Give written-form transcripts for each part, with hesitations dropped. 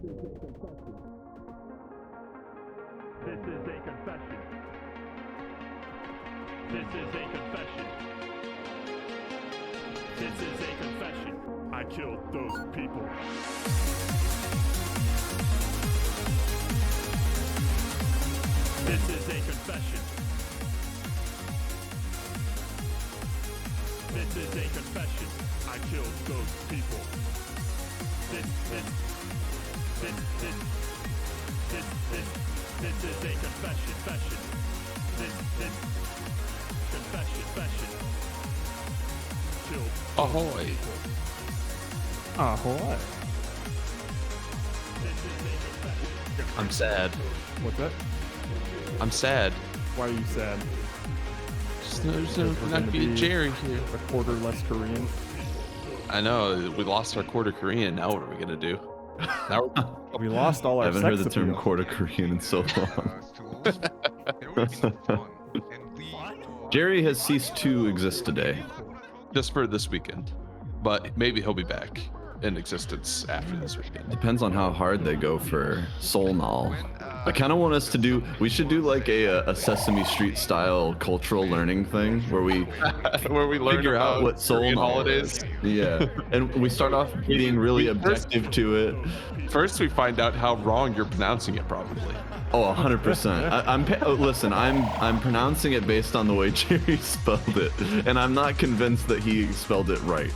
This is a confession. This is a confession. This is a confession. I killed those people. This is a confession. This is a confession. I killed those people. This is a confession. Confession. Killed. Ahoy. Ahoy. This is a confession. I'm sad. What's that? I'm sad. Why are you sad? There's We're not gonna be be- Jerry here. A quarter less Korean. I know, we lost our quarter Korean. Now what are we gonna do? Now We lost all I our haven't sex heard the term appeal. quarter Korean in so long. Jerry has ceased to exist today. just for this weekend, but maybe he'll be back in existence after this weekend. Depends on how hard they go for Solnal. I kind of want us to do. We should do like a Sesame Street style cultural learning thing where we Where we learn figure out about what Korean Solnal holidays. is. Yeah, and we start off being really objective to it. First, we find out how wrong you're pronouncing it, probably. Oh, 100%. Listen. I'm pronouncing it based on the way Jerry spelled it, and I'm not convinced that he spelled it right.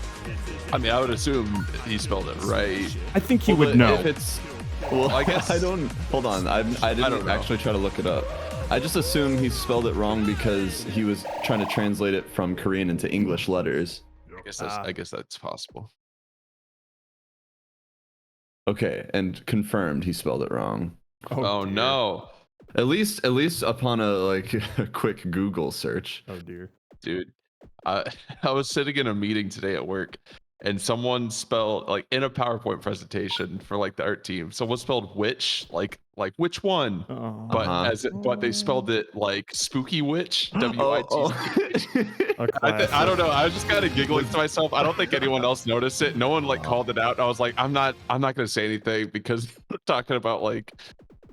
I mean, I would assume he spelled it right. I think he Well, would know. If it's, well, I guess- I don't. Hold on. I didn't don't know. actually try to look it up. I just assume he spelled it wrong because he was trying to translate it from Korean into English letters. I guess that's possible. Okay, and confirmed he spelled it wrong. Oh dear. no, At least upon a a quick Google search. Oh dear. dude. I was sitting in a meeting today at work, and someone spelled, like, in a PowerPoint presentation for like the art team, someone spelled which, like which one, Oh. but Uh-huh. but they spelled it like spooky witch, Oh, WITC. A I don't classic. know. I was just kind of giggling to myself. I don't think anyone else noticed it. No one like called it out. I was like, I'm not gonna say anything because we're talking about like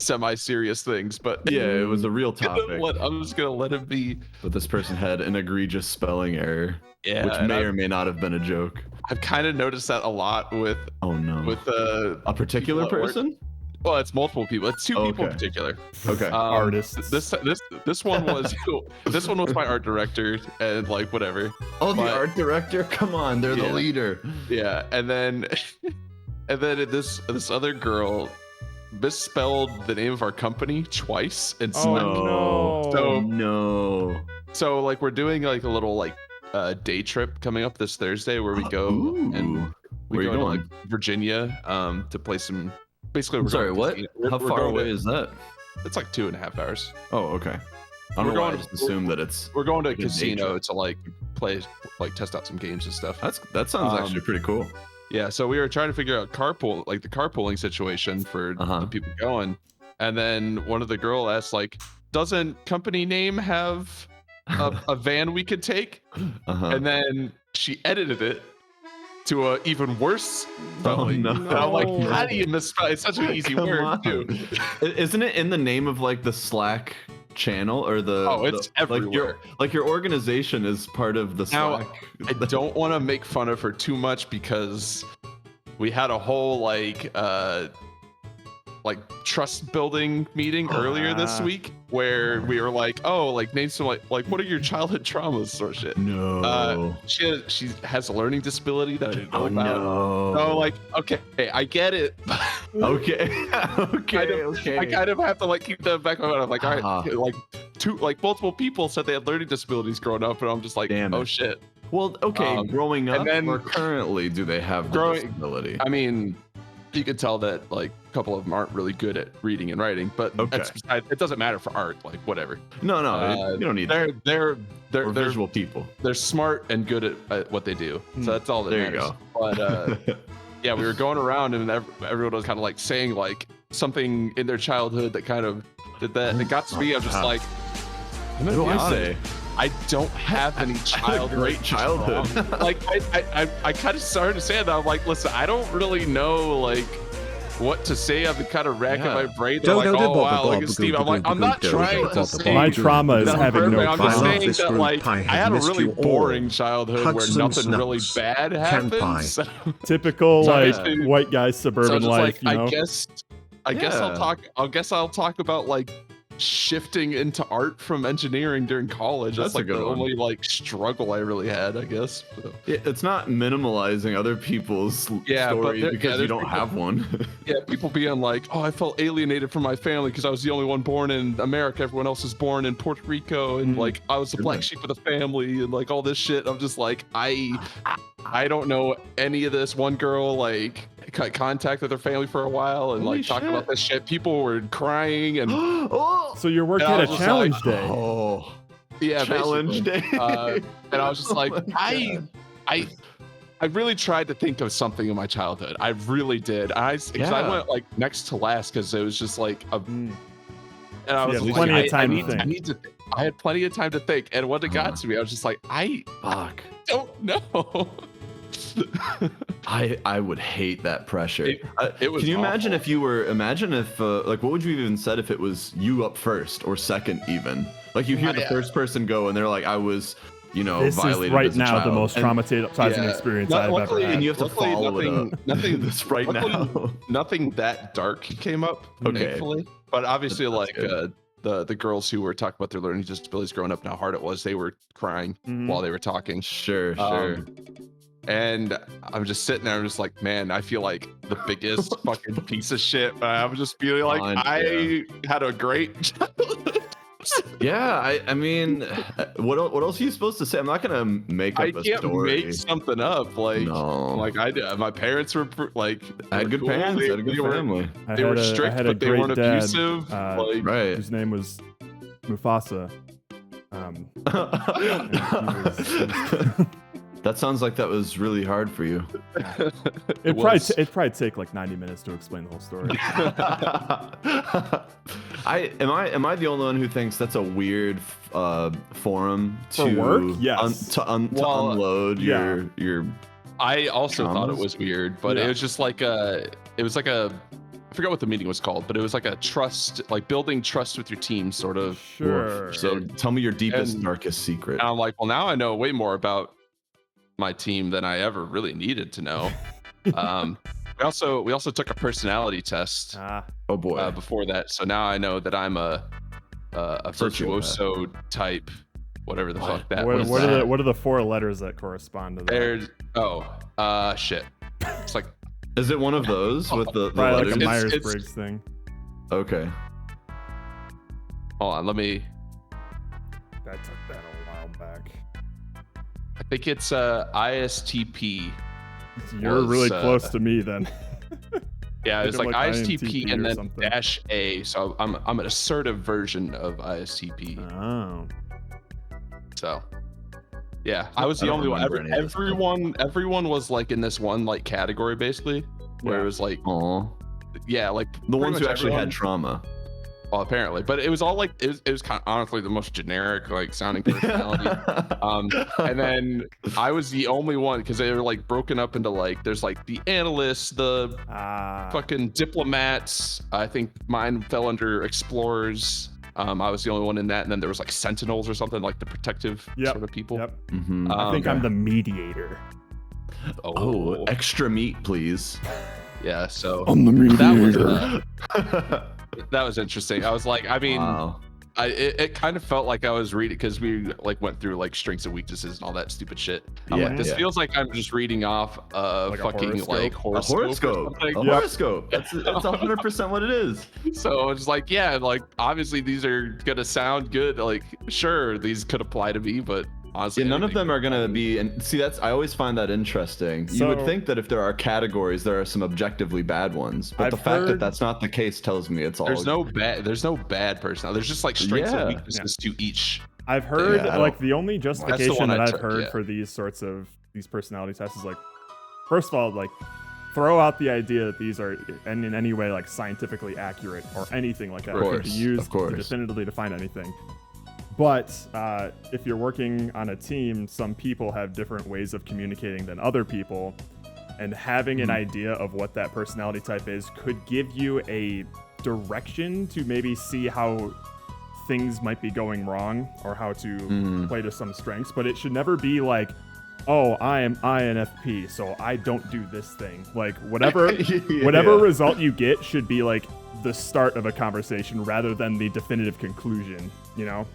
semi-serious things. But Yeah, it was a real you know topic. what? I'm just gonna let it be. But this person had an egregious spelling error, Yeah, which and may I've, or may not have been a joke. I've kind of noticed that a lot with Oh no. a particular people at work. person? Well, it's multiple people. It's two people in Okay. particular. Okay. Artists. This one was this one was my art director and like whatever. Oh, the but- art director? Come on, they're the Yeah. leader. Yeah, and then this other girl misspelled the name of our company twice in Oh Slack. no. So- No. So like we're doing like a little like day trip coming up this Thursday where we go and Ooh. we Where you go to going? like Virginia to play some. Basically, we're Sorry, going to what? casino. We're- How we're far going away to- is that? It's like 2.5 hours. Oh, okay. I don't We're know why I going- just assumed that it's. We're going to a Like a day casino trip. to like play, like test out some games and stuff. That sounds Um, actually pretty cool. Yeah, so we were trying to figure out the carpooling situation for Uh-huh. the people going, and then one of the girl asked like, "Doesn't company name have a van we could take?" Uh-huh. And then she edited it to a even worse Oh, spelling. no. And I'm like, No. how do you misspell? It's such an easy Come word on. too. Isn't it in the name of like the Slack channel or the? Oh, it's the, everywhere. Like your organization is part of the Now, Slack. I don't want to make fun of her too much because we had a whole like trust building meeting earlier this Ah. week where we were like, oh, like name some like what are your childhood traumas sort of shit. No. She has a learning disability that I didn't know Oh about. no. So like, okay, I get it. Okay. Okay. Okay. I kind of have to like keep that back in my mind. I'm like, all right, Uh-huh. like multiple people said they had learning disabilities growing up, and I'm just like, Damn oh it. shit. Well, okay. and Growing up, then- or currently, do they have the Growing- disability? I mean, you can tell that like a couple of them aren't really good at reading and writing, but Okay. it doesn't matter for art, like whatever. No, Uh, you don't need They're We're they're visual people. they're smart and good at what they do, so that's all that There you matters. go. But yeah, we were going around and everyone was kind of like saying like something in their childhood that kind of did that. And it got to me, I'm just like, I'm What gonna do be I honest, say? I don't have any I had a childhood. great childhood. Like I kind of started to say that. I'm like, listen, I don't really know like what to say. I've been kind of racking Yeah. my brain. They're like, oh wow, look at Steve. I'm like, I'm not trying to say. My trauma is that I'm having no perfect. I'm just trauma. saying that like I had a really boring childhood where Hugs and nothing really snaps. bad Can pie. happened. So, Typical So like basically- white guy so suburban just life, like you know. I guess Yeah. I'll talk about like shifting into art from engineering during college. That's That's a like the good one. only like struggle I really had, I guess. So, It's not minimalizing other people's Yeah, but stories there- because yeah, you there's don't people- have one. yeah, people being like, oh, I felt alienated from my family because I was the only one born in America. Everyone else was born in Puerto Rico, and like I was the black sheep of the family, and like all this shit. I'm just like, I don't know any of this. One girl like cut contact with her family for a while and Holy like talking about shit. this shit. People were crying and oh, So you're working And I at a was just challenge like, day. oh, yeah, challenge basically. day. And I was just like, Oh my God. I really tried to think of something in my childhood. I really did. Because I Yeah. went like next to last because it was just like a. Mm. And I So was you had like, plenty of I time to need think. I need to. I had plenty of time to think, and when it got to me, I was just like, I Fuck. don't know. I would hate that pressure. It was Can you imagine awful. if you were? Imagine if like what would you even said if it was you up first or second even? Like you hear the Yeah. first person go and they're like, I was, you know, This is violated right as a now the child. most And- traumatizing Yeah. experience No, I've luckily- ever And had. you have to Luckily, follow it up. nothing- this right luckily, now. Nothing that dark came up, Okay. thankfully. But obviously, That's like good. the girls who were talking about their learning disabilities growing up and how hard it was, they were crying Mhm. while they were talking. Sure, sure. And I'm just sitting there, I'm just like, man, I feel like the biggest fucking piece of shit. I'm just feeling like I had a great childhood. Yeah, I mean, what else are you supposed to say? I'm not gonna make up I a can't story. make something up. Like, No. like I did. My parents were like, I had good cool. parents. I They- had a good they were- family. I They were had a- I strict, had a but they great weren't dad, abusive. Like, Right. whose name was Mufasa. That sounds like that was really hard for you. It'd was. probably take like 90 minutes to explain the whole story. Am I the only one who thinks that's a weird forum For to work? Yes. to Well, unload yeah. your I also thought it Traumas? was weird, but Yeah. it was just like I forgot what the meeting was called, but it was like a trust, like building trust with your team, sort of. Sure. So tell me your deepest And- darkest secret. And I'm like, well, now I know way more about my team than I ever really needed to know. We also took a personality test Ah, Oh boy. before that, so now I know that I'm a virtuoso type, whatever the fuck that what, was. what are the 4 letters that correspond to that? There's shit. It's like Is it one of those with the Probably like a letters? Myers-Briggs thing. Okay. hold on, let me. I took that a while back. I think it's ISTP. You're Was, really close to me then. Yeah, it's Think like of, like, ISTP INTP and or then something. -A. So I'm an assertive version of ISTP. Oh. So yeah, I was the don't only one. remember any of this stuff. Everyone was like in this one like category basically, where Yeah. it was like Aw. yeah, like The pretty ones much who actually everyone- had trauma. well, apparently, but it was all like it was kind of honestly the most generic like sounding personality. And then I was the only one because they were like broken up into like there's like the analysts, the Ah. fucking diplomats. I think mine fell under explorers. I was the only one in that, and then there was like sentinels or something like the protective Yep, sort of people. Yep. Mhm. I think I'm the mediator. Oh, extra meat, please. yeah. So I'm the that was mediator. that was interesting. I was like, I mean, Wow. it kind of felt like I was reading because we like went through like strengths and weaknesses and all that stupid shit. I'm Yeah, like, this yeah. feels like I'm just reading off a Like a fucking horoscope? like A horoscope. or horoscope. something. A Yep. horoscope. That's 100% what it is. So I was like, yeah, like obviously these are gonna sound good. Like, sure, these could apply to me, but honestly, Yeah, none of anything them are could gonna apply be. And see, I always find that interesting. You would So- think that if there are categories, there are some objectively bad ones, but I've the fact that heard- that's not the case tells me it's all. There's no bad person. There's just like strengths and Yeah. weaknesses to each. I've heard Yeah, I like don't- the only justification one that I I've took, heard yeah. for these sorts of these personality tests is like, first of all, like throw out the idea that these are in any way like scientifically accurate or anything like that. Of It can course, be used of course. to definitively define anything. But if you're working on a team, some people have different ways of communicating than other people. and having an idea of what that personality type is could give you a direction to maybe see how things might be going wrong or how to play to some strengths, but it should never be like, oh, I am INFP, so I don't do this thing. Like whatever result you get should be like the start of a conversation rather than the definitive conclusion, you know?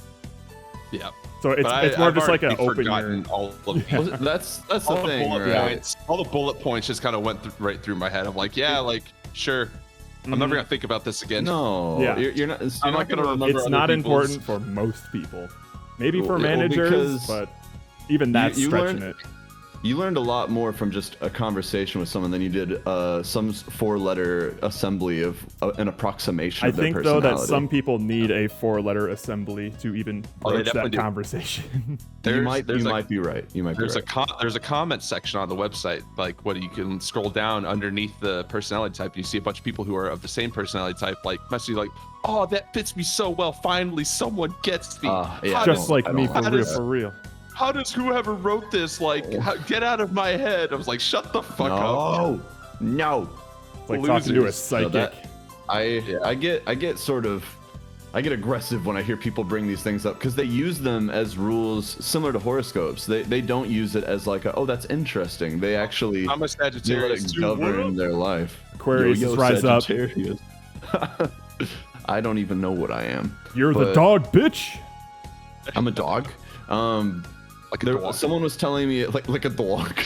Yeah. So it's more just like an open forgotten all of Well, that's the thing, bullet right? points. All the bullet points just kind of went right through my head. I'm like, yeah, like sure. I'm never gonna think about this again. No, Yeah. you're not. I'm not gonna remember. It's other not people's- important for most people. Maybe for Well, managers, because but even that's you stretching learn- it. You learned a lot more from just a conversation with someone than you did some 4-letter assembly of an approximation I of their think though personality. that some people need a 4-letter assembly to even Oh, they broach that definitely do. conversation. you might there's be right. You might be There's right. there's a comment section on the website, like what you can scroll down underneath the personality type. You see a bunch of people who are of the same personality type, like messaging like, "Oh, that fits me so well. Finally, someone gets me." Yeah, I Just don't- like I me, don't for like real, that. for real. How does whoever wrote this like get out of my head? I was like, shut the fuck up. No. It's like talking to a Losers. psychic. that- I get aggressive when I hear people bring these things up because they use them as rules similar to horoscopes. They don't use it as like, oh, that's interesting. They actually I'm a they let Sagittarius it too. What govern up? their life. Aquarius Yo, rise up. Sagittarius. I don't even know what I am. You're the but- dog, bitch. I'm a dog. Like a dog. Someone was telling me like a dog.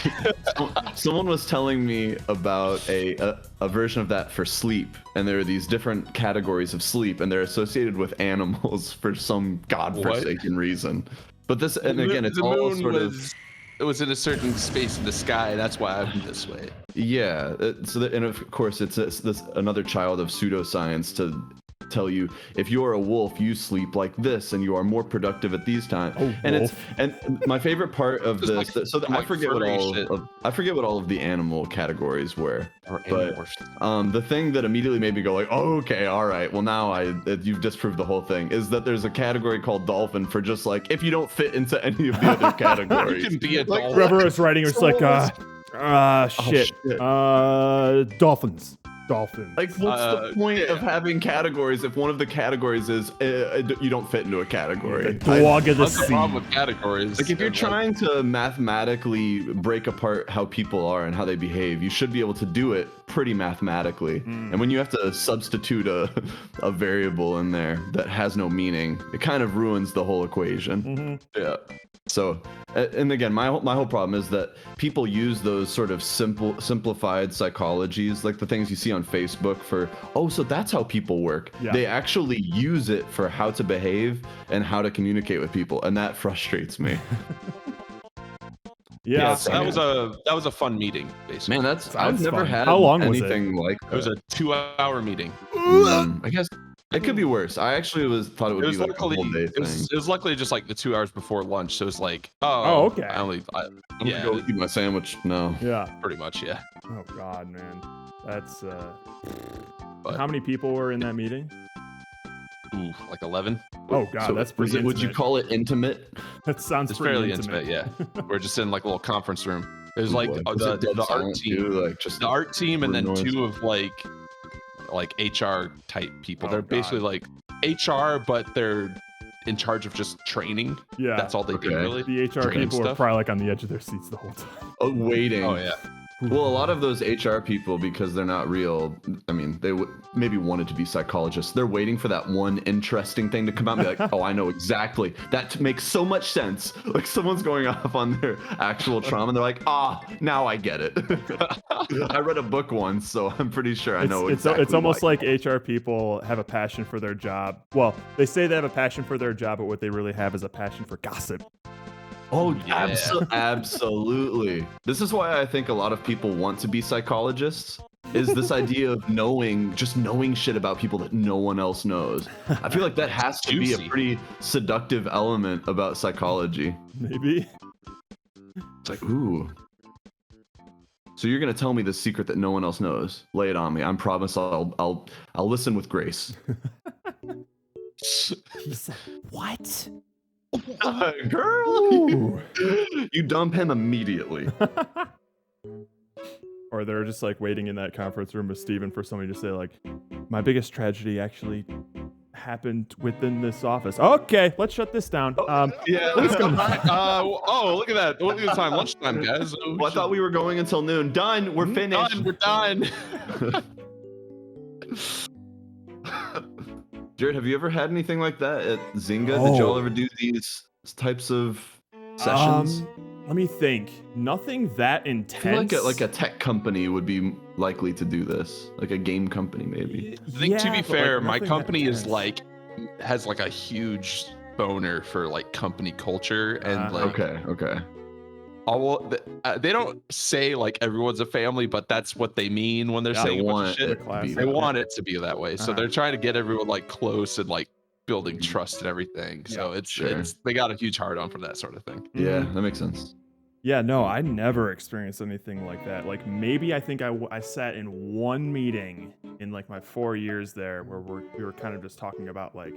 Someone was telling me about a version of that for sleep, and there are these different categories of sleep, and they're associated with animals for some godforsaken reason. But this, and again, it's the all moon sort of was, it was in a certain space in the sky. That's why I'm this way. yeah. And of course, it's this another child of pseudoscience to tell you if you're a wolf you sleep like this and you are more productive at these times. Oh, and wolf. and my favorite part of Just this like so some, I like, forget what furry all shit. I forget what all of the animal categories were, Or but animorphs. the thing that immediately made me go like, oh, okay, all right, well now you've disproved the whole thing, is that there's a category called dolphin for just like if you don't fit into any of the other categories. You can be a Like, dolphin. Whoever was writing was like, shit. shit. Dolphins. Like, what's the point of having categories if one of the categories is you don't fit into a category? The dog of the That's the problem sea. with categories. Like, if you're And, trying to mathematically break apart how people are and how they behave, you should be able to do it pretty mathematically. And when you have to substitute a variable in there that has no meaning, it kind of ruins the whole equation. Yeah. So, and again, my whole problem is that people use those sort of simplified psychologies, like the things you see on Facebook for, oh, so that's how people work. Yeah. They actually use it for how to behave and how to communicate with people, and that frustrates me. Yeah. so that was a fun meeting, basically. Man, Sounds I've never fun. had How long was it? anything like It was that. a 2-hour meeting. I guess it could be worse. I actually thought it would It be was like a luckily whole day thing. it was luckily just like the 2 hours before lunch. So it was like, Oh, okay. I'm yeah, gonna go eat my sandwich. No. Yeah. pretty much, yeah. Oh God, man. That's But- how many people were in that meeting? Ooh, like 11. Oh God, So that's was pretty it, would you intimate. call it intimate? That sounds It's pretty fairly intimate. intimate, yeah. We're just in like a little conference room. It was like Was the it dead art silent team, too? Like just the art team, and then noise? 2 of like HR type people. Oh, They're God. basically like HR, but they're in charge of just training. Yeah. That's all they do, Okay. really. The HR Training people were stuff. probably like on the edge of their seats the whole time. waiting. Oh yeah. Well, a lot of those HR people, because they're not real, I mean, they maybe wanted to be psychologists. They're waiting for that one interesting thing to come out and be like, oh, I know exactly. That makes so much sense. Like someone's going off on their actual trauma and they're like, now I get it. I read a book once, so I'm pretty sure I know exactly. It's almost why. like HR people have a passion for their job. Well, they say they have a passion for their job, but what they really have is a passion for gossip. Oh, Yeah. absolutely. This is why I think a lot of people want to be psychologists. Is this idea of knowing shit about people that no one else knows. I feel like that has to be a Juicy. pretty seductive element about psychology. Maybe. It's like, ooh. So you're gonna tell me the secret that no one else knows? Lay it on me. I promise I'll listen with grace. He's what? Girl, Ooh. you dump him immediately. or they're just like waiting in that conference room with Steven for somebody to say like, my biggest tragedy actually happened within this office. Okay, let's shut this down. Yeah. Let's go. Oh, look at that. Look at the time. Lunchtime, guys. Oh, Well, I thought we were going until noon. Done. We're finished. done. We're done. Jared, have you ever had anything like that at Zynga? Did y'all ever do these types of sessions? Let me think. Nothing that intense. I feel like a tech company would be likely to do this, like a game company maybe. I think to be but, fair, like, my nothing that company is intense. like has like a huge boner for like company culture and like Okay. they don't say like everyone's a family, but that's what they mean when they're Yeah, saying a bunch want of shit. it to be They that want it to be that way, so Uh-huh. they're trying to get everyone like close and like building trust and everything. So sure. it's they got a huge hard on for that sort of thing. Yeah, that makes sense. Yeah, no, I never experienced anything like that. Like maybe I think I sat in one meeting in like my 4 years there where we were kind of just talking about like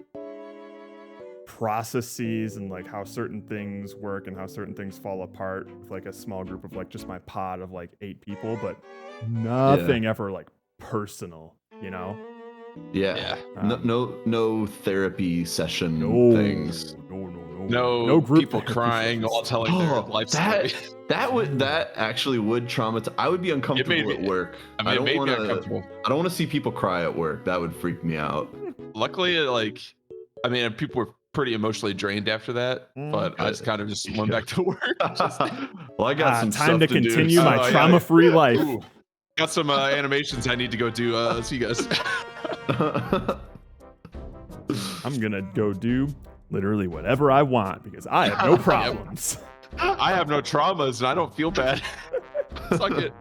processes and like how certain things work and how certain things fall apart with like a small group of like just my pod of like 8 people, but nothing ever like personal, you know? Yeah. Um, No therapy session things. No group people therapy crying sessions. while telling their life story. That actually would traumatize. I would be uncomfortable made me- at work. I mean, I it don't made me want uncomfortable. to see people cry at work. That would freak me out. Luckily, like, I mean, people were pretty emotionally drained after that, but I just kind of just went back to work. Well, I got some time stuff to do, continue so- my Oh, yeah. trauma-free life. Ooh, got some animations I need to go do. See you guys. I'm gonna go do literally whatever I want because I have no problems. I have no traumas and I don't feel bad. Suck it.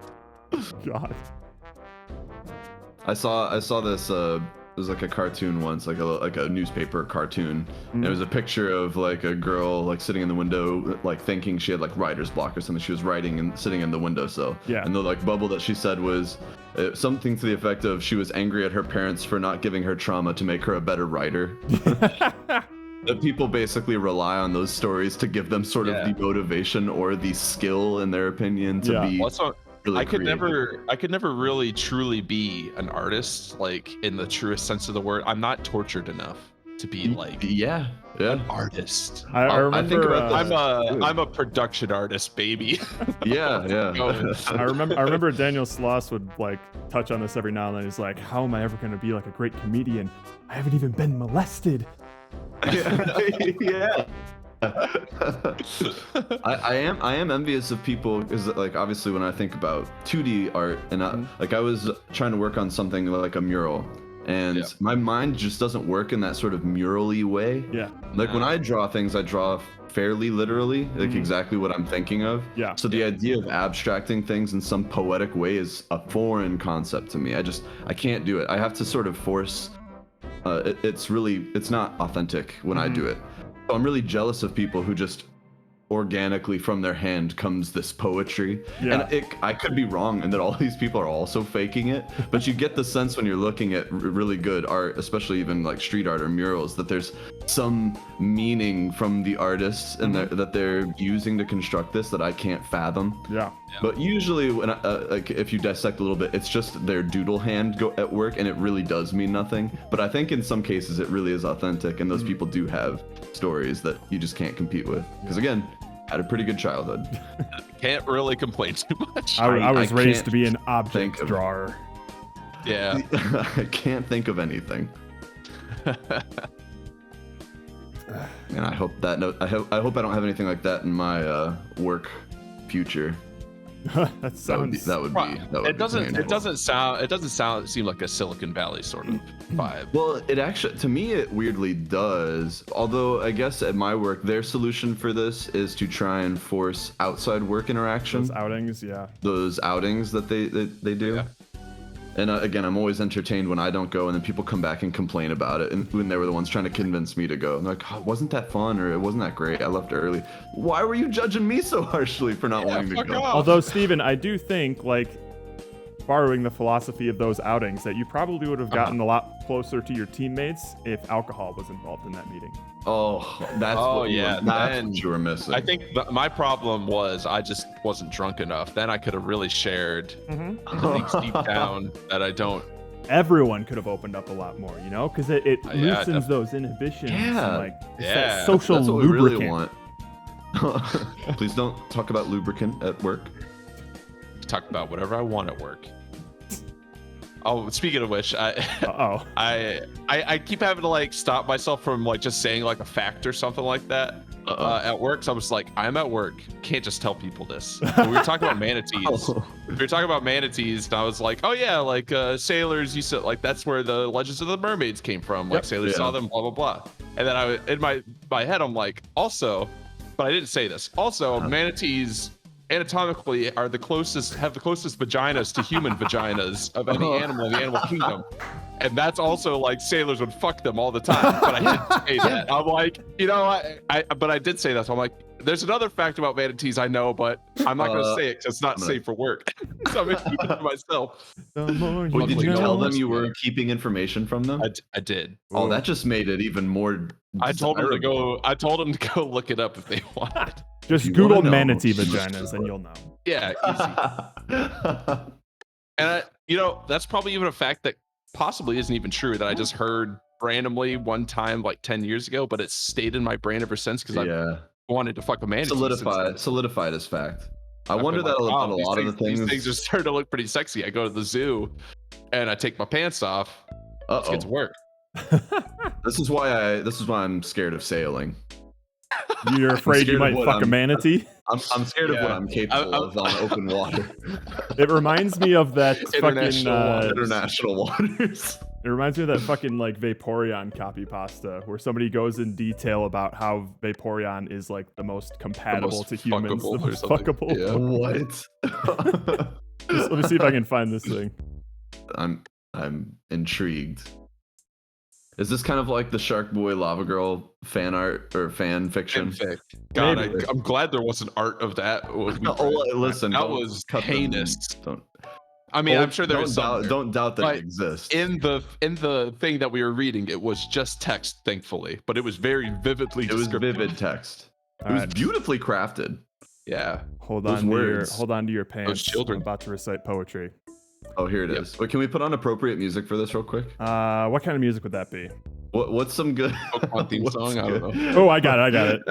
God. I saw this. It was like a cartoon once, like a newspaper cartoon. And it was a picture of like a girl like sitting in the window, like thinking she had like writer's block or something. She was writing and sitting in the windowsill. Yeah. And the like bubble that she said was something to the effect of she was angry at her parents for not giving her trauma to make her a better writer. That people basically rely on those stories to give them sort of the motivation or the skill, in their opinion, to be. Also, really I could creative. never really truly be an artist, like in the truest sense of the word. I'm not tortured enough to be like Yeah. artist. I think remember. about I'm a production artist, baby. Yeah. I remember Daniel Sloss would like touch on this every now and then. He's like, "How am I ever going to be like a great comedian? I haven't even been molested." Yeah. I am envious of people because like obviously when I think about 2D art and I was trying to work on something like a mural and my mind just doesn't work in that sort of mural-y way. Yeah. Like when I draw things, I draw fairly literally, like exactly what I'm thinking of. Yeah. So the idea of abstracting things in some poetic way is a foreign concept to me. I can't do it. I have to sort of force. It's not authentic when I do it. So I'm really jealous of people who just organically from their hand comes this poetry. Yeah. And I could be wrong and that all these people are also faking it, but you get the sense when you're looking at really good art, especially even like street art or murals, that there's some meaning from the artists and that they're using to construct this that I can't fathom. Yeah. But usually when like if you dissect a little bit, it's just their doodle hand go at work and it really does mean nothing. But I think in some cases it really is authentic and those people do have stories that you just can't compete with. Because again, had a pretty good childhood. Can't really complain too much. I was I raised can't to be an think object of- drawer. Yeah. I can't think of anything. And I hope that I hope I don't have anything like that in my work future. That sounds. That would be It doesn't painful. seem like a Silicon Valley sort of vibe. Well, it actually, to me, it weirdly does. Although I guess at my work, their solution for this is to try and force outside work interaction. Those outings, yeah. Those outings that they do. Yeah. And again, I'm always entertained when I don't go, and then people come back and complain about it. And when they were the ones trying to convince me to go, and they're like, oh, "Wasn't that fun?" or "It wasn't that great. I left early." Why were you judging me so harshly for not wanting to fuck go? off. Although, Steven, I do think, like, borrowing the philosophy of those outings, that you probably would have gotten a lot closer to your teammates if alcohol was involved in that meeting. Oh, that's what you were missing. I think my problem was I just wasn't drunk enough. Then I could have really shared things deep down that I don't. Everyone could have opened up a lot more, you know, because it loosens those inhibitions. Yeah. And, like, it's that social that's what lubricant. we really want. Please don't talk about lubricant at work. Talk about whatever I want at work. Oh, speaking of which, I keep having to like stop myself from like just saying like a fact or something like that at work. So I was like, I'm at work. Can't just tell people this. But we were talking about manatees. We were talking about manatees, and I was like, oh yeah, like sailors used to like that's where the Legends of the Mermaids came from. Like sailors saw them, blah blah blah. And then in my head, I'm like, also, but I didn't say this. Also, manatees anatomically have the closest vaginas to human vaginas of any animal in the animal kingdom, and that's also like sailors would fuck them all the time. But I didn't say that. I'm like, you know, but I did say that. So I'm like, there's another fact about manatees I know, but I'm not gonna say it because it's not safe for work. So I'm gonna keep it to myself. Wait, did you tell them you were keeping information from them? I did. Oh, that just made it even more. I told them to go look it up if they wanted. Just Google manatee vaginas and you'll know. Yeah, easy. And you know, that's probably even a fact that possibly isn't even true that I just heard randomly one time like 10 years ago, but it's stayed in my brain ever since because I wanted to fuck a manatee. Solidified as fact. I wonder that on a lot of the things. These things are starting to look pretty sexy. I go to the zoo and I take my pants off. Let's get to work. This is why I'm scared of sailing. You're afraid you might fuck a manatee? I'm scared of what I'm capable of on open water. It reminds me of that international waters. It reminds me of that fucking like Vaporeon copy pasta where somebody goes in detail about how Vaporeon is like the most compatible to humans, the most fuckable. Yeah. What? Let me see if I can find this thing. I'm intrigued. Is this kind of like the Shark Boy Lava Girl fan art or fan fiction? God, I'm glad there wasn't art of that. Listen, that was heinous. I mean, I'm sure there was some. Don't doubt that it exists. In the thing that we were reading, it was just text, thankfully, but it was very vividly. It was vivid text. It was beautifully crafted. Yeah. Hold on to your pants. Those children. I'm about to recite poetry. Oh, here it is. Wait, can we put on appropriate music for this real quick? What kind of music would that be? What's some good Pokemon theme song? I don't know. Oh, I got it.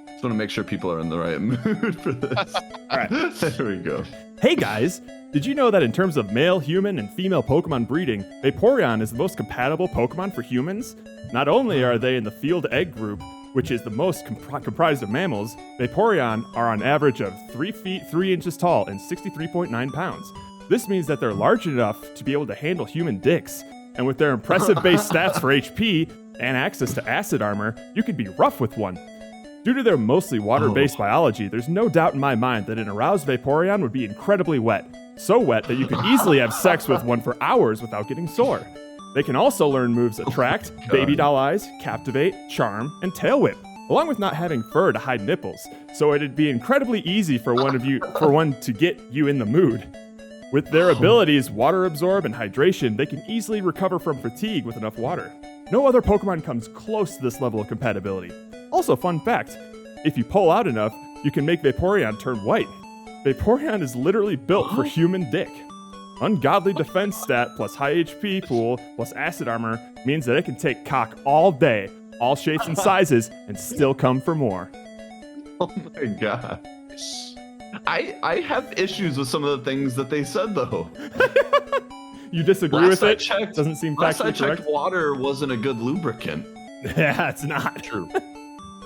Just want to make sure people are in the right mood for this. All right. There we go. Hey guys, did you know that in terms of male human and female Pokemon breeding, Vaporeon is the most compatible Pokemon for humans? Not only are they in the field egg group, which is the most comprised of mammals, Vaporeon are on average of 3 feet 3 inches tall and 63.9 pounds. This means that they're large enough to be able to handle human dicks. And with their impressive base stats for HP and access to acid armor, you could be rough with one. Due to their mostly water-based biology, there's no doubt in my mind that an aroused Vaporeon would be incredibly wet. So wet that you could easily have sex with one for hours without getting sore. They can also learn moves Attract, Baby Doll Eyes, Captivate, Charm, and Tail Whip, along with not having fur to hide nipples. So it'd be incredibly easy for one to get you in the mood. With their abilities, Water Absorb and Hydration, they can easily recover from fatigue with enough water. No other Pokemon comes close to this level of compatibility. Also, fun fact, if you pull out enough, you can make Vaporeon turn white. Vaporeon is literally built for human dick. Ungodly defense stat plus high HP pool plus acid armor means that it can take cock all day, all shapes and sizes, and still come for more. Oh my god. I have issues with some of the things that they said, though. You disagree with it? Doesn't seem factually correct. Last I checked, water wasn't a good lubricant. Yeah, it's not. True.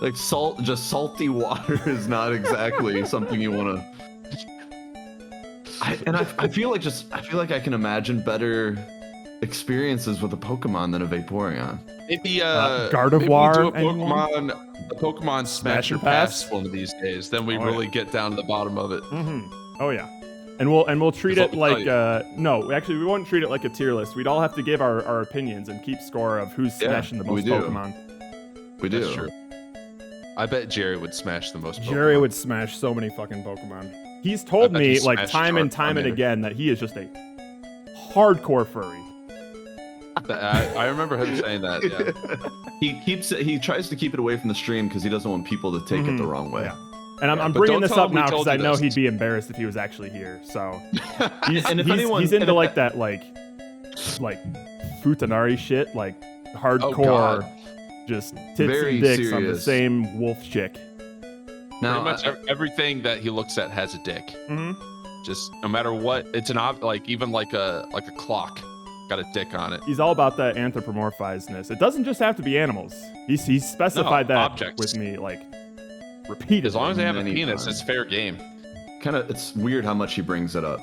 Like salty water is not exactly something you want to. I feel like I can imagine better experiences with a Pokemon than a Vaporeon. Maybe Gardevoir. Maybe we do a Pokemon Smash or Pass one of these days. Then we really get down to the bottom of it. Mm-hmm. Oh yeah. And we'll treat it like no, actually we won't treat it like a tier list. We'd all have to give our opinions and keep score of who's smashing the most Pokemon. We do. That's true. I bet Jerry would smash the most. Jerry Pokemon. would smash so many fucking Pokemon. He's told bet me he like smashed time and time and Charmander. again that he is just a hardcore furry. I remember him saying that. Yeah. He tries to keep it away from the stream because he doesn't want people to take it the wrong way. Yeah. And I'm Yeah, but bringing don't this tell up him we now told because I you know this. he'd be embarrassed if he was actually here. So he's, And if he's, anyone- he's into and if- like that like futanari shit, like Oh, hardcore, God. just tits Very and dicks on the serious. same wolf chick. Now, Pretty much everything that he looks at has a dick. Mm-hmm. Just no matter what, it's an like even like a clock got a dick on it. He's all about that anthropomorphizedness. It doesn't just have to be animals. He's specified No, that objects. with me like repeatedly. As long as they have a Many penis, times. it's fair game. it's weird how much he brings it up.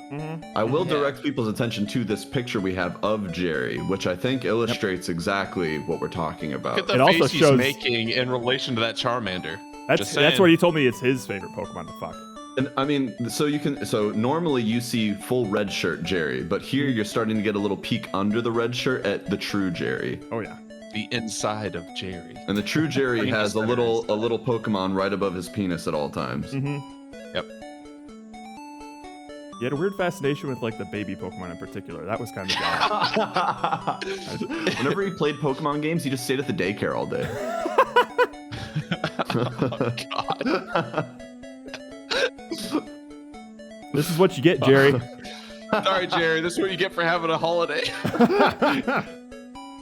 I will direct people's attention to this picture we have of Jerry, which I think illustrates exactly what we're talking Look about. at the It also face he's shows- making in relation to that Charmander. That's Just that's saying. what he told me. It's his favorite Pokemon to fuck. And I mean, so normally you see full red shirt Jerry, but here you're starting to get a little peek under the red shirt at the true Jerry. Oh yeah. The inside of Jerry. And the true Jerry Penis has a there little Pokemon right above his penis at all times. Mm-hmm. Yep. He had a weird fascination with like the baby Pokemon in particular. That was kind of odd. Whenever he played Pokemon games, he just stayed at the daycare all day. Oh God. This is what you get, Jerry. Sorry, Jerry. This is what you get for having a holiday.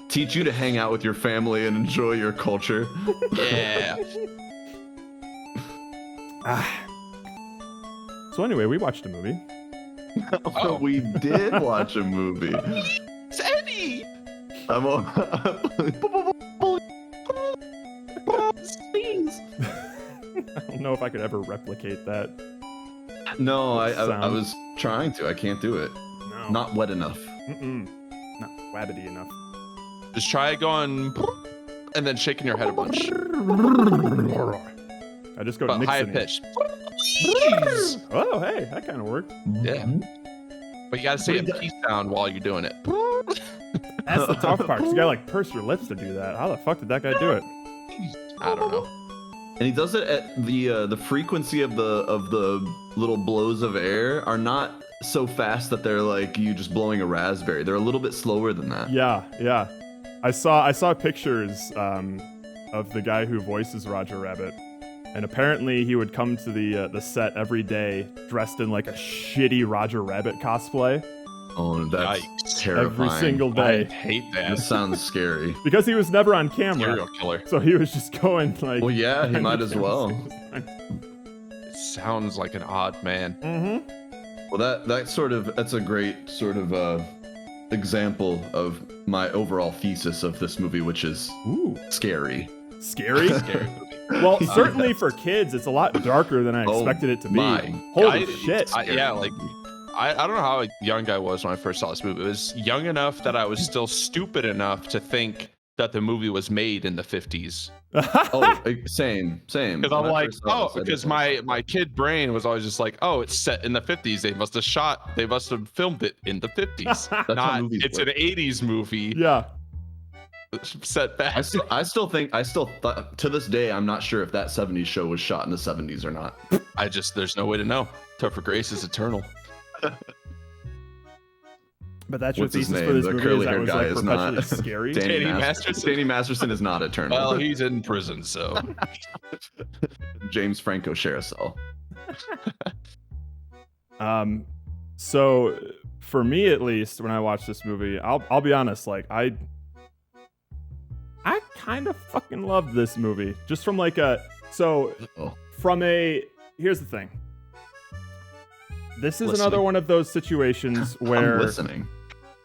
Teach you to hang out with your family and enjoy your culture. Yeah. So anyway, we watched a movie. Oh. We did watch a movie. Eddie. I'm all... I don't know if I could ever replicate that. No, I Sound. was trying to. I can't do it. No. Not wet enough. Mm-mm. Not wabbity enough. Just try going and then shaking your head a bunch, I just go but high Nixon. pitched. Oh, hey, that kind of worked. Yeah. But you gotta say a P sound while you're doing it. That's the tough part. 'Cause you gotta like purse your lips to do that. How the fuck did that guy do it? I don't know. And he does it at the frequency of the little blows of air are not so fast that they're like you just blowing a raspberry. They're a little bit slower than that. Yeah. I saw pictures of the guy who voices Roger Rabbit, and apparently he would come to the set every day dressed in like a shitty Roger Rabbit cosplay Oh, that's Yikes. terrifying. every single I day hate that. This sounds scary. because he was never on camera. Serial killer. So he was just going like. Well, yeah, he might as well. It sounds like an odd man. Mm-hmm. Well, that's a great sort of example of my overall thesis of this movie, which is Ooh, scary. scary. Scary movie. Well, certainly for kids, it's a lot darker than I Oh expected it to be. my Holy I- shit! Yeah, like I don't know how young I was when I first saw this movie. It was young enough that I was still stupid enough to think that the movie was made in the 50s. Oh, same. Because I'm When I like, first saw oh, this, I because did my kid brain was always just like, oh, it's set in the 50s. They must have filmed it in the 50s. That's how Not, movies it's work. an 80s movie Yeah. set back. I still think to this day I'm not sure if that 70s show was shot in the 70s or not. There's no way to know. Topher Grace is eternal. But that's your What's his thesis name? for this The movie is that curly-haired was guy like is perpetually not scary. Danny Masterson. Masterson? Danny Masterson is not eternal. Well, he's in prison, so James Franco share a cell. So for me at least, when I watch this movie, I'll be honest, like I kind of fucking loved this movie. Just from like here's the thing. This is another Listening. one of those situations I'm where listening.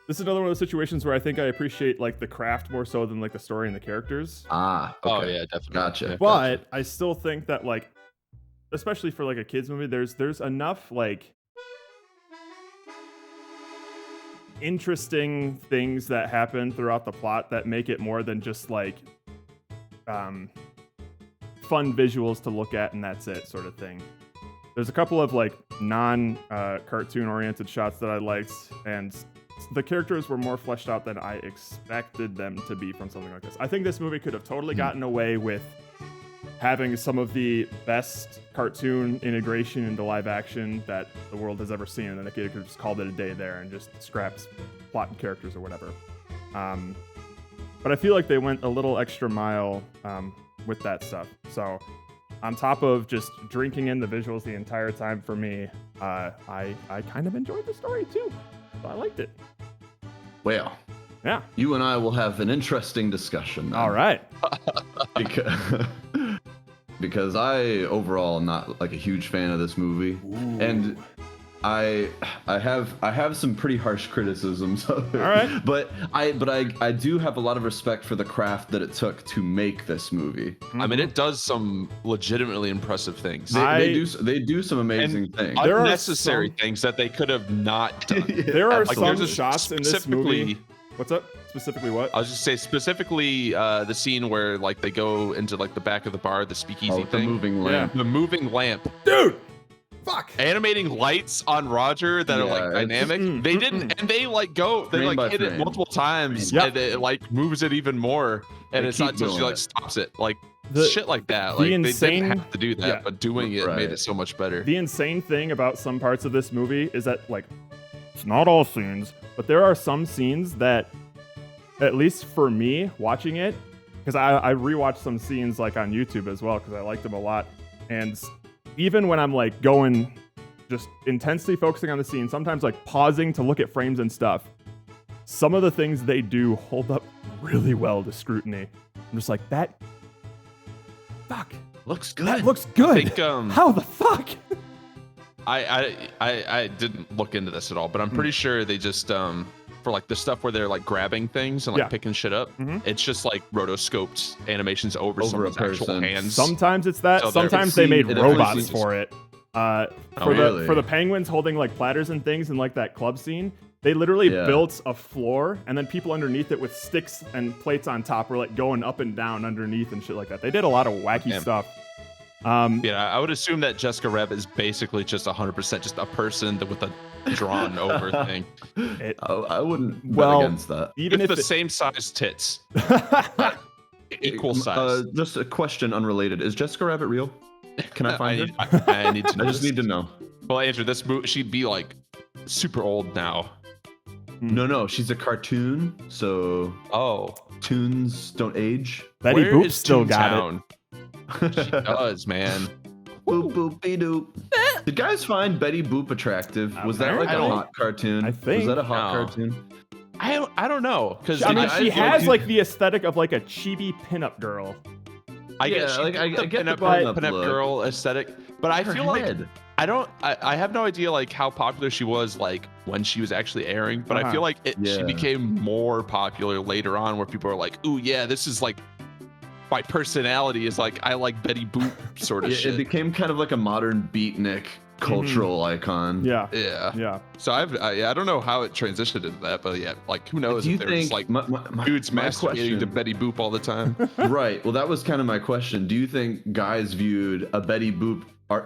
this is another one of those situations where I think I appreciate like the craft more so than like the story and the characters. Ah, okay. oh yeah, definitely. Gotcha. Yeah. But I still think that like, especially for like a kids movie, there's enough like interesting things that happen throughout the plot that make it more than just like fun visuals to look at and that's it sort of thing. There's a couple of like non-cartoon oriented shots that I liked, and the characters were more fleshed out than I expected them to be from something like this. I think this movie could have totally gotten away with having some of the best cartoon integration into live action that the world has ever seen, and they could have just called it a day there and just scrapped plot and characters or whatever. But I feel like they went a little extra mile with that stuff. So on top of just drinking in the visuals the entire time for me, I kind of enjoyed the story too. So I liked it. Well, Yeah. you and I will have an interesting discussion. Then. All right. Because I overall am not like a huge fan of this movie, and I have some pretty harsh criticisms of it. All right. But I do have a lot of respect for the craft that it took to make this movie. I mean, it does some legitimately impressive things. They do some amazing things. There are Unnecessary some- things that they could have not done. There are Like, some there's a shots in this specifically- movie. What's up? Specifically what? I was just say specifically the scene where like they go into like the back of the bar, the speakeasy The thing. moving lamp. The moving lamp. Dude! Fuck! Animating lights on Roger that are Yeah, like it's- dynamic. They didn't, and they like go, they Frame like by hit it frame. multiple times, Yep. and it like moves it even more. And They it's not keep until she doing like it. stops it, like The- shit like that. the Like insane- they didn't have to do that, yeah. but doing it Right. made it so much better. The insane thing about some parts of this movie is that, like, it's not all scenes, but there are some scenes that, at least for me watching it, because I rewatched some scenes like on YouTube as well because I liked them a lot, and even when I'm like going, just intensely focusing on the scene, sometimes like pausing to look at frames and stuff, some of the things they do hold up really well to scrutiny. I'm just like, that, fuck, Looks good. that looks good. I think How the fuck? I didn't look into this at all, but I'm pretty sure they just for like the stuff where they're like grabbing things and like Yeah. picking shit up, Mhm. it's just like rotoscoped animations over Over a someone's actual person. hands. Sometimes it's that. So they're- Sometimes they made it robots seems- for it. For really? the penguins holding like platters and things in like that club scene, they literally Yeah. built a floor and then people underneath it with sticks and plates on top were like going up and down underneath and shit like that. They did a lot of wacky Damn. stuff. Yeah, I would assume that Jessica Rabbit is basically just 100% just a person with a drawn over thing. I wouldn't bet Well, against that. Even With if the it- same size tits. Equal size. Just a question unrelated. Is Jessica Rabbit real? Can I find her? I need to know. I just this. need to know. Well, Andrew, this movie, she'd be like super old now. No, she's a cartoon, so Oh. tunes don't age. Betty Where Boop is still got it. Toontown? She does, man. Boop boopy doop. Did guys find Betty Boop attractive? Was that like a Apparently. hot cartoon? I think. Was that a hot No. cartoon? I don't know because I mean, I she feel has like- like the aesthetic of like a chibi pinup girl. I Yeah, get like, I get the pinup pinup look. girl aesthetic, but I Her feel like head. I have no idea like how popular she was like when she was actually airing, but I feel like she Yeah. became more popular later on where people are like, "Ooh, yeah, this is like my personality is like I like Betty Boop sort of Yeah, shit." it became kind of like a modern beatnik cultural icon. Yeah. Yeah. Yeah. So I don't know how it transitioned into that, but yeah, like who knows Do you if there's think like my dudes my masturbating to Betty Boop all the time? Right. Well, that was kind of my question. Do you think guys viewed a Betty Boop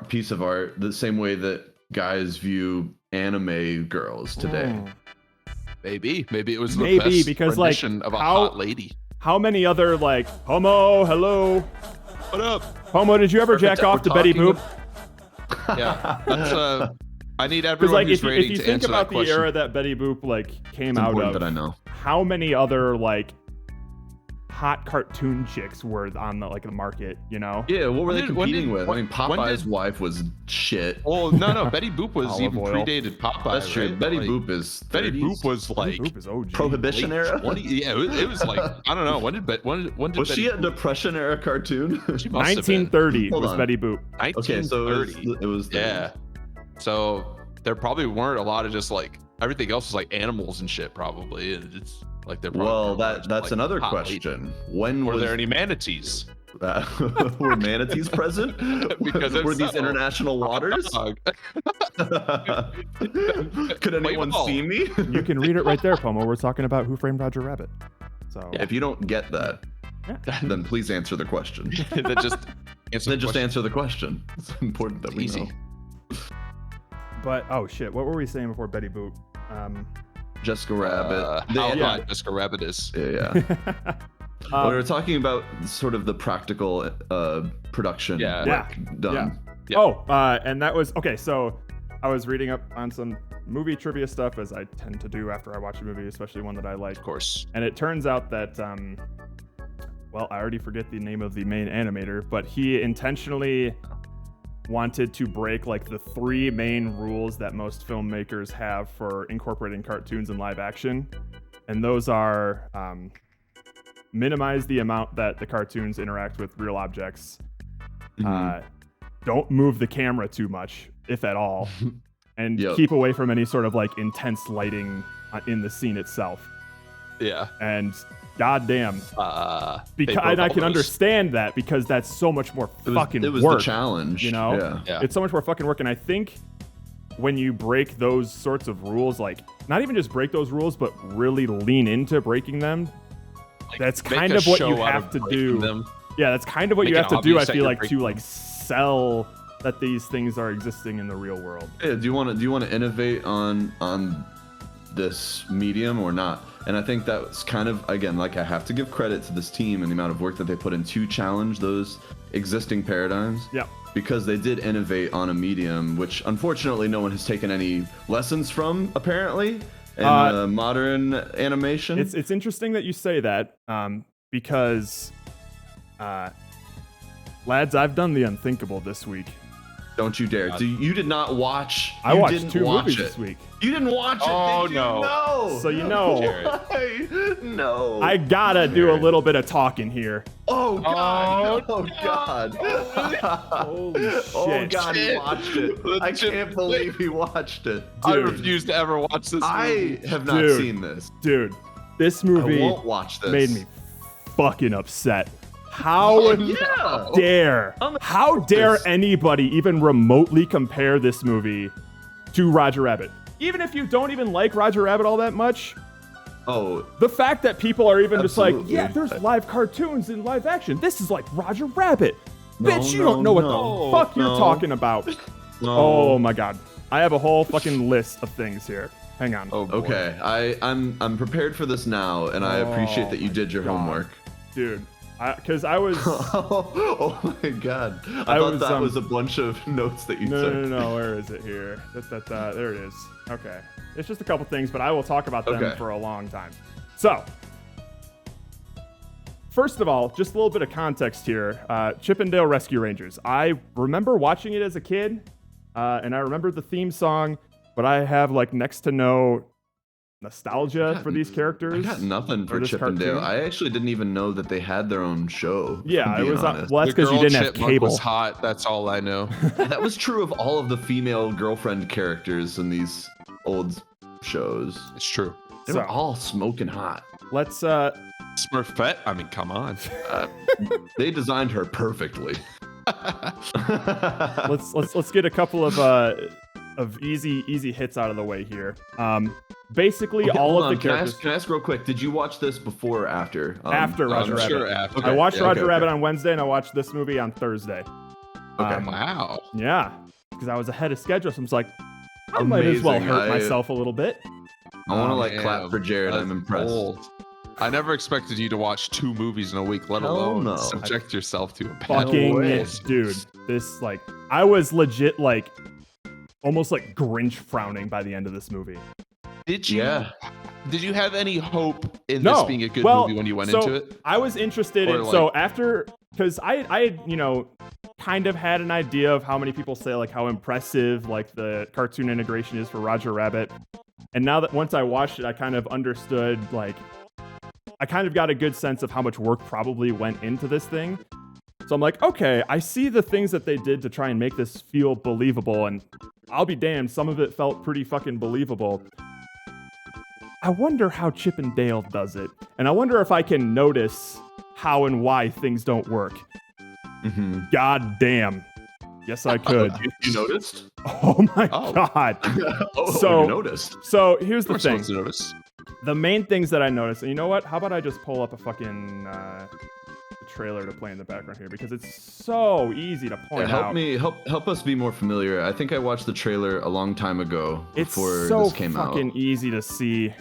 piece of art the same way that guys view anime girls today? Maybe it was the Maybe, best because, like, rendition of a how- hot lady. How many other like Homo, hello, What up? Homo? Did you ever jack We're off to Betty talking Boop? Yeah, that's I need Because everyone like who's if you rating to think answer about that the question. era that Betty Boop like came It's out important of, that I know. how many other like hot cartoon chicks were on the market? You know? Yeah, what were they When did- competing with? I mean, when Popeye's did- wife was shit. Well, no, Betty Boop was Olive even oil. predated Popeye. That's true. right? Betty Like, Boop is Betty 30s. Boop was like Betty Boop is OG. Prohibition late era. 20 yeah, it was like I don't know when did Was Betty she a Boop- Depression era cartoon? She must have been. 1930 Hold was on. Betty Boop. Okay, so 1930. it was Yeah. So there probably weren't a lot of just like everything else was like animals and shit probably. And it's like they're probably Well, more just, that's like, another hot lady. question. When Were was there any manatees? were manatees present? Because if were these so- international waters? Dog. Could anyone ball. see me? You can read it right there, Pomo. We're talking about Who Framed Roger Rabbit. So If you don't get that, then please answer the question. Then just answer Then the just question. answer the question. It's important that we Easy. know. But oh shit, what were we saying before Betty Boop? Jessica Rabbit. How They- hot Jessica Rabbit is. yeah. When we're talking about sort of the practical production work done. Yeah. Oh, and that was okay. So I was reading up on some movie trivia stuff, as I tend to do after I watch a movie, especially one that I like. Of course. And it turns out that, well, I already forget the name of the main animator, but he intentionally wanted to break like the 3 main rules that most filmmakers have for incorporating cartoons in live action. And those are minimize the amount that the cartoons interact with real objects. Don't move the camera too much, if at all, and keep away from any sort of like intense lighting in the scene itself. Yeah. And goddamn, because and I can understand that, because that's so much more fucking it was work. the challenge, you know? Yeah. It's so much more fucking work, and I think when you break those sorts of rules, like not even just break those rules, but really lean into breaking them, Like, that's make kind a of what show you out have of to breaking do. them. Yeah, that's kind of what Make you it have to do. I obvious that feel you're like to breaking like sell that these things are existing in the real world. Yeah, do you want to innovate on this medium or not? And I think that's kind of, again, like, I have to give credit to this team and the amount of work that they put in to challenge those existing paradigms. Yeah. Because they did innovate on a medium, which unfortunately no one has taken any lessons from, apparently, in modern animation. It's interesting that you say that, because, lads, I've done the unthinkable this week. Don't you dare. You did not watch. I you watched didn't 2 watch movies it. this week. You didn't watch it. Oh, did you? no. No. So you know, Why? No. I gotta do a little bit of talking here. Oh God! Oh God! Holy shit! Oh God! He Shit. watched it. I can't believe he watched it. I Dude. refuse to ever watch this movie. I have not Dude. seen this. Dude, this I movie won't watch this. made me fucking upset. How Yeah. dare, I'm how dare this. anybody even remotely compare this movie to Roger Rabbit? Even if you don't even like Roger Rabbit all that much, Oh, the fact that people are even just like, Absolutely. yeah, there's live cartoons in live action. This is like Roger Rabbit. No, Bitch, you no, don't know what no, the fuck you're no. talking about. no. Oh my God. I have a whole fucking list of things here. Hang on. Oh, boy. Okay, I'm prepared for this now, and I appreciate that you my did your God. homework. Dude, because I was... Oh my God! I I thought was, that was a bunch of notes that you took. No. Where is it here? There it is. Okay. It's just a couple things, but I will talk about them Okay. for a long time. So, first of all, just a little bit of context here. Chip 'n Dale Rescue Rangers. I remember watching it as a kid, and I remember the theme song, but I have like next to no nostalgia for these characters. I got nothing for this Chip and Dale. cartoon. I actually didn't even know that they had their own show. Yeah, it being was. honest. Well, that's The because you girl didn't have chipmunk cable. was hot. That's all I know. That was true of all of the female girlfriend characters in these old shows. It's true. They were all smoking hot. Let's Smurfette. I mean, come on. They designed her perfectly. let's get a couple of easy hits out of the way here. Basically, Okay, all hold of the on. Can I characters. ask, can I ask real quick? Did you watch this before or after? After Roger I'm Rabbit. sure after. Okay. I watched yeah, Roger okay, Rabbit okay. on Wednesday, and I watched this movie on Thursday. Okay. Wow. Yeah, because I was ahead of schedule, so I was like, I might as well Amazing. hurt myself a little bit. I want to Oh, like man, clap for Jared. I'm that's impressed. bold. I never expected you to watch 2 movies in a week, let Hell alone no. subject yourself to a bad Fucking way. dude, this like I was legit like almost like Grinch frowning by the end of this movie. Did you? Yeah. Did you have any hope in No. this being a good Well, movie when you went so into it? I was interested Or, in so like- after because I had, you know, kind of had an idea of how many people say like how impressive like the cartoon integration is for Roger Rabbit. And now that once I watched it, I kind of understood like I kind of got a good sense of how much work probably went into this thing. So I'm like, okay, I see the things that they did to try and make this feel believable, and I'll be damned, some of it felt pretty fucking believable. I wonder how Chip and Dale does it, and I wonder if I can notice how and why things don't work. Mm-hmm. God damn. Yes, I could. You noticed? Oh my Oh. God. Oh, So- you noticed. So here's Of the course, thing. I was nervous. The main things that I noticed, and you know what? How about I just pull up a fucking trailer to play in the background here, because it's so easy to point out. Help us be more familiar. I think I watched the trailer a long time ago It's before so this came out. fucking easy to see.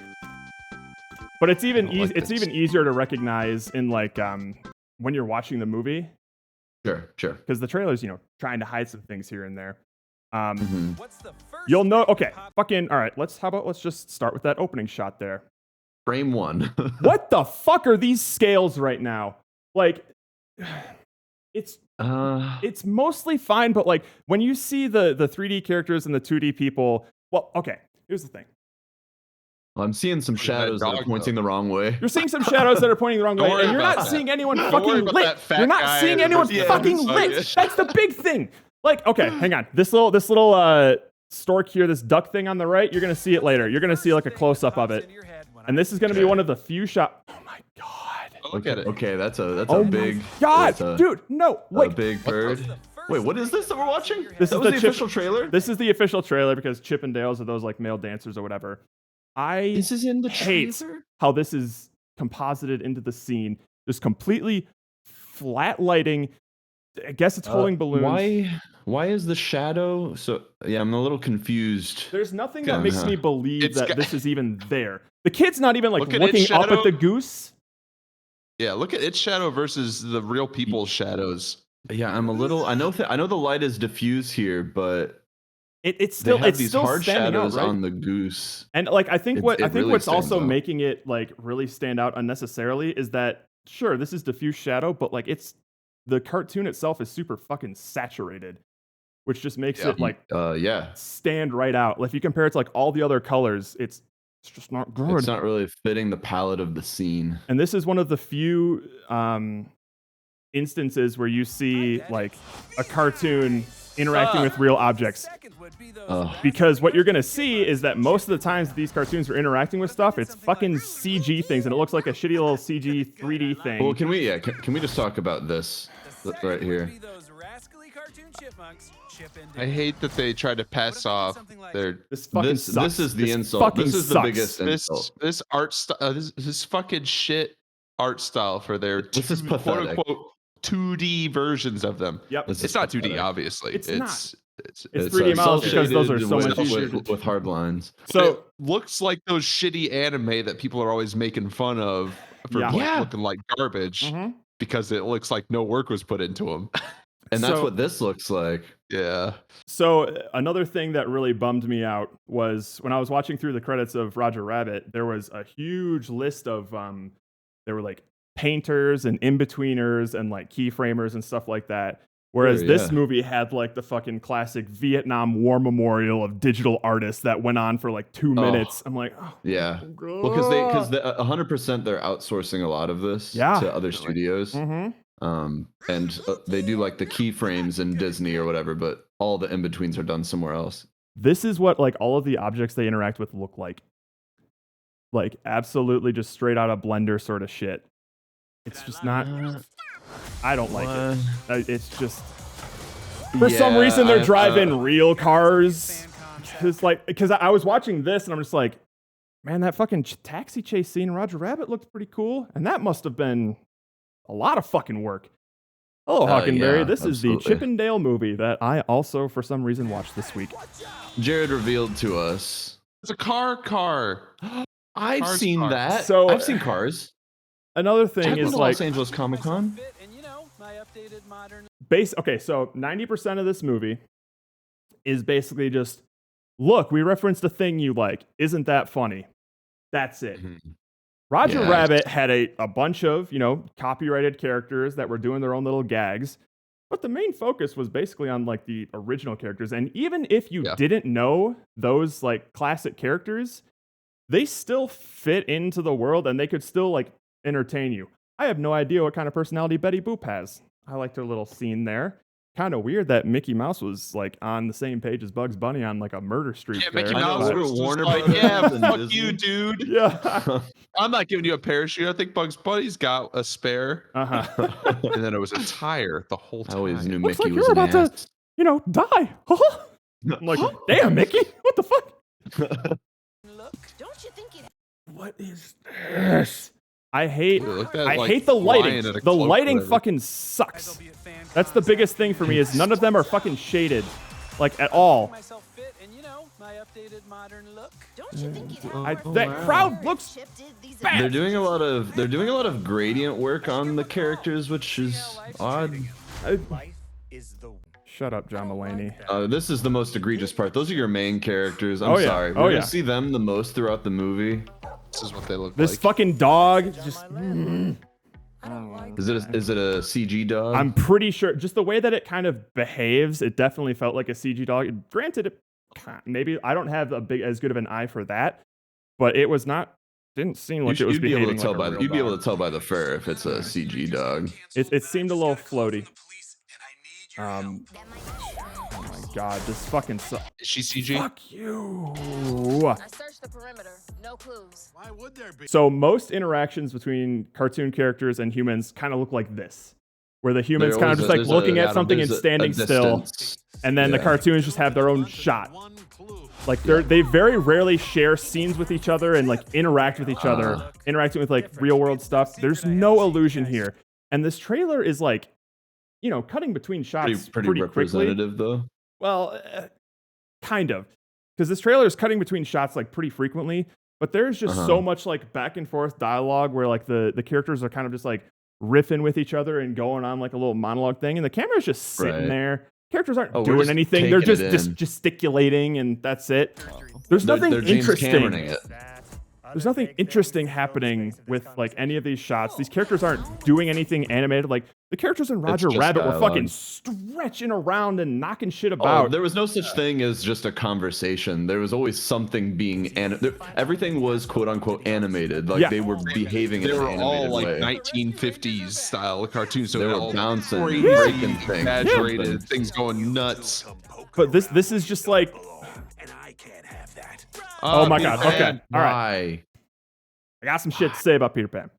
But it's even don't like it's this. even easier to recognize in like when you're watching the movie Sure. because the trailer's trying to hide some things here and there. Mhm. You'll know. Okay, fucking all right. Let's just start with that opening shot there. Frame 1. What the fuck are these scales right now? Like, it's mostly fine, but like when you see the 3D characters and the 2D people, well, okay. Here's the thing. I'm seeing some shadows that are dog, pointing the wrong way. You're seeing some shadows that are pointing the wrong Don't way, worry and you're about not that. seeing anyone Don't worry fucking about lit. that fat You're not guy seeing in the anyone first fucking image. lit. Okay. That's the big thing. Like, okay, hang on. This little stork here, this duck thing on the right, you're gonna see it later. You're gonna see like a close up of it, and this is gonna be one of the few shot. Oh my god. Oh, look at it. Okay, that's a Oh big. my god, that's a, dude, no, a wait. big bird. Wait, what is this that we're watching? This that is was the the Chip- official trailer. This is the official trailer because Chippendales are those like male dancers or whatever. I This is in the hate trailer. how this is composited into the scene. Just completely flat lighting. I guess it's holding balloons. Why is the shadow so? Yeah, I'm a little confused. There's nothing that Uh-huh. makes me believe It's that got- this is even there. The kid's not even like Look at looking its up at shadow. the goose. Yeah, look at its shadow versus the real people's shadows. Yeah, I'm a little. I know the light is diffuse here, but It's they still have it's these still hard standing shadows out, right? on the goose. And like I think It really what's stands also out. making it like really stand out unnecessarily is that sure this is diffuse shadow, but like it's the cartoon itself is super fucking saturated, which just makes Yeah. it like Yeah, stand right out. Like if you compare it to like all the other colors, it's just not good. it's not really fitting the palette of the scene. And this is one of the few instances where you see like a cartoon interacting with real objects. Because what you're gonna see is that most of the times that these cartoons are interacting with stuff, it's fucking CG things, and it looks like a shitty little CG 3D thing. Well, can we just talk about this right here? I hate that they tried to pass off their This fucking This sucks. is the This insult. fucking This is the sucks. biggest this insult. this art style this fucking shit art style for their This is quote pathetic. unquote 2D versions of them. Yep. This It's is not 2D, pathetic. obviously. It's not. It's It's 3D models because those are cel-shaded so with- much easier. with hard lines. So So it looks like those shitty anime that people are always making fun of for Yeah. like, Yeah. looking like garbage mhm. because it looks like no work was put into them. And that's So- what this looks like. Yeah. So another thing that really bummed me out was when I was watching through the credits of Roger Rabbit, there was a huge list of there were like painters and in-betweeners and like keyframers and stuff like that. Whereas Sure, this yeah. movie had like the fucking classic Vietnam War memorial of digital artists that went on for like 2 minutes. I'm like, oh, Yeah. Well, because 100% they're outsourcing a lot of this Yeah. to other studios. Mhm. And they do like the keyframes in Disney or whatever, but all the in-betweens are done somewhere else. This is what like all of the objects they interact with look like. Like absolutely just straight out of Blender sort of shit. It's just not. I don't like it. It's just for some reason they're driving real cars. Because I was watching this and I'm just like, man, that fucking taxi chase scene in Roger Rabbit looked pretty cool, and that must have been a lot of fucking work. Hello, Hockenberry. yeah, This is the absolutely. Chippendale movie that I also, for some reason, watched this week. Jared revealed to us. It's a car. I've Cars, seen Cars. that. So- I've seen Cars. Another I've thing been is to like Los Angeles Comic Con. Okay, so 90% of this movie is basically just, look, we referenced a thing you like. Isn't that funny? That's it. Roger Yes. Rabbit had a bunch of, copyrighted characters that were doing their own little gags, but the main focus was basically on like the original characters. And even if you Yeah. didn't know those like classic characters, they still fit into the world and they could still like entertain you. I have no idea what kind of personality Betty Boop has. I liked her little scene there. Kind of weird that Mickey Mouse was like on the same page as Bugs Bunny on like a murder streak. Yeah, there. Mickey I know, Mouse what was are just Warner like, Brothers yeah, and fuck Disney? you, dude. Yeah. I'm not giving you a parachute. I think Bugs Bunny's got a spare. Uh-huh. And then it was a tire the whole I time. always knew Looks Mickey like was you're an about to, ass. die. I'm like, damn, Mickey, what the fuck? Don't you think it What is this? I hate Ooh, look at that, I like, hate the lighting. lion in a The cloak or lighting whatever. fucking sucks. That's the biggest thing for me is none of them are fucking shaded. Like at all. my updated modern look? Don't you think you'd That crowd looks bad. They're doing a lot of gradient work on the characters, which is odd. Shut up, John Mulaney. This is the most egregious part. Those are your main characters. I'm Oh, yeah. sorry. Oh, We're yeah. gonna see them the most throughout the movie. This is what they look This like. fucking dog just. Is it a CG dog? I'm pretty sure just the way that it kind of behaves, it definitely felt like a CG dog. Granted, maybe I don't have as good of an eye for that, but it was not. Didn't seem like it was you'd be able behaving to tell like by a the, real you'd be able dog. to tell by the fur if it's a CG dog. It seemed a little floaty. Oh my god, this fucking Is she CG? fuck you. I searched the perimeter. No clues. Why would there be? So most interactions between cartoon characters and humans kind of look like this, where the humans kind of just like looking at something and standing still, and then the cartoons just have their own shot. One clue. Like they very rarely share scenes with each other and like interact with each other, interacting with like real world stuff. There's no illusion here, and this trailer is like, cutting between shots Pretty pretty quickly. representative though. Well, kind of, because this trailer is cutting between shots like pretty frequently, but there's just so much like back and forth dialogue where like the characters are kind of just like riffing with each other and going on like a little monologue thing, and the camera's just sitting Right. there. Characters aren't we're doing just anything. They're taking just it in. gesticulating, and that's it. There's nothing They're James interesting. Cameroning it. There's nothing interesting happening with like any of these shots. These characters aren't doing anything animated. Like the characters in Roger just Rabbit were fucking dialogue. stretching around and knocking shit Oh, about. there was no such thing as just a conversation. There was always something being everything was quote unquote animated. Like Yeah. they were behaving They in an were all animated like way. 1950s style cartoons, so They they're were all bouncing, crazy, breaking things. exaggerated, Yeah. things going nuts. But this is just like, And I can't have that. oh my Peter god. Pan. Okay, all right. Why? I got some shit to say about Peter Pan.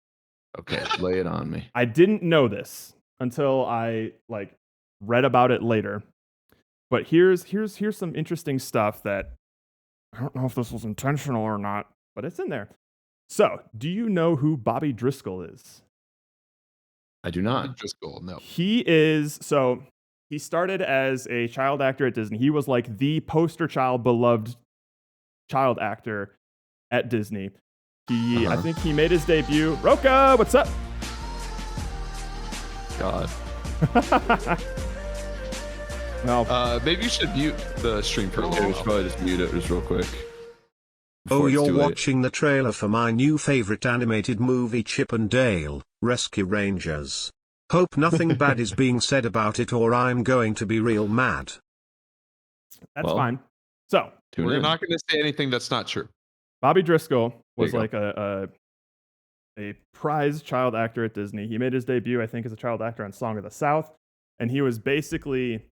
Okay, lay it on me. I didn't know this until I like read about it later. But here's some interesting stuff that I don't know if this was intentional or not, but it's in there. So, do you know who Bobby Driscoll is? I do not. Driscoll, no. He started as a child actor at Disney. He was like the poster child beloved child actor at Disney. I think he made his debut. Roka, what's up? God. No. Maybe you should mute the stream for a Okay, we little should while. probably just mute it just real quick. Oh, before it's you're too late. watching the trailer for my new favorite animated movie, Chip and Dale, Rescue Rangers. Hope nothing bad is being said about it or I'm going to be real mad. That's well, fine. So, Tune We're in. not going to say anything that's not true. Bobby Driscoll was There you like a prized child actor at Disney. He made his debut, I think, as a child actor on Song of the South, and he was basically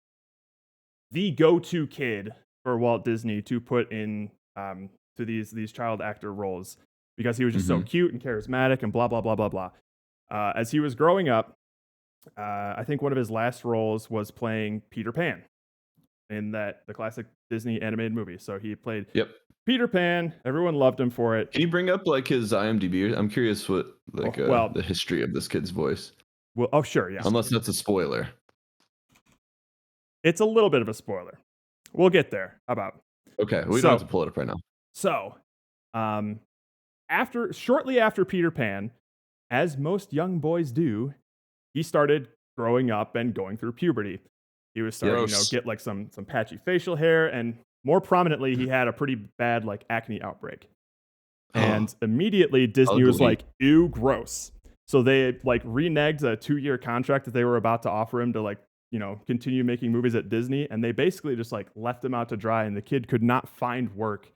the go-to kid for Walt Disney to put in to these child actor roles because he was just so cute and charismatic and blah blah blah blah blah. As he was growing up, I think one of his last roles was playing Peter Pan in the classic Disney animated movie. So he played Yep. Peter Pan. Everyone loved him for it. Can you bring up like his IMDb? I'm curious what like well- the history of this kid's voice. Well, oh sure, yeah. Unless that's a spoiler. It's a little bit of a spoiler. We'll get there. How about? Okay, we So- don't have to pull it up right now. So, shortly after Peter Pan, as most young boys do, he started growing up and going through puberty. He was starting, Gross. get like some patchy facial hair, and more prominently, he had a pretty bad like acne outbreak. And immediately, Disney was Ugly. like, "Ew, gross." So they like reneged a 2-year contract that they were about to offer him to like continue making movies at Disney, and they basically just like left him out to dry, and the kid could not find work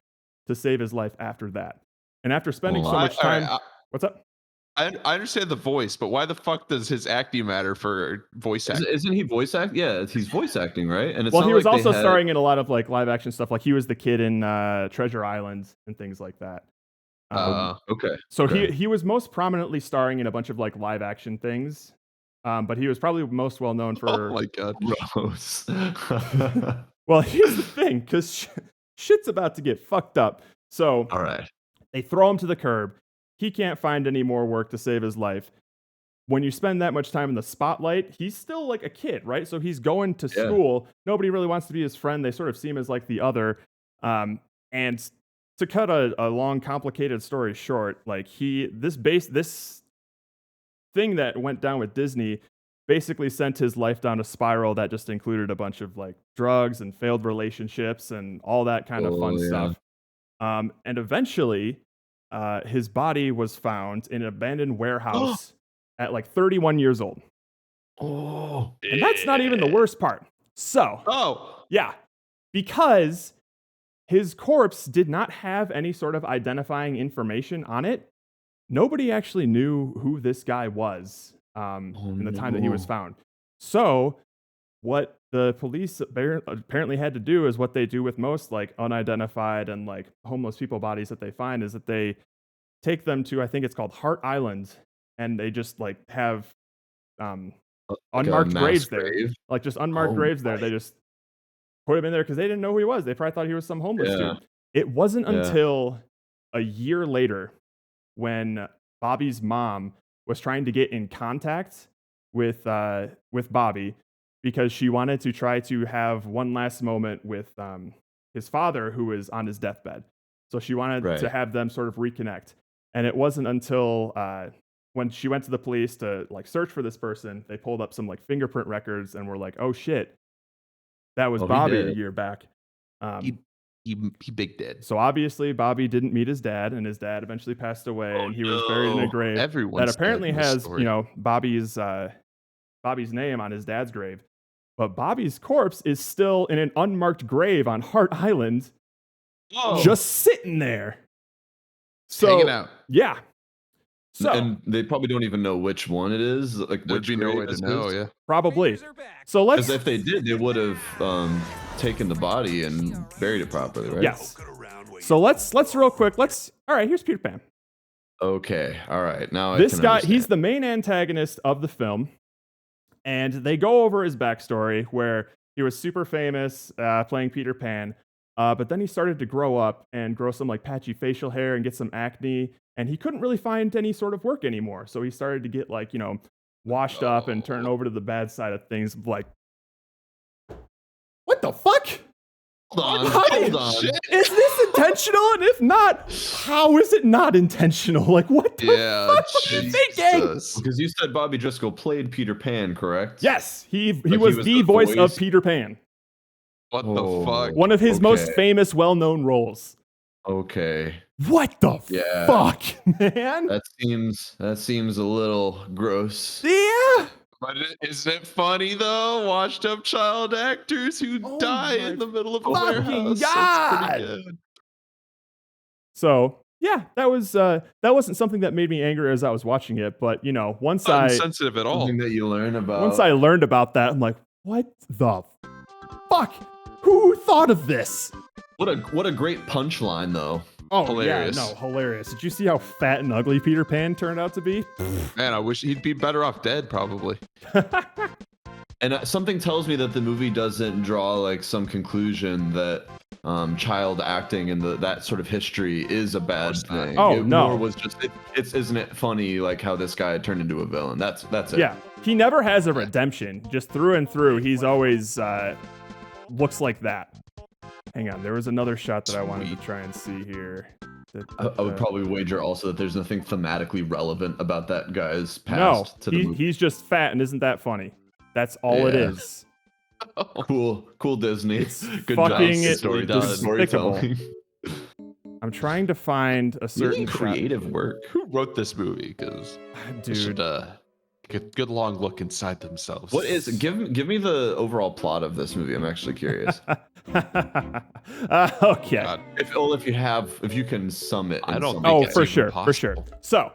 to save his life after that. And after spending so Well, much time, I what's up? understand the voice, but why the fuck does his acting matter for voice acting? Isn't he voice act? Yeah, he's voice acting, right? And it's Well, not he was like they also had- starring in a lot of like live action stuff. Like he was the kid in Treasure Island and things like that. Okay. So okay. he was most prominently starring in a bunch of like live action things. But he was probably most well known for. Oh my god. Gross. Well, here's the thing, because shit's about to get fucked up. So All right. they throw him to the curb. He can't find any more work to save his life. When you spend that much time in the spotlight, he's still like a kid, right? So he's going to Yeah. school. Nobody really wants to be his friend. They sort of see him as like the other. And to cut a long, complicated story short, like this thing that went down with Disney basically sent his life down a spiral that just included a bunch of like drugs and failed relationships and all that kind of fun stuff. And eventually, his body was found in an abandoned warehouse at like 31 years old. Oh, And that's not even the worst part. So, yeah, because his corpse did not have any sort of identifying information on it, nobody actually knew who this guy was in the time that he was found. So, what the police apparently had to do is what they do with most like unidentified and like homeless people bodies that they find, is that they take them to, I think it's called Hart Island, and they just like have unmarked graves there, like just unmarked graves there. They just put him in there because they didn't know who he was. They probably thought he was some homeless dude. It wasn't until a year later when Bobby's mom was trying to get in contact with Bobby because she wanted to try to have one last moment with his father, who was on his deathbed. So she wanted to have them sort of reconnect. And it wasn't until when she went to the police to like search for this person, they pulled up some like fingerprint records and were like, "Oh shit, that was Bobby a year back." He big dead. So obviously Bobby didn't meet his dad, and his dad eventually passed away, and he was buried in a grave that apparently has Bobby's name on his dad's grave. But Bobby's corpse is still in an unmarked grave on Hart Island, just sitting there. So, hanging out. Yeah. So, and they probably don't even know which one it is. Like, there'd be no way to know. Yeah, probably. So let's. Because if they did, they would have taken the body and buried it properly, right? Yes. So let's real quick. All right. Here's Peter Pan. Okay. All right. Now this guy, he's the main antagonist of the film, and they go over his backstory where he was super famous playing Peter Pan. But then he started to grow up and grow some like patchy facial hair and get some acne, and he couldn't really find any sort of work anymore. So he started to get like, washed up and turn over to the bad side of things. Like, what the fuck? Hold on. Is this intentional? And if not, how is it not intentional? Like, what the fuck were you thinking? Because you said Bobby Driscoll played Peter Pan, correct? Yes, he was the voice of Peter Pan. What the fuck? One of his most famous, well-known roles. Okay. What the fuck, man? That seems a little gross. Yeah. But isn't it funny though? Washed up child actors who die in the middle of a warehouse. That's pretty good. So yeah, that wasn't something that made me angry as I was watching it, but once Not insensitive at all. Something that you learn about. Once I learned about that, I'm like, what the fuck? Who thought of this? What a great punchline though. Oh, hilarious. Yeah, no, hilarious. Did you see how fat and ugly Peter Pan turned out to be? Man, I wish he'd be better off dead, probably. And something tells me that the movie doesn't draw like some conclusion that child acting and that sort of history is a bad thing. Oh, it no. More was just isn't it funny like how this guy turned into a villain? That's it. Yeah, he never has a redemption. Just through and through, he's always looks like that. Hang on, there was another shot that I wanted to try and see here. I would probably wager also that there's nothing thematically relevant about that guy's past. No, he's just fat and isn't that funny. That's all it is. Cool Disney. It's Good fucking job. Storytelling. I'm trying to find a certain creative work. Who wrote this movie? Because dude, should get a good long look inside themselves. What is? Give me the overall plot of this movie. I'm actually curious. Okay. If you can sum it. I don't think Oh, it's for even sure, possible. for sure. So,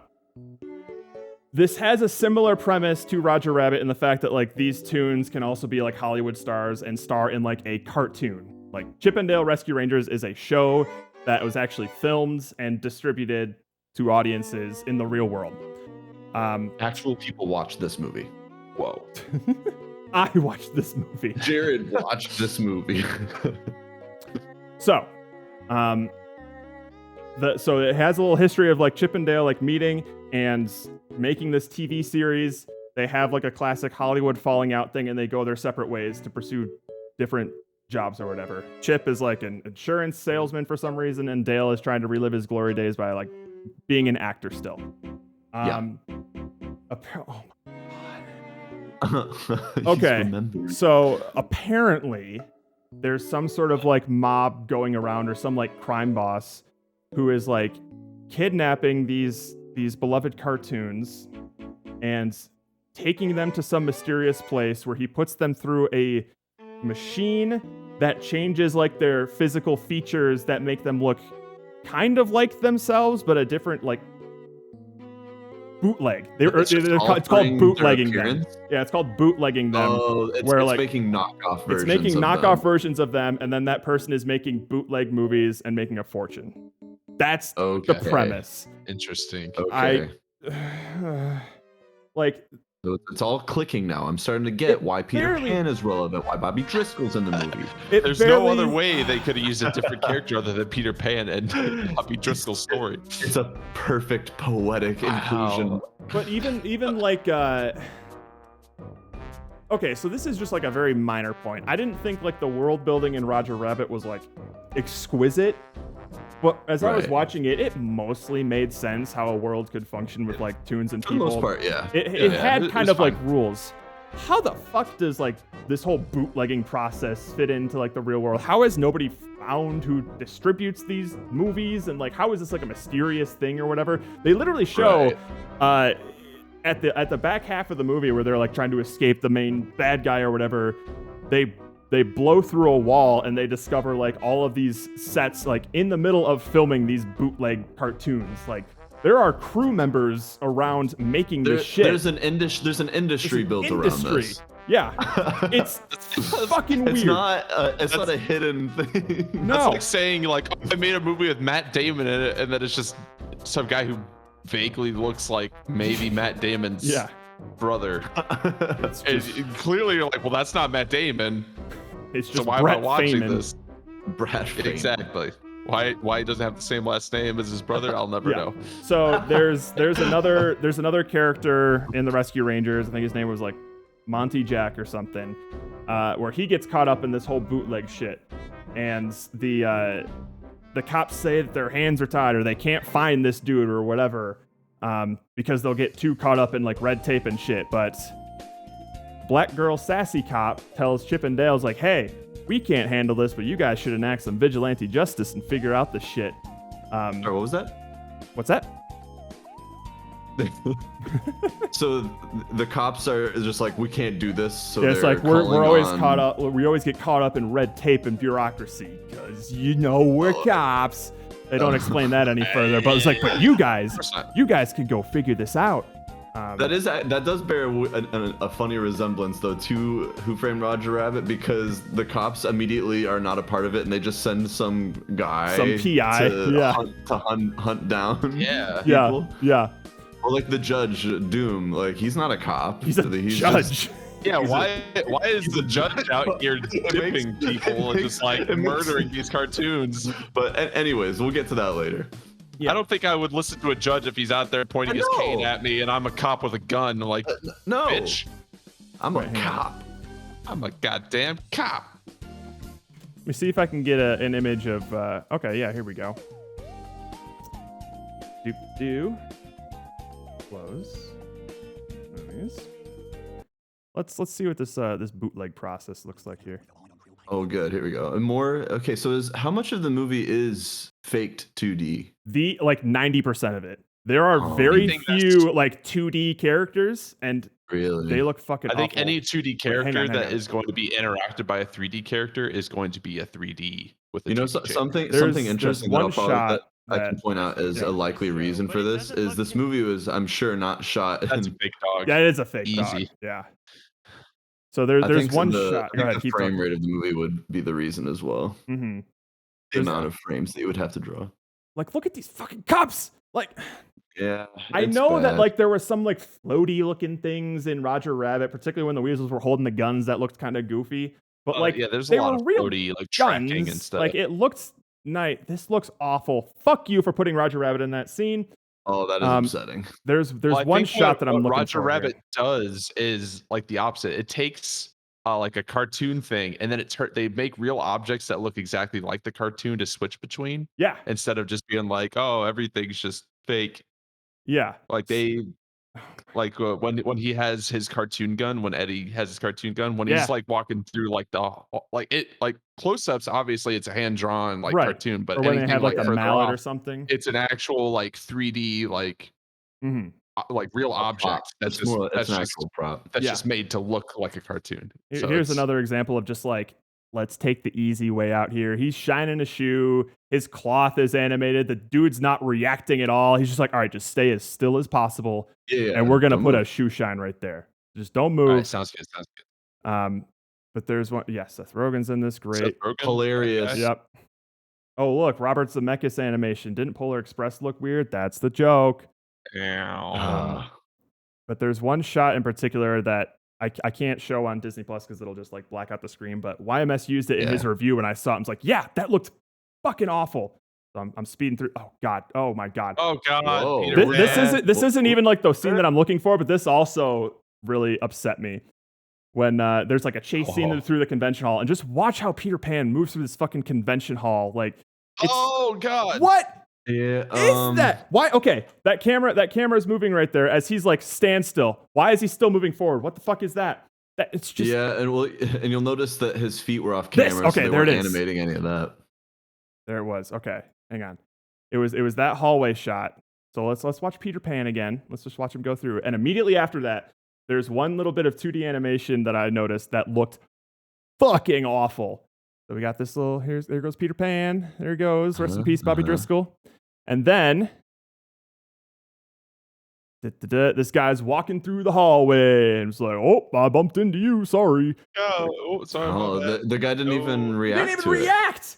this has a similar premise to Roger Rabbit in the fact that like these tunes can also be like Hollywood stars and star in like a cartoon. Like Chip and Dale Rescue Rangers is a show that was actually filmed and distributed to audiences in the real world. Actual people watch this movie. Whoa. I watched this movie. Jared watched this movie. So, so it has a little history of like Chip and Dale like meeting and making this TV series. They have like a classic Hollywood falling out thing, and they go their separate ways to pursue different jobs or whatever. Chip is like an insurance salesman for some reason, and Dale is trying to relive his glory days by like being an actor still. Yeah. Oh He's Okay, remembered. so apparently there's some sort of like mob going around or some like crime boss who is like kidnapping these beloved cartoons and taking them to some mysterious place where he puts them through a machine that changes like their physical features that make them look kind of like themselves, but a different like bootleg. It's called bootlegging them. Yeah, it's called bootlegging them. Oh, it's like making knockoff versions. it's making of knockoff them. versions of them, and then that person is making bootleg movies and making a fortune. That's Okay. the premise. Interesting. Okay. Like, So it's all clicking now. I'm starting to get It why Peter barely- Pan is relevant, why Bobby Driscoll's in the movie. There's no other way they could have used a different character other than Peter Pan and Bobby Driscoll's story. It's a perfect poetic inclusion. But even like, okay, so this is just like a very minor point. I didn't think like the world building in Roger Rabbit was like exquisite. But as I was Right. watching it, it mostly made sense how a world could function with like tunes and For the people. most part, yeah. It had it kind was of like fine. rules. How the fuck does like this whole bootlegging process fit into like the real world? How has nobody found who distributes these movies? And like, how is this like a mysterious thing or whatever? They literally show at the back half of the movie where they're like trying to escape the main bad guy or whatever. They blow through a wall and they discover like all of these sets like in the middle of filming these bootleg cartoons. Like there are crew members around making this shit. There's an industry built around this. Yeah, it's fucking weird. It's not a hidden thing. No. That's like saying like, oh, I made a movie with Matt Damon in it, and then it's just some guy who vaguely looks like maybe Matt Damon's Yeah. brother. It's And just- clearly you're like, well, that's not Matt Damon. It's So just why Brett am I watching Feynman. this? Brad Pitt. Exactly. Why he doesn't have the same last name as his brother? I'll never Yeah. know. So there's another character in the Rescue Rangers. I think his name was like Monty Jack or something, where he gets caught up in this whole bootleg shit, and the cops say that their hands are tied or they can't find this dude or whatever, because they'll get too caught up in like red tape and shit. But Black Girl Sassy Cop tells Chip and Dale's like, hey, we can't handle this, but you guys should enact some vigilante justice and figure out the shit. Sorry, what was that? What's that? So the cops are just like, we can't do this. So Yeah, it's they're like we're calling always on- caught up. We always get caught up in red tape and bureaucracy because we're cops. They don't explain that any further, but it's like, but you guys can go figure this out. That does bear a funny resemblance though to Who Framed Roger Rabbit, because the cops immediately are not a part of it and they just send some guy, Some PI, yeah. to hunt down. Yeah. Yeah, people. yeah. Or like the judge Doom, like he's not a cop. He's a just- judge. Yeah, He's why is the judge out here dipping people and just like murdering these cartoons? But anyways, we'll get to that later. Yeah. I don't think I would listen to a judge if he's out there pointing his I know. cane at me and I'm a cop with a gun. Like, No, bitch, I'm a Wait, hang on. cop. I'm a goddamn cop. Let me see if I can get an image of. Okay, yeah, here we go. Do. Close. Movies. Let's see what this this bootleg process looks like here. Oh, good. Here we go. And more. Okay, so how much of the movie is faked 2D? The like 90% of it. There are Oh, very you think that's- few like 2D characters, and Really? they look fucking. I think awful. any 2D Wait, hang character on, hang that on. is going to be interacted by a 3D character is going to be a 3D with a 2D changer. something There's interesting that one I'll probably- shot that I can that- point out as yeah. a likely reason for this is this movie was, I'm sure, not shot. That's a in, big dog. Yeah, it is a fake dog. Easy. Yeah. So I there's think one the, shot. I Go think ahead, the keep frame talking. rate of the movie would be the reason as well. Mm-hmm. The There's- amount of frames that you would have to draw. Like, look at these fucking cops. Like, Yeah, I it's know that bad. like there was some like floaty looking things in Roger Rabbit, particularly when the weasels were holding the guns that looked kind of goofy. But like, yeah, there's a they lot were of real floaty like tracking and guns. stuff. Like, it looked nice. This looks awful. Fuck you for putting Roger Rabbit in that scene. Oh, that is upsetting. There's Well, I one think shot that I'm what looking Roger for. Rabbit does is like the opposite. It takes like a cartoon thing, and then they make real objects that look exactly like the cartoon to switch between Yeah, instead of just being like, oh, everything's just fake. yeah. Like they like when he has his cartoon gun, when Eddie has his cartoon gun, when Yeah. he's like walking through like like close-ups, obviously it's a hand-drawn like Right. cartoon, but Or when they anything have like a further mallet or off, something. it's an actual like 3D like Mhm. like real prop. object that's just It's an actual prop. that's Yeah. just made to look like a cartoon. So Here's it's- another example of just like, let's take the easy way out here. He's shining a shoe. His cloth is animated. The dude's not reacting at all. He's just like, all right, just stay as still as possible. Yeah, And we're going to don't put move. a shoe shine right there. Just don't All move. right, sounds good. Sounds good. But there's one. Yeah, Seth Rogen's in this. Great. Seth Rogen, Hilarious. okay. Yep. Oh, look, Robert Zemeckis animation. Didn't Polar Express look weird? That's the joke. Ah. But there's one shot in particular that I can't show on Disney Plus because it'll just like black out the screen. But YMS used it in his review, and I saw it. I was like, yeah, that looked fucking awful. So I'm speeding through. Oh God. Oh my God. Oh God. Whoa. Peter This Pan. isn't even like the scene that I'm looking for, but this also really upset me. When there's like a chase scene through the convention hall, and just watch how Peter Pan moves through this fucking convention hall. Like, it's, Oh God. what Yeah. is that? Why? Okay, that camera is moving right there as he's like stand still. Why is he still moving forward? What the fuck is that? That it's just Yeah, and you'll notice that his feet were off This- camera. okay, so they there it weren't is. animating any of that. There it was. Okay, hang on. It was that hallway shot. So let's watch Peter Pan again. Let's just watch him go through. And immediately after that, there's one little bit of 2D animation that I noticed that looked fucking awful. So we got this little there goes Peter Pan. There he goes. Rest in peace, Bobby Driscoll. And then this guy's walking through the hallway and it's like, oh, I bumped into you. Sorry. Oh, sorry. Oh, about that. the guy didn't even No. They react didn't to even react.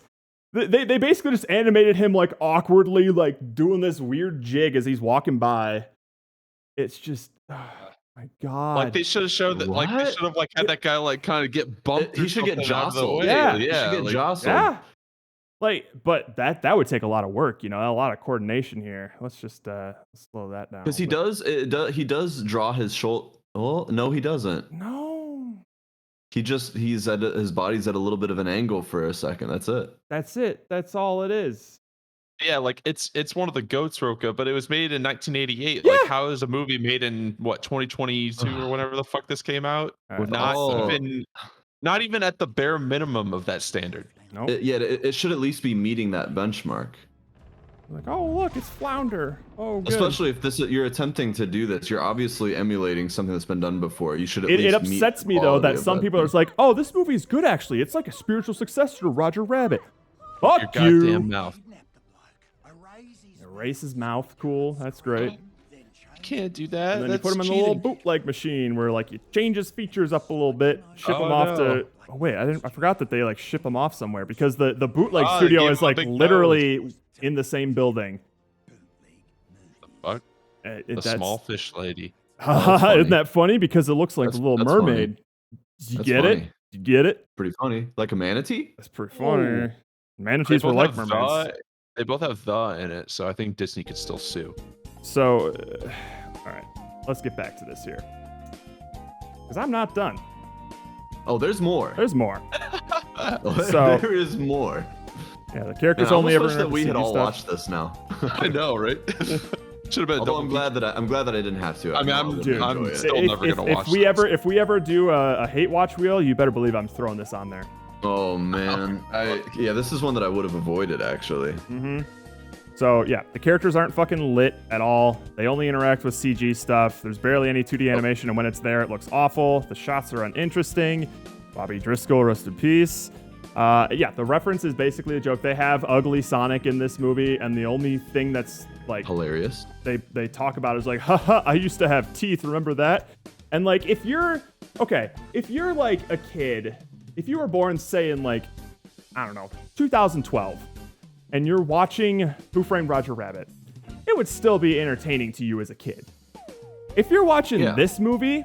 They basically just animated him like awkwardly, like doing this weird jig as he's walking by. It's just, oh my God. Like they should have showed that. Like they What? should have like had that guy like kind of get bumped. He or should get something out of the jostled. way. Yeah. He should get like- jostled. Yeah. Like, but that would take a lot of work, you know, a lot of coordination here. Let's just slow that down. Because he But- he does draw his shoulder. Oh no, he doesn't. No. His body's at a little bit of an angle for a second. That's it. That's it. That's all it is. Yeah, like it's one of the goats, Roka, but it was made in 1988. Yeah. Like, how is a movie made in what 2022 or whenever the fuck this came out? All right, Not all- not even at the bare minimum of that standard. Nope. It should at least be meeting that benchmark. Like, oh, look, it's Flounder. Oh, good. Especially if you're attempting to do this, you're obviously emulating something that's been done before. You should at It least upsets meet me, though, quality that of some that people are thing. just like, oh, this movie is good, actually. It's like a spiritual successor to Roger Rabbit. Fuck Your you. goddamn mouth. Erase his mouth. Cool. That's great. You can't do that. And then you That's put him in the cheating. little bootleg machine where like you change his features up a little bit, ship Oh, him off no. to. Oh wait, I forgot that they like ship him off somewhere because the bootleg Oh, they studio gave is him a like big literally in the same building. Fuck? The That's- small fish lady. funny. Isn't that funny? Because it looks like That's- the Little that's funny. Mermaid. You That's get it? funny. You get it? Pretty funny. Like a manatee? That's pretty funny. They Manatees were both like have mermaids. they both have the in it, so I think Disney could still sue. So, all right, let's get back to this here. Because I'm not done. Oh, there's more. There's more. So- there is more. Yeah, the characters Man, I only ever almost wish that we had CG all stuff. watched this now. I know, right? Should have been. a Although double I'm glad that I didn't have to. I mean, know I'm- that I I'm enjoy it. still never gonna watch If we ever do a hate watch wheel, you better believe I'm throwing this on there. Oh man, yeah, this is one that I would have avoided actually. Mm-hmm. So yeah, the characters aren't fucking lit at all. They only interact with CG stuff. There's barely any 2D animation, and when it's there, it looks awful. The shots are uninteresting. Bobby Driscoll, rest in peace. Yeah, the reference is basically a joke. They have ugly Sonic in this movie, and the only thing that's like Hilarious. they talk about is like, haha, I used to have teeth, remember that? And like, if you're like a kid, if you were born, say, in like, I don't know, 2012, and you're watching Who Framed Roger Rabbit, it would still be entertaining to you as a kid. If you're watching Yeah. this movie,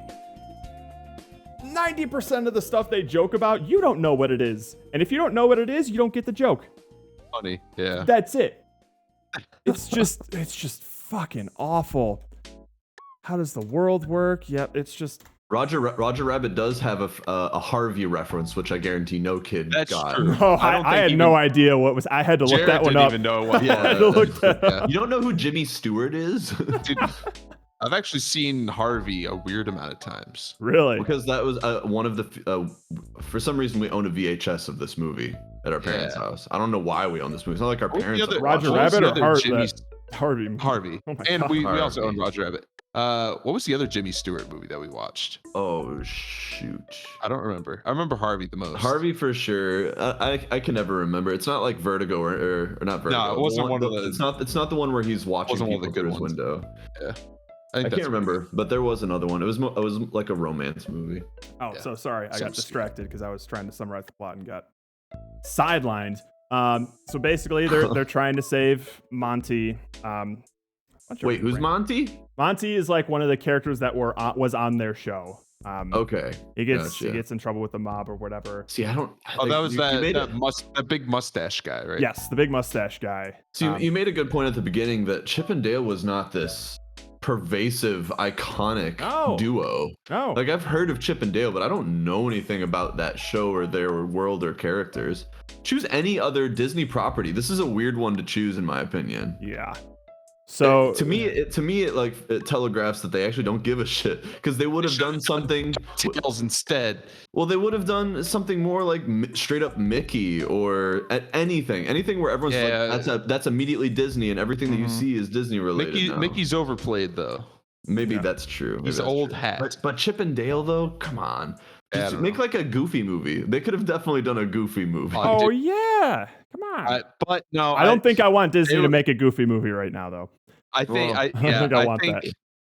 90% of the stuff they joke about, you don't know what it is. And if you don't know what it is, you don't get the joke. funny. Yeah. That's it. It's just fucking awful. How does the world work? Yep, it's just Roger Rabbit does have a Harvey reference, which I guarantee no kid That's got. true. Oh, I don't I think had even- no idea what was. I had to look Jared that one didn't up. even know what. Yeah. I had to look that up. Yeah. You don't know who Jimmy Stewart is? Dude, I've actually seen Harvey a weird amount of times. Really? Because that was one of the. For some reason, we owned a VHS of this movie at our parents' Yeah. house. I don't know why we own this movie. It's not like our What was the parents. other- Roger what was the Rabbit or other Jimmy- Harvey? Harvey. Oh my And God. we also Harvey. own Roger Rabbit. What was the other Jimmy Stewart movie that we watched? Oh shoot. I don't remember. I remember Harvey the most. Harvey for sure. I can never remember. It's not like Vertigo or not Vertigo. it wasn't one of the- It's not the one where he's watching Wasn't one of people the through his good ones. window. I I think can't that's remember, but there was another one. It was like a romance movie. Oh, Yeah. so sorry. I got Sounds distracted because I was trying to summarize the plot and got sidelined. So basically, they're trying to save Monty. Wait, who's Monty? Monty is like one of the characters that was on their show. Okay. He gets gotcha. in trouble with the mob or whatever. See, I don't. Oh, that was you made that big mustache guy, right? Yes, the big mustache guy. So you made a good point at the beginning that Chip and Dale was not this pervasive, iconic No. duo. Oh, Like I've heard of Chip and Dale, but I don't know anything about that show or their world or characters. Choose any other Disney property. This is a weird one to choose, in my opinion. yeah. So to me, it telegraphs that they actually don't give a shit because they would have done something. Tails instead. Well, they would have done something more like straight up Mickey or anything where everyone's Yeah. like, that's immediately Disney, and everything that you see is Disney related. now. Mickey's overplayed though. Maybe Yeah. that's true. Maybe He's that's old true. hat. But Chip and Dale though, come on, Yeah, I just don't make know. like a Goofy movie. They could have definitely done a Goofy movie. oh yeah, come on. But no, I don't think I want Disney they to were- make a Goofy movie right now, though. I think Well, I I don't think I want that.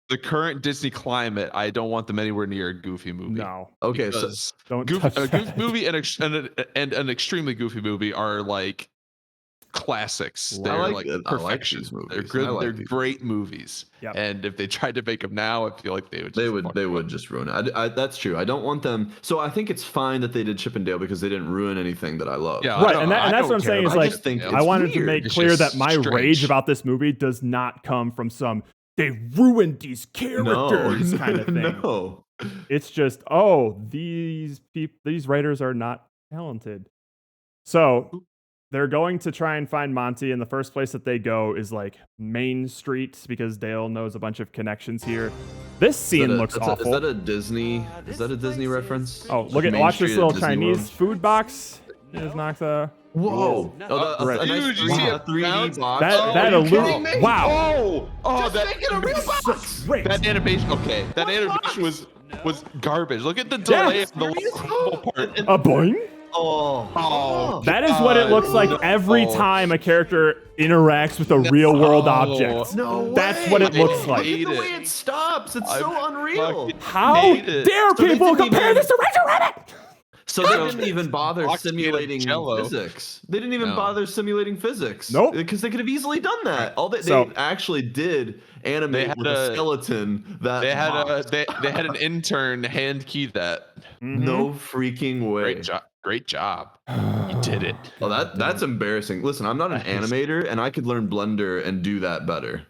the current Disney climate, I don't want them anywhere near a Goofy movie. No, Okay, so because don't Goofy, touch a Goofy that. movie and an extremely Goofy movie are like classics. I They're like like it. I like perfection. these movies. They're good. I like They're these. great movies. Yep. And if they tried to make them now, I feel like they would. Just they would just ruin it. That's true. I don't want them. So I think it's fine that they did Chip and Dale because they didn't ruin anything that I love. Yeah, Right, I and that's don't what I'm care saying is about I like just think Chip I it's wanted to weird. make It's clear just that my strange. rage about this movie does not come from some they ruined these characters kind of thing. No. It's just these writers are not talented. So they're going to try and find Monty, and the first place that they go is like Main Street because Dale knows a bunch of connections here. This scene looks awful. Is that a Disney? Is that a Disney reference? Oh, Main watch Street this at little Disney Chinese World? food box. There's Noxa. Whoa! Right. A nice Dude, you see it 3D bounce? box. That Are you illu- kidding me? Wow. Just make it a real box. Great. That animation. Okay, that animation was garbage. Look at the delay of the little crumble part. A boing. Oh. That is what it looks like every time a character interacts with a real world object. No way. That's what it looks I like. hate Look at the way it. it stops. It's so I unreal. fucking How hate it. dare So they people didn't compare even- this to Roger Rabbit? So they didn't even bother Box made of simulating Jell-O. physics. They didn't even No. bother simulating physics. Nope. Because they could have easily done that. They So- actually did animate had with a a- skeleton that They had boxed. they had an intern hand key that. No freaking way. Great job. Great job. You did it. Oh, that's embarrassing. Listen, I'm not an animator, and I could learn Blender and do that better.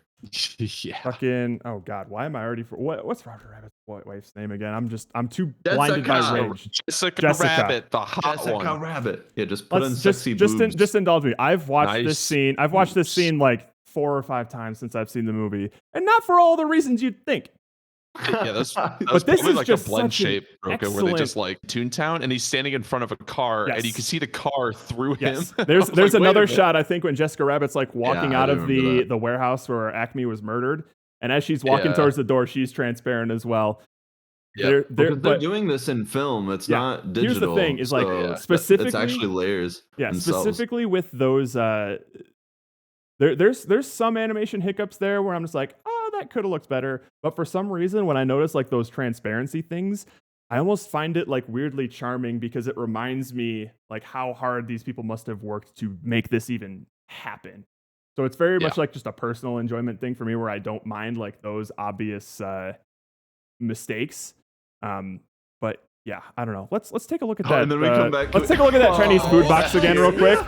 Yeah. Fucking oh god, why am I already what's Roger Rabbit's wife's name again? I'm too Jessica. blinded by rage. Jessica, Jessica. Rabbit, the hot Jessica one. Rabbit. Yeah, just put on Let's sexy boobs. just indulge me. I've watched this Nice scene. I've watched this boobs. scene like 4 or 5 times since I've seen the movie, and not for all the reasons you'd think. Yeah, that's But that's this probably is like just a blend such an shape, Roka, where they just like Toontown, and he's standing in front of a car, and you Yes. can see the car through Yes, him. there's I was there's like, wait a another minute. shot I think when Jessica Rabbit's like walking I out of remember that. the warehouse where Acme was murdered, and as she's walking Yeah. towards the door, she's transparent as well. Yep. They're, Because they're doing this in film. It's Yeah. not Here's digital. the thing, is, like, so specifically- it's actually layers. Yeah, themselves. specifically with those there's some animation hiccups there where I'm just like, oh, that could have looked better. But for some reason, when I notice like those transparency things, I almost find it like weirdly charming because it reminds me like how hard these people must have worked to make this even happen. So it's very much like just a personal enjoyment thing for me where I don't mind like those obvious mistakes. But yeah, I don't know. Let's take a look at Oh, that. and then we come back to let's it. take a look at that Chinese food box again, real quick.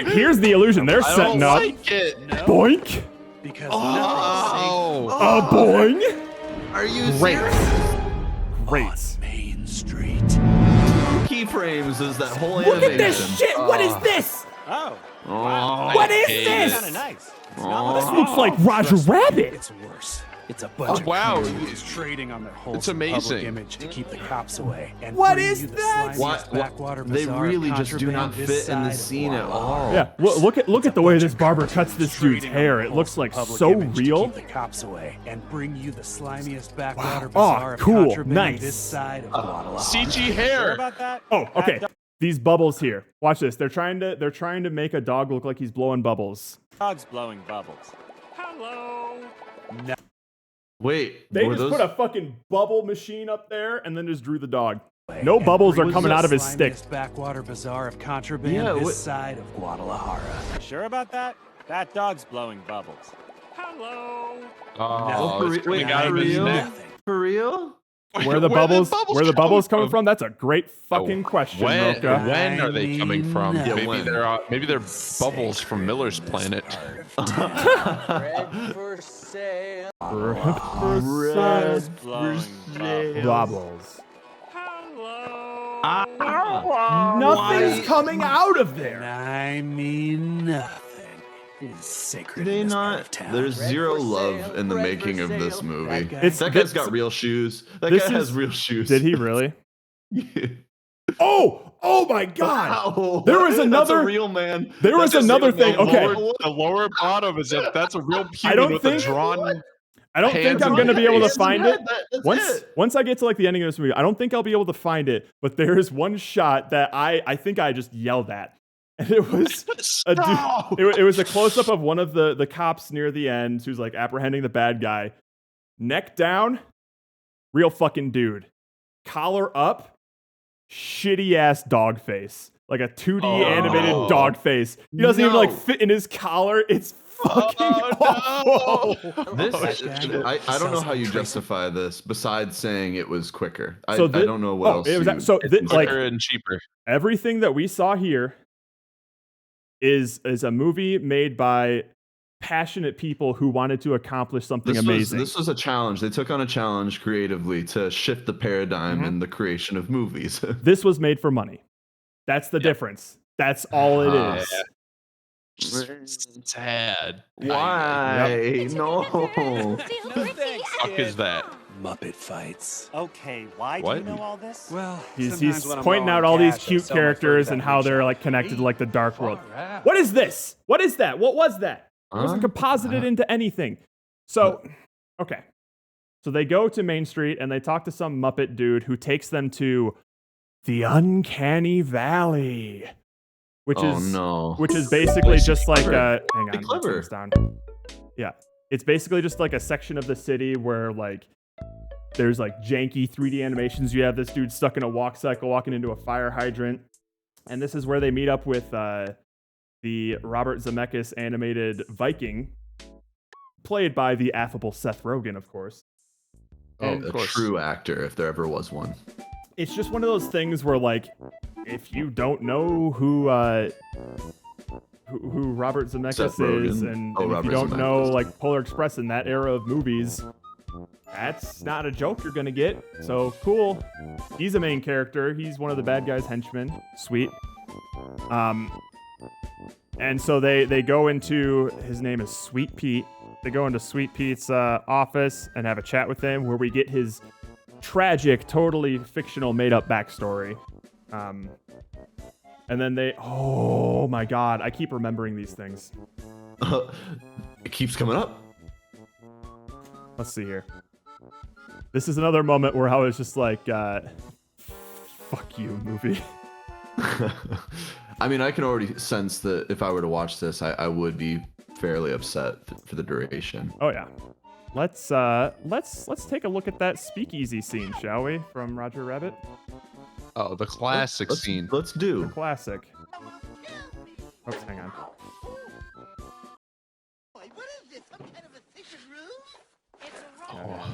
Here's the illusion. They're I setting don't up. like it. Boink. Because Oh, A boing. Are you Great. serious? great. Main Street. Keyframes is that whole Look animation. at this shit! What is this? Oh, Oh, What is hate this? kind of nice. This looks like Roger Rabbit. It's worse. It's a bunch of wow. criminals trading on their whole It's amazing. public image to keep the cops away. And What bring is you the that? slimiest backwater They bazaar of really just do not contraband this fit in the side of scene at Guadalajara. all. Yeah, look at the way this barber cuts this dude's Trading on hair. their It looks whole like public so image to real. keep the cops away and bring you the slimiest backwater Wow. bazaar Oh, of cool. contraband Nice. this side of Guadalajara. CG hair. About that? Oh, okay. These bubbles here. Watch this. They're trying to make a dog look like he's blowing bubbles. Dog's blowing bubbles. Wait, They were just those? put a fucking bubble machine up there and then just drew the dog. No bubbles are coming out of his stick. Slimiest backwater bazaar of contraband Yeah, this what- side of Guadalajara. Sure about that? That dog's blowing bubbles. Oh, for it's re- coming wait, out of for his real? neck. For real? Where the bubbles coming from? That's a great fucking question, When, Roka. when are they coming from? Yeah, maybe when? they're bubbles from Miller's Planet. Blowing bubbles. Bubbles. Nothing's coming out of there. I mean nothing is sacred Do they in this part not? of town. There's zero love in the making of this movie. It's- That guy's this- got real shoes. That this guy has is- real shoes. Did he really? Oh my God! Wow. There was That's another- a real man. There was That's a another real thing. man. Okay. The lower bottom is that's a real human don't with think- a drawn. I don't think Hands I'm on gonna be able to face. find it. That's Once it. once I get to like the ending of this movie, I don't think I'll be able to find it. But there is one shot that I think I just yelled at, and it was a Stop! dude. It was a close up of one of the cops near the end who's like apprehending the bad guy, neck down, real fucking dude, collar up, shitty ass dog face, like a 2D animated dog face. He doesn't even like No. fit in his collar. It's fucking awful. This, Oh, I don't know how you justify this besides saying it was quicker. I So don't know what else. It was you- so like Quicker and cheaper. everything that we saw here is a movie made by passionate people who wanted to accomplish something amazing. This was a challenge. They took on a challenge creatively to shift the paradigm Mm-hmm. in the creation of movies. This was made for money. That's the difference. That's all it Ah. is. Sad. Why? No. Fuck is that? Muppet fights. Okay, why do What? you know all this? Well, He's pointing out all these cute characters and how they're like connected to like the dark world. What is this? What is that? What was that? It wasn't composited into anything. So, okay. So they go to Main Street and they talk to some Muppet dude who takes them to the Uncanny Valley, which is basically just like hang on, let me turn clever. this down. Yeah, it's basically just like a section of the city where like there's like janky 3D animations. You have this dude stuck in a walk cycle walking into a fire hydrant, and this is where they meet up with the Robert Zemeckis animated Viking, played by the affable Seth Rogen, of course. And A true actor, if there ever was one. it's just one of those things where, like, if you don't know who Robert Zemeckis Seth Rogen. is, and if Robert you don't know Zemeckis. like Polar Express in that era of movies, that's not a joke you're gonna get. So cool. He's a main character. He's one of the bad guys' henchmen. Sweet. And so they go into, his name is Sweet Pete. They go into Sweet Pete's office and have a chat with him, where we get his tragic, totally fictional, made-up backstory. And then oh my god, I keep remembering these things. It keeps coming up. Let's see here. This is another moment where I was just like, fuck you, movie. I mean, I can already sense that if I were to watch this, I would be fairly upset for the duration. Oh yeah. Let's take a look at that speakeasy scene, shall we? From Roger Rabbit. Oh, the classic scene. Let's The do. classic. Oops, hang on.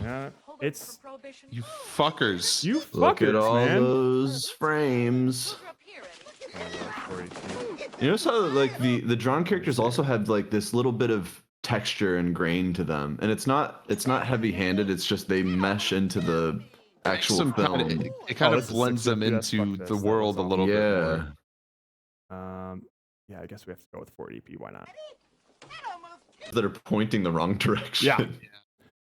Yeah, it's You fuckers. you Look at fuckers, all man. those frames. You notice how like the drawn characters also have like this little bit of texture and grain to them, and it's not heavy-handed. It's just they mesh into the actual film. It kind this of is blends them 650. Yes, into fuck the this. That world a was little bit Yeah. more. Yeah, I guess we have to go with 480p. Why not? That are pointing the wrong direction. Yeah.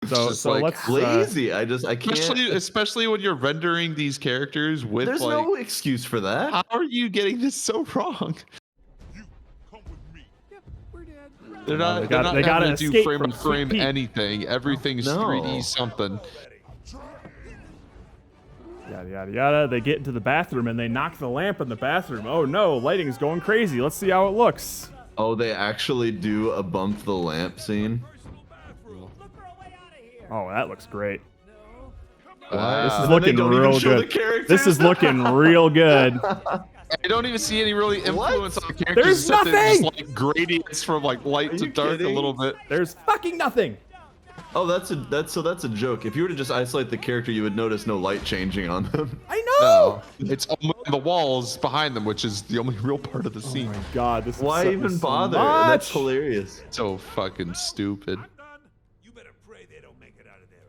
So just so like let's Lazy. I can't. Especially when you're rendering these characters with There's like, no excuse for that. how are you getting this so wrong? They're Well, not. they They're not gotta having to do escape frame from to frame Sweet Pea. anything. Everything's No. 3D something. Yada yada yada. They get into the bathroom and they knock the lamp in the bathroom. Oh no, lighting's going crazy. Let's see how it looks. Oh, they actually do a bump the lamp scene. Oh, that looks great. Wow. This is And then they looking don't even real show the good. characters. This is looking real good. I don't even see any really influence on the characters. There's except they're just, nothing! like gradients from like light Are to you dark kidding? a little bit. There's fucking nothing. Oh, that's a joke. If you were to just isolate the character, you would notice no light changing on them. I know. No, it's only the walls behind them, which is the only real part of the Oh scene. my god, this is Why setting even so bother? much. That's hilarious. So fucking stupid. You better pray they don't make it out of there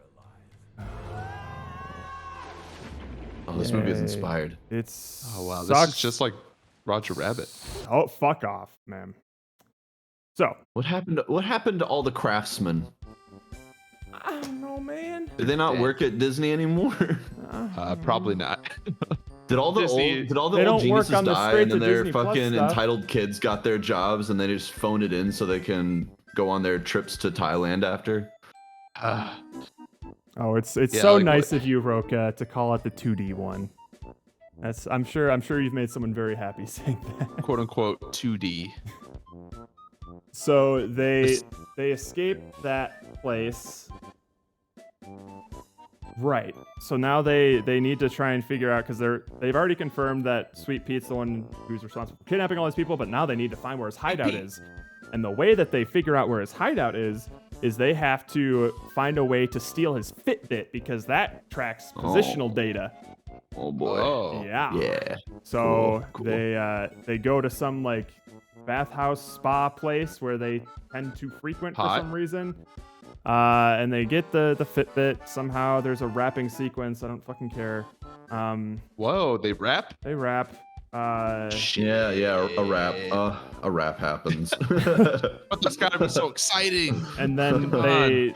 alive. Oh, this movie is Yay. inspired. It's Oh wow, sucks. this is just like Roger Rabbit. Oh, fuck off, man. So, What happened to all the craftsmen? I don't know, man. Do they not work at Disney anymore? Probably not. Did all the Disney- old did all the They old don't work geniuses on the die straight and then to their Disney Plus fucking stuff. entitled kids got their jobs and they just phoned it in so they can go on their trips to Thailand after? Oh, it's Yeah, so like nice of you, Roka, to call it the 2D one. That's I'm sure you've made someone very happy saying that. Quote unquote 2D. So they escape that place. Right. So now they need to try and figure out because they've already confirmed that Sweet Pete's the one who's responsible for kidnapping all these people, but now they need to find where his hideout is. And the way that they figure out where his hideout is they have to find a way to steal his Fitbit because that tracks positional data. Oh boy. Oh. Yeah. Yeah. So Cool. they go to some like bathhouse spa place where they tend to frequent for Hot. some reason. And they get the Fitbit. Somehow there's a rapping sequence. I don't fucking care. Whoa, they rap? They rap. Yeah, a rap happens. But that's gotta be so exciting. And then Come they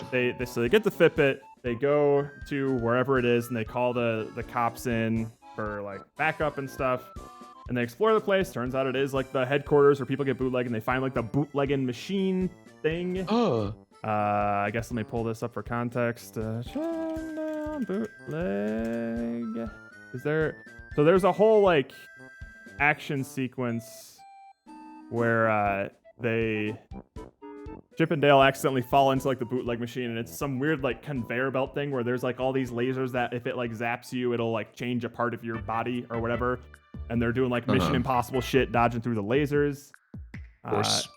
get the Fitbit. They go to wherever it is and they call the cops in for like backup and stuff. And they explore the place. Turns out it is like the headquarters where people get bootleg and they find like the bootlegging machine thing. Oh. I guess let me pull this up for context. Shutdown bootleg. So there's a whole like action sequence where Chip and Dale accidentally fall into like the bootleg machine, and it's some weird like conveyor belt thing where there's like all these lasers that if it like zaps you, it'll like change a part of your body or whatever. And they're doing like Mission Impossible shit, dodging through the lasers. Of course.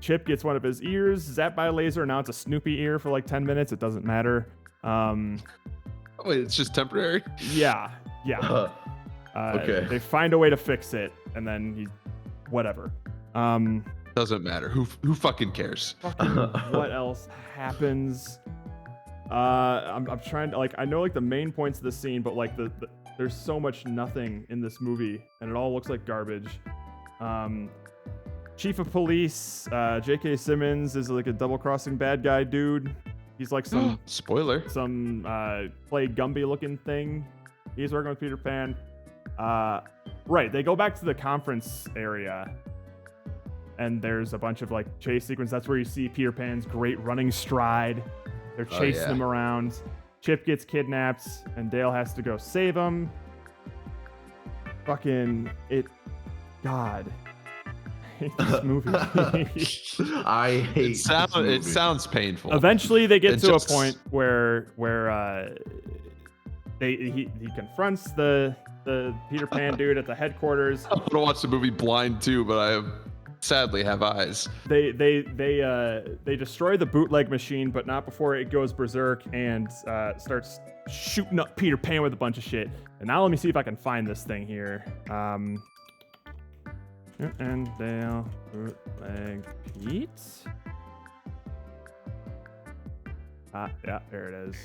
Chip gets one of his ears zapped by a laser. Now it's a Snoopy ear for like 10 minutes. It doesn't matter. Wait, it's just temporary? Yeah. Okay. They find a way to fix it, and then whatever. Doesn't matter. Who fucking cares? Fucking what else happens? I'm trying to like I know like the main points of the scene, but like the there's so much nothing in this movie, and it all looks like garbage. Chief of Police, J.K. Simmons is like a double-crossing bad guy dude. He's like some Spoiler. Clay Gumby looking thing. He's working with Peter Pan. Right, they go back to the conference area, and there's a bunch of like chase sequence. That's where you see Peter Pan's great running stride. They're chasing him around. Chip gets kidnapped, and Dale has to go save him. Fucking it, God. I hate this movie. I hate this movie. It sounds painful. Eventually, they get It to just- a point where he confronts the Peter Pan dude at the headquarters. I'm gonna watch the movie Blind too, but I sadly have eyes. They destroy the bootleg machine, but not before it goes berserk and starts shooting up Peter Pan with a bunch of shit. And now let me see if I can find this thing here. And Dale bootleg Pete. Yeah, there it is.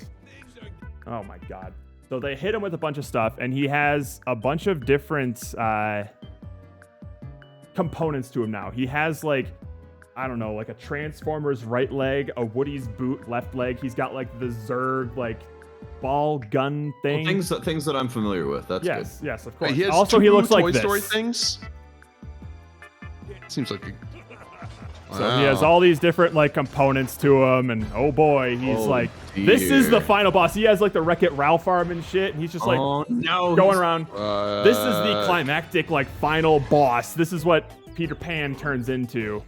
Oh my god. So they hit him with a bunch of stuff, and he has a bunch of different components to him now. He has like, I don't know, like a Transformer's right leg, a Woody's boot left leg. He's got like the Zurg like ball gun thing. Well, things that I'm familiar with. That's yes, yes, of course. He has Also, two he looks Toy like this. Story things. Seems like a... So he has all these different like components to him, and oh boy, he's like, this is the final boss. He has like the Wreck-It Ralph arm and shit, and he's just like going around. This is the climactic like final boss. This is what Peter Pan turns into,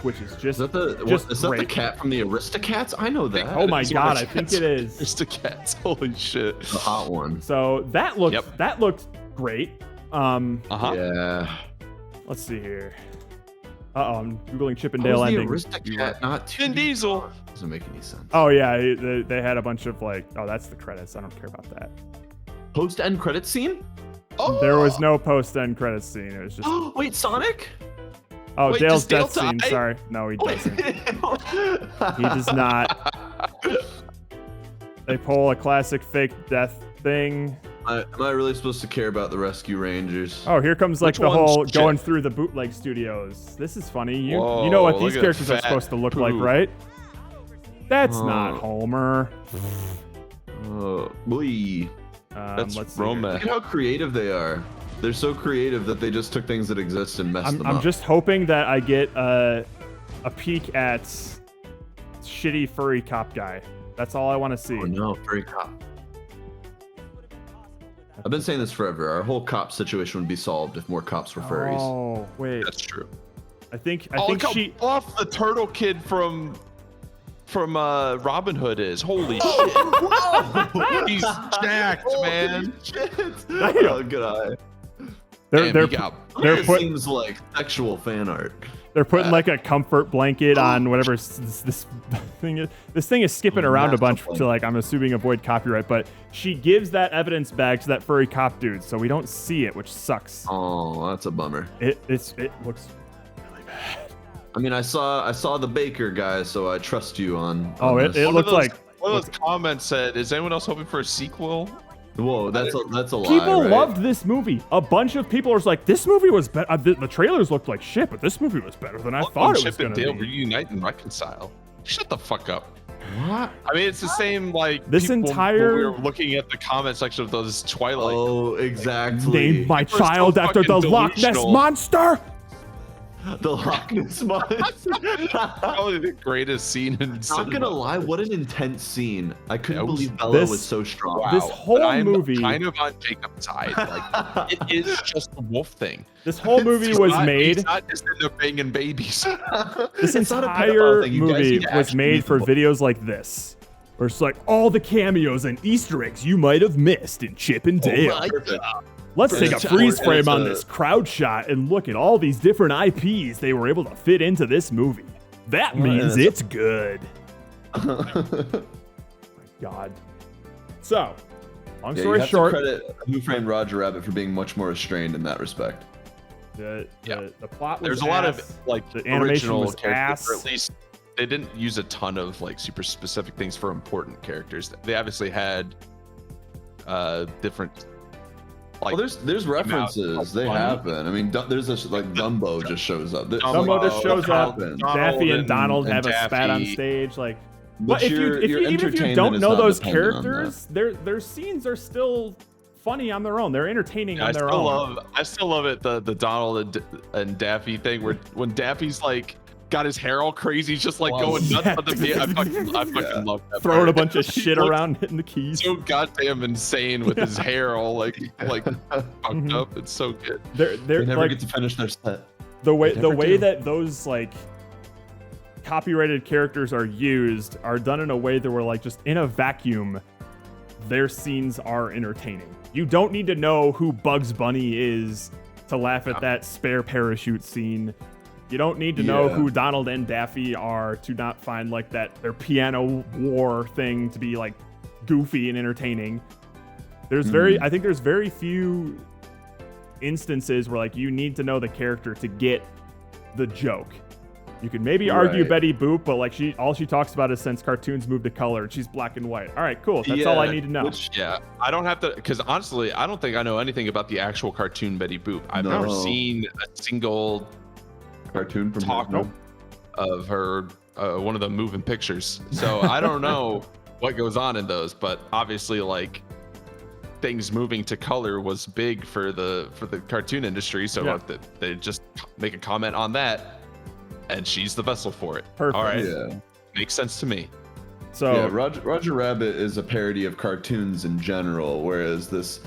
which is just Is that the cat from the Aristocats? I know that. Oh my It's god, Aristocats. I think it is. Aristocats. Holy shit. The hot one. So that looked great. Yeah. Let's see here. I'm googling Chippendale How is the ending. Aristocat not Vin Diesel. Doesn't make any sense. Oh yeah, they had a bunch of like, oh that's the credits. I don't care about that. Post-end credit scene? Oh, There was no post-end credits scene. It was just. Wait, Sonic? Oh, Wait, Dale's does Dale death scene. die? Sorry, no, he doesn't. He does not. They pull a classic fake death thing. Am I really supposed to care about the Rescue Rangers? Oh, here comes like Which the one's whole Jet? going through the bootleg studios. This is funny. You Whoa, know what look these at characters are fat supposed to look like, poo. right? That's not Homer. Boy. That's let's see here. Roma. Look at how creative they are. They're so creative that they just took things that exist and messed them I'm up. just hoping that I get a peek at shitty furry cop guy. That's all I want to see. Oh no, furry cop. I've been saying this forever. Our whole cop situation would be solved if more cops were furries. Oh wait, That's true. I think Look how she. buff the turtle kid from Robin Hood is. Holy shit. He's jacked, man. Shit. Damn. Oh, good eye. Damn, They're he got- they're It put, seems like sexual fan art. they're putting like a comfort blanket on whatever this thing is. This thing is skipping around a Massive bunch blanket. to like I'm assuming avoid copyright, but she gives that evidence bag to that furry cop dude, so we don't see it, which sucks. Oh, that's a bummer. It looks really bad. I mean, I saw the Baker guy, so I trust you on. Oh, on it this. looked like. One of those comments said, "Is anyone else hoping for a sequel?" Whoa, that's a lie. People right? loved this movie. A bunch of people were like, "This movie was better." The trailers looked like shit, but this movie was better than I thought it was Chip and gonna Dale be. reunite and reconcile. Shut the fuck up. What? I mean, it's the same like This people, entire- when we were looking at the comment section of those Twilight. Oh, exactly. Named my People are so child after the fucking Loch Ness delusional. monster. The Loch Ness monster. Probably the greatest scene in Not cinema. gonna lie, what an intense scene. I couldn't That was- believe Bella This- was so strong. Wow. This whole But I'm movie- kind of on Jacob's side. Like, it is just a wolf thing. This whole movie He's was not- made. He's not just in there banging babies. This It's not a entire pedophile thing. You guys movie need to was actually made read for the book. videos like this, where it's like all the cameos and Easter eggs you might have missed in Chip and Dale. Perfect. Let's take a It's- freeze and frame it's on a- this crowd shot and look at all these different IPs they were able to fit into this movie. That Well, means and it's good. God. So, long Yeah, you story have short, to credit Who Framed Roger Rabbit for being much more restrained in that respect. the Yeah. plot was There's a lot of ass. like The animation original was characters, or ass. at least they didn't use a ton of like super specific things for important characters. They obviously had different. Like, Well, there's references. They funny. happen. I mean, there's this like Dumbo just shows up. Dumbo just shows up. happens. Daffy and Donald and have a spat on Daffy. stage. Like, But but if you your even if you entertainment don't is know not those dependent on that. characters, their scenes are still funny on their own. They're entertaining I on their still own. love it. The Donald and Daffy thing where when Daffy's like got his hair all crazy, he's just like Wow. going nuts Yeah. on the beat. I fucking love that. Throwing a part. bunch of He shit looks around, hitting the keys. So goddamn insane with his hair all like fucked Mhm. up. It's so good. They're They never like get to finish their set. the way They never do. that those like copyrighted characters are used are done in a way that we're like just in a vacuum. Their scenes are entertaining. You don't need to know who Bugs Bunny is to laugh at that spare parachute scene. You don't need to know Yeah. who Donald and Daffy are to not find like their piano war thing to be like goofy and entertaining. There's I think there's very few instances where like you need to know the character to get the joke. You could maybe argue Betty Boop, but like all she talks about is since cartoons moved to color, she's black and white. All right, cool. That's all I need to know. I don't have to, because honestly, I don't think I know anything about the actual cartoon Betty Boop. I've never seen a single cartoon from talk of her, one of the moving pictures. So I don't know what goes on in those, but obviously, like, things moving to color was big for the cartoon industry. So they just make a comment on that. And she's the vessel for it. Perfect. All right. Yeah. Makes sense to me. So yeah, Roger Rabbit is a parody of cartoons in general, whereas this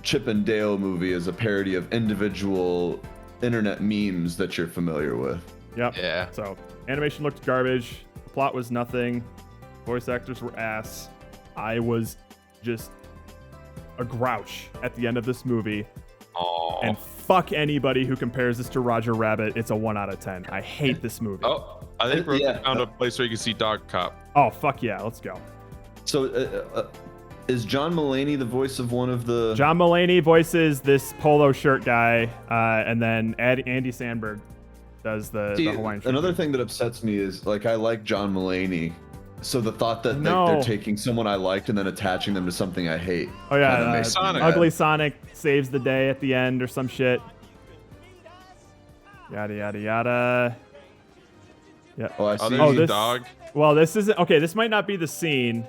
Chip and Dale movie is a parody of individual internet memes that you're familiar with. Yep. Yeah. So animation looked garbage. The plot was nothing. Voice actors were ass. I was just a grouch at the end of this movie. Oh. And fuck anybody who compares this to Roger Rabbit. It's a 1 out of 10. I hate this movie. Oh, I think we found a place where you can see Dog Cop. Oh, fuck yeah. Let's go. So is John Mulaney the voice of one of the... John Mulaney voices this polo shirt guy, and then Andy Samberg does the Hawaiian shirt. Another thing that upsets me is, like, I like John Mulaney. So the thought that they're taking someone I liked and then attaching them to something I hate. Oh yeah, Sonic. Ugly Sonic saves the day at the end or some shit. Yada yada yada. Yeah. Oh, I see. There's a dog. Well, this isn't okay. This might not be the scene.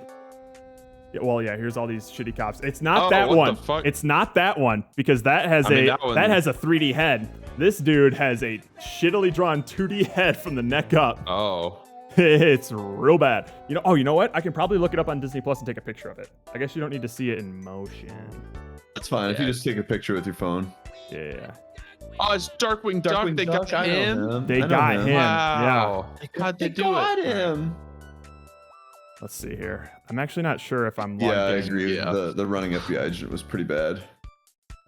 Yeah, well, yeah. Here's all these shitty cops. It's not that what one. the fuck? It's not that one because that has that has a 3D head. This dude has a shittily drawn 2D head from the neck up. Oh. It's real bad. You know what? I can probably look it up on Disney Plus and take a picture of it. I guess you don't need to see it in motion. That's fine if you just take a picture with your phone. Yeah. Oh, it's Darkwing Duck. They got him. They got him. Wow. Yeah. How'd they do got it? him. Let's see here. I'm actually not sure if I'm logged Yeah, I in. agree. Yeah. The running FBI agent was pretty bad.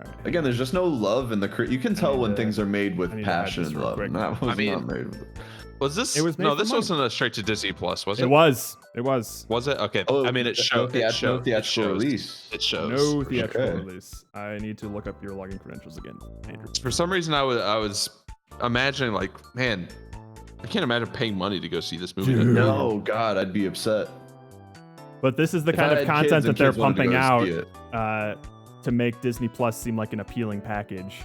All right. Again, there's just no love in the... You can tell when things are made with I need to add passion this and real love. quick. And that was I mean, not made with it. Was this? It was made no, for this money. wasn't a straight to Disney Plus, was it? It was. It was. Was it? Okay. Oh, I mean, it showed. It showed. No theatrical release. It shows. No theatrical Okay. release. I need to look up your login credentials again, Andrew. For some reason, I was imagining, like, man, I can't imagine paying money to go see this movie. Dude. No, God, I'd be upset. But this is the If kind I of had kids content and that they're kids wanted to pumping go out see it. to make Disney Plus seem like an appealing package.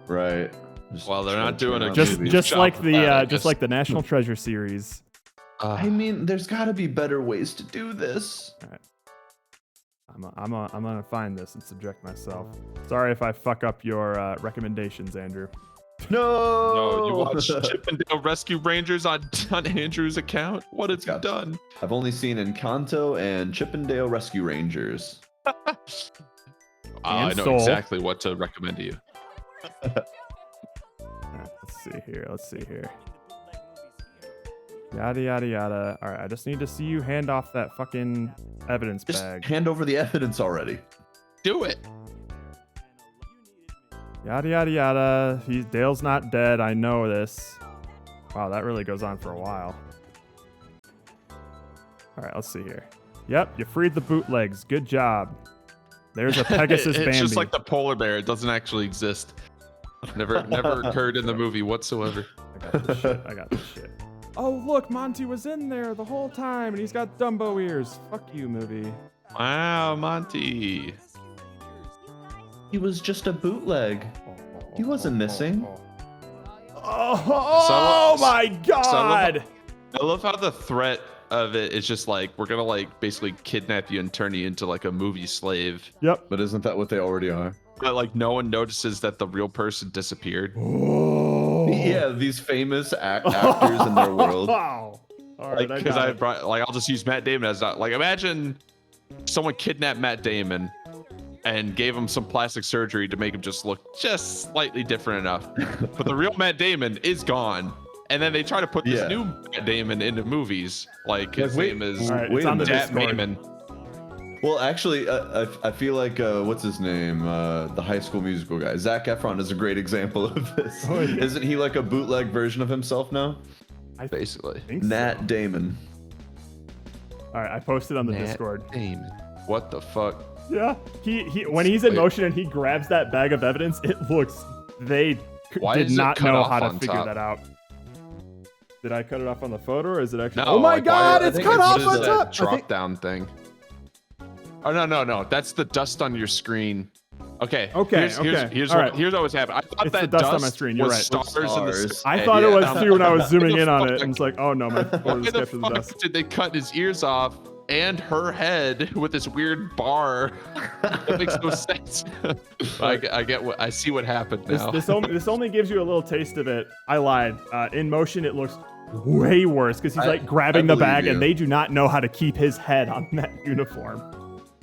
Right. Well, they're not doing a Just good just job like with the that, I just guess. like the National Treasure series. I mean, there's got to be better ways to do this. I'm gonna find this and subject myself. Sorry if I fuck up your recommendations, Andrew. No. No, you watch Chip and Dale Rescue Rangers on Andrew's account? What have you done? I've only seen Encanto and Chip and Dale Rescue Rangers. I know Soul. exactly what to recommend to you. Let's see here. Yada yada yada. All right, I just need to see you hand off that fucking evidence Just bag. hand over the evidence already. Do it. Yada yada yada. Dale's not dead. I know this. Wow, that really goes on for a while. All right, let's see here. Yep, you freed the bootlegs. Good job. There's a Pegasus It's Bambi. just like the polar bear. It doesn't actually exist. Never occurred in the movie whatsoever. I got this shit. Oh, look, Monty was in there the whole time, and he's got Dumbo ears. Fuck you, movie. Wow, Monty. He was just a bootleg. He wasn't missing. Oh my God! I love how the threat of it is just like, we're gonna like basically kidnap you and turn you into like a movie slave. Yep. But isn't that what they already are? But like no one notices that the real person disappeared. Yeah, these famous actors in their world. Wow. All right, Because I brought like, I'll just use Matt Damon as that. Like, imagine someone kidnapped Matt Damon and gave him some plastic surgery to make him just look just slightly different enough. But the real Matt Damon is gone. And then they try to put this new Matt Damon into movies. Like his name is All right, it's on the Matt Discord. Damon. Well, actually, I feel like what's his name? The High School Musical guy, Zac Efron, is a great example of this. Oh, yeah. Isn't he like a bootleg version of himself now? Basically. think so. Nat Damon. All right, I posted on the Matt Discord. Damon. What the fuck? Yeah, he when he's in motion and he grabs that bag of evidence, it looks did Why is it not cut know off how to on figure top? that out. Did I cut it off on the photo, or is it actually? No, oh my like, God! I It's think cut off what on is top. that I drop think- down thing. Oh no, that's the dust on your screen. Okay. Okay, Here's all what, right. here's what was happening. I thought It's the that dust dust on my screen, you're was right. stars in the Stars. sky. I thought it was Yeah. too when I was zooming Why in on the it, and fuck- it's like, oh no, my photo Why just the captured the fuck dust. did they cut his ears off and her head with this weird bar? That makes no sense. I get what I see what happened now. This only gives you a little taste of it. I lied. In motion, it looks way worse because he's like grabbing the believe bag, you. and they do not know how to keep his head on that uniform.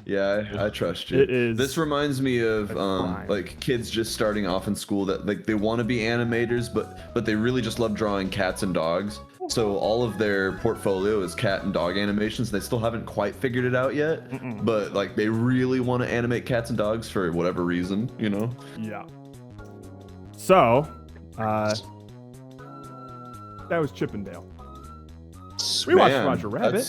Yeah, I trust you. It is This reminds me of crime. like kids just starting off in school that like they want to be animators, but they really just love drawing cats and dogs. So all of their portfolio is cat and dog animations. They still haven't quite figured it out yet, but like they really want to animate cats and dogs for whatever reason, you know? Yeah. So, that was Chippendale. We watched Man, Roger Rabbit.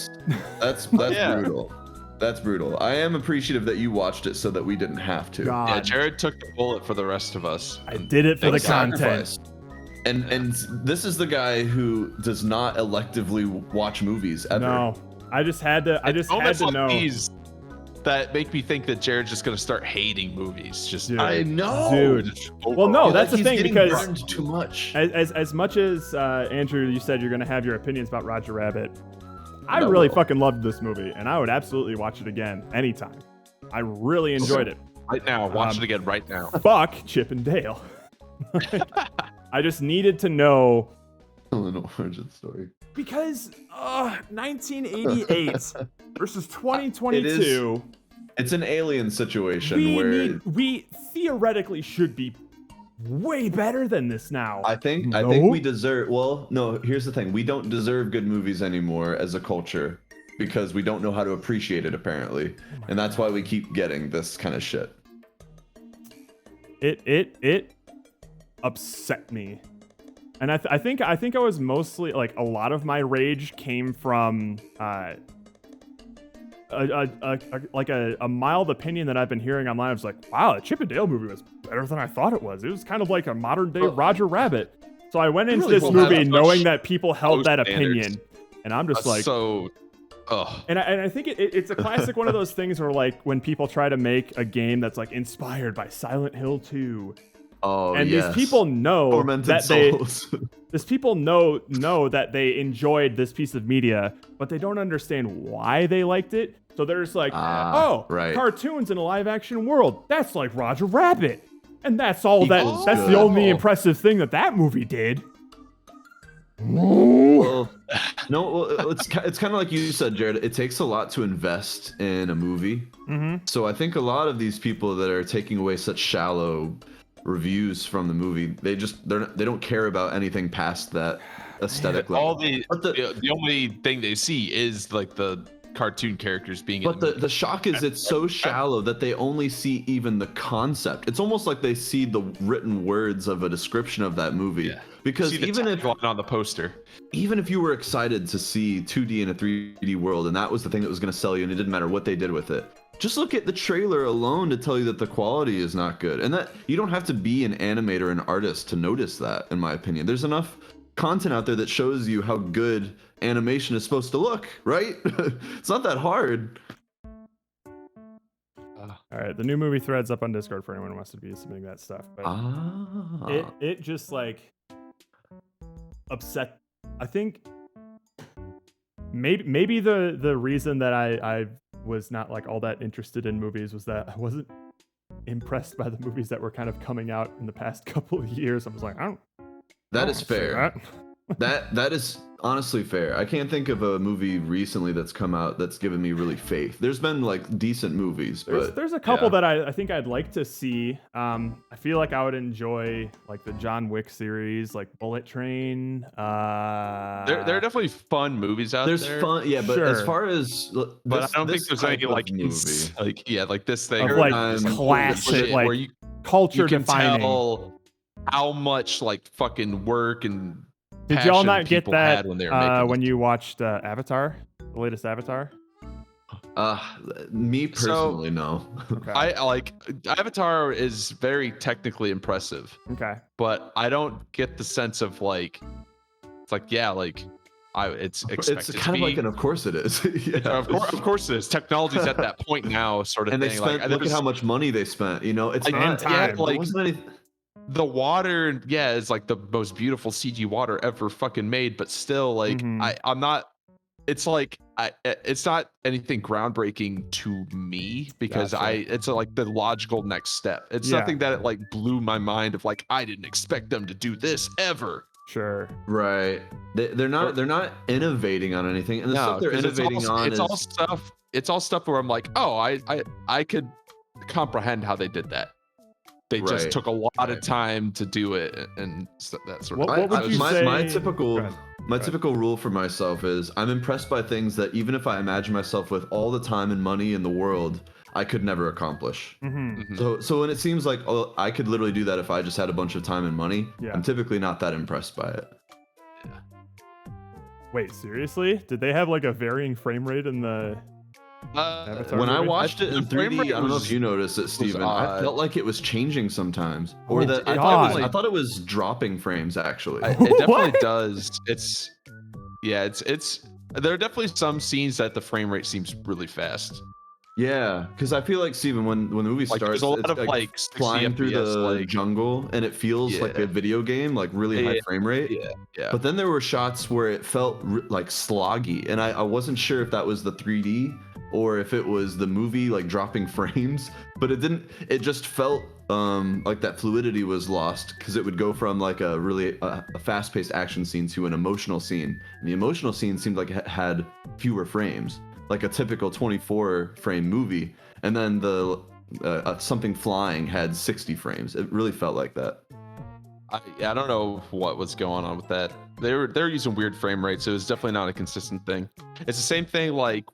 That's Yeah. brutal. That's brutal. I am appreciative that you watched it so that we didn't have to. God, Yeah, Jared took the bullet for the rest of us. I did it for the Big content. sacrifice. And this is the guy who does not electively watch movies ever. No, I just had to. I just had Moments to like know. these that make me think that Jared's just gonna start hating movies. Just Dude. I know, Dude. Well, no, Like, that's the he's thing getting because burned too much. as much as Andrew, you said you're gonna have your opinions about Roger Rabbit. I I really will. fucking loved this movie, and I would absolutely watch it again anytime. I really enjoyed it. right now, watch Um, it again right now. Fuck Chip and Dale. I just needed to know An origin story. because 1988 versus 2022. It's an alien situation where We theoretically should be way better than this now. I think No? we deserve. Well, no. Here's the thing: we don't deserve good movies anymore as a culture because we don't know how to appreciate it apparently, and that's why we keep getting this kind of shit. It upset me, and I think I was mostly like a lot of my rage came from a mild opinion that I've been hearing online. I was like, wow, the Chip and Dale movie was better than I thought it was. It was kind of like a modern day Roger Rabbit. So I went into really this will have movie such knowing that people held low that standards. opinion, and I'm just like, so, ugh. and I think it's a classic one of those things where like when people try to make a game that's like inspired by Silent Hill 2. Oh, And yes. these people know Tormented that souls. these people know that they enjoyed this piece of media, but they don't understand why they liked it. So they're just like, oh, right. cartoons in a live action world. That's like Roger Rabbit. And that's all Equals that's good. the only impressive thing that movie did. Well, no, well, it's kind of like you said, Jared. It takes a lot to invest in a movie. Mm-hmm. So I think a lot of these people that are taking away such shallow reviews from the movie, they don't care about anything past that aesthetic level. All the But the only thing they see is like the cartoon characters being. But in the shock is it's so shallow that they only see even the concept. It's almost like they see the written words of a description of that movie. Yeah. Because see the even if tagline on the poster. even if you were excited to see 2D in a 3D world and that was the thing that was going to sell you and it didn't matter what they did with it, just look at the trailer alone to tell you that the quality is not good. And that you don't have to be an animator, an artist to notice that, in my opinion. There's enough content out there that shows you how good animation is supposed to look, right? It's not that hard. All right, the new movie thread's up on Discord for anyone who wants to be submitting that stuff. But it just like upset. I think maybe the reason that I was not like all that interested in movies was that I wasn't impressed by the movies that were kind of coming out in the past couple of years. I was like, That is see fair. that. That is honestly fair. I can't think of a movie recently that's come out that's given me really faith. There's been like decent movies, but There's a couple yeah. that I think I'd like to see. I feel like I would enjoy like the John Wick series, like Bullet Train. There are definitely fun movies out There's there. fun, yeah. But as Sure. far as But I don't think there's any like like this thing Of, where like, it's classic, shit like, where you culture can defining. tell how much like fucking work and Did y'all passion not get people that had when they were making when this. you watched Avatar, the latest Avatar? Me personally, no. Okay. I like Avatar is very technically impressive, Okay. but I don't get the sense of like It's like, yeah, like it's expected It's kind to of be. like an of course it is. Yeah. Of course it is. Technology's at that point now, sort of And they thing. spent, like, look at there's- how much money they spent. You know, it's like, And not time. yeah, There like wasn't any. the water, yeah, is like the most beautiful CG water ever fucking made, but still, like Mhm. I'm not. It's like it's not anything groundbreaking to me because Gotcha. it's like the logical next step. It's Yeah. nothing that like blew my mind of like I didn't expect them to do this ever. Sure. Right. They're not innovating on anything, and the stuff they're 'cause innovating on it's is all stuff. It's all stuff where I'm like, oh, I could comprehend how they did that. They just Right, took a lot right. of time to do it, and that sort of. What would you my say? typical Go ahead. my Go ahead. typical rule for myself is I'm impressed by things that even if I imagine myself with all the time and money in the world, I could never accomplish. Hmm. Mhm. So when it seems like, oh, I could literally do that if I just had a bunch of time and money, Yeah. I'm typically not that impressed by it. Wait, seriously? Did they have like a varying frame rate in the Avatar When I movie? watched it in the frame 3D, rate I don't know was- if you noticed it, Steven. I odd. felt like it was changing sometimes, or Oh, that God. I thought it was dropping frames actually. It definitely What? does. It's there are definitely some scenes that the frame rate seems really fast. Yeah, because I feel like Steven, when the movie Like, starts, there's a lot it's of, like, 60 flying through FPS, the like- jungle, and it feels like Yeah. a video game, like really high Yeah, frame rate. Yeah. But then there were shots where it felt like sloggy, and I wasn't sure if that was the 3D or if it was the movie like dropping frames. But it didn't. It just felt like that fluidity was lost because it would go from like a really a fast-paced action scene to an emotional scene. And the emotional scene seemed like it had fewer frames, like a typical 24-frame movie. And then the something flying had 60 frames. It really felt like that. I don't know what was going on with that. They're using weird frame rates. So it was definitely not a consistent thing. It's the same thing like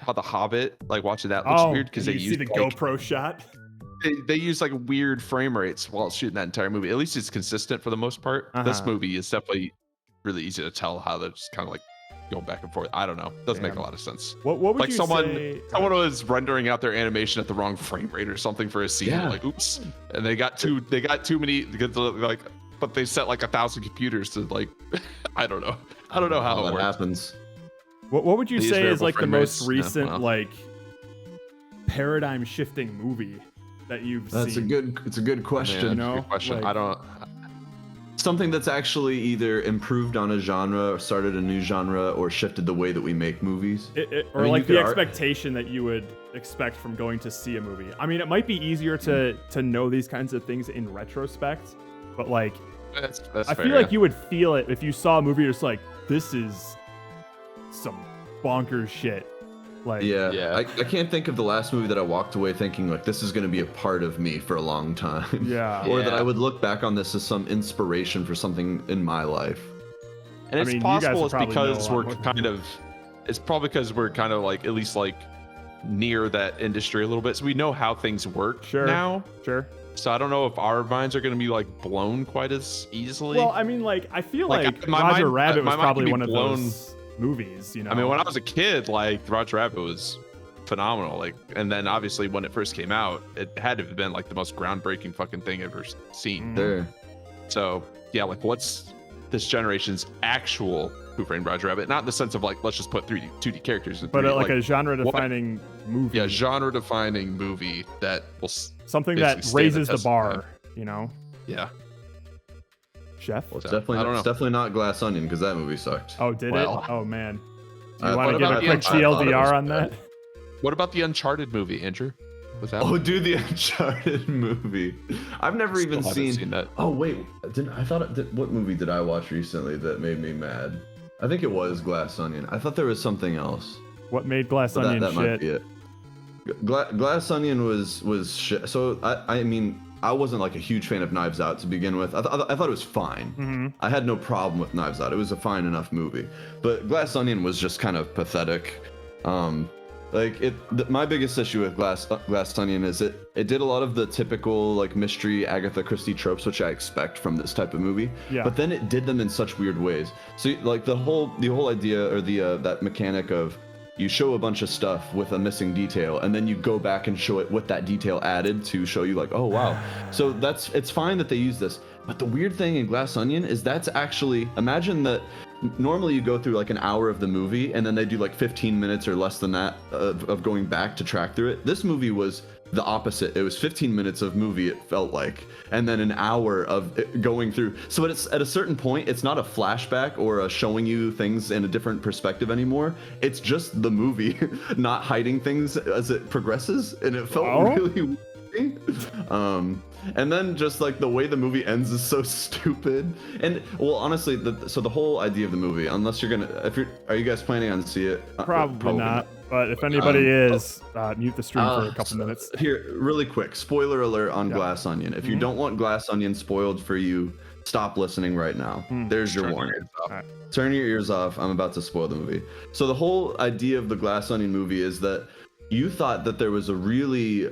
how the Hobbit, like watching that looks weird because and they you see use the like, GoPro shot. they use like weird frame rates while shooting that entire movie. At least it's consistent for the most part. This Uh-huh. movie is definitely really easy to tell how they're just kind of like going back and forth. I don't know. Doesn't make a Damn. lot of sense. What would Like you someone say? was rendering out their animation at the wrong frame rate or something for a scene. Yeah. Like oops, and they got too many because like, but they set like 1,000 computers to like I don't know how it that works. happens. What would you They use say is variable like the frame most rates. Yeah, recent well. like paradigm shifting movie that you've That's seen? it's a good question. Man, you know, good question. like- I don't. Something that's actually either improved on a genre or started a new genre or shifted the way that we make movies. Or I mean, like you could the ar- expectation that you would expect from going to see a movie. I mean, it might be easier to know these kinds of things in retrospect, but like That's I fair, feel like yeah. you would feel it if you saw a movie. You're just like, this is some bonkers shit. Like, Yeah, Yeah. I can't think of the last movie that I walked away thinking like this is going to be a part of me for a long time. Yeah. or that Yeah. I would look back on this as some inspiration for something in my life. And I it's mean, you guys possible would it's probably know a because lot we're more than kind me. of. It's probably because we're kind of like at least like near that industry a little bit, so we know how things work Sure. now. Sure. So I don't know if our minds are going to be like blown quite as easily. Well, I mean, like, I feel Like, like my Roger mind- Rabbit my was mind probably could be one of blown. those movies, you know? I mean, when I was a kid, like Roger Rabbit was phenomenal. Like, and then obviously when it first came out, it had to have been like the most groundbreaking fucking thing I've ever seen. Mhm. There. So yeah, like what's this generation's actual Who Framed Roger Rabbit? Not in the sense of like let's just put 2D characters in 3D, but like a genre-defining movie, yeah, genre-defining movie that will something basically that stand the raises the test of bar, time. you know? yeah. Chef? Well, it's So, definitely I don't know. it's definitely not Glass Onion because that movie sucked. Oh, did Well, it? Oh man. Do I you want to thought give a about quick the- I thought it TLDR was on that? What about the Uncharted movie, Andrew? Was that? Oh, dude, the Uncharted movie. I've never Still even haven't seen. that. Oh wait, what movie did I watch recently that made me mad? I think it was Glass Onion. I thought there was something else. What made Glass But Onion that might shit? be it. Glass Onion was shit. So I mean, I wasn't like a huge fan of Knives Out to begin with. I thought it was fine. Mm-hmm. I had no problem with Knives Out. It was a fine enough movie. But Glass Onion was just kind of pathetic. My biggest issue with Glass Onion is it did a lot of the typical like mystery Agatha Christie tropes, which I expect from this type of movie. Yeah. But then it did them in such weird ways. So like the whole idea or that mechanic of you show a bunch of stuff with a missing detail and then you go back and show it with that detail added to show you like, oh wow. So it's fine that they use this. But the weird thing in Glass Onion is that's actually, imagine that normally you go through like an hour of the movie and then they do like 15 minutes or less than that of going back to track through it. This movie was the opposite. It was 15 minutes of movie, it felt like, and then an hour of it going through. So it's at a certain point, it's not a flashback or a showing you things in a different perspective anymore. It's just the movie not hiding things as it progresses, and it felt really weird. And then just like the way the movie ends is so stupid. And well, honestly, so the whole idea of the movie, unless you're gonna, are you guys planning on see it? Probably not. But if anybody is, mute the stream for a couple minutes. Here, really quick, spoiler alert on Glass Onion. If you don't want Glass Onion spoiled for you, stop listening right now. There's your warning. Turn your ears off. I'm about to spoil the movie. So the whole idea of the Glass Onion movie is that you thought that there was a really,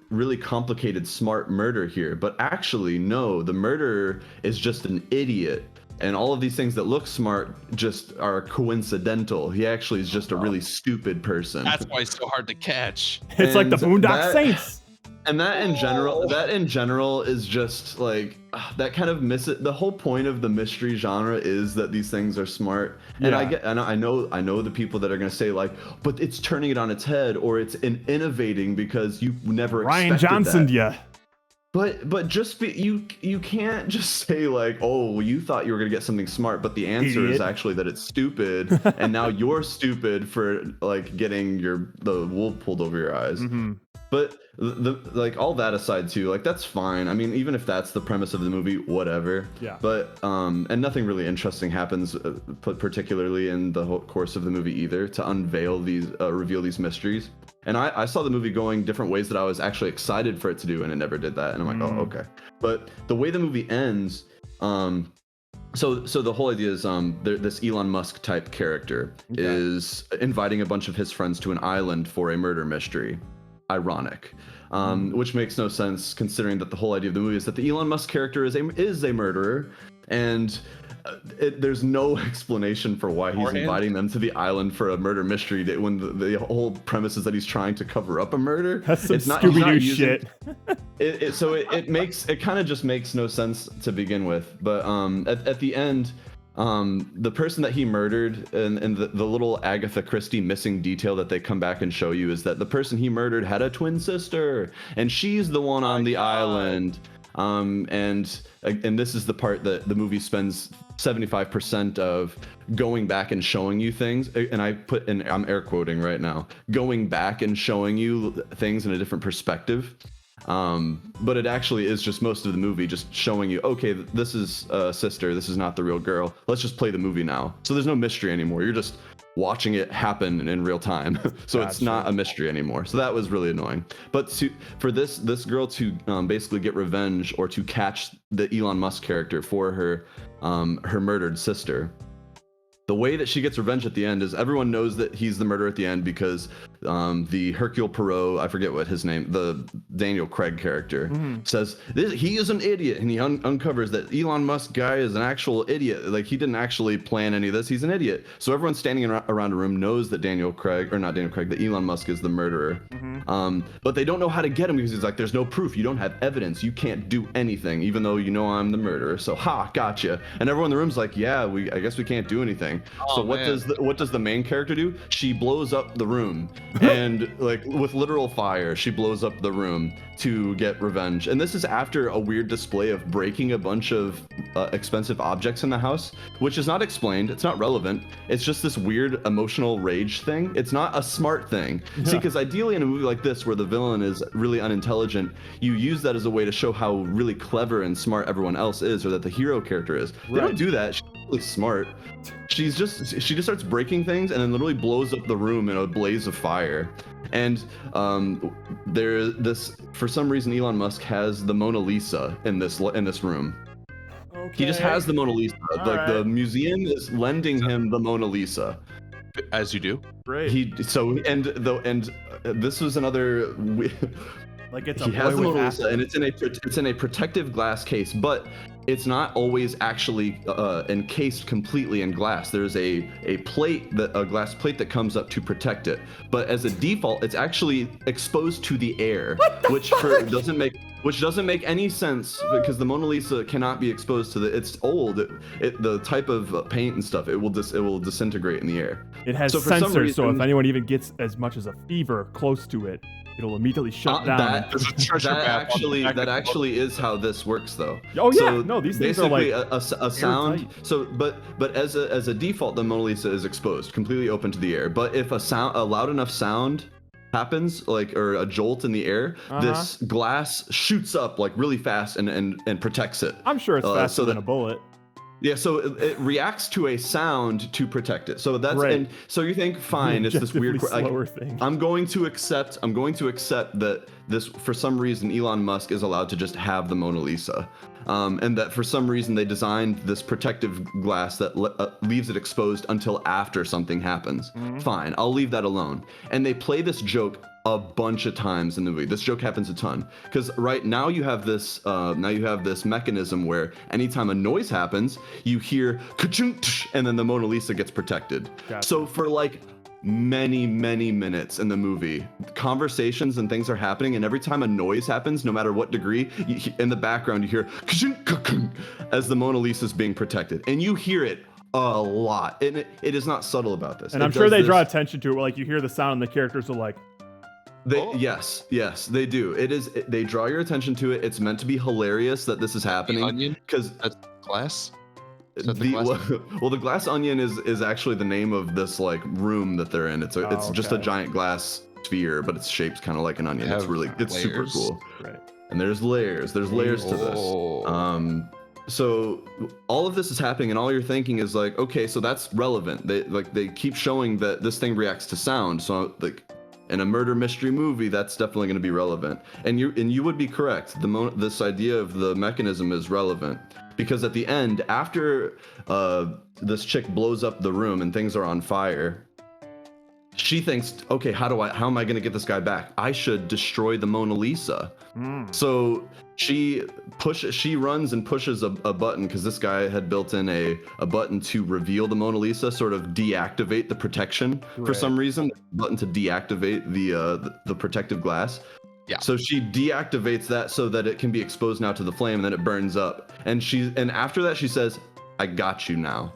really complicated, smart murder here, but actually, no, the murderer is just an idiot. And all of these things that look smart just are coincidental. He actually is just a really stupid person. That's why it's so hard to catch. It's like the Boondock Saints. And that in general is just like that kind of the whole point of the mystery genre is that these things are smart. And I know the people that are going to say like, but it's turning it on its head, or it's innovating because you never Ryan expected Johnson, that. But just you can't just say like, oh, you thought you were gonna get something smart, but the answer is actually that it's stupid, and now you're stupid for like getting the wool pulled over your eyes. But like all that aside too, like that's fine. I mean, even if that's the premise of the movie, whatever. Yeah. But and nothing really interesting happens, particularly in the whole course of the movie either, to unveil these, reveal these mysteries. And I saw the movie going different ways that I was actually excited for it to do, and it never did that. And I'm like, oh, okay. But the way the movie ends, so the whole idea is this Elon Musk type character is inviting a bunch of his friends to an island for a murder mystery. Ironic. Which makes no sense considering that the whole idea of the movie is that the Elon Musk character is a murderer, and there's no explanation for why he's inviting them to the island for a murder mystery when the whole premise is that he's trying to cover up a murder. That's some Scooby-Doo shit. It kind of just makes no sense to begin with. But at the end, the person that he murdered, and the little Agatha Christie missing detail that they come back and show you is that the person he murdered had a twin sister, and she's the one on the island. And this is the part that the movie spends 75% of going back and showing you things, and I'm air quoting right now, going back and showing you things in a different perspective. But it actually is just most of the movie just showing you, okay, this is a sister, this is not the real girl, let's just play the movie now. So there's no mystery anymore, you're just watching it happen in real time. So It's not a mystery anymore. So that was really annoying. But for this girl to basically get revenge, or to catch the Elon Musk character for her murdered sister, the way that she gets revenge at the end is everyone knows that he's the murderer at the end because the Hercule Poirot, I forget what his name, the Daniel Craig character, says he is an idiot, and he uncovers that Elon Musk guy is an actual idiot. Like, he didn't actually plan any of this. He's an idiot. So everyone standing around a room knows that that Elon Musk is the murderer. But they don't know how to get him because he's like, there's no proof. You don't have evidence. You can't do anything, even though you know I'm the murderer. So gotcha. And everyone in the room's like, yeah, I guess we can't do anything. What does the main character do? She blows up the room, and like with literal fire, she blows up the room to get revenge. And this is after a weird display of breaking a bunch of expensive objects in the house, which is not explained. It's not relevant. It's just this weird emotional rage thing. It's not a smart thing. Yeah. See, because ideally in a movie like this, where the villain is really unintelligent, you use that as a way to show how really clever and smart everyone else is, or that the hero character is. They don't do that. She's really smart. She just starts breaking things and then literally blows up the room in a blaze of fire. And for some reason Elon Musk has the Mona Lisa in this room. Okay. He just has the Mona Lisa. The museum is lending him the Mona Lisa. As you do. Great. This was another. Like, it's a he boy has the with Mona Lisa, Apple. and it's in a protective glass case. But it's not always actually encased completely in glass. There's a glass plate that comes up to protect it. But as a default, it's actually exposed to the air, which doesn't make any sense because the Mona Lisa cannot be exposed to it's old. The type of paint and stuff, it will disintegrate in the air. It has So for some sensors, so if reason- anyone even gets as much as a fever close to it, it'll immediately shut down. That actually is how this works, though. Oh yeah, So no, these things are like basically a sound. airtight. So, but as a default, the Mona Lisa is exposed, completely open to the air. But if a loud enough sound happens, or a jolt in the air, this glass shoots up like really fast and protects it. I'm sure it's faster so than that- a bullet. Yeah, so it reacts to a sound to protect it. So that's Right. and so you think fine, it's this weird Objectively slower thing. I'm going to accept that this for some reason Elon Musk is allowed to just have the Mona Lisa. And that for some reason they designed this protective glass that leaves it exposed until after something happens. Fine, I'll leave that alone. And they play this joke a bunch of times in the movie. This joke happens a ton because right now you have this mechanism where anytime a noise happens, you hear ka-chunk, tsh, and then the Mona Lisa gets protected. Gotcha. So for like many minutes in the movie, conversations and things are happening, and every time a noise happens, no matter what degree, in the background you hear ka-chunk, ka-chunk, as the Mona Lisa is being protected, and you hear it a lot, and it is not subtle about this. And It I'm sure does they this- draw attention to it. Like you hear the sound, and the characters are like, Yes, they do. They draw your attention to it. It's meant to be hilarious that this is happening. Onion? Because That's glass. Is that the glass? well, the glass onion is actually the name of this like room that they're in. It's just a okay. giant glass sphere, but it's shaped kind of like an onion. It's Have super layers. cool. right. And there's layers. There's layers to this. Oh. So all of this is happening, and all you're thinking is like, okay, so that's relevant. They keep showing that this thing reacts to sound. So like, in a murder mystery movie, that's definitely going to be relevant. And you would be correct. This idea of the mechanism is relevant because at the end, after this chick blows up the room and things are on fire, she thinks, okay, how am I going to get this guy back? I should destroy the Mona Lisa. So she runs and pushes a button because this guy had built in a button to reveal the Mona Lisa, sort of deactivate the protection for Right. some reason. Button to deactivate the protective glass. Yeah. So she deactivates that so that it can be exposed now to the flame, and then it burns up. And after that she says, "I got you now."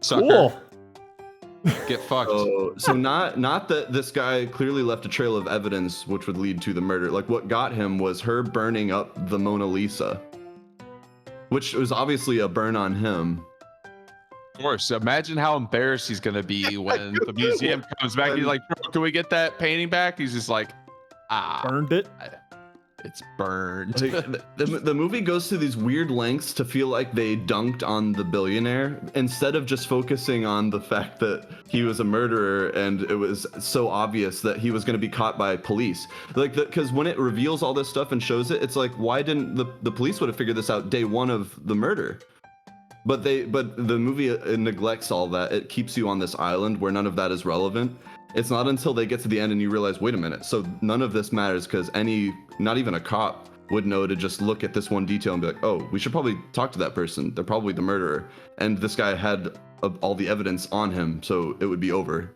Sucker. Cool. Get fucked. So not that this guy clearly left a trail of evidence which would lead to the murder. Like what got him was her burning up the Mona Lisa, which was obviously a burn on him. Of course. Imagine how embarrassed he's gonna be when the museum comes back. He's like, "Bro, can we get that painting back?" He's just like, Burned it. it's burned. Like, the movie goes to these weird lengths to feel like they dunked on the billionaire instead of just focusing on the fact that he was a murderer and it was so obvious that he was going to be caught by police. Like, because when it reveals all this stuff and shows it, it's like, why didn't the police would have figured this out day one of the murder? But the movie neglects all that. It keeps you on this island where none of that is relevant. It's not until they get to the end and you realize, wait a minute, so none of this matters because not even a cop would know to just look at this one detail and be like, oh, we should probably talk to that person. They're probably the murderer. And this guy had all the evidence on him, so it would be over.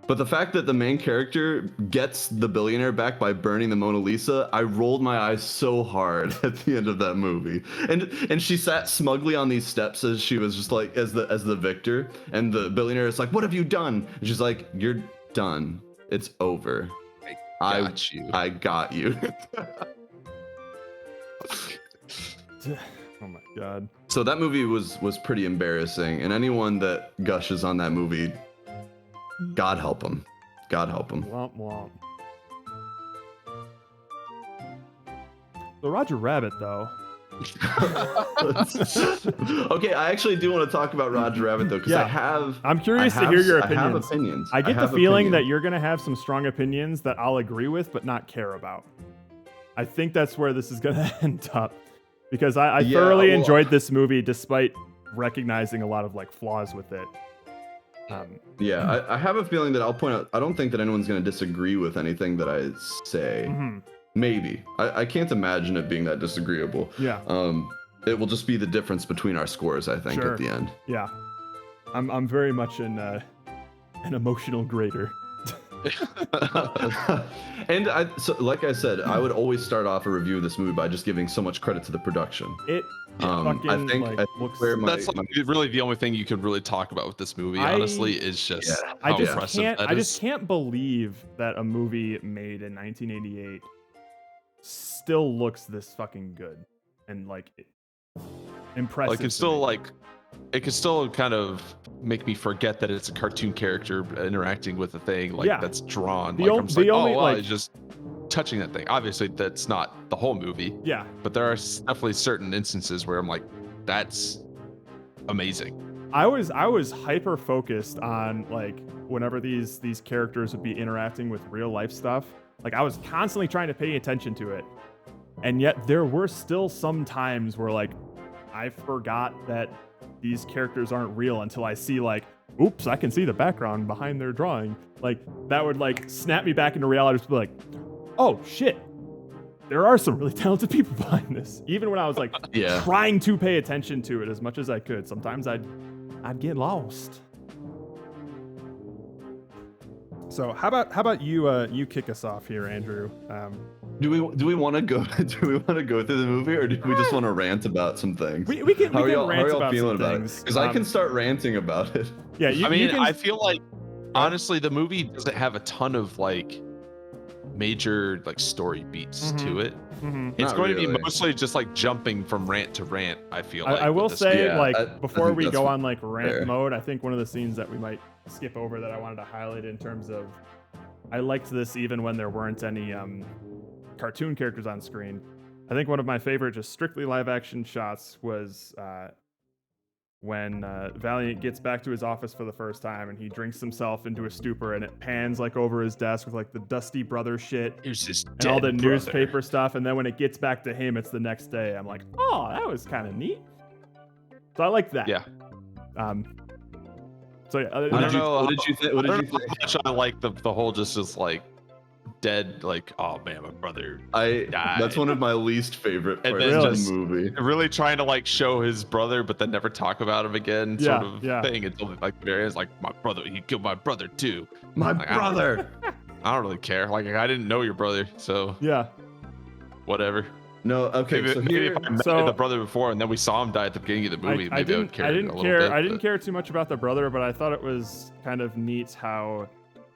But the fact that the main character gets the billionaire back by burning the Mona Lisa, I rolled my eyes so hard at the end of that movie. And she sat smugly on these steps as she was just like as the victor, and the billionaire is like, "What have you done?" And she's like, "You're done. It's over. I got you." I got you." Oh my god. So that movie was pretty embarrassing, and anyone that gushes on that movie, God help them. God help them. Womp womp. The Roger Rabbit, though. Okay, I actually do want to talk about Roger Rabbit though, because Yeah. I'm curious to hear your opinions. I have opinions. I get the have feeling that opinions. you're going to have some strong opinions that I'll agree with but not care about. I think that's where this is going to end up. Because I Yeah, thoroughly well- enjoyed this movie despite recognizing a lot of like flaws with it. Yeah, I have a feeling that I'll point out. I don't think that anyone's going to disagree with anything that I say. Mhm. Maybe. I can't imagine it being that disagreeable. Yeah. It will just be the difference between our scores, I think, Sure. at the end. Yeah. I'm very much an emotional grader. And so like I said, I would always start off a review of this movie by just giving so much credit to the production. It fucking I think looks. where my- That's like really the only thing you could really talk about with this movie. Honestly, is just how impressive that I is. just can't believe that a movie made in 1988 still looks this fucking good and like impressive. Like it's to still me. like it could still kind of make me forget that it's a cartoon character interacting with a thing like Yeah. that's drawn. The Like on- I'm just the like, only, oh, wow, like- it's just touching that thing. Obviously, that's not the whole movie, Yeah. but there are definitely certain instances where I'm like, that's amazing. I was hyper focused on like whenever these characters would be interacting with real life stuff. Like I was constantly trying to pay attention to it. And yet there were still some times where like I forgot that these characters aren't real until I see like, oops, I can see the background behind their drawing. Like that would like snap me back into reality, just be like, oh shit. There are some really talented people behind this. Even when I was like Yeah. trying to pay attention to it as much as I could, sometimes I'd get lost. So how about you kick us off here, Andrew? Do we want to go? Do we want to go through the movie, or do we just want to rant about some things? We can How are y'all rant about feeling some about things. it? Because I can start ranting about it. Yeah, you, I mean, you can, I feel like honestly, the movie doesn't have a ton of like major like story beats to it. Mhm. It's Not going to really. be mostly just like jumping from rant to rant. I feel like I will with this say, Yeah, like, I before think we that's go on like rant fair. mode, I think one of the scenes that we might skip over that I wanted to highlight in terms of, I liked this even when there weren't any cartoon characters on screen. I think one of my favorite, just strictly live action shots was when Valiant gets back to his office for the first time and he drinks himself into a stupor and it pans like over his desk with like the Dusty Brother shit Here's his and all the dead brother. newspaper stuff, and then when it gets back to him, it's the next day. I'm like, oh, that was kind of neat. So I like that. Yeah. So yeah, I don't know. What did you think? What I did don't you know think? how much I like the whole just like dead, like, oh man, my brother died. That's one of my least favorite And parts then of just- the movie. Really trying to like show his brother, but then never talk about him again, Yeah, sort of yeah. thing. Until like the very end, like my brother, he killed my brother too. My Like, I don't- brother. I don't really care. Like I didn't know your brother, so yeah. whatever. No, okay. Maybe, So maybe here, if I met so- the brother before and then we saw him die at the beginning of the movie, maybe I would care. I didn't a little care. bit, I didn't but- care too much about the brother, but I thought it was kind of neat how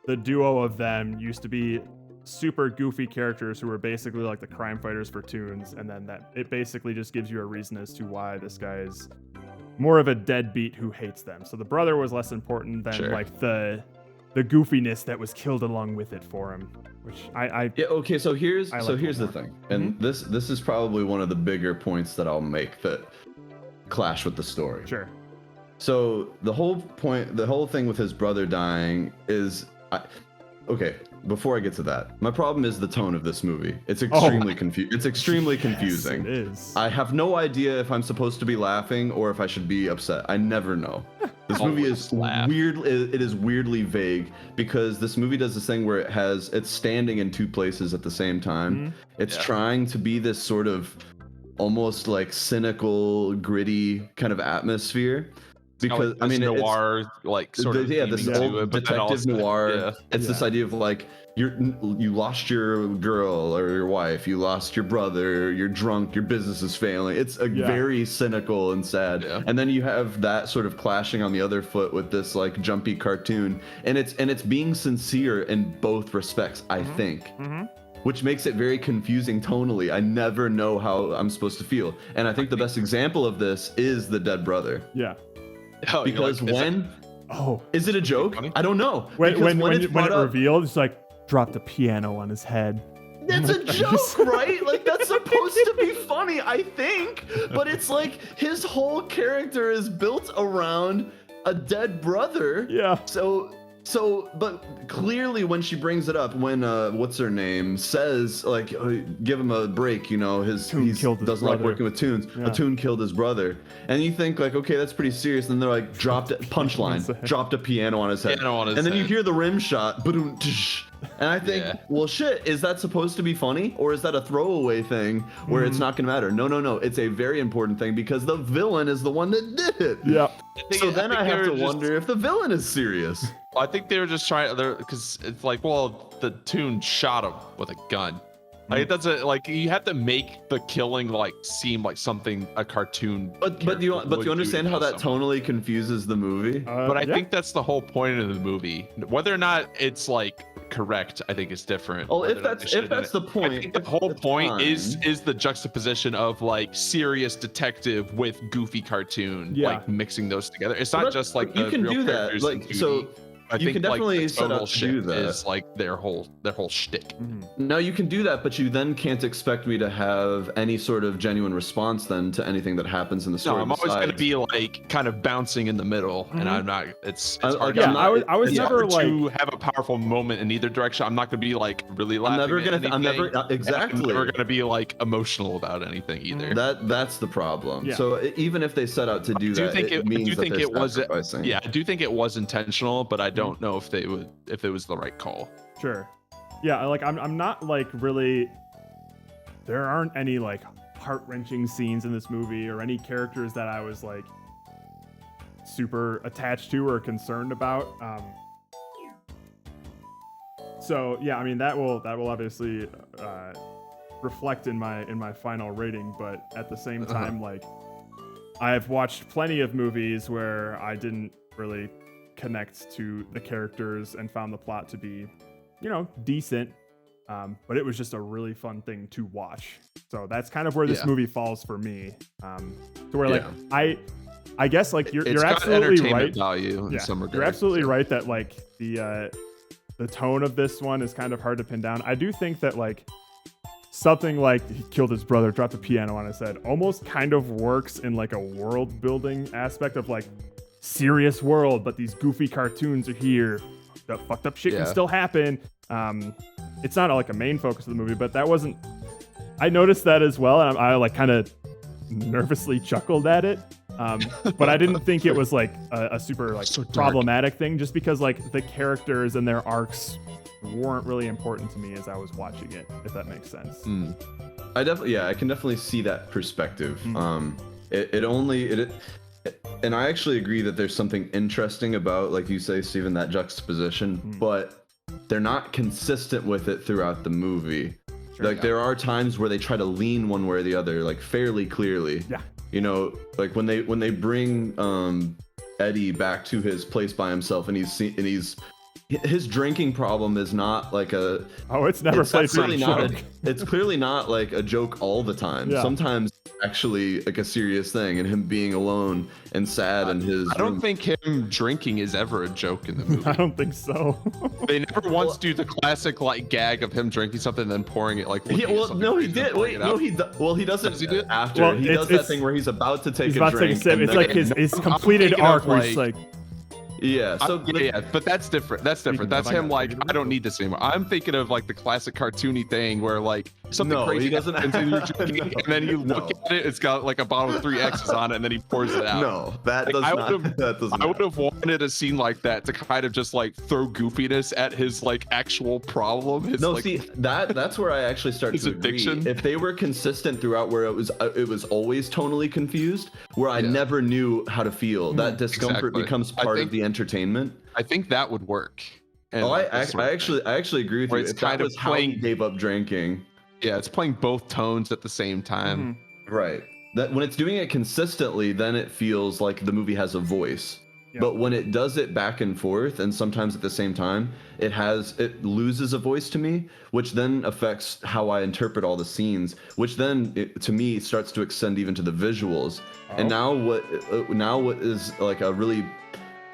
the duo of them used to be super goofy characters who were basically like the crime fighters for Toons, and then that it basically just gives you a reason as to why this guy is more of a deadbeat who hates them. So the brother was less important than Sure. like the goofiness that was killed along with it for him, which I yeah. Okay. So here's I like here's the one more. thing, and this is probably one of the bigger points that I'll make that clash with the story. sure. So the whole thing with his brother dying is, okay. Before I get to that, my problem is the tone of this movie. It's extremely It's extremely confusing. Yes, it is. I have no idea if I'm supposed to be laughing or if I should be upset. I never know. This movie is Always laugh. weird. It is weirdly vague because this movie does this thing where it's standing in two places at the same time. It's Yeah. trying to be this sort of almost like cynical, gritty kind of atmosphere. Because Like I mean, this it's, noir, like sort of this theming to old it, but then detective also- noir. yeah. It's this Yeah. idea of like you lost your girl or your wife, you lost your brother, you're drunk, your business is failing. It's a Yeah. very cynical and sad. Yeah. And then you have that sort of clashing on the other foot with this like jumpy cartoon, and it's being sincere in both respects, I think. Which makes it very confusing tonally. I never know how I'm supposed to feel. And I think the best example of this is the dead brother. Yeah. Oh, you're Because like, is that- when Oh, is it a joke? funny? I don't know. when Because when it's it brought up- revealed, it's like drop the piano on his head. It's a joke, right? Like that's supposed to be funny, I think. But it's like his whole character is built around a dead brother. Yeah. But clearly when she brings it up, when what's her name says like, "Oh, give him a break, you know, Toon killed his doesn't like brother." working with Toons. Yeah. A Toon killed his brother, and you think like, okay, that's pretty serious. And they're like, dropped On his punchline, head. dropped a piano on his head, Piano on his and then you head. hear the rim shot, boom, tsh, And I think, Yeah. well, shit, is that supposed to be funny? Or is that a throwaway thing where it's not going to matter? No. It's a very important thing because the villain is the one that did it. Yeah. So then I have to just- wonder if the villain is serious. I think they were just trying, because it's like, well, the Toon shot him with a gun. Like, it doesn't, like, you have to make the killing like seem like something a cartoon. But do you understand how that tonally confuses the movie? But I think that's the whole point of the movie. Whether or not it's like correct, I think is different. Oh, Whether if or not that's they if that's the should've point, I think the whole it's point fine. is the juxtaposition of like serious detective with goofy cartoon, Yeah. like mixing those together. It's Well, not just like you the can real do that. characters in Like, so 2D. I you think can like, definitely the set tonal up to do shift that. is like their whole shtick. No, you can do that, but you then can't expect me to have any sort of genuine response then to anything that happens in the No, story. I'm always going to besides- be like kind of bouncing in the middle, and I'm not. It's I- hard. yeah, to- I'm not- I was it's never hard like. to have a powerful moment in either direction. I'm not going to be like really laughing. I'm never at gonna. I'm never anything, and exactly. I'm never going to be like emotional about anything either. That's the problem. Yeah. So even if they set out to do I do that, think it means I do that think they're it was. sacrificing. Yeah, I do think it was intentional, but I don't know if it was the right call. Sure. Yeah, like I'm not like really. There aren't any like heart-wrenching scenes in this movie or any characters that I was like super attached to or concerned about. So yeah, I mean that will obviously reflect in my final rating, but at the same time, like I've watched plenty of movies where I didn't really connect to the characters and found the plot to be, you know, decent. But it was just a really fun thing to watch. So that's kind of where this Yeah. movie falls for me. To where like Yeah. I guess like you're It's got absolutely entertainment right. value in Yeah, some regards. you're absolutely right that like the tone of this one is kind of hard to pin down. I do think that like something like he killed his brother, dropped the piano on his head, almost kind of works in like a world building aspect of like serious world, but these goofy cartoons are here. The fucked up shit can Yeah. still happen. It's not like a main focus of the movie, but that wasn't. I noticed that as well, and I like kind of nervously chuckled at it. But I didn't think it was like a super like So dark. problematic thing, just because like the characters and their arcs weren't really important to me as I was watching it, if that makes sense. I can definitely see that perspective. And I actually agree that there's something interesting about, like you say, Steven, that juxtaposition, but they're not consistent with it throughout the movie. Like there are times where they try to lean one way or the other, like fairly clearly. Yeah. You know, like when they bring Eddie back to his place by himself, and his drinking problem is not like a. Oh, it's never played for a clearly not. joke. It's clearly not like a joke all the time. Yeah. Sometimes actually like a serious thing, and him being alone and sad in his. I don't room. think him drinking is ever a joke in the movie. I don't think so. They never once do the classic like gag of him drinking something and then pouring it like. Yeah, looking at well, something no, he crazy and did. pouring Wait, it no, out. well, he doesn't. Does he do it? After Well, he it's- does that it's- thing where he's about to take He's a about to take a drink. sip. and It's then- like his I'm completed thinking of, arc where he's like- like, Yeah. So Yeah, but that's different. That's different. That's him like, I don't need this anymore. I'm thinking of like the classic cartoony thing where like something No, crazy he doesn't happens and you're drinking, No, and then you no. look at it, it's got like a bottle with 3 X's on it, and then he pours it out. No, that Like, does I not. would've- That does I not. would have wanted a scene like that to kind of just like throw goofiness at his like actual problem. His, No, like, see that's where I actually start his to agree. addiction. If they were consistent throughout, where it was always tonally confused, where I Yeah. never knew how to feel, that discomfort Exactly. becomes I part think- of the entertainment. I think that would work. And, Oh, like, I this sort of thing. actually agree with Where you. it's If that kind of was how he playing- gave up drinking, Yeah, it's playing both tones at the same time. right? That when it's doing it consistently, then it feels like the movie has a voice. Yeah. But when it does it back and forth, and sometimes at the same time, it loses a voice to me, which then affects how I interpret all the scenes, which then to me starts to extend even to the visuals. And now what is like a really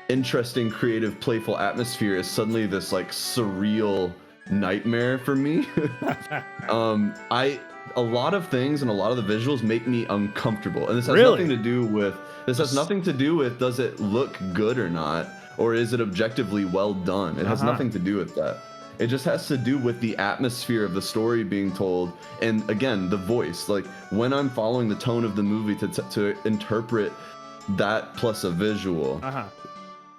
interesting, creative, playful atmosphere is suddenly this like surreal nightmare for me. A lot of things and a lot of the visuals make me uncomfortable, and this has Really? nothing to do with does it look good or not, or is it objectively well done. It has nothing to do with that. It just has to do with the atmosphere of the story being told, and again, the voice. Like when I'm following the tone of the movie to interpret that plus a visual,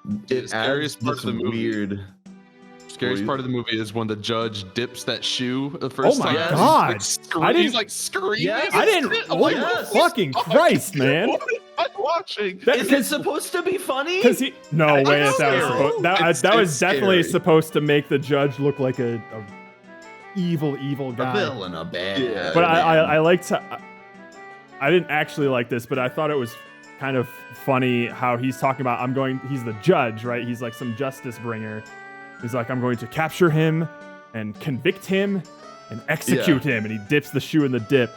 The it scariest adds part this of the movie- weird. Scariest part of the movie is when the judge dips that shoe the first Oh my time. God. He's like screaming. Yes. I didn't. I'm What like, the fucking Christ, man? What am I watching? Is it supposed to be funny? Because he. No way It's that was scary. supposed. That It's was definitely scary. supposed to make the judge look like a evil a guy. villain, a bad. But man. I liked. I didn't actually like this, but I thought it was kind of funny how he's talking about. He's the judge, right? He's like some justice bringer. He's like, I'm going to capture him and convict him and execute him. And he dips the shoe in the dip.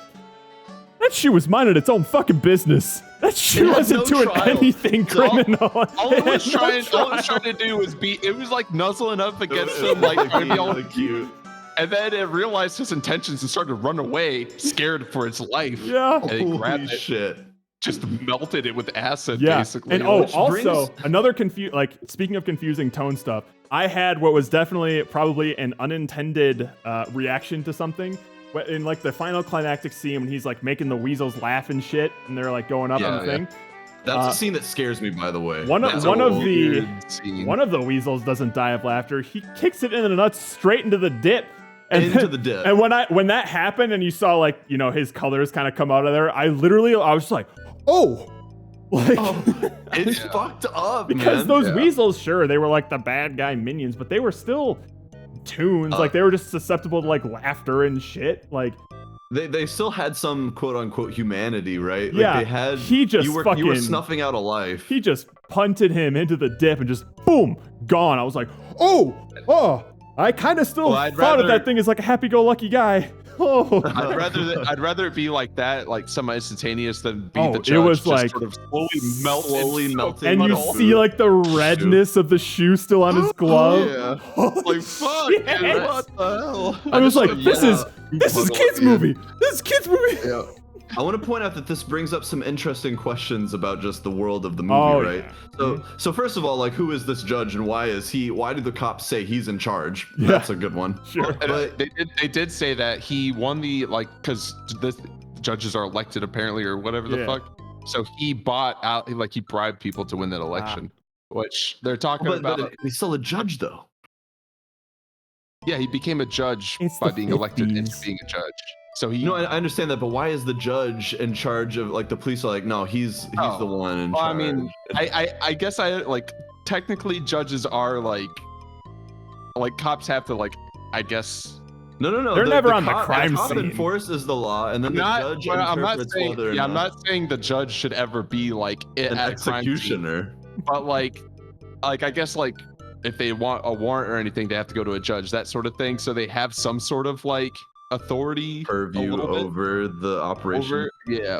That shoe was minding its own fucking business. That shoe It had wasn't no doing trial. anything So all- criminal. All it was had no trying to do was it was like nuzzling up against him, like trying to be all cute. and then it realized his intentions and started to run away, scared for its life. Yeah. And he grabbed Holy it, shit. just melted it with acid, Yeah. basically. And oh, Which also brings- another speaking of confusing tone stuff, I had what was definitely probably an unintended reaction to something. In like the final climactic scene when he's like making the weasels laugh and shit, and they're like going up Yeah, on the thing. That's a scene that scares me, by the way. One of That's one a of the weird scene. one of the weasels doesn't die of laughter. He kicks it in the nuts straight into the dip. Into the dip. And when that happened, and you saw like his colors kind of come out of there, I was like, oh. Like, It's fucked up, because man. those Yeah. weasels, sure, they were like the bad guy minions, but they were still toons. Like they were just susceptible to like laughter and shit. Like They still had some quote unquote humanity, right? Yeah, Like they had. he just you were fucking- snuffing out a life. he just punted him into the dip and just boom, gone. I was like, oh, I kind of still Well, I'd thought of rather- that thing as like a happy-go-lucky guy. Oh, I'd rather it be like that, like semi-instantaneous, than be Oh, the it judge was just like- sort of slowly melting. and you metal. see like the redness of the shoe still on his glove. Yeah. Holy Like fuck, shit. dude, what the hell? I was like, this is Puddle kids at the end. movie. This is kids movie. Yeah. I want to point out that this brings up some interesting questions about just the world of the movie, Oh, right? yeah. So first of all, like, who is this judge and why do the cops say he's in charge? Yeah. That's a good one. Sure. And But they did say that he won the because the judges are elected apparently or whatever the Yeah. fuck. So he bought out, like he bribed people to win that election, which they're talking but about. he's still a judge though. Yeah, he became a judge It's by the being elected into 50s. being a judge. So he. No, I understand that, but why is the judge in charge of, like, the police are like, no, he's Oh. the one in Well, I charge. mean, I guess I like technically judges are like cops have to like I guess. No. They're never on the crime cop scene. enforces the law, and then the judge Well, I'm not interprets saying. whether or Yeah, I'm not not saying the judge should ever be like an at a crime scene, executioner. but like I guess like if they want a warrant or anything, they have to go to a judge, that sort of thing. So they have some sort of like authority, a Purview little bit over the operation.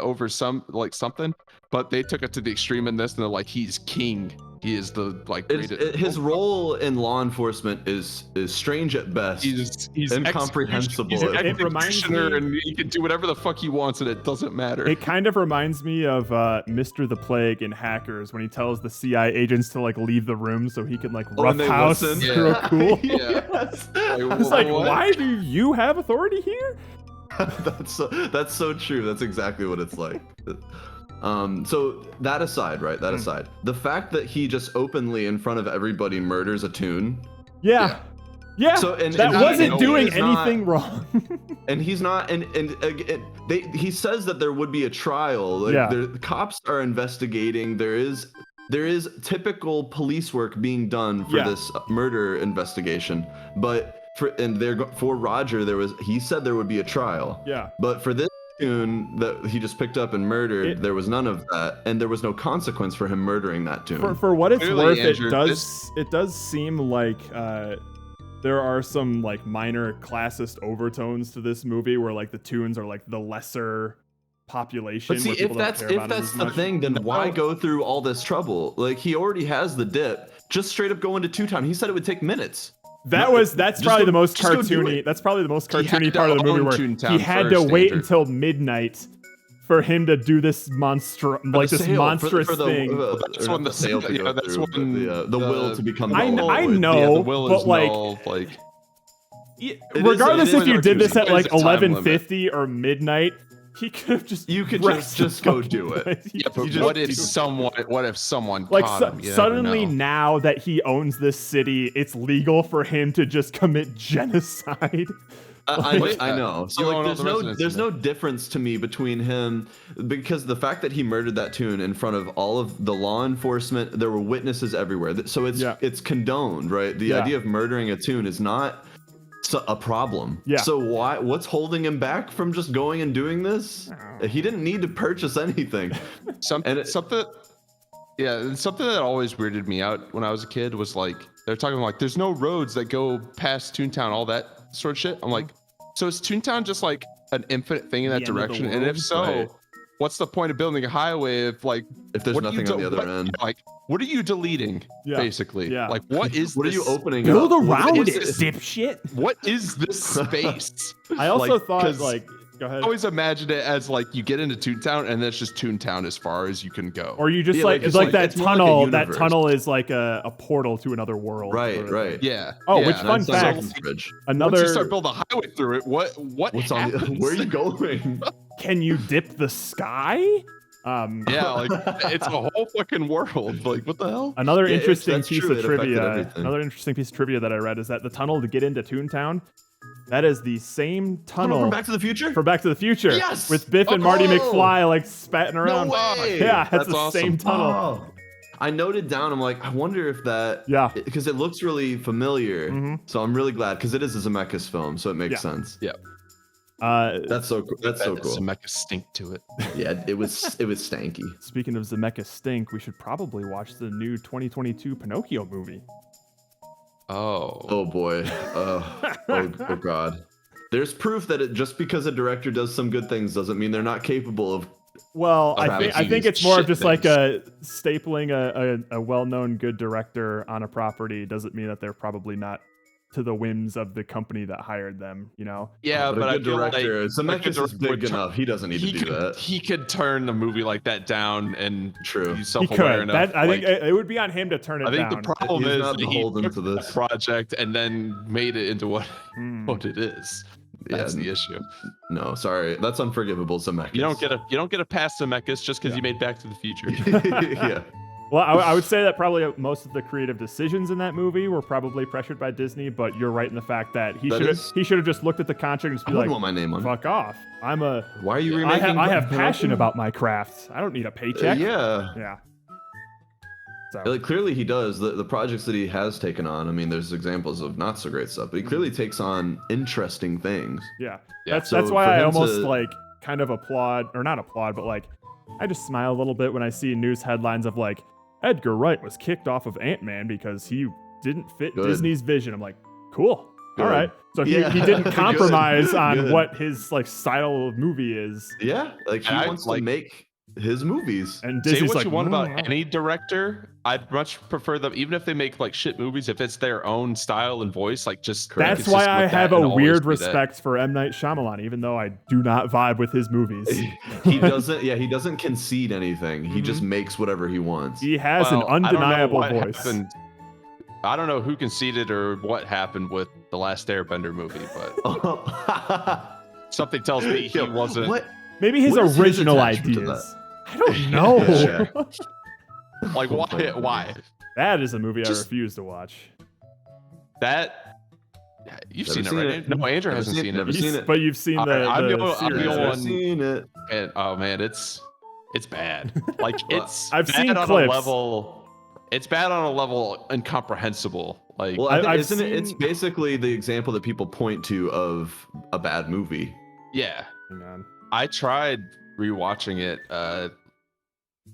over some like something. But they took it to the extreme in this, and they're like, he's king. He is the like His role in law enforcement is strange at best. He's incomprehensible. He's an It reminds executioner, me- and he can do whatever the fuck he wants, and it doesn't matter. It kind of reminds me of Mr. the Plague in Hackers when he tells the CIA agents to like leave the room so he can like Oh, and they roughhouse listen. real cool. Yeah. Yes. I was like, why do you have authority here? that's so true. That's exactly what it's like. So that aside, right? That aside, the fact that he just openly in front of everybody murders a tune, Yeah. So, and that he- wasn't and doing he's not- anything wrong. and he's not, and he says that there would be a trial. Like, Yeah. the cops are investigating. There is typical police work being done for Yeah. this murder investigation, but for Roger, he said there would be a trial. Yeah. But for this tune that he just picked up and murdered, there was none of that, and there was no consequence for him murdering that tune. For what it's Clearly, worth, Andrew, it does seem like there are some like minor classist overtones to this movie where like the tunes are like the lesser population. But see, where if people don't that's care about it the as much. thing, then why go through all this trouble? Like, he already has the dip. Just straight up go into two-time. He said it would take minutes. That's Just probably go- the most just go do cartoony. it. That's probably the most He had cartoony to part of the movie own where Toontown he had to first, wait Andrew. until midnight for him to do this monstrous thing. That's when the sale to yeah, go that's through, when the will to become I null. know, the will but is like, null, like regardless it is if you did this at cartoony. like There's a time limit. 11:50 or midnight, He could have just You could wrecked just the go fucking do it. place. Yeah, but You just what do if it. someone Like caught him? You never suddenly know. now that he owns this city, it's legal for him to just commit genocide. I Like- know. So You like, own all there's the no residents there's in no difference to me between him, because the fact that he murdered that tune in front of all of the law enforcement, there were witnesses everywhere. So it's condoned, right? The Yeah. idea of murdering a tune is not a problem. Yeah. So what's holding him back from just going and doing this? He didn't need to purchase anything. Something that always weirded me out when I was a kid was like they're talking like there's no roads that go past Toontown, all that sort of shit. I'm like, so is Toontown just like an infinite thing in that The end of the direction? And world? if so, Right. what's the point of building a highway if like If there's what are you nothing on the other end. Like, what are you deleting? Yeah. Basically, Yeah. like what is What are you this- opening Build up? around What it, is dipshit. What is this space? I also Like, thought 'cause like, go ahead. I always imagined it as like you get into Toontown and that's just Toontown as far as you can go. Or you just Yeah, like like, it's it's like like- that it's more like a tunnel. That universe. tunnel is like a portal to another world. Right, or- right. Yeah. Oh, yeah. which fun That sounds fact? like a bridge. Once Another. you start building a highway through it, what What's on the, happens? where are you going? Can you dip the sky? Yeah, like it's a whole fucking world. Like what the hell? Another Yeah, interesting that's piece true, of it affected trivia. everything. Another interesting piece of trivia that I read is that the tunnel to get into Toontown, that is the same tunnel From Back to the Future? from Back to the Future. Yes! With Biff and Marty Oh! McFly like spatting around. No way! Yeah, that's That's the awesome. same tunnel. Oh. I noted down. I'm like, I wonder if that. Yeah. Because it looks really familiar. Mhm. So I'm really glad because it is a Zemeckis film, so it makes Yeah. sense. That's so cool. That's so cool. Some mecha stink to it. Yeah, it was stanky. Speaking of Zemeckis stink, we should probably watch the new 2022 Pinocchio movie. Oh. Oh boy. Oh god. There's proof that just because a director does some good things doesn't mean they're not capable of. Well, I Travis think Knight it's more of shit just like things. stapling a well-known good director on a property doesn't mean that they're probably not to the whims of the company that hired them, you know? Yeah, but but a I good feel director. like Zemeckis is director big would turn- enough. He doesn't need to do that. He could turn a movie like that down and True. be He self-aware could. enough. I think like, it would be on him to turn it I think down. the problem He's is not that he beholden took to that this. project and then made it into what Hmm. what it is. That's the issue. No, sorry. That's unforgivable, Zemeckis. You don't get a pass to Zemeckis just because you made Back to the Future. Yeah. Well, I would say that probably most of the creative decisions in that movie were probably pressured by Disney, but you're right in the fact that he That should have just looked at the contract and just I be wouldn't like, want my name on it. fuck off. I'm a Why are you I remaking? have passion about my craft. I don't need a paycheck. Yeah. Yeah. So Like clearly he does the projects that he has taken on. I mean, there's examples of not so great stuff, but he clearly takes on interesting things. yeah. Yeah, That's so why for I him almost to- like kind of applaud or not applaud, but like I just smile a little bit when I see news headlines of like Edgar Wright was kicked off of Ant-Man because he didn't fit Good. Disney's vision. I'm like, cool. Good. All right. So Yeah. he didn't Good. compromise on Good. what his like style of movie is. Yeah, like he And I wants like- to make his movies. And Say Disney's what like, you want about "Mm, any director. I'd much prefer them, even if they make like shit movies, if it's their own style and voice, like just be That's why consistent I with that have a and always weird be that. respect for M. Night Shyamalan, even though I do not vibe with his movies. He doesn't. Yeah, he doesn't concede anything. He just Mm-hmm. makes whatever he wants. He has Well, an I don't know undeniable what voice. happened. I don't know who conceded or what happened with the last Airbender movie, but something tells me he Yo, wasn't. What? Maybe his What is his original attachment to ideas. I don't know. Yeah. Like why? Why? That is a movie I Just- refuse to watch. That you've Never seen it, seen right? it. No, Andrew Never hasn't seen it, seen never it. seen it. But you've seen the, I'm the the only- I'm the series, only right? one- Seen it. And oh man, it's bad. Like it's I've bad seen on clips. a level. It's bad on a level incomprehensible. Like Well, I've isn't it? It's seen- basically the example that people point to of a bad movie. yeah, Hang on. I tried rewatching it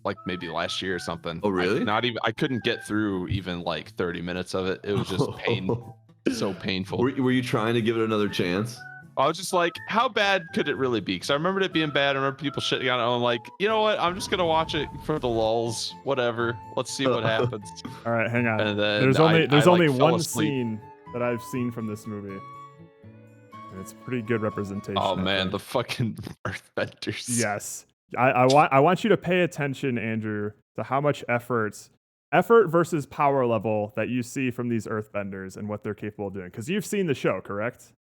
like maybe last year or something. Oh, really? I couldn't get through even like 30 minutes of it. It was just so painful. Were you trying to give it another chance? I was just like, how bad could it really be? Because I remembered it being bad. I remember people shitting on it. I'm like, you know what? I'm just gonna watch it for the lulls. Whatever. Let's see what happens. All right, hang on. And then There's only I, only like, fell one asleep. scene that I've seen from this movie, and it's pretty good representation. Oh I man, think. the fucking Earthbenders. Yes. I want you to pay attention, Andrew, to how much effort versus power level that you see from these Earthbenders and what they're capable of doing. Because you've seen the show, correct?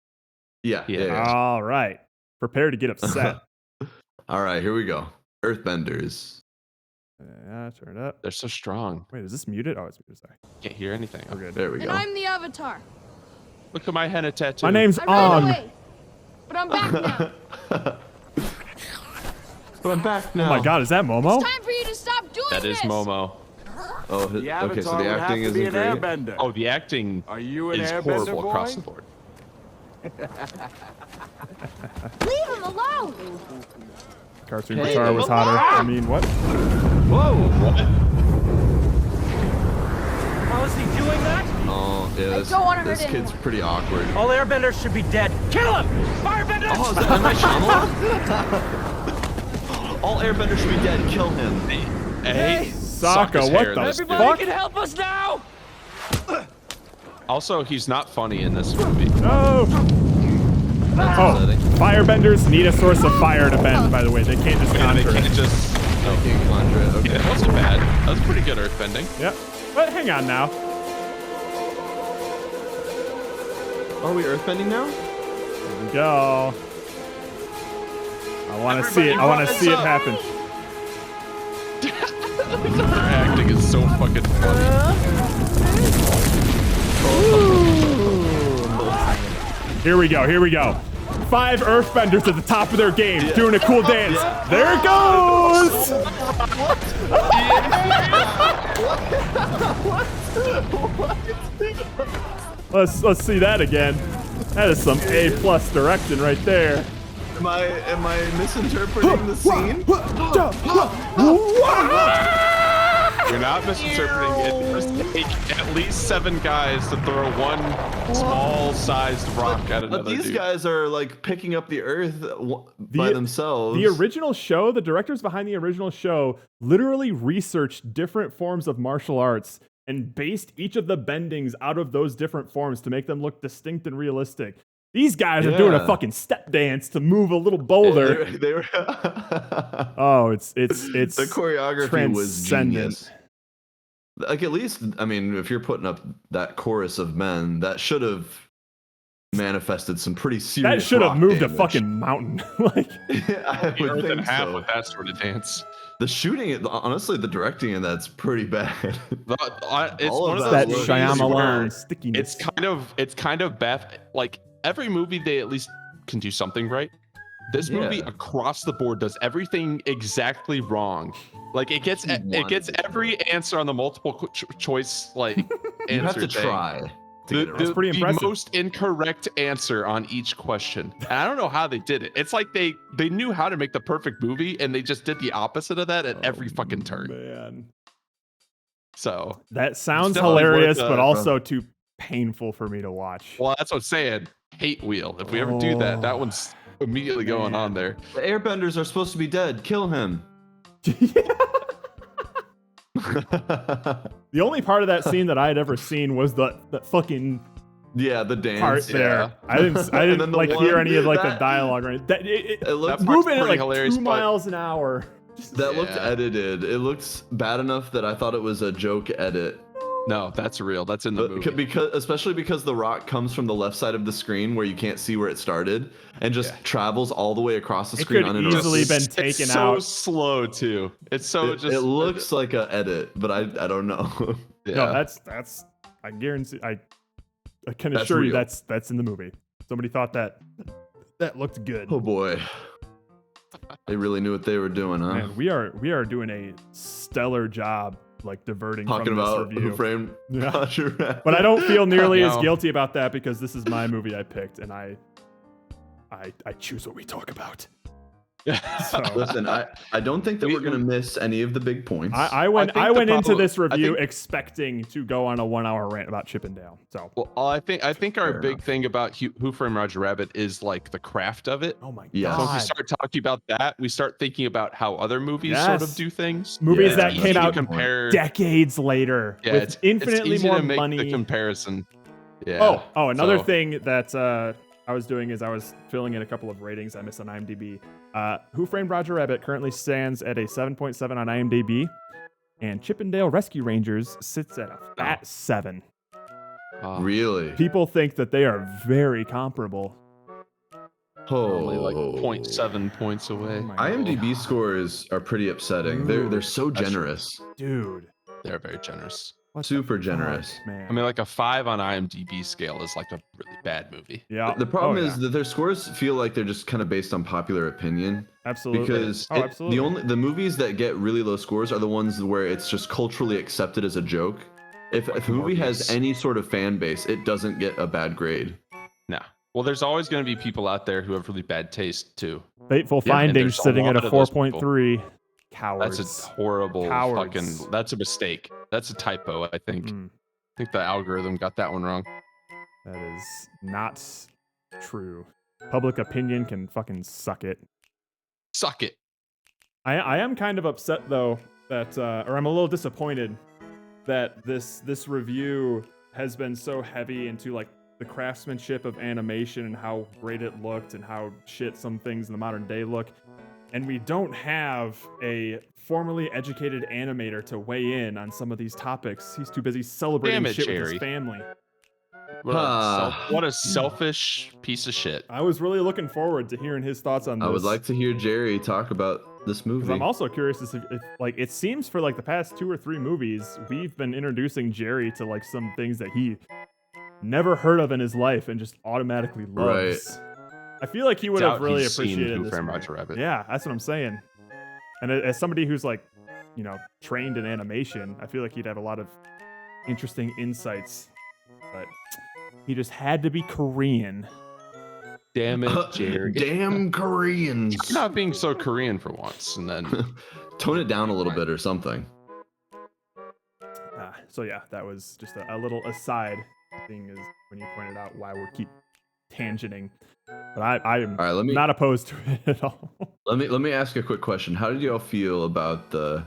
Yeah. Yeah. Yeah. All right. Prepare to get upset. All right, here we go. Earthbenders. Yeah, turn it up. They're so strong. Wait, is this muted? Oh, it's muted. Sorry. Can't hear anything. We're good. There we And go. I'm the Avatar. Look at my henna tattoo. My name's I ran On. away, but I'm back now. But I'm back now. Oh my God, is that Momo? It's time for you to stop doing That is this. Momo. Oh, The okay. So Avatar the would acting have to be isn't an great. airbender. Oh, the acting Are you an is airbender, horrible boy? across the board. Leave him alone. Cartoon Hey, Avatar was hotter. I mean, what? Whoa! What? How is he doing that? Oh, yeah. This, don't wanna hurt this kid's anyone. pretty awkward. All airbenders should be dead. Kill him! Firebender! Oh, is that M. Night Shyamalan? All airbenders should be dead. Kill him. Hey, Sokka, what the Everybody fuck? can help us now! Also, he's not funny in this movie. No! Oh, firebenders need a source of fire to bend, by the way. They can't just They conjure can't it. just. I can't conjure it. Okay. Yeah, that wasn't bad. That was pretty good earthbending. Yep. But hang on now. Are we earthbending now? Here we go. I want to see it. I want to see it happen. Her acting is so fucking funny. Here we go. Here we go. 5 earthbenders at the top of their game doing a cool dance. There it goes. Let's see that again. That is some A+ direction right there. Am I misinterpreting the scene? You're not misinterpreting it. It does take at least 7 guys to throw one small-sized rock at another But these dude. guys are like picking up the earth by themselves. The original show, the directors behind the original show literally researched different forms of martial arts and based each of the bendings out of those different forms to make them look distinct and realistic. These guys are doing a Yeah. fucking step dance to move a little boulder. They were Oh, it's the choreography was transcendent. genius. Like at least, I mean, if you're putting up that chorus of men, that should have manifested some pretty serious. That should have rock moved damage. a fucking mountain. Like, I The would earth in think half so. with that sort of dance. The shooting, honestly, the directing in that's pretty bad. It's All one of of that those that movies where Shyamalan stickiness. it's kind of bad. Like every movie, they at least can do something right. This movie Yeah. across the board does everything exactly wrong. Like it gets every answer on the multiple choice like You have answer to thing. try. To get it That's right. pretty impressive. The most incorrect answer on each question. And I don't know how they did it. It's like they knew how to make the perfect movie and they just did the opposite of that at every fucking turn. Man. So, That sounds definitely worth hilarious, a- but also too painful for me to watch. well, that's what I'm saying. Hate wheel. If we ever do that, that one's immediately going on there. The airbenders are supposed to be dead. Kill him. The only part of that scene that I had ever seen was that fucking Yeah, the dance. part there. yeah. I didn't And then the like hear one- any of like the that- dialogue right. That It looked That part's moving at pretty like hilarious, 2 but- miles an hour. that looked Yeah. edited. It looked bad enough that I thought it was a joke edit. No, that's real. That's in the movie. Because especially because the rock comes from the left side of the screen where you can't see where it started and just travels all all the way across the It screen could uninterrupted. easily been It's taken so out. slow too. It's so It looks like an edit, but I don't know. yeah. No, that's I guarantee I can That's assure you real. that's in the movie. Somebody thought that looked good. Oh boy. They really knew what they were doing, huh? Man, we are doing a stellar job like diverting Talking from this about review. Who Framed Yeah. Roger Rabbit. But I don't feel nearly as No. guilty about that because this is my movie I picked and I choose what we talk about. So Listen, I don't think that we're gonna miss any of the big points. I went I think the into problem- this I review think- expecting to go on a 1 hour rant about Chippendale. So Well, I think our Fair big enough. thing about Who Framed Roger Rabbit is like the craft of it. oh my Yes. So if we god. start talking about that, we start thinking about how other movies sort Yes. of do things. Movies Yeah, that It's came easy to out compare. decades later Yeah, with it's infinitely easy more to make money. the comparison. Yeah. Oh, another so- thing that I was doing is I was filling in a couple of ratings I missed on IMDb. Who Framed Roger Rabbit currently stands at a 7.7 on IMDb, and Chippendale Rescue Rangers sits at a fat 7. Oh, Really? People think that they are very comparable. Only like Oh. 0.7 points away. Oh my God. IMDb scores are pretty upsetting. They're so generous. Dude. They're very generous. What the Super fuck, generous. man. I mean, like a 5 on IMDb scale is like a really bad movie. yeah. The problem Oh, is yeah. that their scores feel like they're just kind of based on popular opinion. Absolutely. Because absolutely. the movies that get really low scores are the ones where it's just culturally accepted as a joke. If a movie has Morbius. any sort of fan base, it doesn't get a bad grade. No. Well, there's always going to be people out there who have really bad taste too. Fateful Yeah, and Findings there's a sitting at a lot of those 4.3. Cowards. That's a horrible Cowards. fucking. That's a mistake. That's a typo. I think. Mm, I think the algorithm got that one wrong. that is not true. Public opinion can fucking suck it. Suck it. I am kind of upset though that, or I'm a little disappointed that this review has been so heavy into like the craftsmanship of animation and how great it looked and how shit some things in the modern day look. And we don't have a formally educated animator to weigh in on some of these topics. He's too busy celebrating Damn it, shit with Jerry. his family. What a selfish piece of shit. I was really looking forward to hearing his thoughts on this. I would like to hear Jerry talk about this Because movie. I'm also curious to see if, like, it seems for like the past 2 or 3 movies, we've been introducing Jerry to like some things that he never heard of in his life and just automatically loves. I feel like he would have Doubt really he's seen appreciated Who this. Framed movie. Roger Rabbit. Yeah, that's what I'm saying. And as somebody who's like, you know, trained in animation, I feel like he'd have a lot of interesting insights. But he just had to be Korean. Damn it, Jerry. Damn Koreans. Not being so Korean for once, and then Tone it down a little bit or something. So yeah, that was just a little aside thing is when you pointed out why we keep tangenting. But I am All right, let me not opposed to it at all. let me ask a quick question. How did y'all feel about the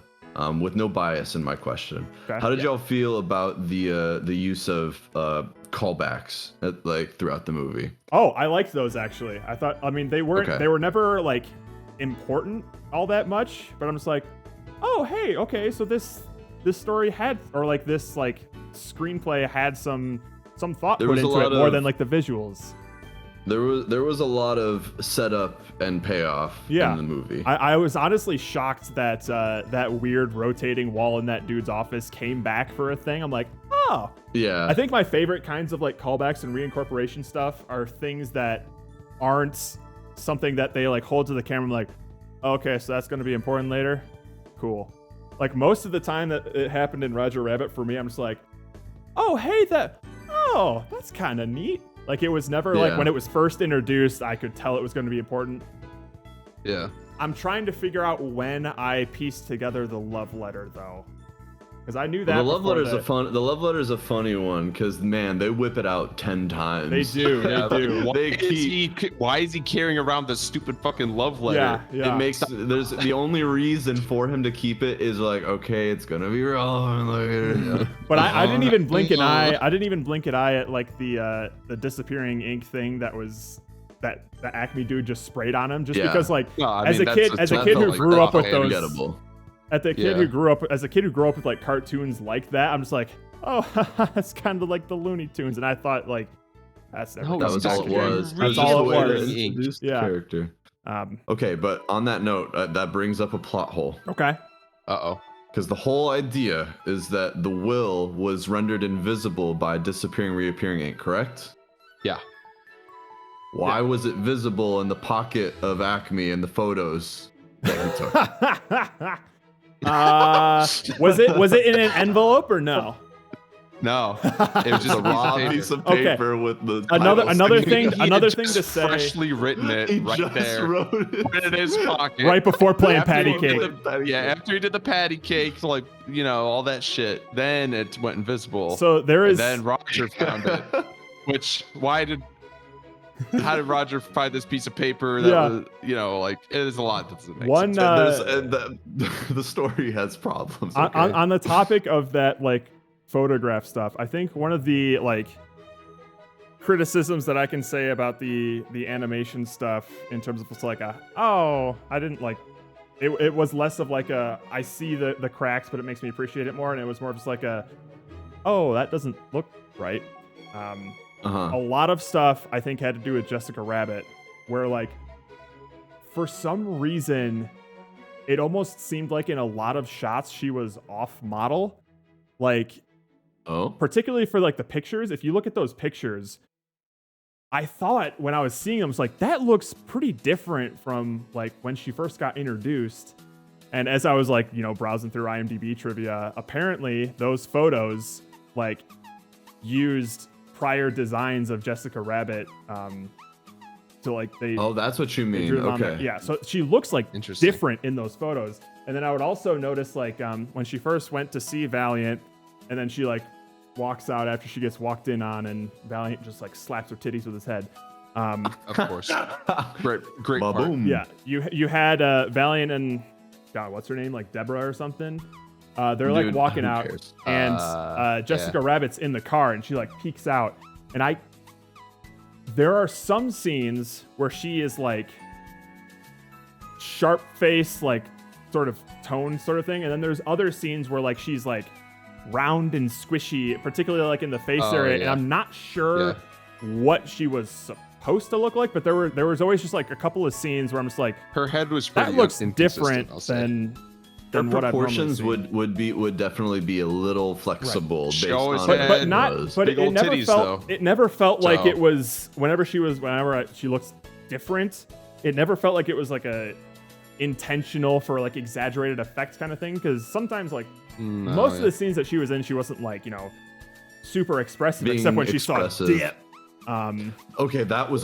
with no bias in my question? Okay. How did y'all feel about the use of callbacks like throughout the movie? Oh, I liked those actually. I thought, I mean, they weren't, Okay. they were never like important all that much, but I'm just like, oh, hey, okay, so this story had, or like this like screenplay had some thought There put was a into lot it more of- than like the visuals. There was a lot of setup and payoff Yeah. in the movie. I was honestly shocked that that weird rotating wall in that dude's office came back for a thing. I'm like, oh. Yeah. I think my favorite kinds of like callbacks and reincorporation stuff are things that aren't something that they like hold to the camera. I'm like, okay, so that's going to be important later. Cool. Like most of the time that it happened in Roger Rabbit for me, I'm just like, oh, hey, that's kind of neat. Like it was never like Yeah. when it was first introduced, I could tell it was going to be important. yeah. I'm trying to figure out when I pieced together the love letter though. Because I knew that the love before letter's that. a fun. The love letter's a funny one because man, they whip it out 10 times. They do. Yeah, They do. why is he carrying around this stupid fucking love letter? Yeah, yeah. It makes there's the only reason for him to keep it is like, okay, it's gonna be relevant later. But I didn't even blink an eye. I didn't even blink an eye at like the disappearing ink thing that was that the Acme dude just sprayed on him just Yeah. because like No, I as mean, a kid that's who like grew up with those Unforgettable. at the kid Yeah. who grew up with like cartoons like that, I'm just like, oh, it's kind of like the Looney Tunes, and I thought like that's No, That was all it was. That's Just all the it way they was. introduced the Yeah. character. Um, Okay, but on that note, that brings up a plot hole. okay. Uh-oh. Because the whole idea is that the will was rendered invisible by disappearing, reappearing ink, correct? Yeah. Why was it visible in the pocket of Acme in the photos that he took? Was it in an envelope or no? No. It was just a raw piece of Okay. paper with the Another title thing sticking- He another had thing to just say freshly written it He right just there. wrote it. Put it in his pocket. right before playing After patty he did cake. after he did the patty cake, like, you know, all that shit, then it went invisible. So there and is then Roger found it. How did Roger find this piece of paper that Yeah. was, you know, like, it is a lot that doesn't make one sense. The story has problems. on, Okay? on the topic of that like photograph stuff. I think one of the like criticisms that I can say about the animation stuff in terms of it's like I didn't like it was less of like I see the cracks but it makes me appreciate it more, and it was more just like that doesn't look right. A lot of stuff I think had to do with Jessica Rabbit, where like for some reason it almost seemed like in a lot of shots she was off model. Like particularly for like the pictures, if you look at those pictures, I thought when I was seeing them, it's like that looks pretty different from like when she first got introduced. And as I was like, you know, browsing through IMDb trivia, apparently those photos like used prior designs of Jessica Rabbit. So like they. Oh, that's what you mean. Okay. Yeah. So she looks like Interesting. different in those photos. And then I would also notice like when she first went to see Valiant, and then she like walks out after she gets walked in on, and Valiant just like slaps her titties with his head. Of course. Great part. Ba-boom. Yeah. You had Valiant and God, what's her name? Like Deborah or something. They're like Dude, walking who out, cares? and Jessica Rabbit's in the car, and she like peeks out, and there are some scenes where she is like sharp face, like sort of tone sort of thing, and then there's other scenes where like she's like round and squishy, particularly like in the face area, and I'm not sure what she was supposed to look like, but there was always just like a couple of scenes where I'm just like, Her head was pretty that looks inconsistent, different I'll say. than Her what I've normally proportions seen. would definitely be a little flexible based She always on had- what but not was. but Big it old never titties, felt though. it never felt like So- it was whenever she looks different, it never felt like it was like a intentional for like exaggerated effect kind of thing, because sometimes like most of the scenes that she was in, she wasn't like, you know, super expressive, Being except when she expressive. saw dip. Okay, that was